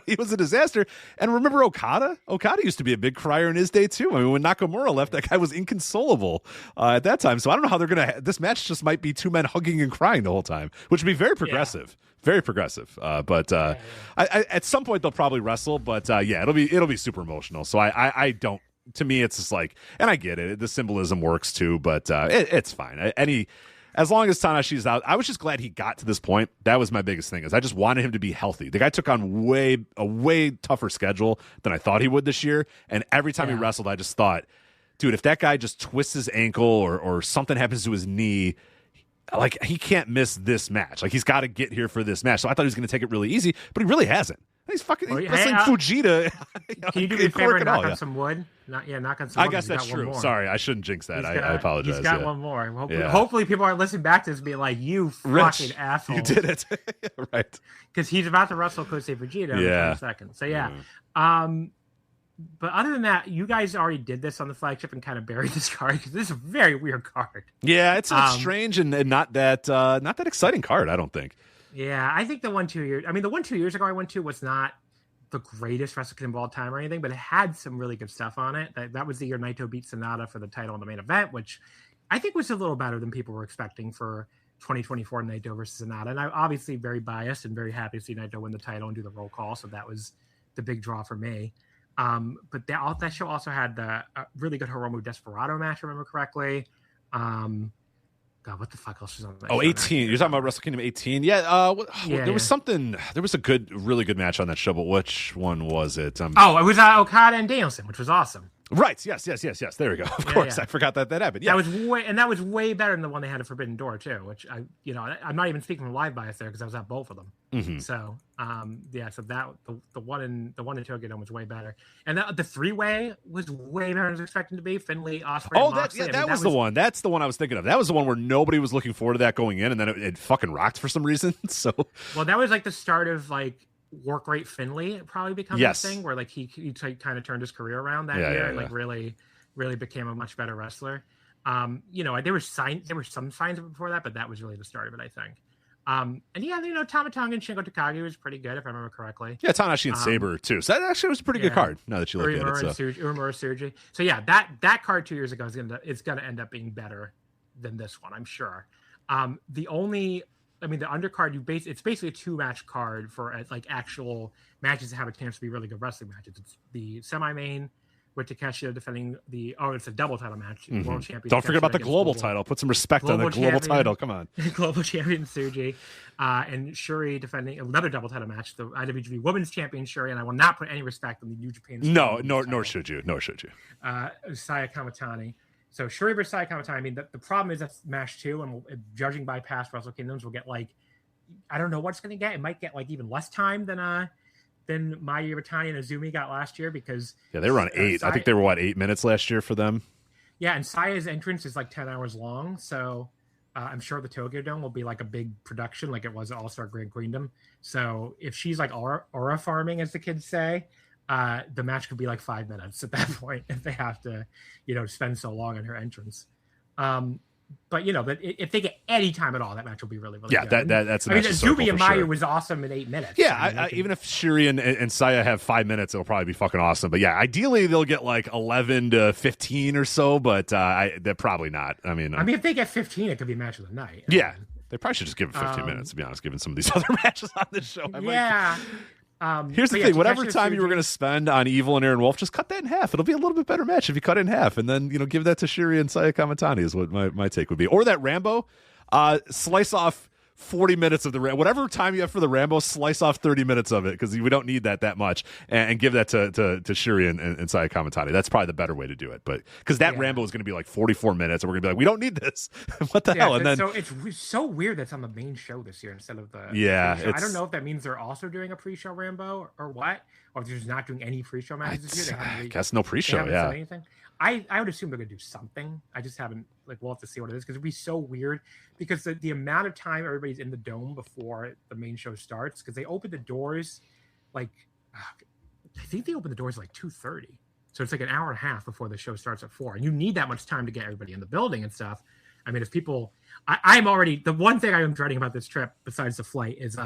He was a disaster. And remember Okada? Okada used to be a big crier in his day too. I mean, when Nakamura left, that guy was inconsolable at that time. So I don't know how they're going to. This match just might be 2 men hugging and crying the whole time, which would be very progressive. Very progressive. But at some point they'll probably wrestle. But it'll be super emotional. So I don't. To me, it's just like, and I get it. The symbolism works too, but it's fine. As long as Tanahashi's out, I was just glad he got to this point. That was my biggest thing, is I just wanted him to be healthy. The guy took on a way tougher schedule than I thought he would this year. And every time he wrestled, I just thought, dude, if that guy just twists his ankle or something happens to his knee, like he can't miss this match. Like he's got to get here for this match. So I thought he was going to take it really easy, but he really hasn't. He's wrestling Fujita. Can you do me a favor and knock on some wood? Knock on some wood. I guess that's true. Sorry, I shouldn't jinx that. I apologize. He's got one more. Hopefully people aren't listening back to this and being like, you fucking asshole. You did it. Right. Because he's about to wrestle Kosei Fujita in 10 seconds. So but other than that, you guys already did this on the Flagship and kind of buried this card because this is a very weird card. Yeah, it's strange and not that exciting card, I don't think. Yeah, I think the one 2 years ago I went to was not the greatest Wrestle Kingdom of all time or anything, but it had some really good stuff on it. That was the year Naito beat Sonata for the title in the main event, which I think was a little better than people were expecting for 2024 Naito versus Sonata. And I'm obviously very biased and very happy to see Naito win the title and do the roll call, so that was the big draw for me. But that show also had the really good Hiromu Desperado match, if I remember correctly. God, what the fuck else was on that? 18. You're talking about Wrestle Kingdom 18? Yeah. There was something. There was a really good match on that show, but which one was it? It was Okada and Danielson, which was awesome. Right. Yes. There we go. Of course, I forgot that happened. Yeah, that was way better than the one they had at Forbidden Door too. Which I'm not even speaking from live bias there because I was at both of them. Mm-hmm. So, so that the one in Tokyo Dome was way better, and the 3-way was way better than I was expecting to be. Finley, Ospreay. Oh, that was the one. That's the one I was thinking of. That was the one where nobody was looking forward to that going in, and then it fucking rocked for some reason. So, well, that was like the start of like work rate Finley probably becoming a thing where like he kind of turned his career around that year and like really became a much better wrestler. There were some signs of it before that, but that was really the start of it, I think. Tama Tonga and Shingo Takagi was pretty good if I remember correctly. Yeah, Tanahashi and Sabre too. So that actually was a pretty good card. Now that you look at it, Uemura Tsuji. So yeah, that card 2 years ago is gonna end up being better than this one, I'm sure. The undercard, it's basically a 2-match card for like actual matches that have a chance to be really good wrestling matches. It's the semi-main with Takeshita defending it's a double title match. World champion. Don't forget about the against global title. Put some respect on the global title. Come on. Global champion Tsuji. And Shuri defending another double title match, the IWGP Women's Champion Shuri, and I will not put any respect on the New Japan. Nor should you. Saya Kamatani. So Shuri versus Saya Kamatani. I mean, the problem is that's match 2, and judging by past Wrestle Kingdoms, we'll get like, I don't know what it's going to get. It might get like even less time than Maya Iwatani and Azumi got last year, because they were on 8. I think they were 8 minutes last year for them. Yeah, and Saya's entrance is like 10 hours long, so I'm sure the Tokyo Dome will be like a big production, like it was at All-Star Grand Queendom. So if she's like aura farming, as the kids say, the match could be like 5 minutes at that point if they have to, spend so long on her entrance. But if they get any time at all, that match will be really, really good. That's. Azumi and Maya was awesome in 8 minutes. Yeah, even if Shuri and Saya have 5 minutes, it'll probably be fucking awesome. But yeah, ideally they'll get like 11 to 15 or so. But they're probably not. I mean, if they get 15, it could be a match of the night. Yeah, they probably should just give it 15 minutes. To be honest, given some of these other matches on this show. Here's the thing: whatever time you were going to spend on Evil and Aaron Wolf, just cut that in half. It'll be a little bit better match if you cut it in half, and then give that to Shuri and Saya Kamatani is what my take would be. Or that Rambo, slice off 40 minutes of whatever time you have for the Rambo, slice off 30 minutes of it, because we don't need that much, and give that to Shuri and Saya Kamatani. That's probably the better way to do it. But because Rambo is going to be like 44 minutes, and we're going to be like, we don't need this. What the hell? And then so it's so weird that's on the main show this year instead of the pre-show. I don't know if that means they're also doing a pre-show Rambo or what, or if they're just not doing any pre-show matches this year. I guess no pre-show. Yeah. Anything. I would assume they're going to do something. I just haven't, we'll have to see what it is, because it'd be so weird, because the amount of time everybody's in the dome before the main show starts, because they open the doors I think they open the doors like 2:30. So it's like an hour and a half before the show starts at 4. And you need that much time to get everybody in the building and stuff. I mean, if people, I'm already, the one thing I am dreading about this trip, besides the flight, is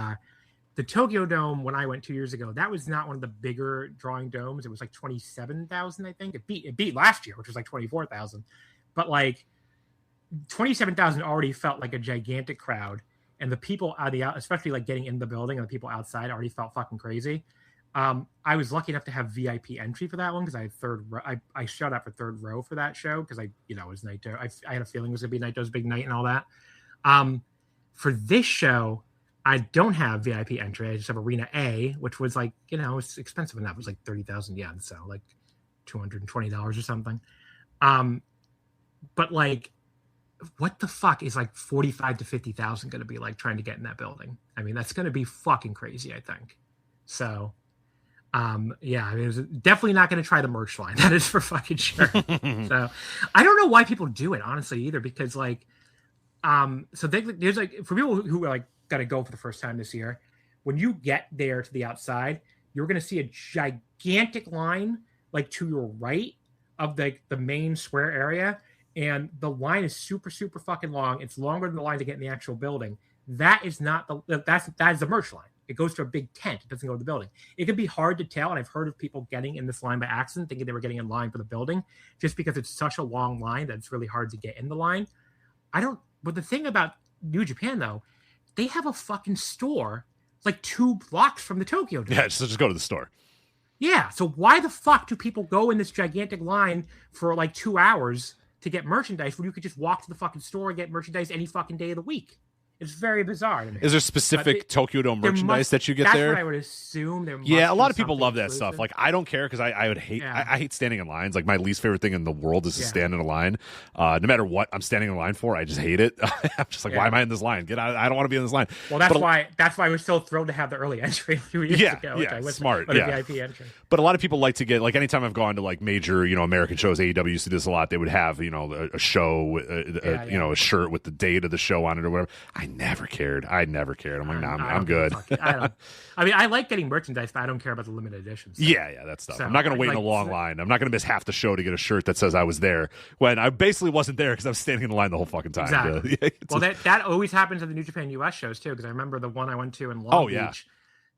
the Tokyo Dome, when I went 2 years ago, that was not one of the bigger drawing domes. It was like 27,000, I think. It beat last year, which was like 24,000. But 27,000 already felt like a gigantic crowd. And the people especially getting in the building, and the people outside already felt fucking crazy. I was lucky enough to have VIP entry for that one, because I had third row. I showed up for third row for that show, because it was Naito. I had a feeling it was going to be Naito's big night and all that. For this show, I don't have VIP entry. I just have Arena A, which was it's expensive enough. It was like 30,000 yen, so like $220 or something. But what the fuck is 45 to 50,000 going to be trying to get in that building? I mean, that's going to be fucking crazy, I think. So, it's definitely not going to try the merch line. That is for fucking sure. So, I don't know why people do it, honestly, either, because so there's for people who are got to go for the first time this year, when you get there to the outside, you're going to see a gigantic line to your right of the main square area, and the line is super, super fucking long. It's longer than the line to get in the actual building. That is not that is the merch line. It goes to a big tent. It doesn't go to the building. It can be hard to tell, and I've heard of people getting in this line by accident, thinking they were getting in line for the building, just because it's such a long line that it's really hard to get in the line. But the thing about New Japan, though, they have a fucking store 2 blocks from the Tokyo Dome. Yeah, just go to the store. Yeah, so why the fuck do people go in this gigantic line for 2 hours to get merchandise when you could just walk to the fucking store and get merchandise any fucking day of the week? It's very bizarre to me. Is there specific Tokyo Dome merchandise that you get that's there? That's what I would assume. A lot of people love that stuff. I don't care, because I would hate. Yeah. I hate standing in lines. My least favorite thing in the world is to stand in a line. No matter what I'm standing in line for, I just hate it. I'm just why am I in this line? Get out! I don't want to be in this line. Well, that's why we're so thrilled to have the early entry a few years ago. Yeah, smart. VIP entry. But a lot of people like to get anytime I've gone to major American shows. AEW used to do this a lot. They would have a show, a shirt with the date of the show on it or whatever. I never cared. I'm like, nah, I'm good. I like getting merchandise, but I don't care about the limited editions. So. Yeah, that stuff. So, I'm not going to wait in a long line. I'm not going to miss half the show to get a shirt that says I was there when I basically wasn't there, because I was standing in the line the whole fucking time. Exactly. Well, that always happens at the New Japan US shows too, because I remember the one I went to in Long Beach.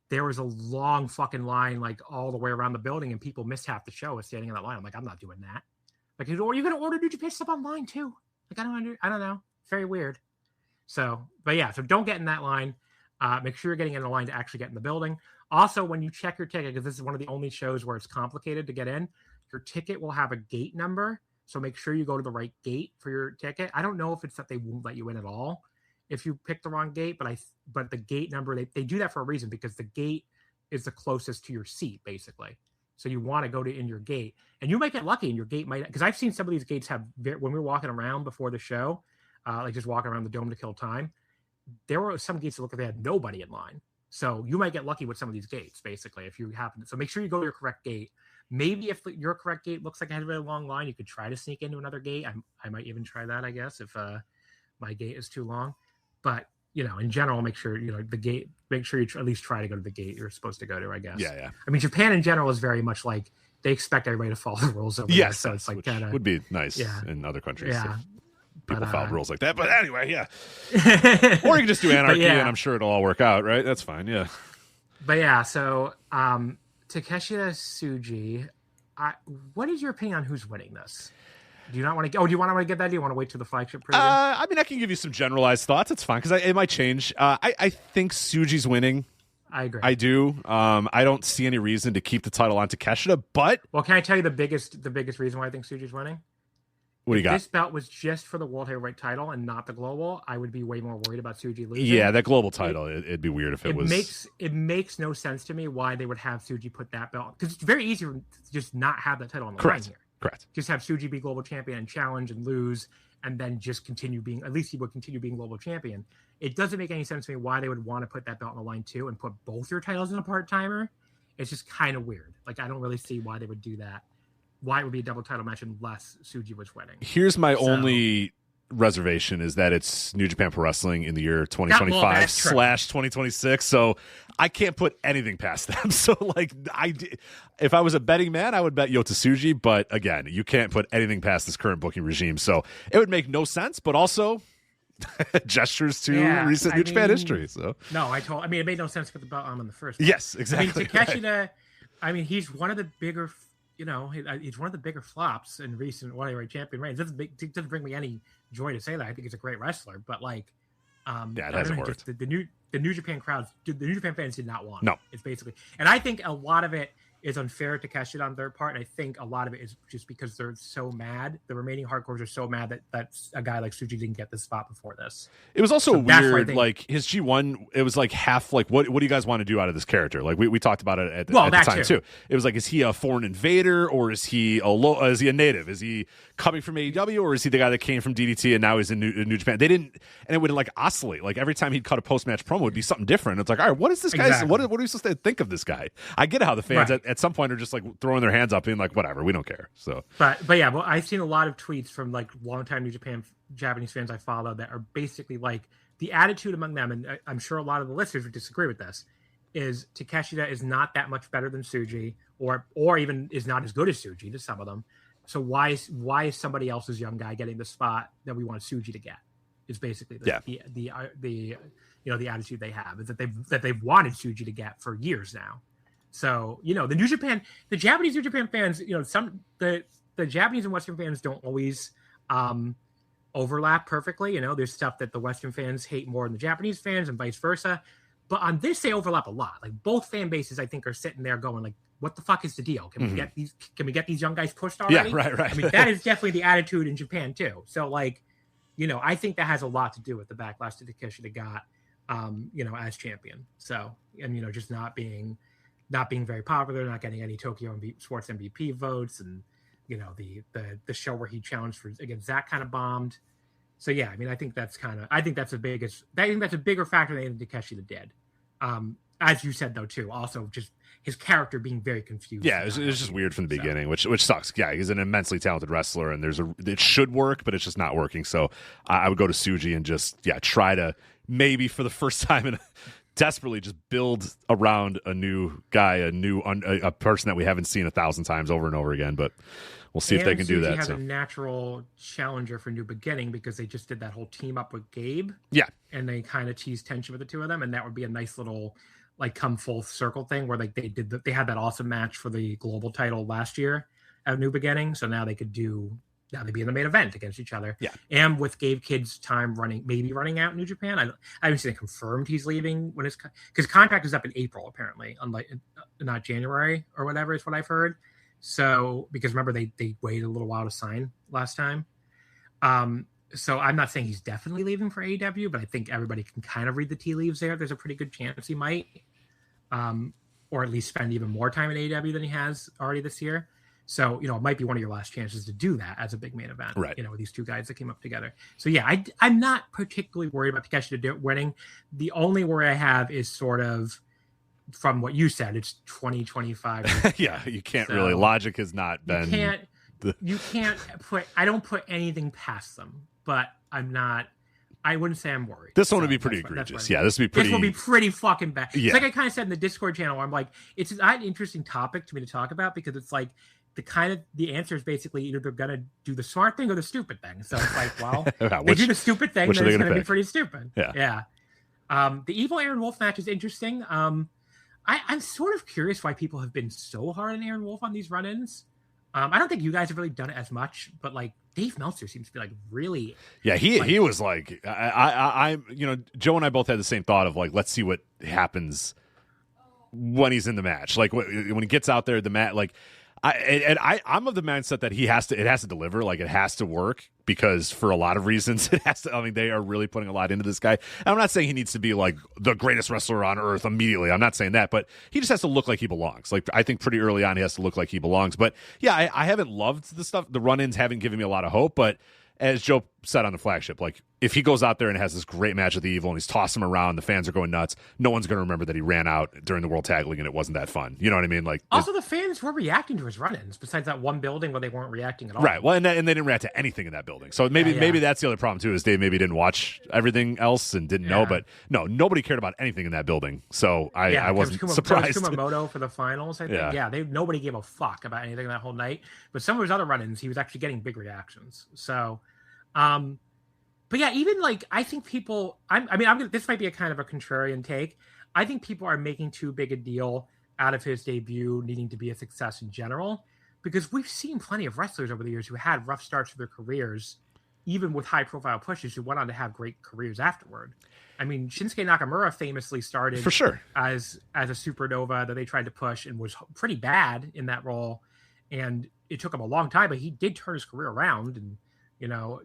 There was a long fucking line all the way around the building, and people missed half the show with standing in that line. I'm like, I'm not doing that. Are you going to order New Japan stuff online too? I don't know. It's very weird. So don't get in that line. Make sure you're getting in the line to actually get in the building. Also, when you check your ticket, because this is one of the only shows where it's complicated to get in, your ticket will have a gate number. So make sure you go to the right gate for your ticket. I don't know if it's that they won't let you in at all if you pick the wrong gate, but the gate number, they do that for a reason, because the gate is the closest to your seat, basically. So you want to go to in your gate, and you might get lucky, and your gate might, because I've seen some of these gates have, when we were walking around before the show, like just walking around the dome to kill time, there were some gates that look like they had nobody in line. So you might get lucky with some of these gates, basically, if you happen. So make sure you go to your correct gate. Maybe if your correct gate looks like it has a really long line, you could try to sneak into another gate. I might even try that, I guess, if my gate is too long. But, in general, make sure, the gate, make sure you at least try to go to the gate you're supposed to go to, I guess. Yeah. I mean, Japan in general is very much like they expect everybody to follow the rules over there. So it's like kind of. Would be nice in other countries. Yeah. People follow rules like that. But anyway, yeah. Or you can just do anarchy, and I'm sure it'll all work out, right? That's fine, yeah. But yeah, so Takeshita Tsuji, what is your opinion on who's winning this? Do you not want to? Oh, do you want to get that? Do you want to wait till the flagship preview? I mean, I can give you some generalized thoughts. It's fine, because it might change. I think Tsuji's winning. I agree. I do. I don't see any reason to keep the title on Takeshita, but can I tell you the biggest reason why I think Tsuji's winning? What do you got? If this belt was just for the World Heavyweight title and not the global, I would be way more worried about Tsuji losing. Yeah, that global title, it'd be weird if it was. It makes no sense to me why they would have Tsuji put that belt, because it's very easy to just not have that title on the line here. Correct. Just have Tsuji be global champion and challenge and lose, and then just continue being. At least he would continue being global champion. It doesn't make any sense to me why they would want to put that belt on the line too and put both your titles in a part timer. It's just kind of weird. Like, I don't really see why they would do that. Why it would be a double title match unless Tsuji was winning. Here's my only reservation, is that it's New Japan Pro Wrestling in the year 2025/2026. So I can't put anything past them. So if I was a betting man, I would bet Yota Tsuji. But again, you can't put anything past this current booking regime. So it would make no sense, but also gestures to recent New Japan history. So it made no sense to put the belt on in the first place. Yes, exactly. Takeshita, he's one of the bigger, he's one of the bigger flops in recent Heavyweight Champion reigns. It doesn't bring me any joy to say that. I think he's a great wrestler, but it hasn't worked. The New Japan crowds, the New Japan fans did not want it. No. It's basically, and I think a lot of it is unfair to Takeshita on their part, and I think a lot of it is just because they're so mad. The remaining hardcores are so mad that a guy like Tsuji didn't get this spot before this. It was also weird, his G1, it was half what do you guys want to do out of this character? We talked about it at the time too. It was is he a foreign invader, or is he a native? Is he coming from AEW, or is he the guy that came from DDT and now he's in New Japan? They didn't, and it would oscillate. Every time he'd cut a post-match promo, it would be something different. It's all right, what is this guy? Exactly. What are we supposed to think of this guy? I get how the fans at some point are just throwing their hands up and whatever, we don't care. So but I've seen a lot of tweets from longtime New Japan Japanese fans I follow that are basically the attitude among them, and I'm sure a lot of the listeners would disagree with this, is Takeshita is not that much better than Tsuji, or even is not as good as Tsuji to some of them. So why is somebody else's young guy getting the spot that we want Tsuji to get? Is basically the attitude they have, is that they've wanted Tsuji to get for years now. So, the Japanese New Japan fans, the Japanese and Western fans don't always overlap perfectly. There's stuff that the Western fans hate more than the Japanese fans and vice versa. But on this, they overlap a lot. Both fan bases, I think, are sitting there going, what the fuck is the deal? Can we get these? Can we get these young guys pushed already? Yeah, right. That is definitely the attitude in Japan too. So, I think that has a lot to do with the backlash that Takeshita got, as champion. So, and just not being very popular, not getting any Tokyo Sports MVP votes, and the show where he challenged against Zack kind of bombed. So yeah, I think that's a bigger factor than anything Takeshita did. As you said though too, also just his character being very confused. Yeah, it was just weird from the beginning, which sucks. Yeah, he's an immensely talented wrestler, and it should work, but it's just not working. So I would go to Tsuji and just try to maybe for the first time in desperately just build around a new guy, a person that we haven't seen 1,000 times over and over again. But we'll see if they can do that. He has a natural challenger for New Beginning because they just did that whole team up with Gabe. Yeah, and they kind of teased tension with the two of them, and that would be a nice little come full circle thing where they had that awesome match for the global title last year at New Beginning. So now they'd be in the main event against each other. Yeah. And with Gabe Kidd's time maybe running out in New Japan. I haven't seen it confirmed he's leaving when because contract is up in April, apparently, unlike not January or whatever is what I've heard. So because remember they waited a little while to sign last time. So I'm not saying he's definitely leaving for AEW, but I think everybody can kind of read the tea leaves there. There's a pretty good chance he might, or at least spend even more time at AEW than he has already this year. So, it might be one of your last chances to do that as a big main event, right? With these two guys that came up together. So, yeah, I'm not particularly worried about Takeshi winning. The only worry I have is sort of from what you said, it's 2025. Yeah, you can't really. Logic has not been. You can't put. I don't put anything past them, but I wouldn't say I'm worried. This one would be pretty egregious. Yeah, this would be pretty. This will be pretty fucking bad. Yeah. It's like I kind of said in the Discord channel, where I'm like, it's not an interesting topic to me to talk about because it's like the answer is basically either they're gonna do the smart thing or the stupid thing. So it's like, well, they do the stupid thing, then it's gonna be pretty stupid. Yeah. The Evil Aaron Wolf match is interesting. I'm sort of curious why people have been so hard on Aaron Wolf on these run-ins. I don't think you guys have really done it as much, but like Dave Meltzer seems to be like really. Yeah, he was like, I Joe and I both had the same thought of like, let's see what happens when he's in the match. Like when he gets out there, the match, like I'm of the mindset that it has to deliver, like it has to work because for a lot of reasons it has to. I mean, they are really putting a lot into this guy. And I'm not saying he needs to be like the greatest wrestler on earth immediately. I'm not saying that, but he just has to look like he belongs. Like I think pretty early on he has to look like he belongs. But yeah, I haven't loved the stuff. The run-ins haven't given me a lot of hope, but as Joe said on the Flagship, like if he goes out there and has this great match with the Evil and he's tossing him around, the fans are going nuts. No one's going to remember that he ran out during the World Tag League and it wasn't that fun. You know what I mean? Like also the fans were reacting to his run-ins besides that one building where they weren't reacting at all. Right. Well, and they didn't react to anything in that building. So maybe that's the other problem too, is Dave maybe didn't watch everything else and didn't know, but no, nobody cared about anything in that building. So I wasn't surprised. Kumamoto for the finals, I think. Yeah, nobody gave a fuck about anything that whole night. But some of his other run-ins, he was actually getting big reactions. So but yeah, even like I think people this might be a kind of a contrarian take. I think people are making too big a deal out of his debut needing to be a success in general, because we've seen plenty of wrestlers over the years who had rough starts to their careers, even with high profile pushes, who went on to have great careers afterward. I mean, Shinsuke Nakamura famously started for sure as a supernova that they tried to push and was pretty bad in that role. And it took him a long time, but he did turn his career around and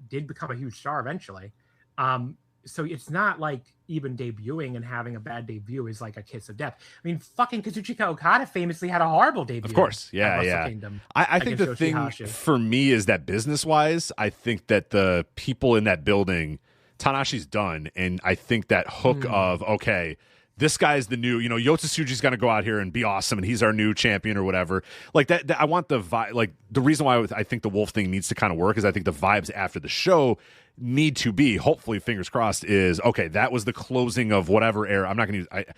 did become a huge star eventually. So it's not like even debuting and having a bad debut is like a kiss of death. I mean, fucking Kazuchika Okada famously had a horrible debut. Of course. Yeah, yeah. I think the thing for me is that business-wise, I think that the people in that building, Tanahashi's done, and I think that hook of, okay, this guy's the new, Yota Tsuji's going to go out here and be awesome, and he's our new champion or whatever. Like that I want the vibe. Like the reason why I think the Wolf thing needs to kind of work is I think the vibes after the show need to be, hopefully, fingers crossed, is okay. That was the closing of whatever era. I'm not going to use.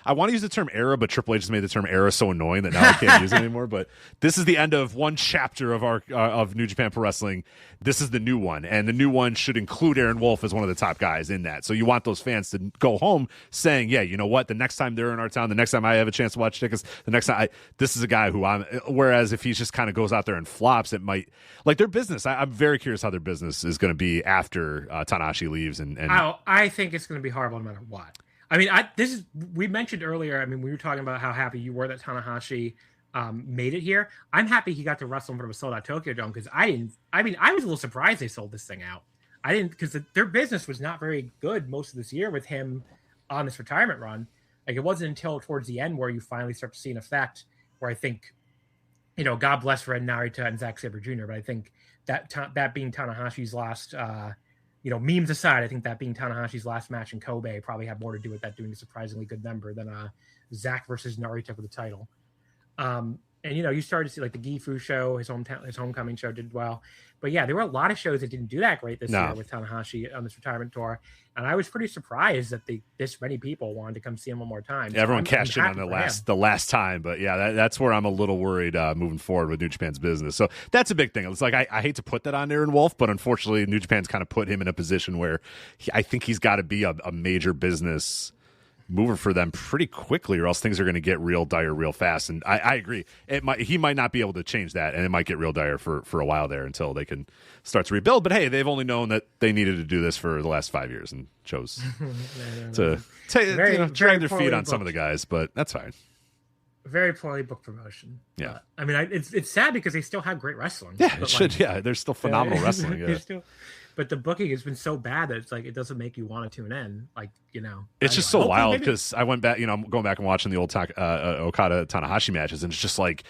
I want to use the term era, but Triple H has made the term era so annoying that now I can't use it anymore. But this is the end of one chapter of our of New Japan Pro Wrestling. This is the new one, and the new one should include Aaron Wolf as one of the top guys in that. So you want those fans to go home saying, "Yeah, you know what? The next time they're in our town, the next time I have a chance to watch tickets, the next time this is a guy who I'm." Whereas if he just kind of goes out there and flops, it might like their business. I'm very curious how their business is going to be after Tanahashi leaves, and I think it's going to be horrible no matter what. I mean, we mentioned earlier. I mean, we were talking about how happy you were that Tanahashi made it here. I'm happy he got to wrestle in front of a sold out Tokyo Dome because I was a little surprised they sold this thing out. I didn't, because their business was not very good most of this year with him on this retirement run. Like it wasn't until towards the end where you finally start to see an effect. Where I think, God bless Red Narita and Zack Sabre Jr. But I think that being Tanahashi's last. Memes aside, I think that being Tanahashi's last match in Kobe probably had more to do with that doing a surprisingly good number than Zack versus Narita for the title. And you started to see like the Gifu show, his homecoming show did well. But yeah, there were a lot of shows that didn't do that great this year with Tanahashi on this retirement tour. And I was pretty surprised that this many people wanted to come see him one more time. Yeah, everyone cashed in on the last time. But yeah, that's where I'm a little worried moving forward with New Japan's business. So that's a big thing. It's like I hate to put that on Aaron Wolf, but unfortunately New Japan's kind of put him in a position where I think he's got to be a major business mover for them pretty quickly, or else things are going to get real dire real fast. And I agree. He might not be able to change that, and it might get real dire for a while there until they can start to rebuild. But hey, they've only known that they needed to do this for the last 5 years and chose to drag their feet on some of the guys, but that's fine. very poorly booked promotion. Yeah. I mean, it's sad because they still have great wrestling. Yeah, it should. Yeah, there's still phenomenal wrestling. Yeah. But the booking has been so bad that it's like it doesn't make you want to tune in. Like, it's just so wild because I went back, I'm going back and watching the old Okada Tanahashi matches, and it's just like,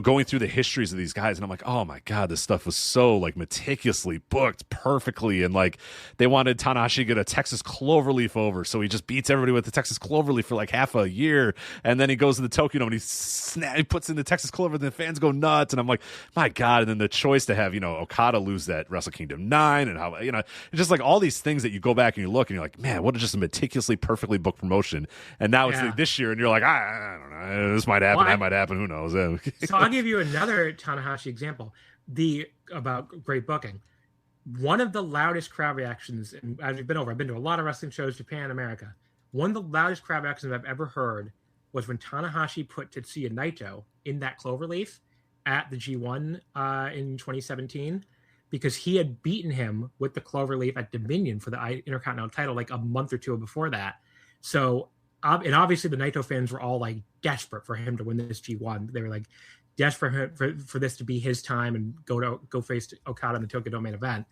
going through the histories of these guys, and I'm like, oh my god, this stuff was so like meticulously booked perfectly, and like they wanted Tanahashi to get a Texas Cloverleaf over, so he just beats everybody with the Texas Cloverleaf for like half a year, and then he goes to the Tokyo Dome and he puts in the Texas Clover, and the fans go nuts, and I'm like, my god, and then the choice to have Okada lose that Wrestle Kingdom 9, and how it's just like all these things that you go back and you look and you're like, man, what a just a meticulously perfectly booked promotion, and now it's like this year, and you're like, I don't know, this might happen, that might happen, who knows? So I'll give you another Tanahashi example. About great booking. One of the loudest crowd reactions, and as I've been to a lot of wrestling shows, Japan, America. One of the loudest crowd reactions I've ever heard was when Tanahashi put Tetsuya Naito in that cloverleaf at the G1 in 2017, because he had beaten him with the cloverleaf at Dominion for the Intercontinental title like a month or two before that. So, and obviously the Naito fans were all like desperate for him to win this G1. They were like desperate for this to be his time and go face Okada in the Tokyo Dome main event.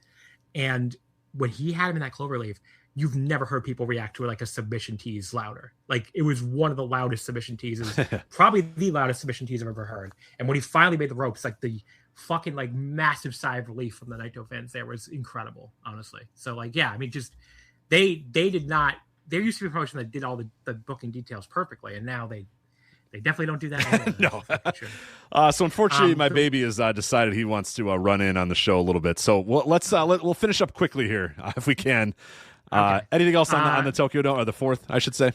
And when he had him in that cloverleaf, you've never heard people react to like a submission tease louder. Like, it was one of the loudest submission teases, probably the loudest submission tease I've ever heard. And when he finally made the ropes, like the fucking like massive sigh of relief from the Naito fans there was incredible, honestly. So like, yeah, I mean, just they did not. There used to be a promotion that did all the booking details perfectly, and now they definitely don't do that anymore. No. Sure. So unfortunately, my baby has decided he wants to run in on the show a little bit. So we'll finish up quickly here if we can. Okay. Anything else on the Tokyo Dome, or the fourth, I should say?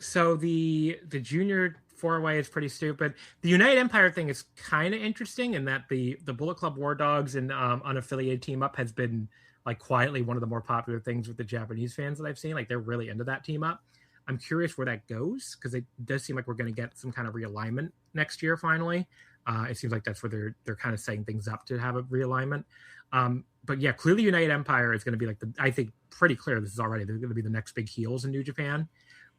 So the junior 4-way is pretty stupid. The United Empire thing is kind of interesting in that the Bullet Club War Dogs and unaffiliated team up has been like quietly one of the more popular things with the Japanese fans that I've seen. Like, they're really into that team up. I'm curious where that goes, because it does seem like we're going to get some kind of realignment next year. Finally, it seems like that's where they're kind of setting things up to have a realignment. But yeah, clearly United Empire is going to be like I think pretty clear this is already, they're going to be the next big heels in New Japan.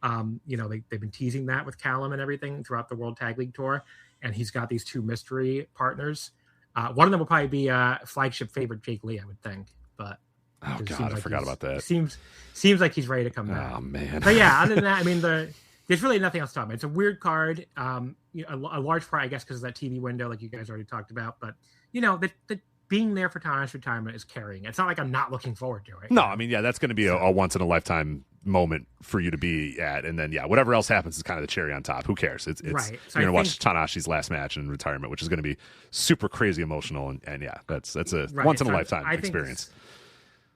They've been teasing that with Callum and everything throughout the World Tag League Tour, and he's got these two mystery partners. One of them will probably be Flagship favorite Jake Lee, I would think. But oh god, I forgot about that. Seems like he's ready to come back. Oh man. But yeah, other than that, I mean, there's really nothing else to talk about. It's a weird card. A large part, I guess, because of that TV window, like you guys already talked about. But the being there for Tanahashi's retirement is carrying. It's not like I'm not looking forward to it. No, I mean, yeah, that's going to be a once in a lifetime moment for you to be at, and then whatever else happens is kind of the cherry on top. Who cares? It's right. So you're going to watch Tanahashi's last match in retirement, which is going to be super crazy emotional, and yeah, that's a once in a lifetime experience.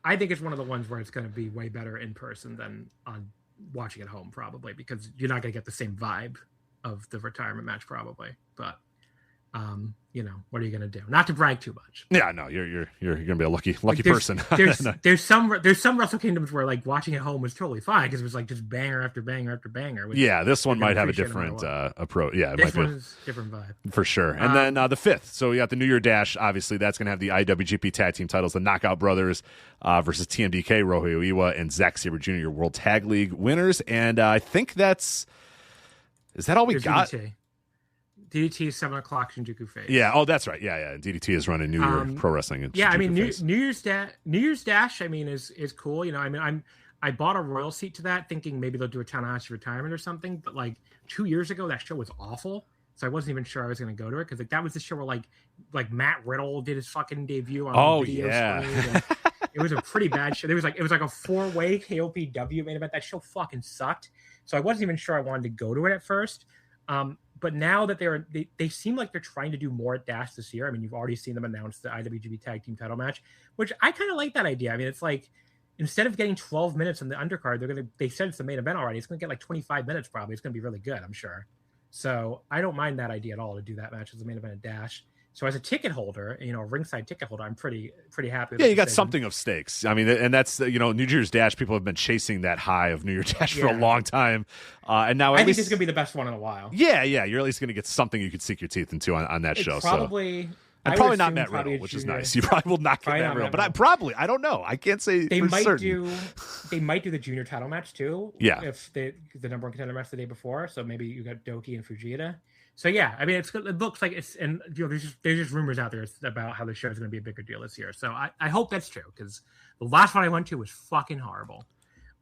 I think it's one of the ones where it's going to be way better in person than on watching at home, probably, because you're not going to get the same vibe of the retirement match, probably. But what are you going to do? Not to brag too much. Yeah, no, you're going to be a lucky person. There's some Wrestle Kingdoms where like watching at home was totally fine because it was like just banger after banger after banger. Yeah, this one might have a different approach. Yeah, this one's different vibe for sure. And then the fifth. So you got the New Year Dash. Obviously, that's going to have the IWGP Tag Team titles, the Knockout Brothers versus TMDK, Rohei Oiwa and Zack Sabre Jr., your World Tag League winners. And I think is that all we got? DDT 7:00 Shinjuku Face. Yeah. Oh, that's right. Yeah. DDT is running New Year Pro Wrestling. Yeah, I mean, New Year's Dash. I mean, is cool. I mean, I bought a Royal seat to that, thinking maybe they'll do a Tanahashi retirement or something. But like 2 years ago, that show was awful, so I wasn't even sure I was going to go to it because that was the show where like Matt Riddle did his fucking debut on the video screen. And it was a pretty bad show. It was like a 4-way KOPW main event. That show fucking sucked. So I wasn't even sure I wanted to go to it at first. But now that they seem like they're trying to do more at Dash this year. I mean, you've already seen them announce the IWGP Tag Team title match, which I kind of like that idea. I mean, it's like instead of getting 12 minutes on the undercard, they said it's the main event already. It's going to get like 25 minutes probably. It's going to be really good, I'm sure. So I don't mind that idea at all to do that match as the main event at Dash. So as a ticket holder, a ringside ticket holder, I'm pretty happy with you got something of stakes. I mean, and that's, New Year's Dash, people have been chasing that high of New Year's Dash for a long time. And now I think it's going to be the best one in a while. Yeah. You're at least going to get something you could sink your teeth into on that show. Probably, And probably not Matt Riddle, which is nice. You probably will not get Matt Riddle, but I don't know. I can't say they for might certain. They might do the junior title match too. Yeah, if the number one contender match the day before, so maybe you got Doki and Fujita. So yeah, I mean, it looks like it's, and there's just rumors out there about how the show is going to be a bigger deal this year. So I hope that's true, because the last one I went to was fucking horrible.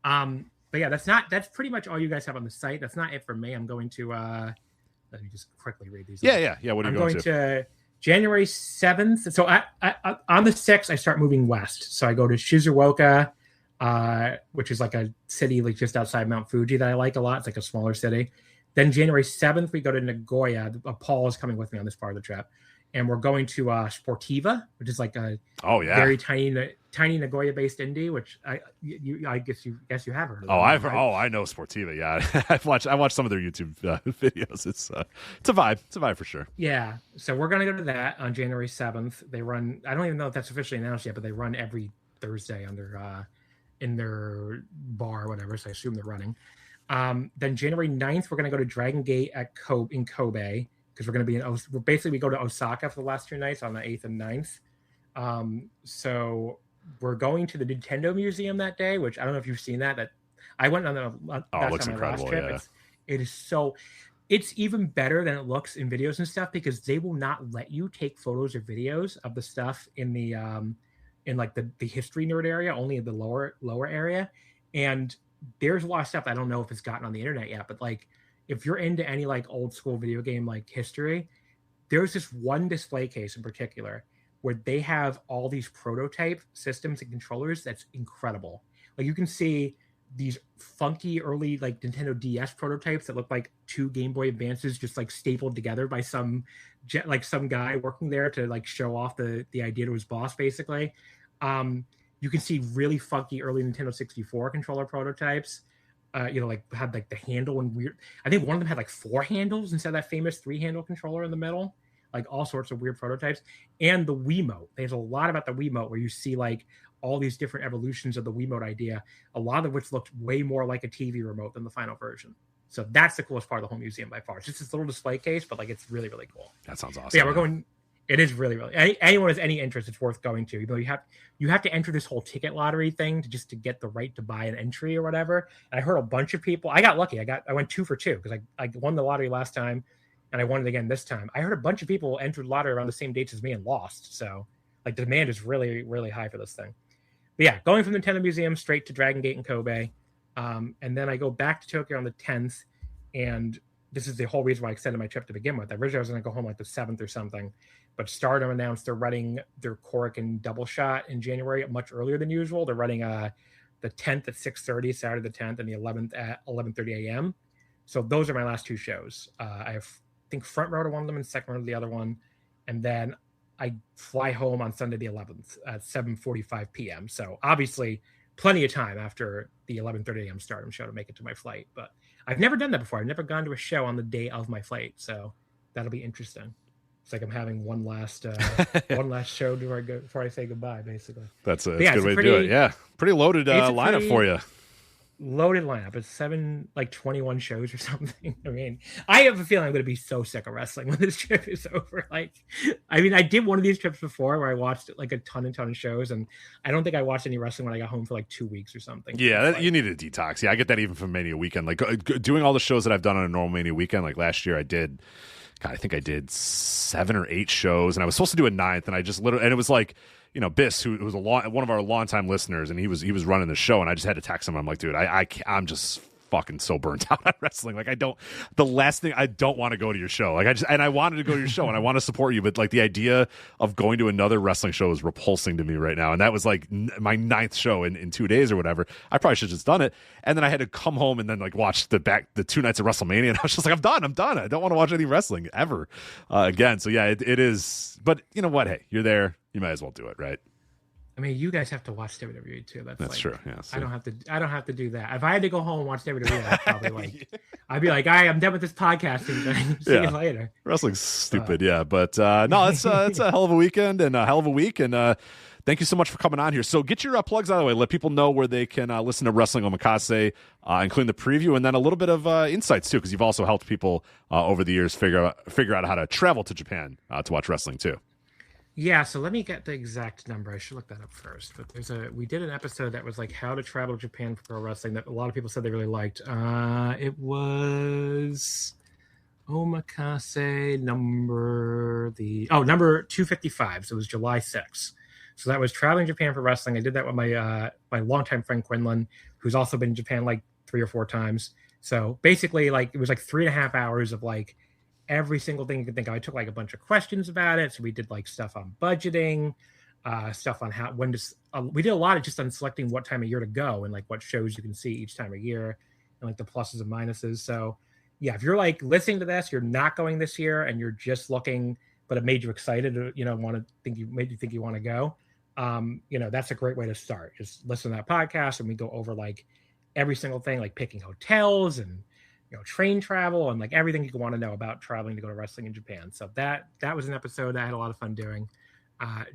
But yeah, that's pretty much all you guys have on the site. That's not it for me. I'm going to let me just quickly read these. Yeah. What are you going to? January 7th. So I on the 6th, I start moving west. So I go to Shizuoka, which is like a city like just outside Mount Fuji that I like a lot. It's like a smaller city. Then January 7th, we go to Nagoya. Paul is coming with me on this part of the trip. And we're going to Sportiva, which is like a very tiny Nagoya-based indie, which I guess you have heard of. I know Sportiva. Yeah, I watched some of their YouTube videos. It's a vibe. It's a vibe for sure. Yeah. So we're gonna go to that on January 7th. They run. I don't even know if that's officially announced yet, but they run every Thursday on their in their bar or whatever. So I assume they're running. Then January 9th, we're gonna go to Dragon Gate in Kobe. Because we're going to be we go to Osaka for the last 2 nights on the 8th and 9th. So we're going to the Nintendo Museum that day, which I don't know if you've seen that I went on that. It looks incredible. Yeah. It's even better than it looks in videos and stuff, because they will not let you take photos or videos of the stuff in the in like the history nerd area, only in the lower area. And there's a lot of stuff I don't know if it's gotten on the internet yet, but like, if you're into any like old school video game like history, there's this one display case in particular where they have all these prototype systems and controllers that's incredible. Like you can see these funky early like Nintendo DS prototypes that look like 2 Game Boy Advances just like stapled together by some guy working there to like show off the idea to his boss, basically. You can see really funky early Nintendo 64 controller prototypes. Like had like the handle and weird. I think one of them had like 4 handles instead of that famous 3-handle controller in the middle. Like all sorts of weird prototypes. And the Wiimote. There's a lot about the Wiimote where you see like all these different evolutions of the Wiimote idea, a lot of which looked way more like a TV remote than the final version. So that's the coolest part of the whole museum by far. It's just this little display case, but like it's really, really cool. That sounds awesome. But yeah, we're going. It is really, really. Anyone has any interest, it's worth going to. You have to enter this whole ticket lottery thing to get the right to buy an entry or whatever. And I heard a bunch of people. I got lucky. I went 2 for 2 because I won the lottery last time, and I won it again this time. I heard a bunch of people entered the lottery around the same dates as me and lost. So like the demand is really, really high for this thing. But yeah, going from the Nintendo Museum straight to Dragon Gate in Kobe, and then I go back to Tokyo on the 10th, and this is the whole reason why I extended my trip to begin with. Originally, I was going to go home like the 7th or something, but Stardom announced they're running their Korakuen double shot in January much earlier than usual. They're running the 10th at 6:30, Saturday the 10th, and the 11th at 11:30 a.m. So those are my last 2 shows. I think front row to one of them and second row to the other one. And then I fly home on Sunday the 11th at 7:45 p.m. So obviously plenty of time after the 11:30 a.m. Stardom show to make it to my flight. But I've never done that before. I've never gone to a show on the day of my flight. So that'll be interesting. It's like I'm having one last show before I say goodbye, basically. That's a good way to do it. Yeah. Pretty loaded lineup for you. Loaded lineup. It's 21 shows or something. I mean, I have a feeling I'm going to be so sick of wrestling when this trip is over. I did one of these trips before where I watched like a ton of shows, and I don't think I watched any wrestling when I got home for like 2 weeks or something. Yeah, you need a detox. Yeah, I get that even from Mania weekend. Like doing all the shows that I've done on a normal Mania weekend. Like last year, I think I did 7 or 8 shows, and I was supposed to do a 9th, and I just literally, and it was like, Biss, who was one of our longtime listeners, and he was running the show, and I just had to text him. I'm like, dude, I'm just fucking so burnt out on wrestling. Like, the last thing, I don't want to go to your show. Like, I wanted to go to your show, and I want to support you, but like the idea of going to another wrestling show is repulsing to me right now. And that was like my 9th show in 2 days or whatever. I probably should have just done it. And then I had to come home and then like watch the 2 nights of WrestleMania, and I was just like, I'm done. I don't want to watch any wrestling ever again. So yeah, it is. But you know what? Hey, you're there. You might as well do it, right? I mean, you guys have to watch WWE too. That's true. Yeah, so. I don't have to do that. If I had to go home and watch WWE, I'd be like, I'm done with this podcasting thing. See you later. Wrestling's stupid, yeah. But no, it's a hell of a weekend and a hell of a week. And thank you so much for coming on here. So get your plugs out of the way. Let people know where they can listen to Wrestling Omakase, including the preview, and then a little bit of insights too, because you've also helped people over the years figure out how to travel to Japan to watch wrestling too. Yeah, so let me get the exact number. I should look that up first. But we did an episode that was like how to travel to Japan for pro wrestling that a lot of people said they really liked. It was Omakase number 255. So it was July 6th. So that was traveling Japan for wrestling. I did that with my longtime friend Quinlan, who's also been in Japan like 3 or 4 times. So basically, like it was like 3.5 hours of like every single thing you could think of. I took like a bunch of questions about it. So we did like stuff on budgeting, stuff on we did a lot of just on selecting what time of year to go and like what shows you can see each time of year and like the pluses and minuses. So yeah, if you're like listening to this, you're not going this year and you're just looking, but it made you excited, made you think you want to go. That's a great way to start. Just listen to that podcast and we go over like every single thing, like picking hotels and train travel and like everything you want to know about traveling to go to wrestling in Japan. So that was an episode I had a lot of fun doing.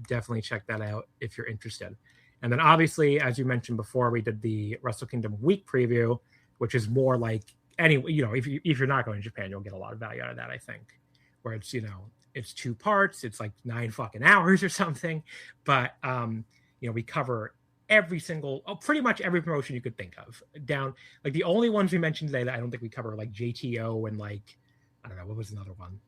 Definitely check that out if you're interested. And then obviously, as you mentioned before, we did the Wrestle Kingdom week preview, which is more like if you're not going to Japan, you'll get a lot of value out of that, I think, where it's, it's 2 parts, it's like 9 fucking hours or something. But, we cover pretty much every promotion you could think of down. Like the only ones we mentioned today that I don't think we cover are like JTO and like, I don't know, what was another one?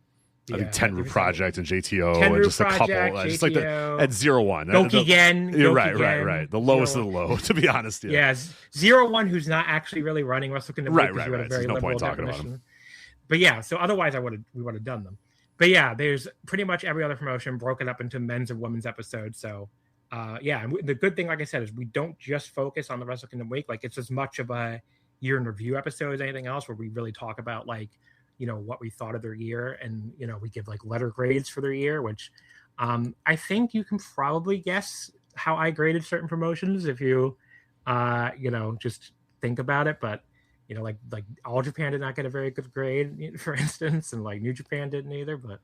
I think Tenru Project and JTO Tenru and just Project, a couple. Just like at 0-1. Gokigen. You're right. The lowest of the low, to be honest. Yeah. 0-1, who's not actually really running Wrestle Kingdom. Right. There's no point talking about him. But yeah, so otherwise we would have done them. But yeah, there's pretty much every other promotion broken up into men's and women's episodes. So and the good thing, like I said, is we don't just focus on the Wrestle Kingdom week. Like it's as much of a year in review episode as anything else, where we really talk about like, what we thought of their year, and we give like letter grades for their year, which I think you can probably guess how I graded certain promotions if you just think about it. But like All Japan did not get a very good grade, for instance, and like New Japan didn't either, but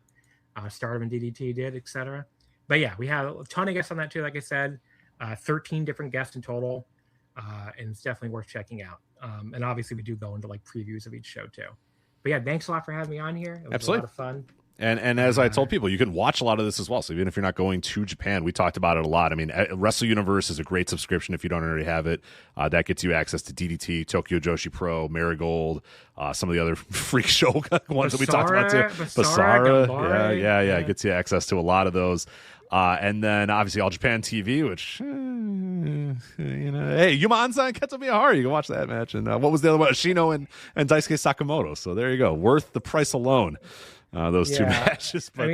Stardom and DDT did, etc. But yeah, we had a ton of guests on that too. Like I said, 13 different guests in total, and it's definitely worth checking out. And obviously, we do go into like previews of each show too. But yeah, thanks a lot for having me on here. It was Absolutely. A lot of fun. And as I told people, you can watch a lot of this as well. So even if you're not going to Japan, we talked about it a lot. I mean, Wrestle Universe is a great subscription if you don't already have it. That gets you access to DDT, Tokyo Joshi Pro, Marigold, some of the other freak show ones that we talked about too. Basara. Yeah. It gets you access to a lot of those. And then obviously All Japan TV, which, hey, Yuma-Anza and Kento Miyahara, you can watch that match. And what was the other one? Ashino and Daisuke Sakamoto. So there you go. Worth the price alone. Those 2 matches. But, I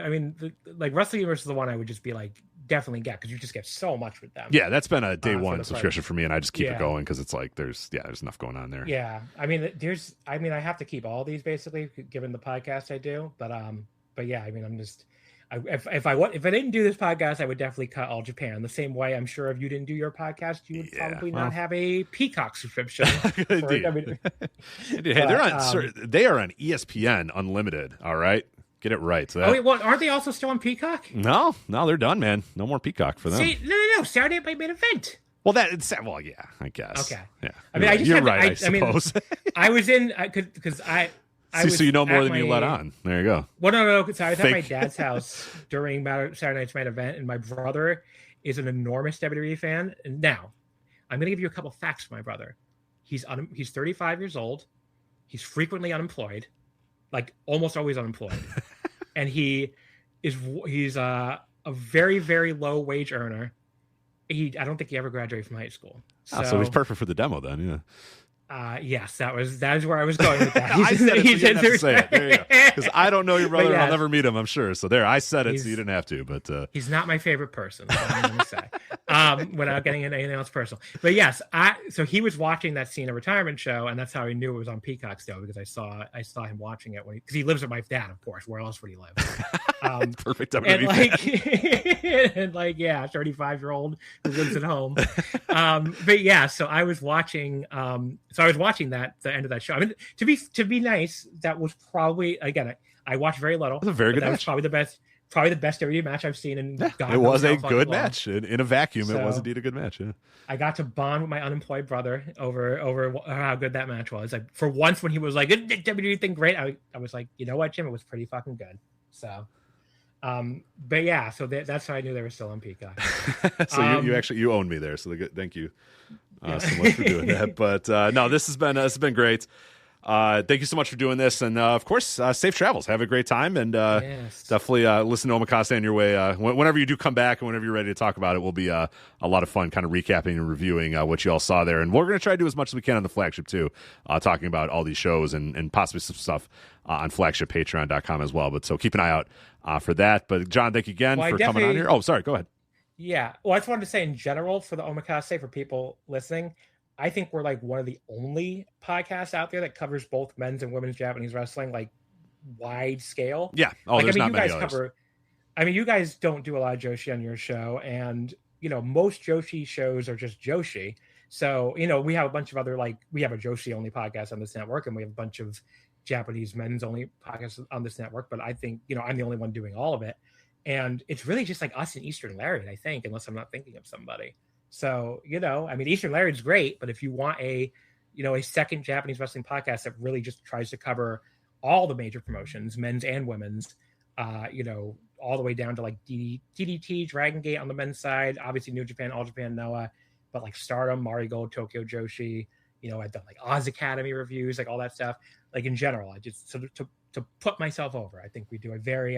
mean, like Wrestling Universe is the one I would just be like, definitely get, because you just get so much with them. Yeah, that's been a day one subscription for me, and I just keep it going because it's like there's enough going on there. Yeah, I mean, I have to keep all these basically, given the podcast I do, but yeah, I mean, I'm just. If I didn't do this podcast, I would definitely cut All Japan. The same way, I'm sure if you didn't do your podcast, you would probably not have a Peacock subscription. Indeed. They are on ESPN Unlimited. All right, get it right. So aren't they also still on Peacock? No, they're done, man. No more Peacock for them. No. Saturday Night Main Event. Well, yeah, I guess. Okay. Yeah. I mean, you're right. I suppose. I was in because so you know more than you let on. There you go. Well, no. Because I was at my dad's house during Saturday Night's Main Event, and my brother is an enormous WWE fan. And now, I'm going to give you a couple facts for my brother. He's 35 years old. He's frequently unemployed, like almost always unemployed, and he's a very, very low wage earner. I don't think he ever graduated from high school. So he's perfect for the demo then. Yeah. Yes, that is where I was going with that. I said it, so you didn't have to say it. There you go. Because I don't know your brother, and I'll never meet him, I'm sure. So there, I said it, so you didn't have to. But he's not my favorite person, I'm going to say, without getting into anything else personal. But yes, so he was watching that Cena retirement show, and that's how he knew it was on Peacock still, because I saw him watching it because he lives with my dad, of course. Where else would he live? Perfect. And 35-year-old who lives at home. But yeah, so I was watching. So I was watching the end of that show. I mean, to be nice, that was probably, again, I watched very little. It was a very good match. Was probably the best WWE match I've seen in. It was a good match in a vacuum. So, it was indeed a good match. Yeah. I got to bond with my unemployed brother over how good that match was. Like for once, when he was like, "WWE thing great," I was like, you know what, Jim, it was pretty fucking good. So But yeah, so that's how I knew they were still on Peacock. So you own me there. So thank you so much for doing that. But no, this has been great. Thank you so much for doing this, and of course, safe travels. Have a great time, and definitely listen to Omakase on your way. Whenever you do come back, and whenever you're ready to talk about it, will be a lot of fun, kind of recapping and reviewing what you all saw there. And we're going to try to do as much as we can on the Flagship too, talking about all these shows and possibly some stuff on Flagship, Patreon.com as well. But so keep an eye out for that. But John, thank you again for coming on here. Oh, sorry, go ahead. Yeah, well, I just wanted to say in general for the Omakase, for people listening, I think we're like one of the only podcasts out there that covers both men's and women's Japanese wrestling, like wide scale. Yeah. Oh, there's not many others. You guys don't do a lot of Joshi on your show, and most Joshi shows are just Joshi. So we have a bunch of other we have a Joshi only podcast on this network, and we have a bunch of Japanese men's only podcasts on this network. But I think I'm the only one doing all of it, and it's really just like us and Eastern Lariat, I think, unless I'm not thinking of somebody. So, Eastern Lariat's great, but if you want a second Japanese wrestling podcast that really just tries to cover all the major promotions, men's and women's, all the way down to like DDT, Dragon Gate on the men's side, obviously New Japan, All Japan, Noah, but like Stardom, Marigold, Tokyo Joshi, I've done like Oz Academy reviews, like all that stuff. Like in general, I just to put myself over, I think we do a very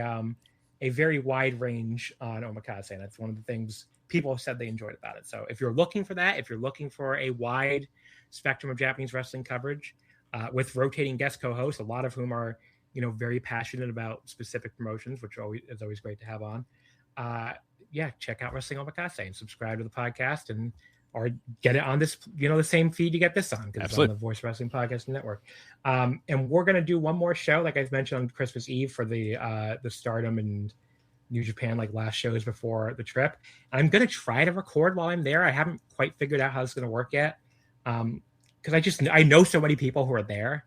wide range on Omakase, and that's one of the things people have said they enjoyed about it. So if you're looking for that, if you're looking for a wide spectrum of Japanese wrestling coverage with rotating guest co-hosts, a lot of whom are, very passionate about specific promotions, which is always great to have on. Check out Wrestling Omakase and subscribe to the podcast or get it on this, the same feed you get this on, because it's on the Voice Wrestling Podcast Network. And we're going to do one more show, like I mentioned, on Christmas Eve for the Stardom and New Japan, like last shows before the trip. I'm going to try to record while I'm there. I haven't quite figured out how it's going to work yet. Because I know so many people who are there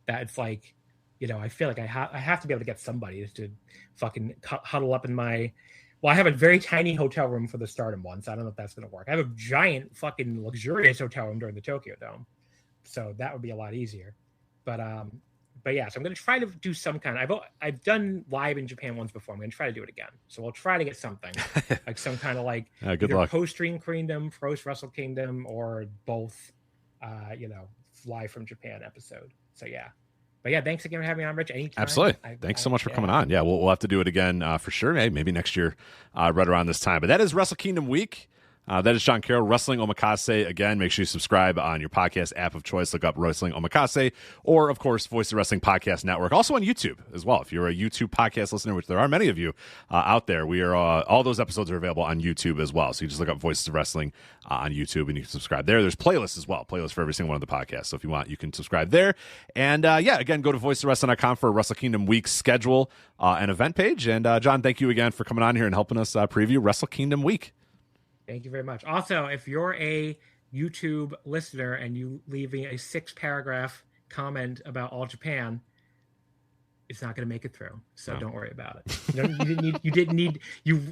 that it's like, I feel like I have to be able to get somebody to fucking huddle up in I have a very tiny hotel room for the Stardom one, so I don't know if that's going to work. I have a giant fucking luxurious hotel room during the Tokyo Dome, so that would be a lot easier. But yeah, so I'm going to try to do some kind of, I've done live in Japan once before. I'm going to try to do it again. So we'll try to get something like some kind of good luck. Post-Stream Kingdom, post Wrestle Kingdom, or both, live from Japan episode. So yeah. But yeah, thanks again for having me on, Rich. Anytime. Absolutely. Thanks so much for coming on. Yeah, we'll have to do it again for sure. Hey, maybe next year, right around this time. But that is Wrestle Kingdom week. That is John Carroll, Wrestling Omakase. Again, make sure you subscribe on your podcast app of choice. Look up Wrestling Omakase, or, of course, Voice of Wrestling Podcast Network. Also on YouTube as well. If you're a YouTube podcast listener, which there are many of you out there, we are all those episodes are available on YouTube as well. So you just look up Voices of Wrestling on YouTube, and you can subscribe there. There's playlists as well, playlists for every single one of the podcasts. So if you want, you can subscribe there. And, again, go to voiceofwrestling.com for a Wrestle Kingdom week schedule and event page. And, John, thank you again for coming on here and helping us preview Wrestle Kingdom week. Thank you very much. Also, if you're a YouTube listener and you leaving a 6-paragraph comment about All Japan, it's not going to make it through. So don't worry about it. You didn't need.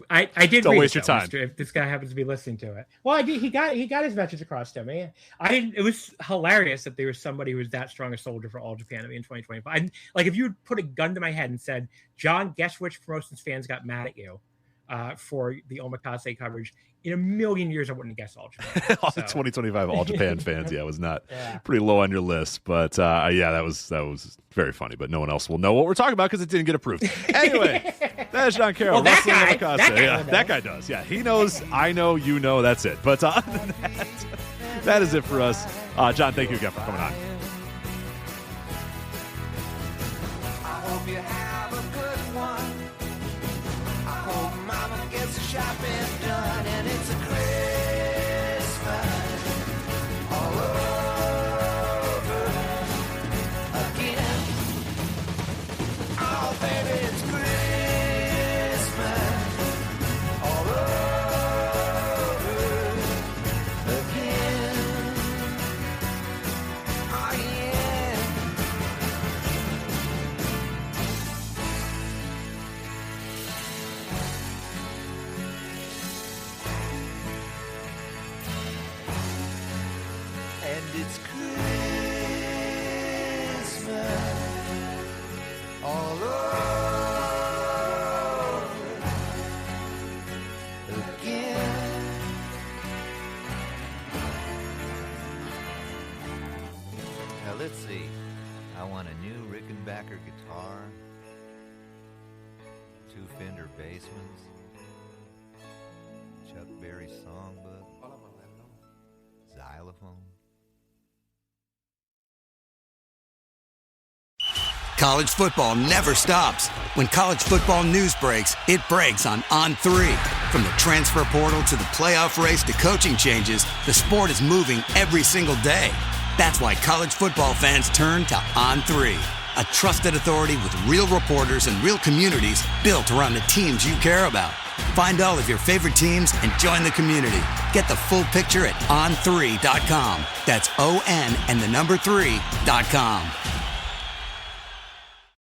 I did. Don't waste your time. If this guy happens to be listening to it, well, I did. He got his message across to me. I didn't. It was hilarious that there was somebody who was that strong a soldier for All Japan in 2025. Like if you would put a gun to my head and said, "John, guess which promotions fans got mad at you for the Omakase coverage?" In a million years, I wouldn't have guessed All Japan. All the 2025 All Japan fans, was not pretty low on your list. But, that was very funny. But no one else will know what we're talking about because it didn't get approved. Anyway, that is John Carroll. Well, that guy does. Yeah, he knows, I know, you know, that's it. But other than that is it for us. John, thank you again for coming on. I hope you have a good one. I hope Mama gets the shopping done, and it's a Christmas all over again. Oh, baby, it's Christmas all over again. Oh, yeah. And it's Christmas all over let's see. I want a new Rickenbacker guitar, 2 Fender Bassmans, Chuck Berry songbook, xylophone. College football never stops. When college football news breaks, it breaks on On3. From the transfer portal to the playoff race to coaching changes, the sport is moving every single day. That's why college football fans turn to On3, a trusted authority with real reporters and real communities built around the teams you care about. Find all of your favorite teams and join the community. Get the full picture at on3.com. That's ON and the number 3.com.